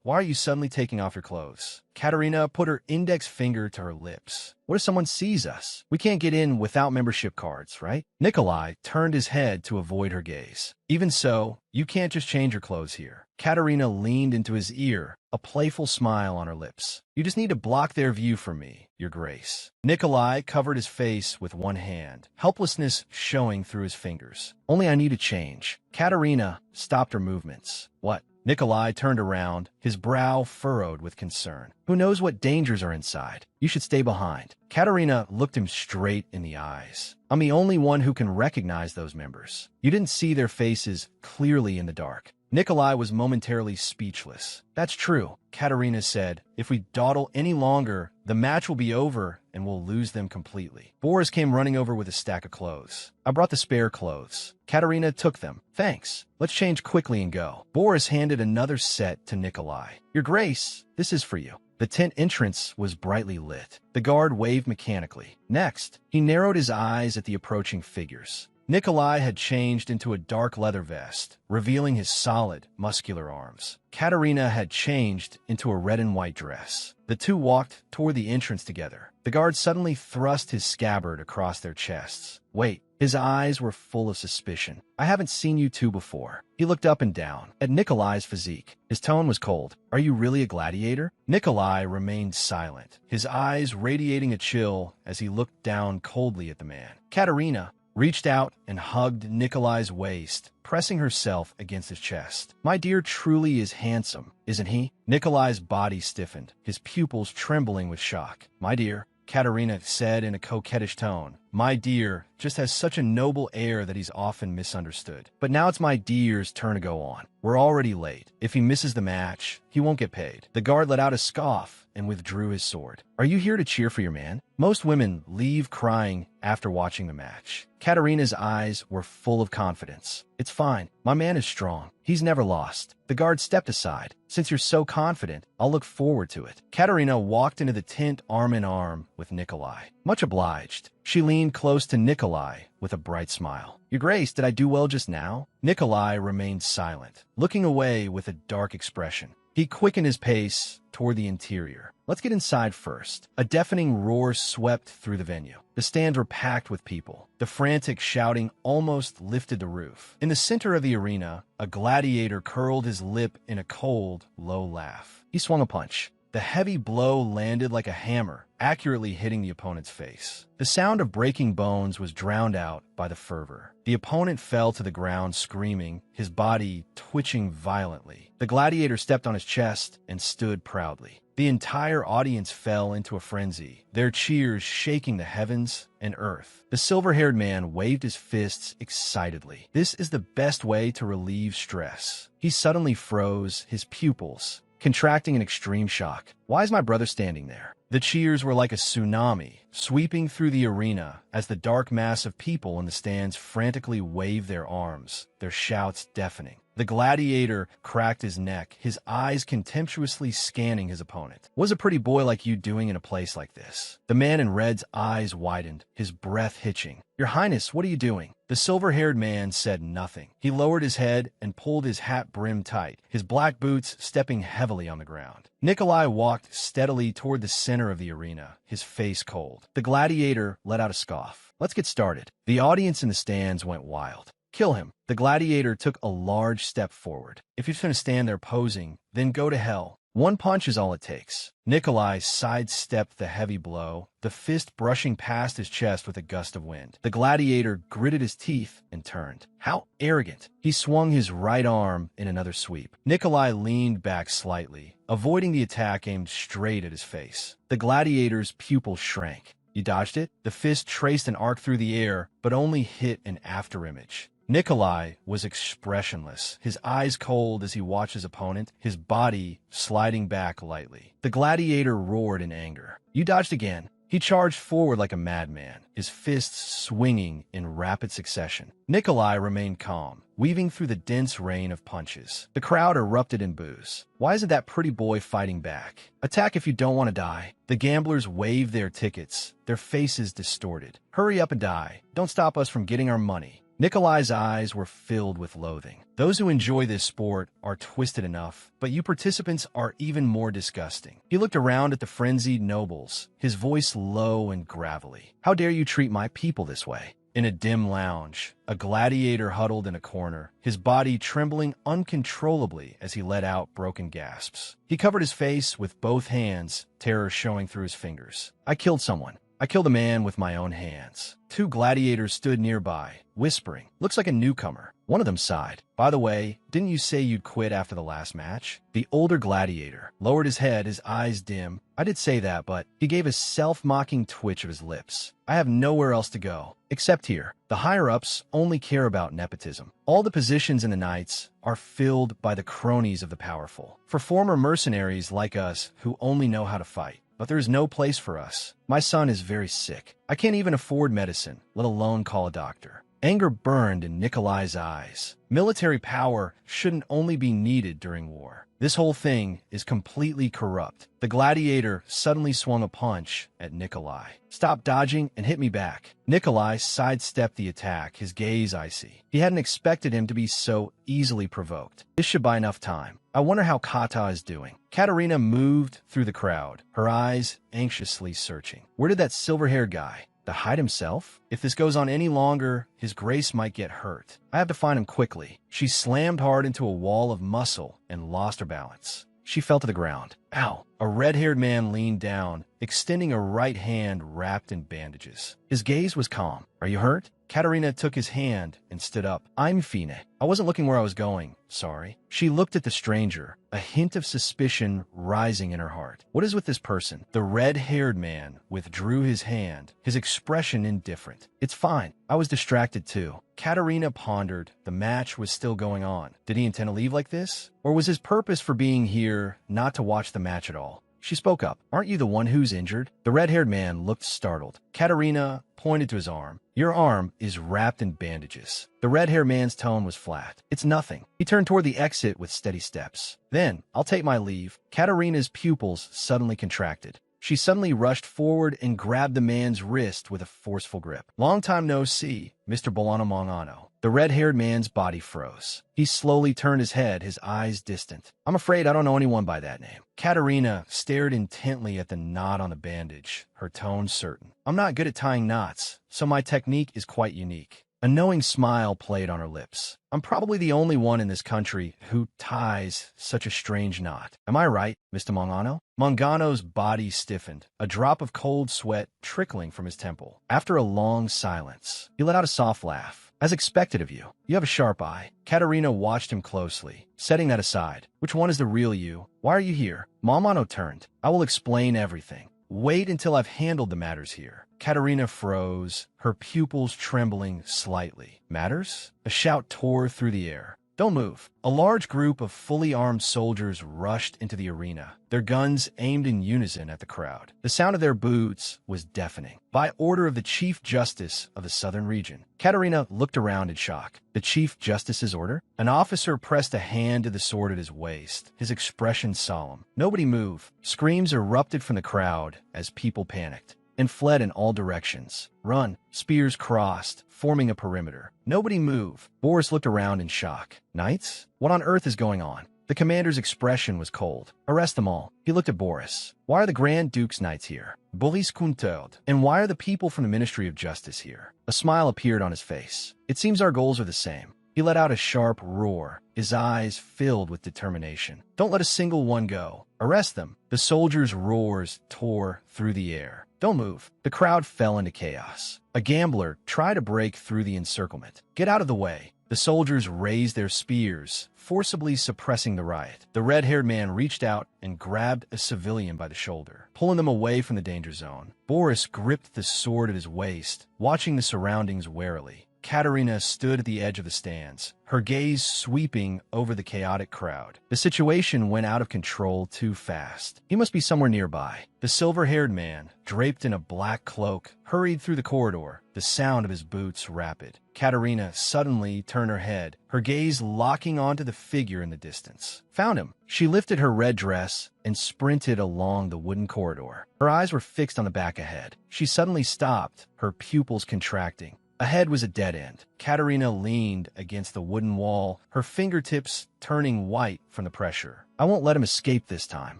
Why are you suddenly taking off your clothes?" Katerina put her index finger to her lips. "What if someone sees us? We can't get in without membership cards, right?" Nikolai turned his head to avoid her gaze. "Even so, you can't just change your clothes here." Katerina leaned into his ear, a playful smile on her lips. "You just need to block their view from me, Your Grace." Nikolai covered his face with one hand, helplessness showing through his fingers. "Only I need to change." Katerina stopped her movements. "What?" Nikolai turned around, his brow furrowed with concern. "Who knows what dangers are inside? You should stay behind." Katerina looked him straight in the eyes. "I'm the only one who can recognize those members. You didn't see their faces clearly in the dark." Nikolai was momentarily speechless. "That's true," Katerina said. "If we dawdle any longer, the match will be over and we'll lose them completely." Boris came running over with a stack of clothes. "I brought the spare clothes." Katerina took them. "Thanks. Let's change quickly and go." Boris handed another set to Nikolai. "Your Grace, this is for you." The tent entrance was brightly lit. The guard waved mechanically. Next, he narrowed his eyes at the approaching figures. Nikolai had changed into a dark leather vest, revealing his solid, muscular arms. Katerina had changed into a red and white dress. The two walked toward the entrance together. The guard suddenly thrust his scabbard across their chests. "Wait." His eyes were full of suspicion. "I haven't seen you two before." He looked up and down at Nikolai's physique. His tone was cold. "Are you really a gladiator?" Nikolai remained silent, his eyes radiating a chill as he looked down coldly at the man. Katerina reached out and hugged Nikolai's waist, pressing herself against his chest. "My dear truly is handsome, isn't he?" Nikolai's body stiffened, his pupils trembling with shock. "My dear," Katerina said in a coquettish tone. "My dear just has such a noble air that he's often misunderstood. But now it's my dear's turn to go on. We're already late. If he misses the match, he won't get paid." The guard let out a scoff and withdrew his sword. "Are you here to cheer for your man?" Most women leave crying after watching the match. Katerina's eyes were full of confidence. "It's fine. My man is strong. He's never lost." The guard stepped aside. "Since you're so confident, I'll look forward to it." Katerina walked into the tent arm in arm with Nikolai. Much obliged. She leaned close to Nikolai with a bright smile. Your Grace, did I do well just now? Nikolai remained silent, looking away with a dark expression. He quickened his pace toward the interior. Let's get inside first. A deafening roar swept through the venue. The stands were packed with people. The frantic shouting almost lifted the roof. In the center of the arena, a gladiator curled his lip in a cold, low laugh. He swung a punch. The heavy blow landed like a hammer, accurately hitting the opponent's face. The sound of breaking bones was drowned out by the fervor. The opponent fell to the ground screaming, his body twitching violently. The gladiator stepped on his chest and stood proudly. The entire audience fell into a frenzy, their cheers shaking the heavens and earth. The silver-haired man waved his fists excitedly. This is the best way to relieve stress. He suddenly froze, his pupils contracting in extreme shock. Why is my brother standing there? The cheers were like a tsunami, sweeping through the arena as the dark mass of people in the stands frantically waved their arms, their shouts deafening. The gladiator cracked his neck, his eyes contemptuously scanning his opponent. What's a pretty boy like you doing in a place like this? The man in red's eyes widened, his breath hitching. Your Highness, what are you doing? The silver-haired man said nothing. He lowered his head and pulled his hat brim tight, his black boots stepping heavily on the ground. Nikolai walked steadily toward the center of the arena, his face cold. The gladiator let out a scoff. Let's get started. The audience in the stands went wild. Kill him. The gladiator took a large step forward. If you're going to stand there posing, then go to hell. One punch is all it takes. Nikolai sidestepped the heavy blow, the fist brushing past his chest with a gust of wind. The gladiator gritted his teeth and turned. How arrogant. He swung his right arm in another sweep. Nikolai leaned back slightly, avoiding the attack aimed straight at his face. The gladiator's pupil shrank. You dodged it? The fist traced an arc through the air, but only hit an afterimage. Nikolai was expressionless, his eyes cold as he watched his opponent, his body sliding back lightly. The gladiator roared in anger. You dodged again. He charged forward like a madman, his fists swinging in rapid succession. Nikolai remained calm, weaving through the dense rain of punches. The crowd erupted in boos. Why isn't that pretty boy fighting back? Attack if you don't want to die. The gamblers waved their tickets, their faces distorted. Hurry up and die. Don't stop us from getting our money. Nikolai's eyes were filled with loathing. Those who enjoy this sport are twisted enough, but you participants are even more disgusting. He looked around at the frenzied nobles, his voice low and gravelly. How dare you treat my people this way? In a dim lounge, a gladiator huddled in a corner, his body trembling uncontrollably as he let out broken gasps. He covered his face with both hands, terror showing through his fingers. I killed someone. I killed a man with my own hands. Two gladiators stood nearby, whispering. Looks like a newcomer. One of them sighed. By the way, didn't you say you'd quit after the last match? The older gladiator lowered his head, his eyes dim. I did say that, but he gave a self-mocking twitch of his lips. I have nowhere else to go, except here. The higher-ups only care about nepotism. All the positions in the Knights are filled by the cronies of the powerful. For former mercenaries like us who only know how to fight. But there is no place for us. My son is very sick. I can't even afford medicine, let alone call a doctor. Anger burned in Nikolai's eyes. Military power shouldn't only be needed during war. This whole thing is completely corrupt. The gladiator suddenly swung a punch at Nikolai. Stop dodging and hit me back. Nikolai sidestepped the attack, his gaze icy. He hadn't expected him to be so easily provoked. This should buy enough time. I wonder how Kata is doing. Katerina moved through the crowd, her eyes anxiously searching. Where did that silver-haired guy? To hide himself? If this goes on any longer, his grace might get hurt. I have to find him quickly. She slammed hard into a wall of muscle and lost her balance. She fell to the ground. Ow! A red-haired man leaned down, extending a right hand wrapped in bandages. His gaze was calm. Are you hurt? Katerina took his hand and stood up. I'm Fine. I wasn't looking where I was going. Sorry. She looked at the stranger, a hint of suspicion rising in her heart. What is with this person? The red-haired man withdrew his hand, his expression indifferent. It's fine. I was distracted too. Katerina pondered. The match was still going on. Did he intend to leave like this? Or was his purpose for being here not to watch the match at all? She spoke up. Aren't you the one who's injured? The red-haired man looked startled. Katerina pointed to his arm. Your arm is wrapped in bandages. The red-haired man's tone was flat. It's nothing. He turned toward the exit with steady steps. Then, I'll take my leave. Katerina's pupils suddenly contracted. She suddenly rushed forward and grabbed the man's wrist with a forceful grip. "Long time no see, Mr. Bolano Mangano." The red-haired man's body froze. He slowly turned his head, his eyes distant. "I'm afraid I don't know anyone by that name." Katerina stared intently at the knot on the bandage, her tone certain. "I'm not good at tying knots, so my technique is quite unique." A knowing smile played on her lips. "I'm probably the only one in this country who ties such a strange knot. Am I right, Mr. Mangano?" Mangano's body stiffened, a drop of cold sweat trickling from his temple. After a long silence, he let out a soft laugh. "As expected of you. You have a sharp eye." Katerina watched him closely. "Setting that aside, which one is the real you? Why are you here?" Mangano turned. "I will explain everything. Wait until I've handled the matters here." Katerina froze, her pupils trembling slightly. "Matters?" A shout tore through the air. "Don't move." A large group of fully armed soldiers rushed into the arena, their guns aimed in unison at the crowd. The sound of their boots was deafening. By order of the Chief Justice of the Southern Region. Katerina looked around in shock. The Chief Justice's order? An officer pressed a hand to the sword at his waist, his expression solemn. Nobody moved. Screams erupted from the crowd as people panicked and fled in all directions. "Run!" Spears crossed, forming a perimeter. Nobody moved. Boris looked around in shock. "Knights? What on earth is going on?" The commander's expression was cold. "Arrest them all." He looked at Boris. "Why are the Grand Duke's knights here? Bullies Kuntold. And why are the people from the Ministry of Justice here?" A smile appeared on his face. "It seems our goals are the same." He let out a sharp roar, his eyes filled with determination. "Don't let a single one go. Arrest them." The soldiers' roars tore through the air. "Don't move." The crowd fell into chaos. A gambler tried to break through the encirclement. "Get out of the way." The soldiers raised their spears, forcibly suppressing the riot. The red-haired man reached out and grabbed a civilian by the shoulder, pulling them away from the danger zone. Boris gripped the sword at his waist, watching the surroundings warily. Katerina stood at the edge of the stands, her gaze sweeping over the chaotic crowd. The situation went out of control too fast. He must be somewhere nearby. The silver-haired man, draped in a black cloak, hurried through the corridor, the sound of his boots rapid. Katerina suddenly turned her head, her gaze locking onto the figure in the distance. "Found him." She lifted her red dress and sprinted along the wooden corridor. Her eyes were fixed on the back ahead. She suddenly stopped, her pupils contracting. Ahead was a dead end. Katerina leaned against the wooden wall, her fingertips turning white from the pressure. "I won't let him escape this time."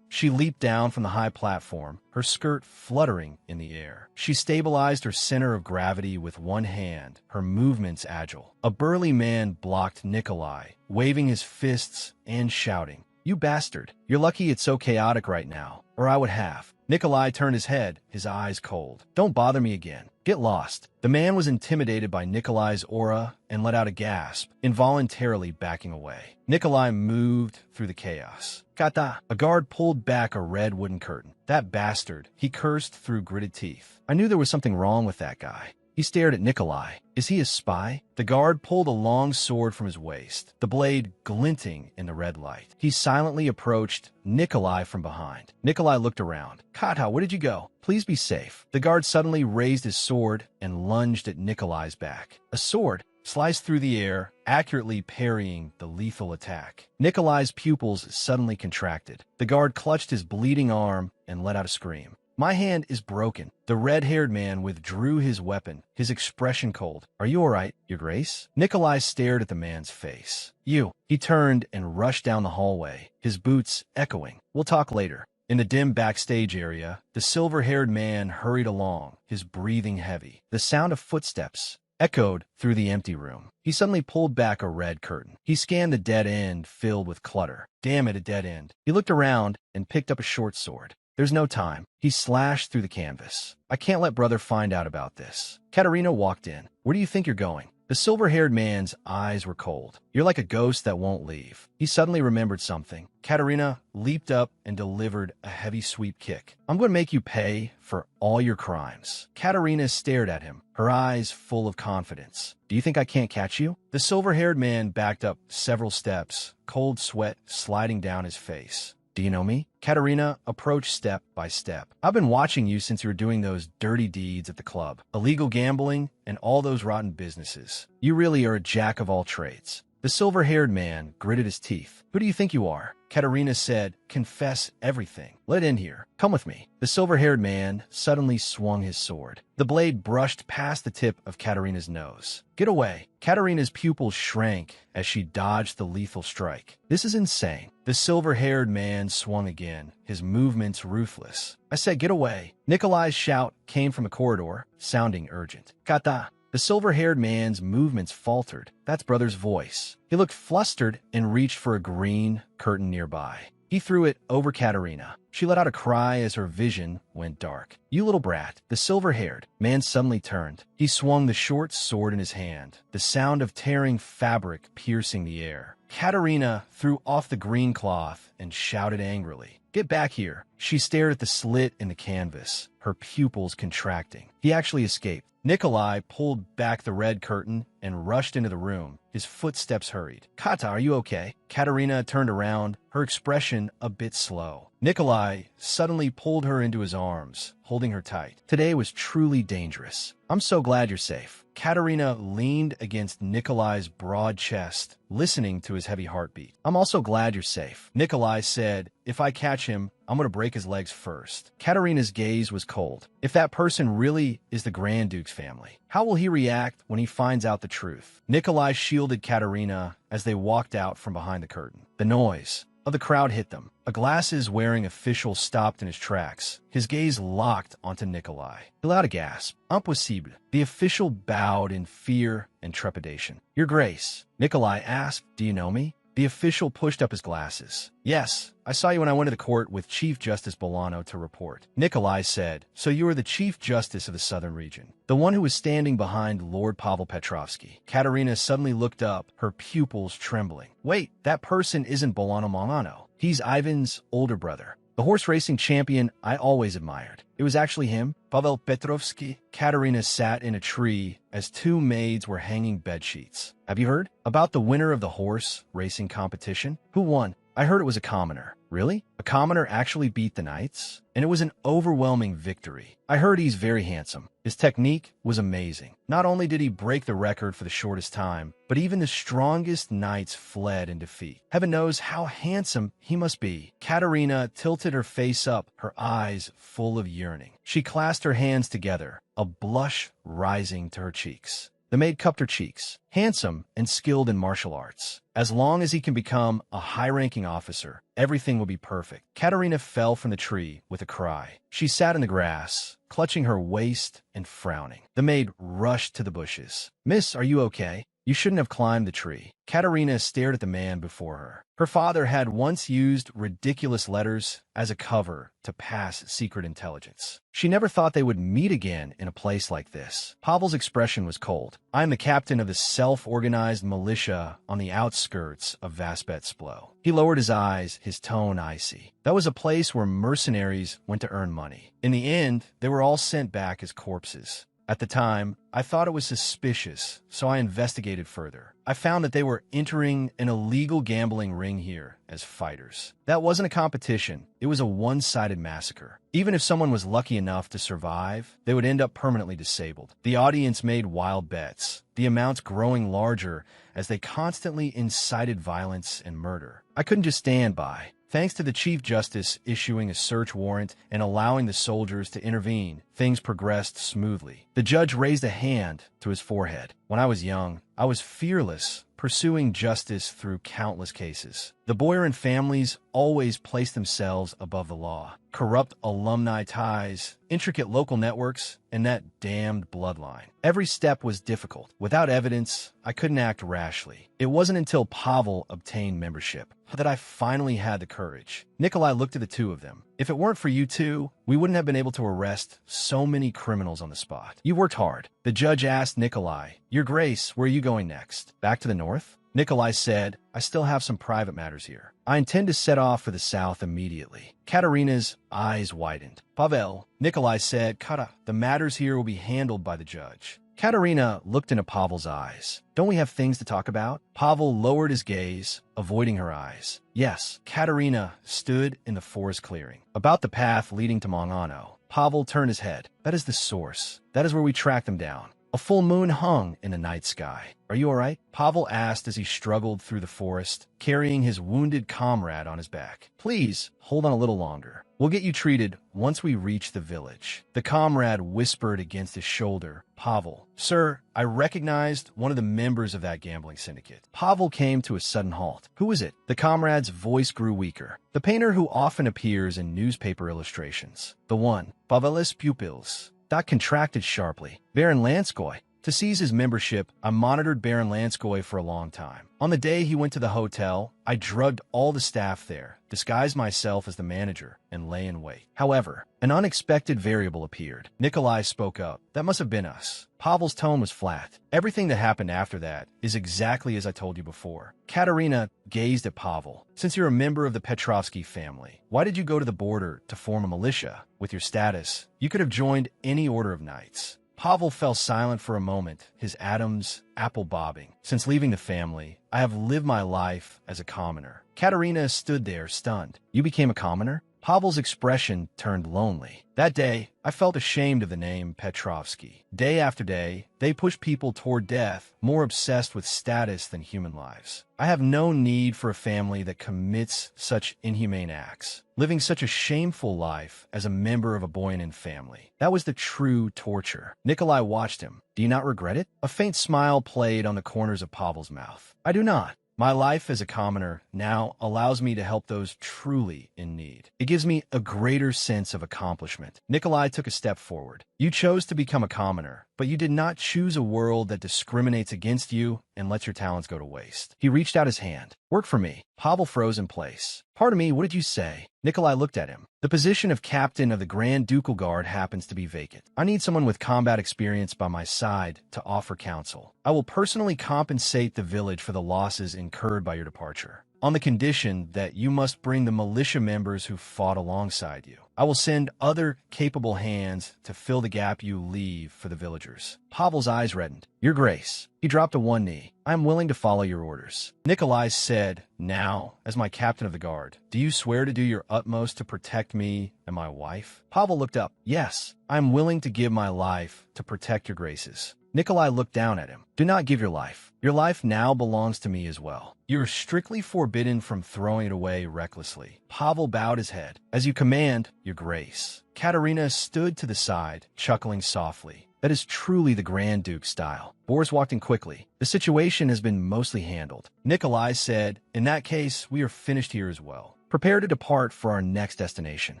She leaped down from the high platform, her skirt fluttering in the air. She stabilized her center of gravity with one hand, her movements agile. A burly man blocked Nikolai, waving his fists and shouting, "You bastard! You're lucky it's so chaotic right now, or I would have." Nikolai turned his head, his eyes cold. "Don't bother me again. Get lost." The man was intimidated by Nikolai's aura and let out a gasp, involuntarily backing away. Nikolai moved through the chaos. "Kata!" A guard pulled back a red wooden curtain. "That bastard," he cursed through gritted teeth. "I knew there was something wrong with that guy." He stared at Nikolai. "Is he a spy?" The guard pulled a long sword from his waist, the blade glinting in the red light. He silently approached Nikolai from behind. Nikolai looked around. "Kata, where did you go? Please be safe." The guard suddenly raised his sword and lunged at Nikolai's back. A sword sliced through the air, accurately parrying the lethal attack. Nikolai's pupils suddenly contracted. The guard clutched his bleeding arm and let out a scream. "My hand is broken." The red-haired man withdrew his weapon, his expression cold. "Are you all right, Your Grace?" Nikolai stared at the man's face. "You." He turned and rushed down the hallway, his boots echoing. "We'll talk later." In the dim backstage area, the silver-haired man hurried along, his breathing heavy. The sound of footsteps echoed through the empty room. He suddenly pulled back a red curtain. He scanned the dead end filled with clutter. Damn it, a dead end. He looked around and picked up a short sword. There's no time. He slashed through the canvas. "I can't let brother find out about this." Katerina walked in. "Where do you think you're going?" The silver-haired man's eyes were cold. "You're like a ghost that won't leave." He suddenly remembered something. Katerina leaped up and delivered a heavy sweep kick. "I'm going to make you pay for all your crimes." Katerina stared at him, her eyes full of confidence. "Do you think I can't catch you?" The silver-haired man backed up several steps, cold sweat sliding down his face. "Do you know me?" Katerina approached step by step. "I've been watching you since you were doing those dirty deeds at the club. Illegal gambling and all those rotten businesses. You really are a jack of all trades." The silver-haired man gritted his teeth. Who do you think you are? Katerina said, confess everything. Let in here. Come with me. The silver-haired man suddenly swung his sword. The blade brushed past the tip of Katerina's nose. Get away. Katerina's pupils shrank as she dodged the lethal strike. This is insane. The silver-haired man swung again, his movements ruthless. I said, get away. Nikolai's shout came from a corridor, sounding urgent. Kata. The silver-haired man's movements faltered. That's brother's voice. He looked flustered and reached for a green curtain nearby. He threw it over Katerina. She let out a cry as her vision went dark. You little brat. The silver-haired man suddenly turned. He swung the short sword in his hand, the sound of tearing fabric piercing the air. Katerina threw off the green cloth and shouted angrily. Get back here. She stared at the slit in the canvas, her pupils contracting. He actually escaped. Nikolai pulled back the red curtain and rushed into the room. His footsteps hurried. Kata, are you okay? Katerina turned around, her expression a bit slow. Nikolai suddenly pulled her into his arms, holding her tight. Today was truly dangerous. I'm so glad you're safe. Katerina leaned against Nikolai's broad chest, listening to his heavy heartbeat. I'm also glad you're safe. Nikolai said, if I catch him, I'm going to break his legs first. Katerina's gaze was cold. If that person really is the Grand Duke's family, how will he react when he finds out the truth? Nikolai shielded Katerina as they walked out from behind the curtain. The noise of the crowd hit them. A glasses-wearing official stopped in his tracks, his gaze locked onto Nikolai. He let out a gasp. Impossible. The official bowed in fear and trepidation. Your Grace, Nikolai asked, do you know me? The official pushed up his glasses. Yes, I saw you when I went to the court with Chief Justice Bolano to report. Nikolai said, so you are the Chief Justice of the Southern Region, the one who was standing behind Lord Pavel Petrovsky. Katerina suddenly looked up, her pupils trembling. Wait, that person isn't Bolano Molano. He's Ivan's older brother, the horse racing champion I always admired. It was actually him, Pavel Petrovsky. Katerina sat in a tree as two maids were hanging bedsheets. Have you heard about the winner of the horse racing competition? Who won? I heard it was a commoner. Really? A commoner actually beat the knights? And it was an overwhelming victory. I heard he's very handsome. His technique was amazing. Not only did he break the record for the shortest time, but even the strongest knights fled in defeat. Heaven knows how handsome he must be. Katerina tilted her face up, her eyes full of yearning. She clasped her hands together, a blush rising to her cheeks. The maid cupped her cheeks. Handsome and skilled in martial arts. As long as he can become a high-ranking officer, everything will be perfect. Katerina fell from the tree with a cry. She sat in the grass, clutching her waist and frowning. The maid rushed to the bushes. Miss, are you okay? You shouldn't have climbed the tree. Katerina stared at the man before her. Her father had once used ridiculous letters as a cover to pass secret intelligence. She never thought they would meet again in a place like this. Pavel's expression was cold. I am the captain of the self-organized militia on the outskirts of Vaspetsplo. He lowered his eyes, his tone icy. That was a place where mercenaries went to earn money. In the end, they were all sent back as corpses. At the time, I thought it was suspicious, so I investigated further. I found that they were entering an illegal gambling ring here as fighters. That wasn't a competition. It was a one-sided massacre. Even if someone was lucky enough to survive, they would end up permanently disabled. The audience made wild bets, the amounts growing larger as they constantly incited violence and murder. I couldn't just stand by. Thanks to the Chief Justice issuing a search warrant and allowing the soldiers to intervene, things progressed smoothly. The judge raised a hand to his forehead. When I was young, I was fearless, pursuing justice through countless cases. The Boyarin families always placed themselves above the law. Corrupt alumni ties, intricate local networks, and that damned bloodline. Every step was difficult. Without evidence, I couldn't act rashly. It wasn't until Pavel obtained membership that I finally had the courage. Nikolai looked at the two of them. If it weren't for you two, we wouldn't have been able to arrest so many criminals on the spot. You worked hard. The judge asked Nikolai, Your Grace, where are you going next? Back to the north? Nikolai said, I still have some private matters here. I intend to set off for the south immediately. Katerina's eyes widened. Pavel, Nikolai said, Kata, the matters here will be handled by the judge. Katerina looked into Pavel's eyes. Don't we have things to talk about? Pavel lowered his gaze, avoiding her eyes. Yes, Katerina stood in the forest clearing. About the path leading to Mangano, Pavel turned his head. That is the source. That is where we track them down. A full moon hung in the night sky. "Are you all right?" Pavel asked as he struggled through the forest, carrying his wounded comrade on his back. "Please, hold on a little longer. We'll get you treated once we reach the village." The comrade whispered against his shoulder. "Pavel, sir, I recognized one of the members of that gambling syndicate." Pavel came to a sudden halt. "Who is it?" The comrade's voice grew weaker. "The painter who often appears in newspaper illustrations. The one. Pavelis pupils." Dot contracted sharply. "Baron Lanskoy." To seize his membership, I monitored Baron Lanskoy for a long time. On the day he went to the hotel, I drugged all the staff there, disguised myself as the manager, and lay in wait. However, an unexpected variable appeared. Nikolai spoke up. "That must have been us." Pavel's tone was flat. "Everything that happened after that is exactly as I told you before." Katerina gazed at Pavel. "Since you're a member of the Petrovsky family, why did you go to the border to form a militia? With your status, you could have joined any order of knights." Pavel fell silent for a moment, his atoms apple-bobbing. "Since leaving the family, I have lived my life as a commoner." Katerina stood there, stunned. "You became a commoner?" Pavel's expression turned lonely. "That day, I felt ashamed of the name Petrovsky. Day after day, they push people toward death, more obsessed with status than human lives. I have no need for a family that commits such inhumane acts. Living such a shameful life as a member of a Boyanin family. That was the true torture." Nikolai watched him. "Do you not regret it?" A faint smile played on the corners of Pavel's mouth. "I do not. My life as a commoner now allows me to help those truly in need. It gives me a greater sense of accomplishment." Nikolai took a step forward. "You chose to become a commoner, but you did not choose a world that discriminates against you and lets your talents go to waste." He reached out his hand. "Work for me." Pavel froze in place. "Pardon me, what did you say?" Nikolai looked at him. "The position of captain of the Grand Ducal Guard happens to be vacant. I need someone with combat experience by my side to offer counsel. I will personally compensate the village for the losses incurred by your departure, on the condition that you must bring the militia members who fought alongside you. I will send other capable hands to fill the gap you leave for the villagers." Pavel's eyes reddened. "Your Grace." He dropped to one knee. "I am willing to follow your orders." Nikolai said, "Now, as my captain of the guard, do you swear to do your utmost to protect me and my wife?" Pavel looked up. "Yes, I am willing to give my life to protect your graces." Nikolai looked down at him. "Do not give your life. Your life now belongs to me as well. You are strictly forbidden from throwing it away recklessly." Pavel bowed his head. "As you command, your grace." Katerina stood to the side, chuckling softly. "That is truly the Grand Duke style." Boris walked in quickly. "The situation has been mostly handled." Nikolai said, "In that case, we are finished here as well. Prepare to depart for our next destination."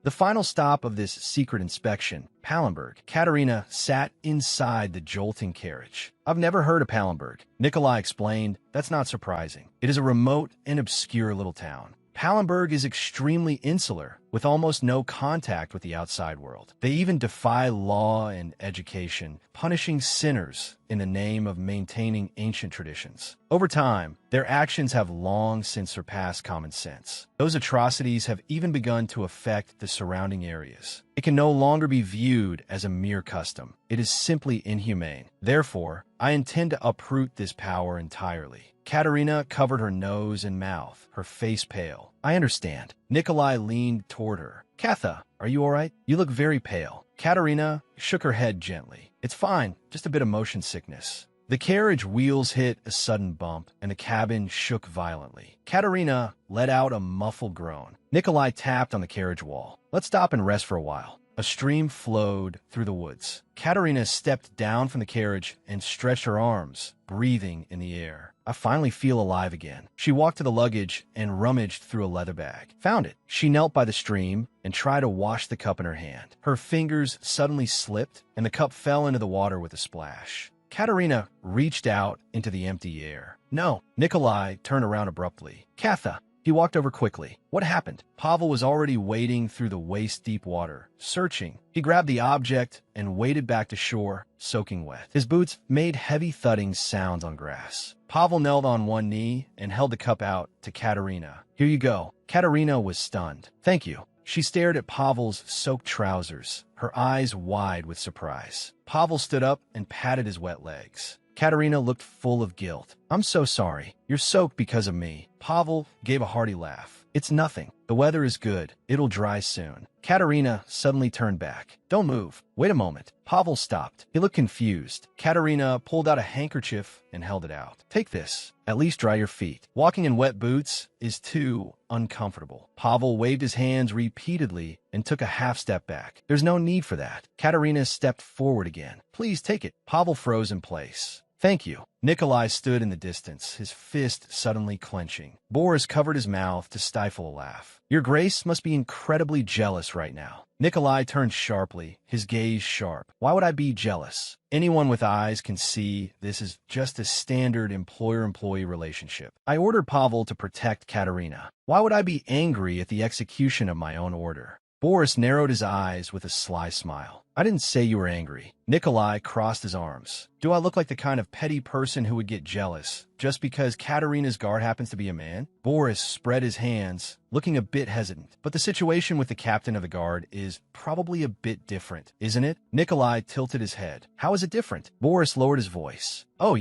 The final stop of this secret inspection, Pallenberg. Katerina sat inside the jolting carriage. "I've never heard of Pallenberg," Nikolai explained. "That's not surprising. It is a remote and obscure little town. Pallenberg is extremely insular, with almost no contact with the outside world. They even defy law and education, punishing sinners in the name of maintaining ancient traditions. Over time, their actions have long since surpassed common sense. Those atrocities have even begun to affect the surrounding areas. It can no longer be viewed as a mere custom. It is simply inhumane. Therefore, I intend to uproot this power entirely." Katerina covered her nose and mouth, her face pale. "I understand." Nikolai leaned toward her. "Katha, are you all right? You look very pale." Katerina shook her head gently. "It's fine, just a bit of motion sickness." The carriage wheels hit a sudden bump, and the cabin shook violently. Katerina let out a muffled groan. Nikolai tapped on the carriage wall. "Let's stop and rest for a while." A stream flowed through the woods. Katerina stepped down from the carriage and stretched her arms, breathing in the air. "I finally feel alive again." She walked to the luggage and rummaged through a leather bag. Found it. She knelt by the stream and tried to wash the cup in her hand. Her fingers suddenly slipped, and the cup fell into the water with a splash. Katerina reached out into the empty air. "No." Nikolai turned around abruptly. "Katha." He walked over quickly. "What happened?" Pavel was already wading through the waist-deep water, searching. He grabbed the object and waded back to shore, soaking wet. His boots made heavy thudding sounds on grass. Pavel knelt on one knee and held the cup out to Katerina. "Here you go." Katerina was stunned. "Thank you." She stared at Pavel's soaked trousers, her eyes wide with surprise. Pavel stood up and patted his wet legs. Katerina looked full of guilt. "I'm so sorry. You're soaked because of me." Pavel gave a hearty laugh. "It's nothing." The The weather is good. It'll dry soon. Katerina suddenly turned back. Don't move. Wait a moment. Pavel stopped. He looked confused. Katerina pulled out a handkerchief and held it out. Take this. At least dry your feet. Walking in wet boots is too uncomfortable. Pavel waved his hands repeatedly and took a half step back. There's no need for that. Katerina stepped forward again. Please take it. Pavel froze in place. Thank you. Nikolai stood in the distance, his fist suddenly clenching. Boris covered his mouth to stifle a laugh. Your Grace must be incredibly jealous right now. Nikolai turned sharply, his gaze sharp. Why would I be jealous? Anyone with eyes can see this is just a standard employer-employee relationship. I ordered Pavel to protect Katerina. Why would I be angry at the execution of my own order? Boris narrowed his eyes with a sly smile. I didn't say you were angry. Nikolai crossed his arms. Do I look like the kind of petty person who would get jealous just because Katerina's guard happens to be a man? Boris spread his hands, looking a bit hesitant. But the situation with the captain of the guard is probably a bit different, isn't it? Nikolai tilted his head. How is it different? Boris lowered his voice. Oh,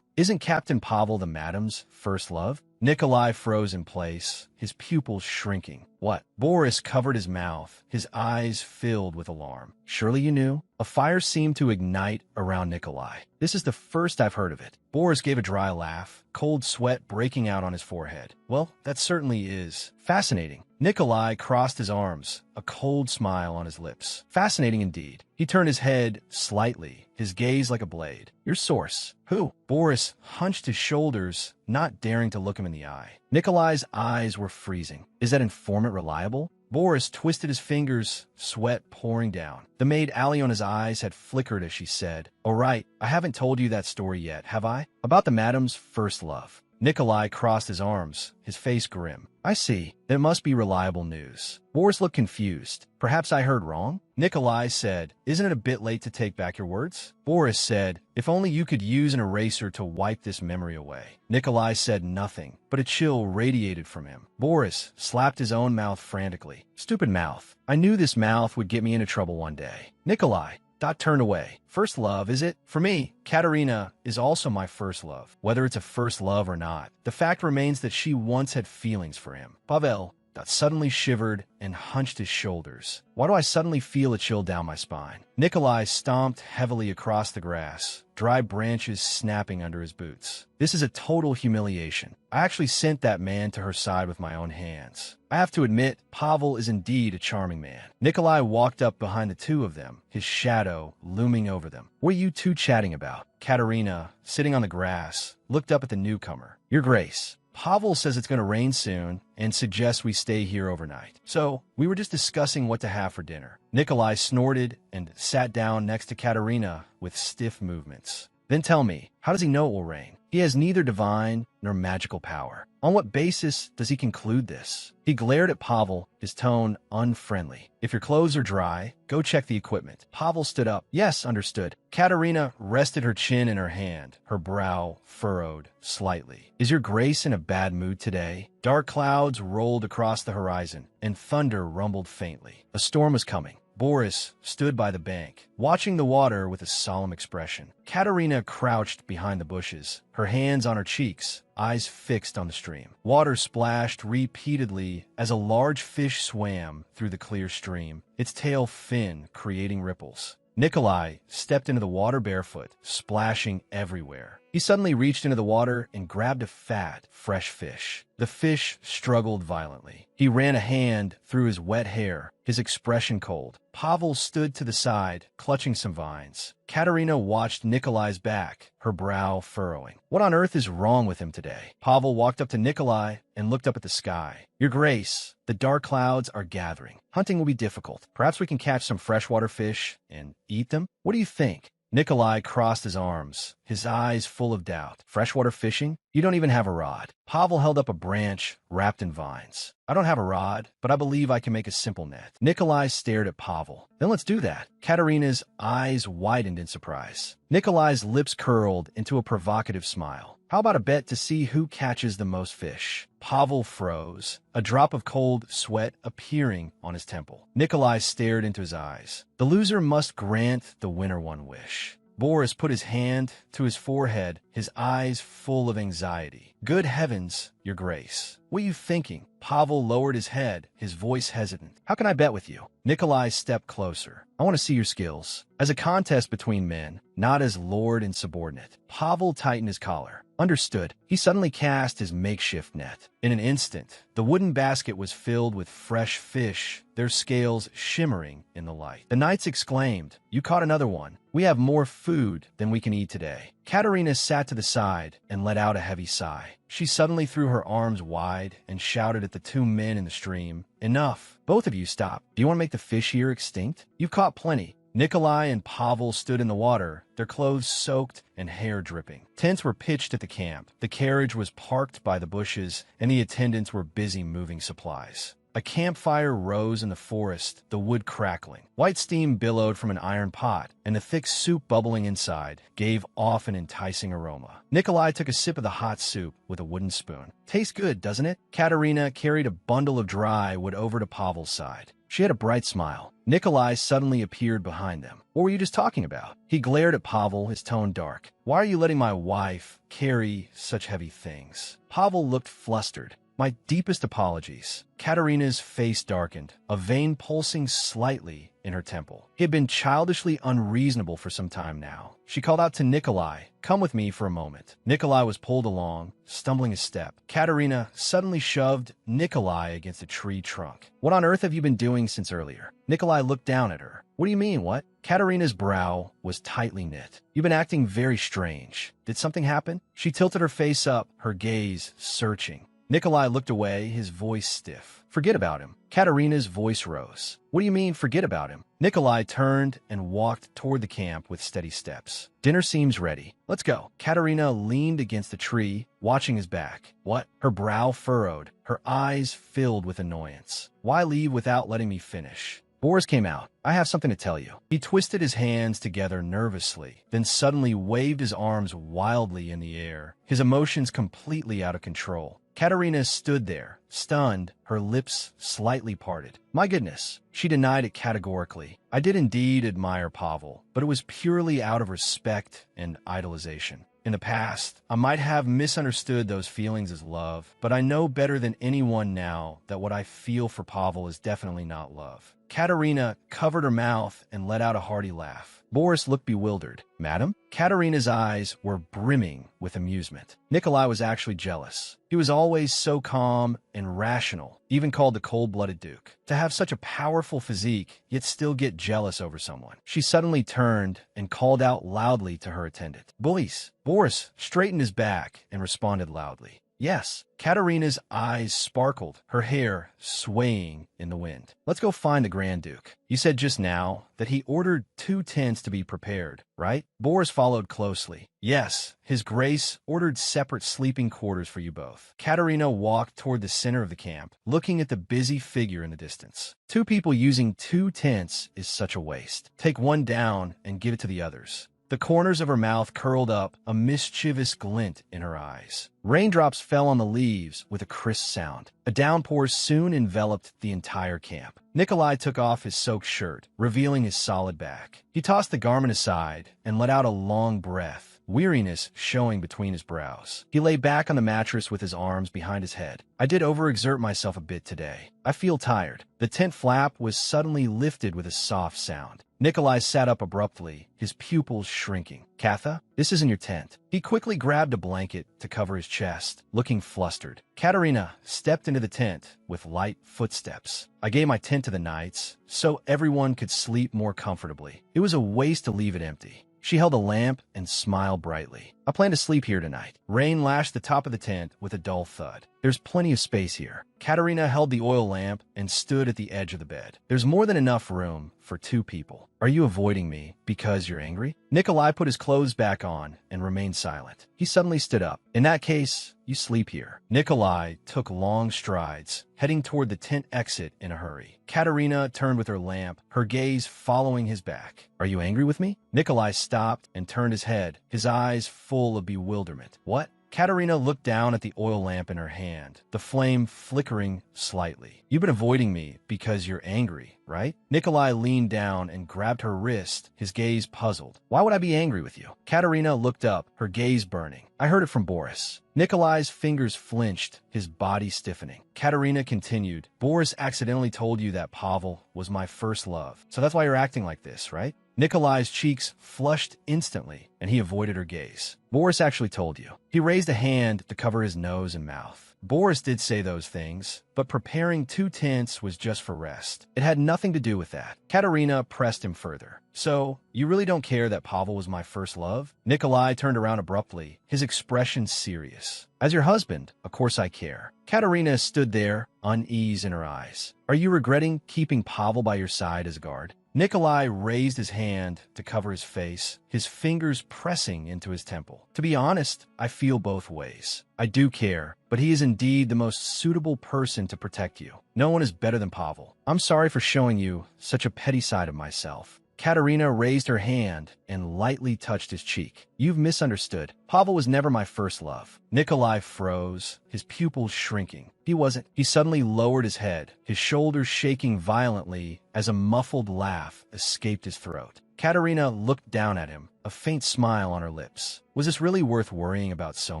isn't Captain Pavel the madam's first love? Nikolai froze in place, his pupils shrinking. What? Boris covered his mouth, his eyes filled with alarm. Surely you knew? A fire seemed to ignite around Nikolai. This is the first I've heard of it. Boris gave a dry laugh, cold sweat breaking out on his forehead. Well, that certainly is fascinating. Nikolai crossed his arms, a cold smile on his lips. Fascinating indeed. He turned his head slightly, his gaze like a blade. Your source? Who? Boris hunched his shoulders, not daring to look him in the eye. Nikolai's eyes were freezing. Is that informant reliable? Boris twisted his fingers, sweat pouring down. The maid Aliona's eyes had flickered as she said, "Oh right, I haven't told you that story yet, have I? About the madam's first love." Nikolai crossed his arms, his face grim. I see. It must be reliable news. Boris looked confused. Perhaps I heard wrong? Nikolai said, Isn't it a bit late to take back your words? Boris said, If only you could use an eraser to wipe this memory away. Nikolai said nothing, but a chill radiated from him. Boris slapped his own mouth frantically. Stupid mouth. I knew this mouth would get me into trouble one day. Nikolai. Dot turned away. First love, is it? For me, Katerina is also my first love. Whether it's a first love or not, the fact remains that she once had feelings for him. Pavel, Dot suddenly shivered and hunched his shoulders. Why do I suddenly feel a chill down my spine? Nikolai stomped heavily across the grass, dry branches snapping under his boots. This is a total humiliation. I actually sent that man to her side with my own hands. I have to admit, Pavel is indeed a charming man. Nikolai walked up behind the two of them, his shadow looming over them. What are you two chatting about? Katerina, sitting on the grass, looked up at the newcomer. Your Grace, Pavel says it's going to rain soon and suggests we stay here overnight. So, we were just discussing what to have for dinner. Nikolai snorted and sat down next to Katerina with stiff movements. Then tell me, how does he know it will rain? He has neither divine nor magical power. On what basis does he conclude this? He glared at Pavel, his tone unfriendly. If your clothes are dry, go check the equipment. Pavel stood up. Yes, understood. Katerina rested her chin in her hand, her brow furrowed slightly. Is your Grace in a bad mood today? Dark clouds rolled across the horizon, and thunder rumbled faintly. A storm was coming. Boris stood by the bank, watching the water with a solemn expression. Katerina crouched behind the bushes, her hands on her cheeks, eyes fixed on the stream. Water splashed repeatedly as a large fish swam through the clear stream, its tail thin, creating ripples. Nikolai stepped into the water barefoot, splashing everywhere. He suddenly reached into the water and grabbed a fat, fresh fish. The fish struggled violently. He ran a hand through his wet hair, his expression cold. Pavel stood to the side, clutching some vines. Katerina watched Nikolai's back, her brow furrowing. What on earth is wrong with him today? Pavel walked up to Nikolai and looked up at the sky. Your Grace, the dark clouds are gathering. Hunting will be difficult. Perhaps we can catch some freshwater fish and eat them? What do you think? Nikolai crossed his arms, his eyes full of doubt. Freshwater fishing? You don't even have a rod. Pavel held up a branch wrapped in vines. I don't have a rod, but I believe I can make a simple net. Nikolai stared at Pavel. Then let's do that. Katerina's eyes widened in surprise. Nikolai's lips curled into a provocative smile. How about a bet to see who catches the most fish? Pavel froze, a drop of cold sweat appearing on his temple. Nikolai stared into his eyes. The loser must grant the winner one wish. Boris put his hand to his forehead, his eyes full of anxiety. Good heavens, your grace. What are you thinking? Pavel lowered his head, his voice hesitant. How can I bet with you? Nikolai stepped closer. I want to see your skills. As a contest between men, not as lord and subordinate. Pavel tightened his collar. Understood. He suddenly cast his makeshift net. In an instant, the wooden basket was filled with fresh fish, their scales shimmering in the light. The knights exclaimed, "You caught another one. We have more food than we can eat today." Katerina sat to the side and let out a heavy sigh. She suddenly threw her arms wide and shouted at the two men in the stream, "Enough! Both of you stop. Do you want to make the fish here extinct? You've caught plenty." Nikolai and Pavel stood in the water, their clothes soaked and hair dripping. Tents were pitched at the camp. The carriage was parked by the bushes, and the attendants were busy moving supplies. A campfire rose in the forest, the wood crackling. White steam billowed from an iron pot, and the thick soup bubbling inside gave off an enticing aroma. Nikolai took a sip of the hot soup with a wooden spoon. "Tastes good, doesn't it?" Katerina carried a bundle of dry wood over to Pavel's side. She had a bright smile. Nikolai suddenly appeared behind them. "What were you just talking about?" He glared at Pavel, his tone dark. "Why are you letting my wife carry such heavy things?" Pavel looked flustered. "My deepest apologies." Katerina's face darkened, a vein pulsing slightly in her temple. He had been childishly unreasonable for some time now. She called out to Nikolai, "Come with me for a moment." Nikolai was pulled along, stumbling a step. Katerina suddenly shoved Nikolai against a tree trunk. "What on earth have you been doing since earlier?" Nikolai looked down at her. "What do you mean, what?" Katerina's brow was tightly knit. "You've been acting very strange. Did something happen?" She tilted her face up, her gaze searching. Nikolai looked away, his voice stiff. "Forget about him." Katerina's voice rose. "What do you mean, forget about him?" Nikolai turned and walked toward the camp with steady steps. "Dinner seems ready. Let's go." Katerina leaned against the tree, watching his back. "What?" Her brow furrowed, her eyes filled with annoyance. "Why leave without letting me finish?" Boris came out. "I have something to tell you." He twisted his hands together nervously, then suddenly waved his arms wildly in the air, his emotions completely out of control. Katerina stood there, stunned, her lips slightly parted. "My goodness." She denied it categorically. "I did indeed admire Pavel, but it was purely out of respect and idolization. In the past, I might have misunderstood those feelings as love, but I know better than anyone now that what I feel for Pavel is definitely not love." Katerina covered her mouth and let out a hearty laugh. Boris looked bewildered. "Madam?" Katerina's eyes were brimming with amusement. Nikolai was actually jealous. He was always so calm and rational, even called the cold-blooded Duke. To have such a powerful physique, yet still get jealous over someone. She suddenly turned and called out loudly to her attendant. "Boys!" Boris straightened his back and responded loudly. "Yes." Katerina's eyes sparkled, her hair swaying in the wind. "Let's go find the Grand Duke. You said just now that he ordered 2 tents to be prepared, right?" Boris followed closely. "Yes, His Grace ordered separate sleeping quarters for you both." Katerina walked toward the center of the camp, looking at the busy figure in the distance. 2 people using 2 tents is such a waste. Take one down and give it to the others. The corners of her mouth curled up, a mischievous glint in her eyes. Raindrops fell on the leaves with a crisp sound. A downpour soon enveloped the entire camp. Nikolai took off his soaked shirt, revealing his solid back. He tossed the garment aside and let out a long breath, weariness showing between his brows. He lay back on the mattress with his arms behind his head. "I did overexert myself a bit today. I feel tired." The tent flap was suddenly lifted with a soft sound. Nikolai sat up abruptly, his pupils shrinking. "Katha, this isn't your tent." He quickly grabbed a blanket to cover his chest, looking flustered. Katerina stepped into the tent with light footsteps. "I gave my tent to the knights so everyone could sleep more comfortably. It was a waste to leave it empty." She held a lamp and smiled brightly. "I plan to sleep here tonight." Rain lashed the top of the tent with a dull thud. "There's plenty of space here." Katerina held the oil lamp and stood at the edge of the bed. "There's more than enough room for 2 people. Are you avoiding me because you're angry?" Nikolai put his clothes back on and remained silent. He suddenly stood up. "In that case, you sleep here." Nikolai took long strides, heading toward the tent exit in a hurry. Katerina turned with her lamp, her gaze following his back. "Are you angry with me?" Nikolai stopped and turned his head, his eyes full of bewilderment. "What?" Katerina looked down at the oil lamp in her hand, the flame flickering slightly. You've been avoiding me because you're angry, right? Nikolai leaned down and grabbed her wrist, his gaze puzzled. Why would I be angry with you? Katerina looked up, her gaze burning. I heard it from Boris. Nikolai's fingers flinched, his body stiffening. Katerina continued, Boris accidentally told you that Pavel was my first love. So that's why you're acting like this, right? Nikolai's cheeks flushed instantly, and he avoided her gaze. Boris actually told you. He raised a hand to cover his nose and mouth. Boris did say those things, but preparing 2 tents was just for rest. It had nothing to do with that. Katerina pressed him further. So, you really don't care that Pavel was my first love? Nikolai turned around abruptly, his expression serious. As your husband, of course I care. Katerina stood there, unease in her eyes. Are you regretting keeping Pavel by your side as a guard? Nikolai raised his hand to cover his face, his fingers pressing into his temple. To be honest, I feel both ways. I do care, but he is indeed the most suitable person to protect you. No one is better than Pavel. I'm sorry for showing you such a petty side of myself. Katerina raised her hand and lightly touched his cheek. You've misunderstood. Pavel was never my first love. Nikolai froze, his pupils shrinking. He wasn't. He suddenly lowered his head, his shoulders shaking violently as a muffled laugh escaped his throat. Katerina looked down at him, a faint smile on her lips. Was this really worth worrying about so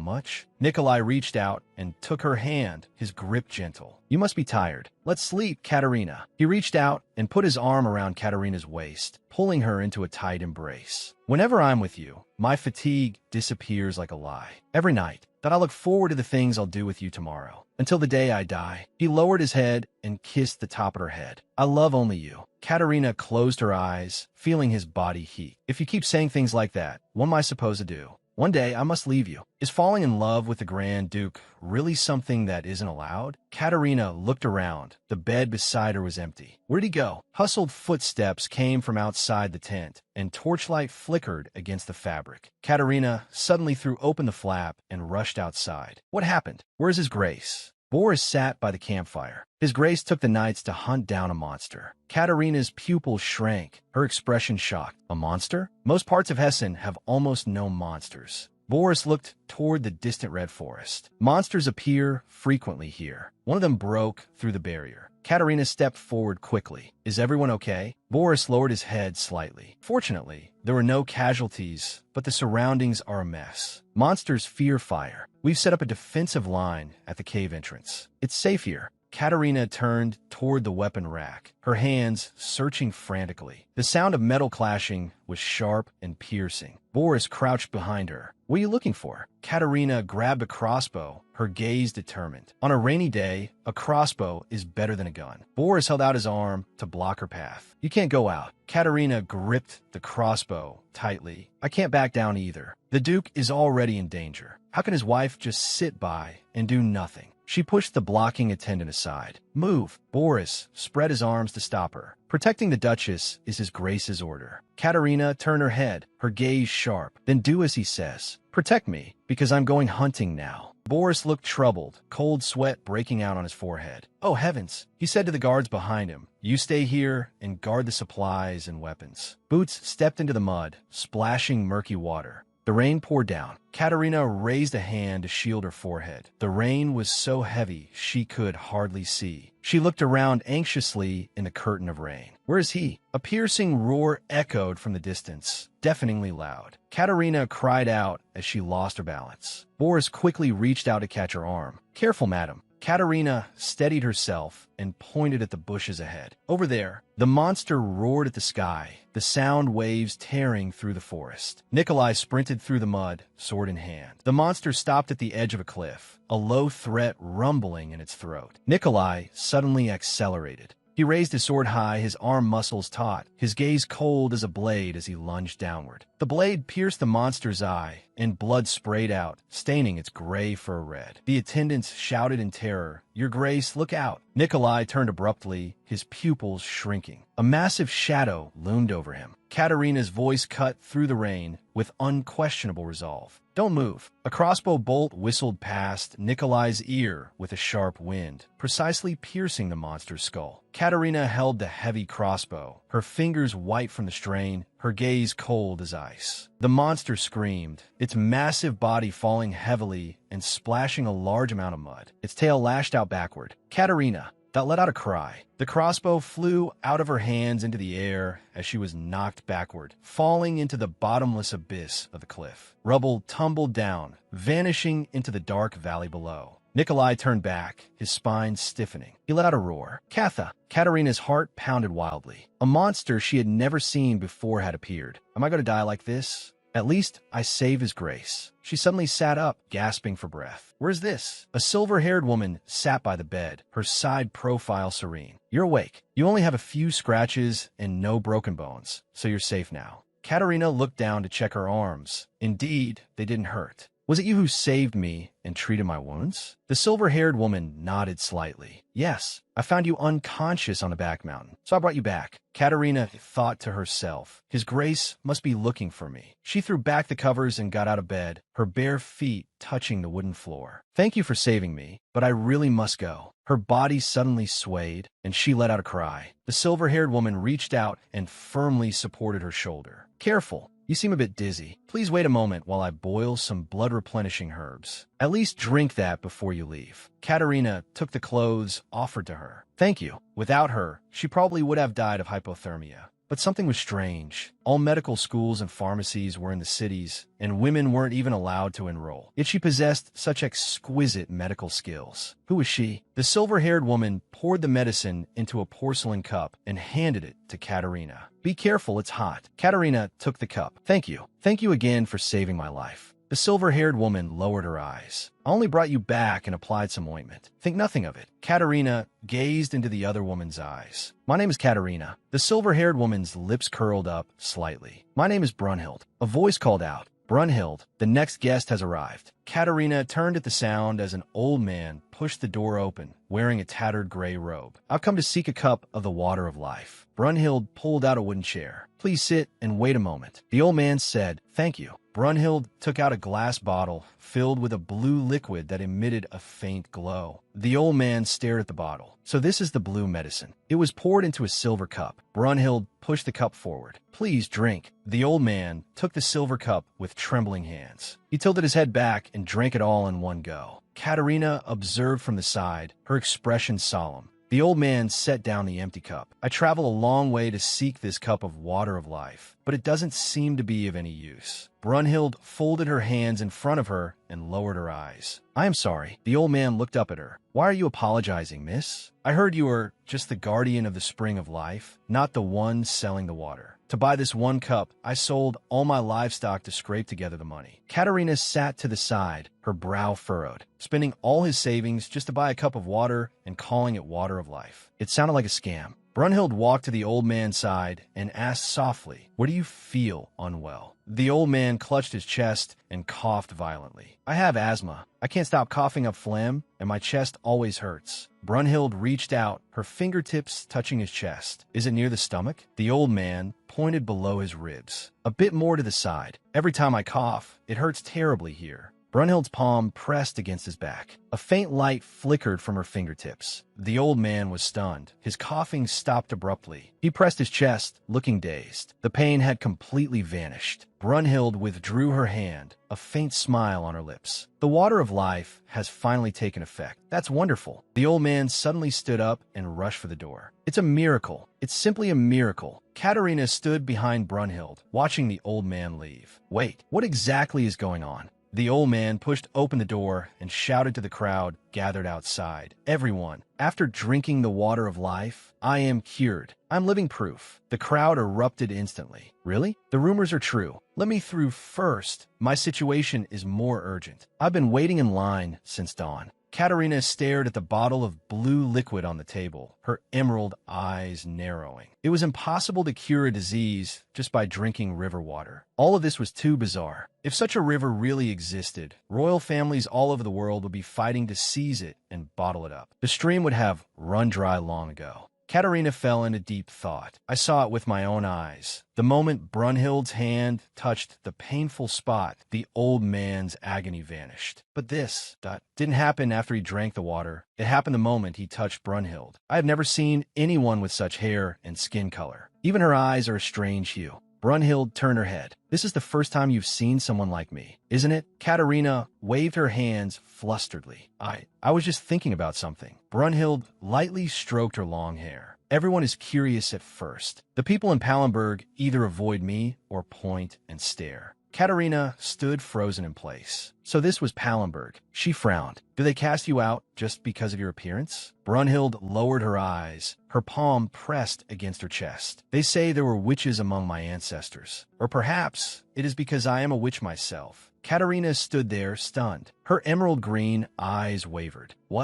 much? Nikolai reached out and took her hand, his grip gentle. You must be tired. Let's sleep, Katerina. He reached out and put his arm around Katerina's waist, pulling her into a tight embrace. Whenever I'm with you, my fatigue disappears like a lie. Every night, that I look forward to the things I'll do with you tomorrow. Until the day I die. He lowered his head and kissed the top of her head. I love only you. Katerina closed her eyes, feeling his body heat. If you keep saying things like that, what am I supposed to do? One day, I must leave you. Is falling in love with the Grand Duke really something that isn't allowed? Katerina looked around. The bed beside her was empty. Where'd he go? Hustled footsteps came from outside the tent, and torchlight flickered against the fabric. Katerina suddenly threw open the flap and rushed outside. What happened? Where's his grace? Boris sat by the campfire. His grace took the nights to hunt down a monster. Katerina's pupils shrank, her expression shocked. A monster? Most parts of Hessen have almost no monsters. Boris looked toward the distant red forest. Monsters appear frequently here. One of them broke through the barrier. Katerina stepped forward quickly. Is everyone okay? Boris lowered his head slightly. Fortunately, there were no casualties, but the surroundings are a mess. Monsters fear fire. We've set up a defensive line at the cave entrance. It's safe here. Katerina turned toward the weapon rack, her hands searching frantically. The sound of metal clashing was sharp and piercing. Boris crouched behind her. What are you looking for? Katerina grabbed a crossbow, her gaze determined. On a rainy day, a crossbow is better than a gun. Boris held out his arm to block her path. You can't go out. Katerina gripped the crossbow tightly. I can't back down either. The Duke is already in danger. How can his wife just sit by and do nothing? She pushed the blocking attendant aside. Move. Boris spread his arms to stop her. Protecting the Duchess is his grace's order. Katerina turned her head, her gaze sharp. Then do as he says. Protect me, because I'm going hunting now. Boris looked troubled, cold sweat breaking out on his forehead. Oh heavens, he said to the guards behind him. You stay here and guard the supplies and weapons. Boots stepped into the mud, splashing murky water. The rain poured down. Katerina raised a hand to shield her forehead. The rain was so heavy she could hardly see. She looked around anxiously in the curtain of rain. Where is he? A piercing roar echoed from the distance, deafeningly loud. Katerina cried out as she lost her balance. Boris quickly reached out to catch her arm. Careful, madam. Katerina steadied herself and pointed at the bushes ahead. Over there, the monster roared at the sky, the sound waves tearing through the forest. Nikolai sprinted through the mud, sword in hand. The monster stopped at the edge of a cliff, a low threat rumbling in its throat. Nikolai suddenly accelerated. He raised his sword high, his arm muscles taut, his gaze cold as a blade as he lunged downward. The blade pierced the monster's eye, and blood sprayed out, staining its gray fur red. The attendants shouted in terror, Your Grace, look out! Nikolai turned abruptly, his pupils shrinking. A massive shadow loomed over him. Katarina's voice cut through the rain with unquestionable resolve. Don't move. A crossbow bolt whistled past Nikolai's ear with a sharp wind, precisely piercing the monster's skull. Katarina held the heavy crossbow, her fingers white from the strain, her gaze cold as ice. The monster screamed, its massive body falling heavily and splashing a large amount of mud. Its tail lashed out backward. Katarina let out a cry. The crossbow flew out of her hands into the air as she was knocked backward, falling into the bottomless abyss of the cliff. Rubble tumbled down, vanishing into the dark valley below. Nikolai turned back, his spine stiffening. He let out a roar. Katarina's heart pounded wildly. A monster she had never seen before had appeared. Am I going to die like this? At least I save his grace. She suddenly sat up, gasping for breath. Where's this? A silver-haired woman sat by the bed, her side profile serene. You're awake. You only have a few scratches and no broken bones, so you're safe now. Katarina looked down to check her arms. Indeed, they didn't hurt. Was it you who saved me and treated my wounds? The silver-haired woman nodded slightly. Yes, I found you unconscious on the back mountain, so I brought you back. Katarina thought to herself, His Grace must be looking for me. She threw back the covers and got out of bed, her bare feet touching the wooden floor. Thank you for saving me, but I really must go. Her body suddenly swayed, and she let out a cry. The silver-haired woman reached out and firmly supported her shoulder. Careful. You seem a bit dizzy. Please wait a moment while I boil some blood-replenishing herbs. At least drink that before you leave. Katarina took the clothes offered to her. Thank you. Without her, she probably would have died of hypothermia. But something was strange. All medical schools and pharmacies were in the cities, and women weren't even allowed to enroll. Yet she possessed such exquisite medical skills. Who was she? The silver-haired woman poured the medicine into a porcelain cup and handed it to Katarina. Be careful, it's hot. Katarina took the cup. Thank you. Thank you again for saving my life. The silver-haired woman lowered her eyes. I only brought you back and applied some ointment. Think nothing of it. Katarina gazed into the other woman's eyes. My name is Katarina. The silver-haired woman's lips curled up slightly. My name is Brunhild. A voice called out. Brunhild, the next guest has arrived. Katarina turned at the sound as an old man pushed the door open, wearing a tattered gray robe. I've come to seek a cup of the water of life. Brunhild pulled out a wooden chair. Please sit and wait a moment. The old man said, Thank you. Brunhild took out a glass bottle filled with a blue liquid that emitted a faint glow. The old man stared at the bottle. So this is the blue medicine. It was poured into a silver cup. Brunhild pushed the cup forward. Please drink. The old man took the silver cup with trembling hands. He tilted his head back and drank it all in one go. Katarina observed from the side, her expression solemn. The old man set down the empty cup. I travel a long way to seek this cup of water of life, but it doesn't seem to be of any use. Brunhild folded her hands in front of her and lowered her eyes. I am sorry. The old man looked up at her. Why are you apologizing, miss? I heard you are just the guardian of the spring of life, not the one selling the water. To buy this one cup, I sold all my livestock to scrape together the money. Katarina sat to the side, her brow furrowed, spending all his savings just to buy a cup of water and calling it water of life. It sounded like a scam. Brunhild walked to the old man's side and asked softly, Where do you feel unwell? The old man clutched his chest and coughed violently. I have asthma. I can't stop coughing up phlegm, and my chest always hurts. Brunhild reached out, her fingertips touching his chest. Is it near the stomach? The old man pointed below his ribs, a bit more to the side. Every time I cough, it hurts terribly here. Brunhild's palm pressed against his back. A faint light flickered from her fingertips. The old man was stunned. His coughing stopped abruptly. He pressed his chest, looking dazed. The pain had completely vanished. Brunhild withdrew her hand, a faint smile on her lips. The water of life has finally taken effect. That's wonderful. The old man suddenly stood up and rushed for the door. It's a miracle. It's simply a miracle. Katarina stood behind Brunhild, watching the old man leave. Wait, what exactly is going on? The old man pushed open the door and shouted to the crowd gathered outside. Everyone, after drinking the water of life, I am cured. I'm living proof. The crowd erupted instantly. Really? The rumors are true. Let me through first. My situation is more urgent. I've been waiting in line since dawn. Katarina stared at the bottle of blue liquid on the table, her emerald eyes narrowing. It was impossible to cure a disease just by drinking river water. All of this was too bizarre. If such a river really existed, royal families all over the world would be fighting to seize it and bottle it up. The stream would have run dry long ago. Katerina fell into deep thought. I saw it with my own eyes. The moment Brunhild's hand touched the painful spot, the old man's agony vanished. But this didn't happen after he drank the water. It happened the moment he touched Brunhild. I have never seen anyone with such hair and skin color. Even her eyes are a strange hue. Brunhild turned her head. This is the first time you've seen someone like me, isn't it? Katerina waved her hands flusteredly. I was just thinking about something. Brunhild lightly stroked her long hair. Everyone is curious at first. The people in Pallenberg either avoid me or point and stare. Katerina stood frozen in place. So this was Pallenberg. She frowned. Do they cast you out just because of your appearance? Brunhild lowered her eyes, her palm pressed against her chest. They say there were witches among my ancestors. Or perhaps it is because I am a witch myself. Katerina stood there, stunned. Her emerald green eyes wavered. What?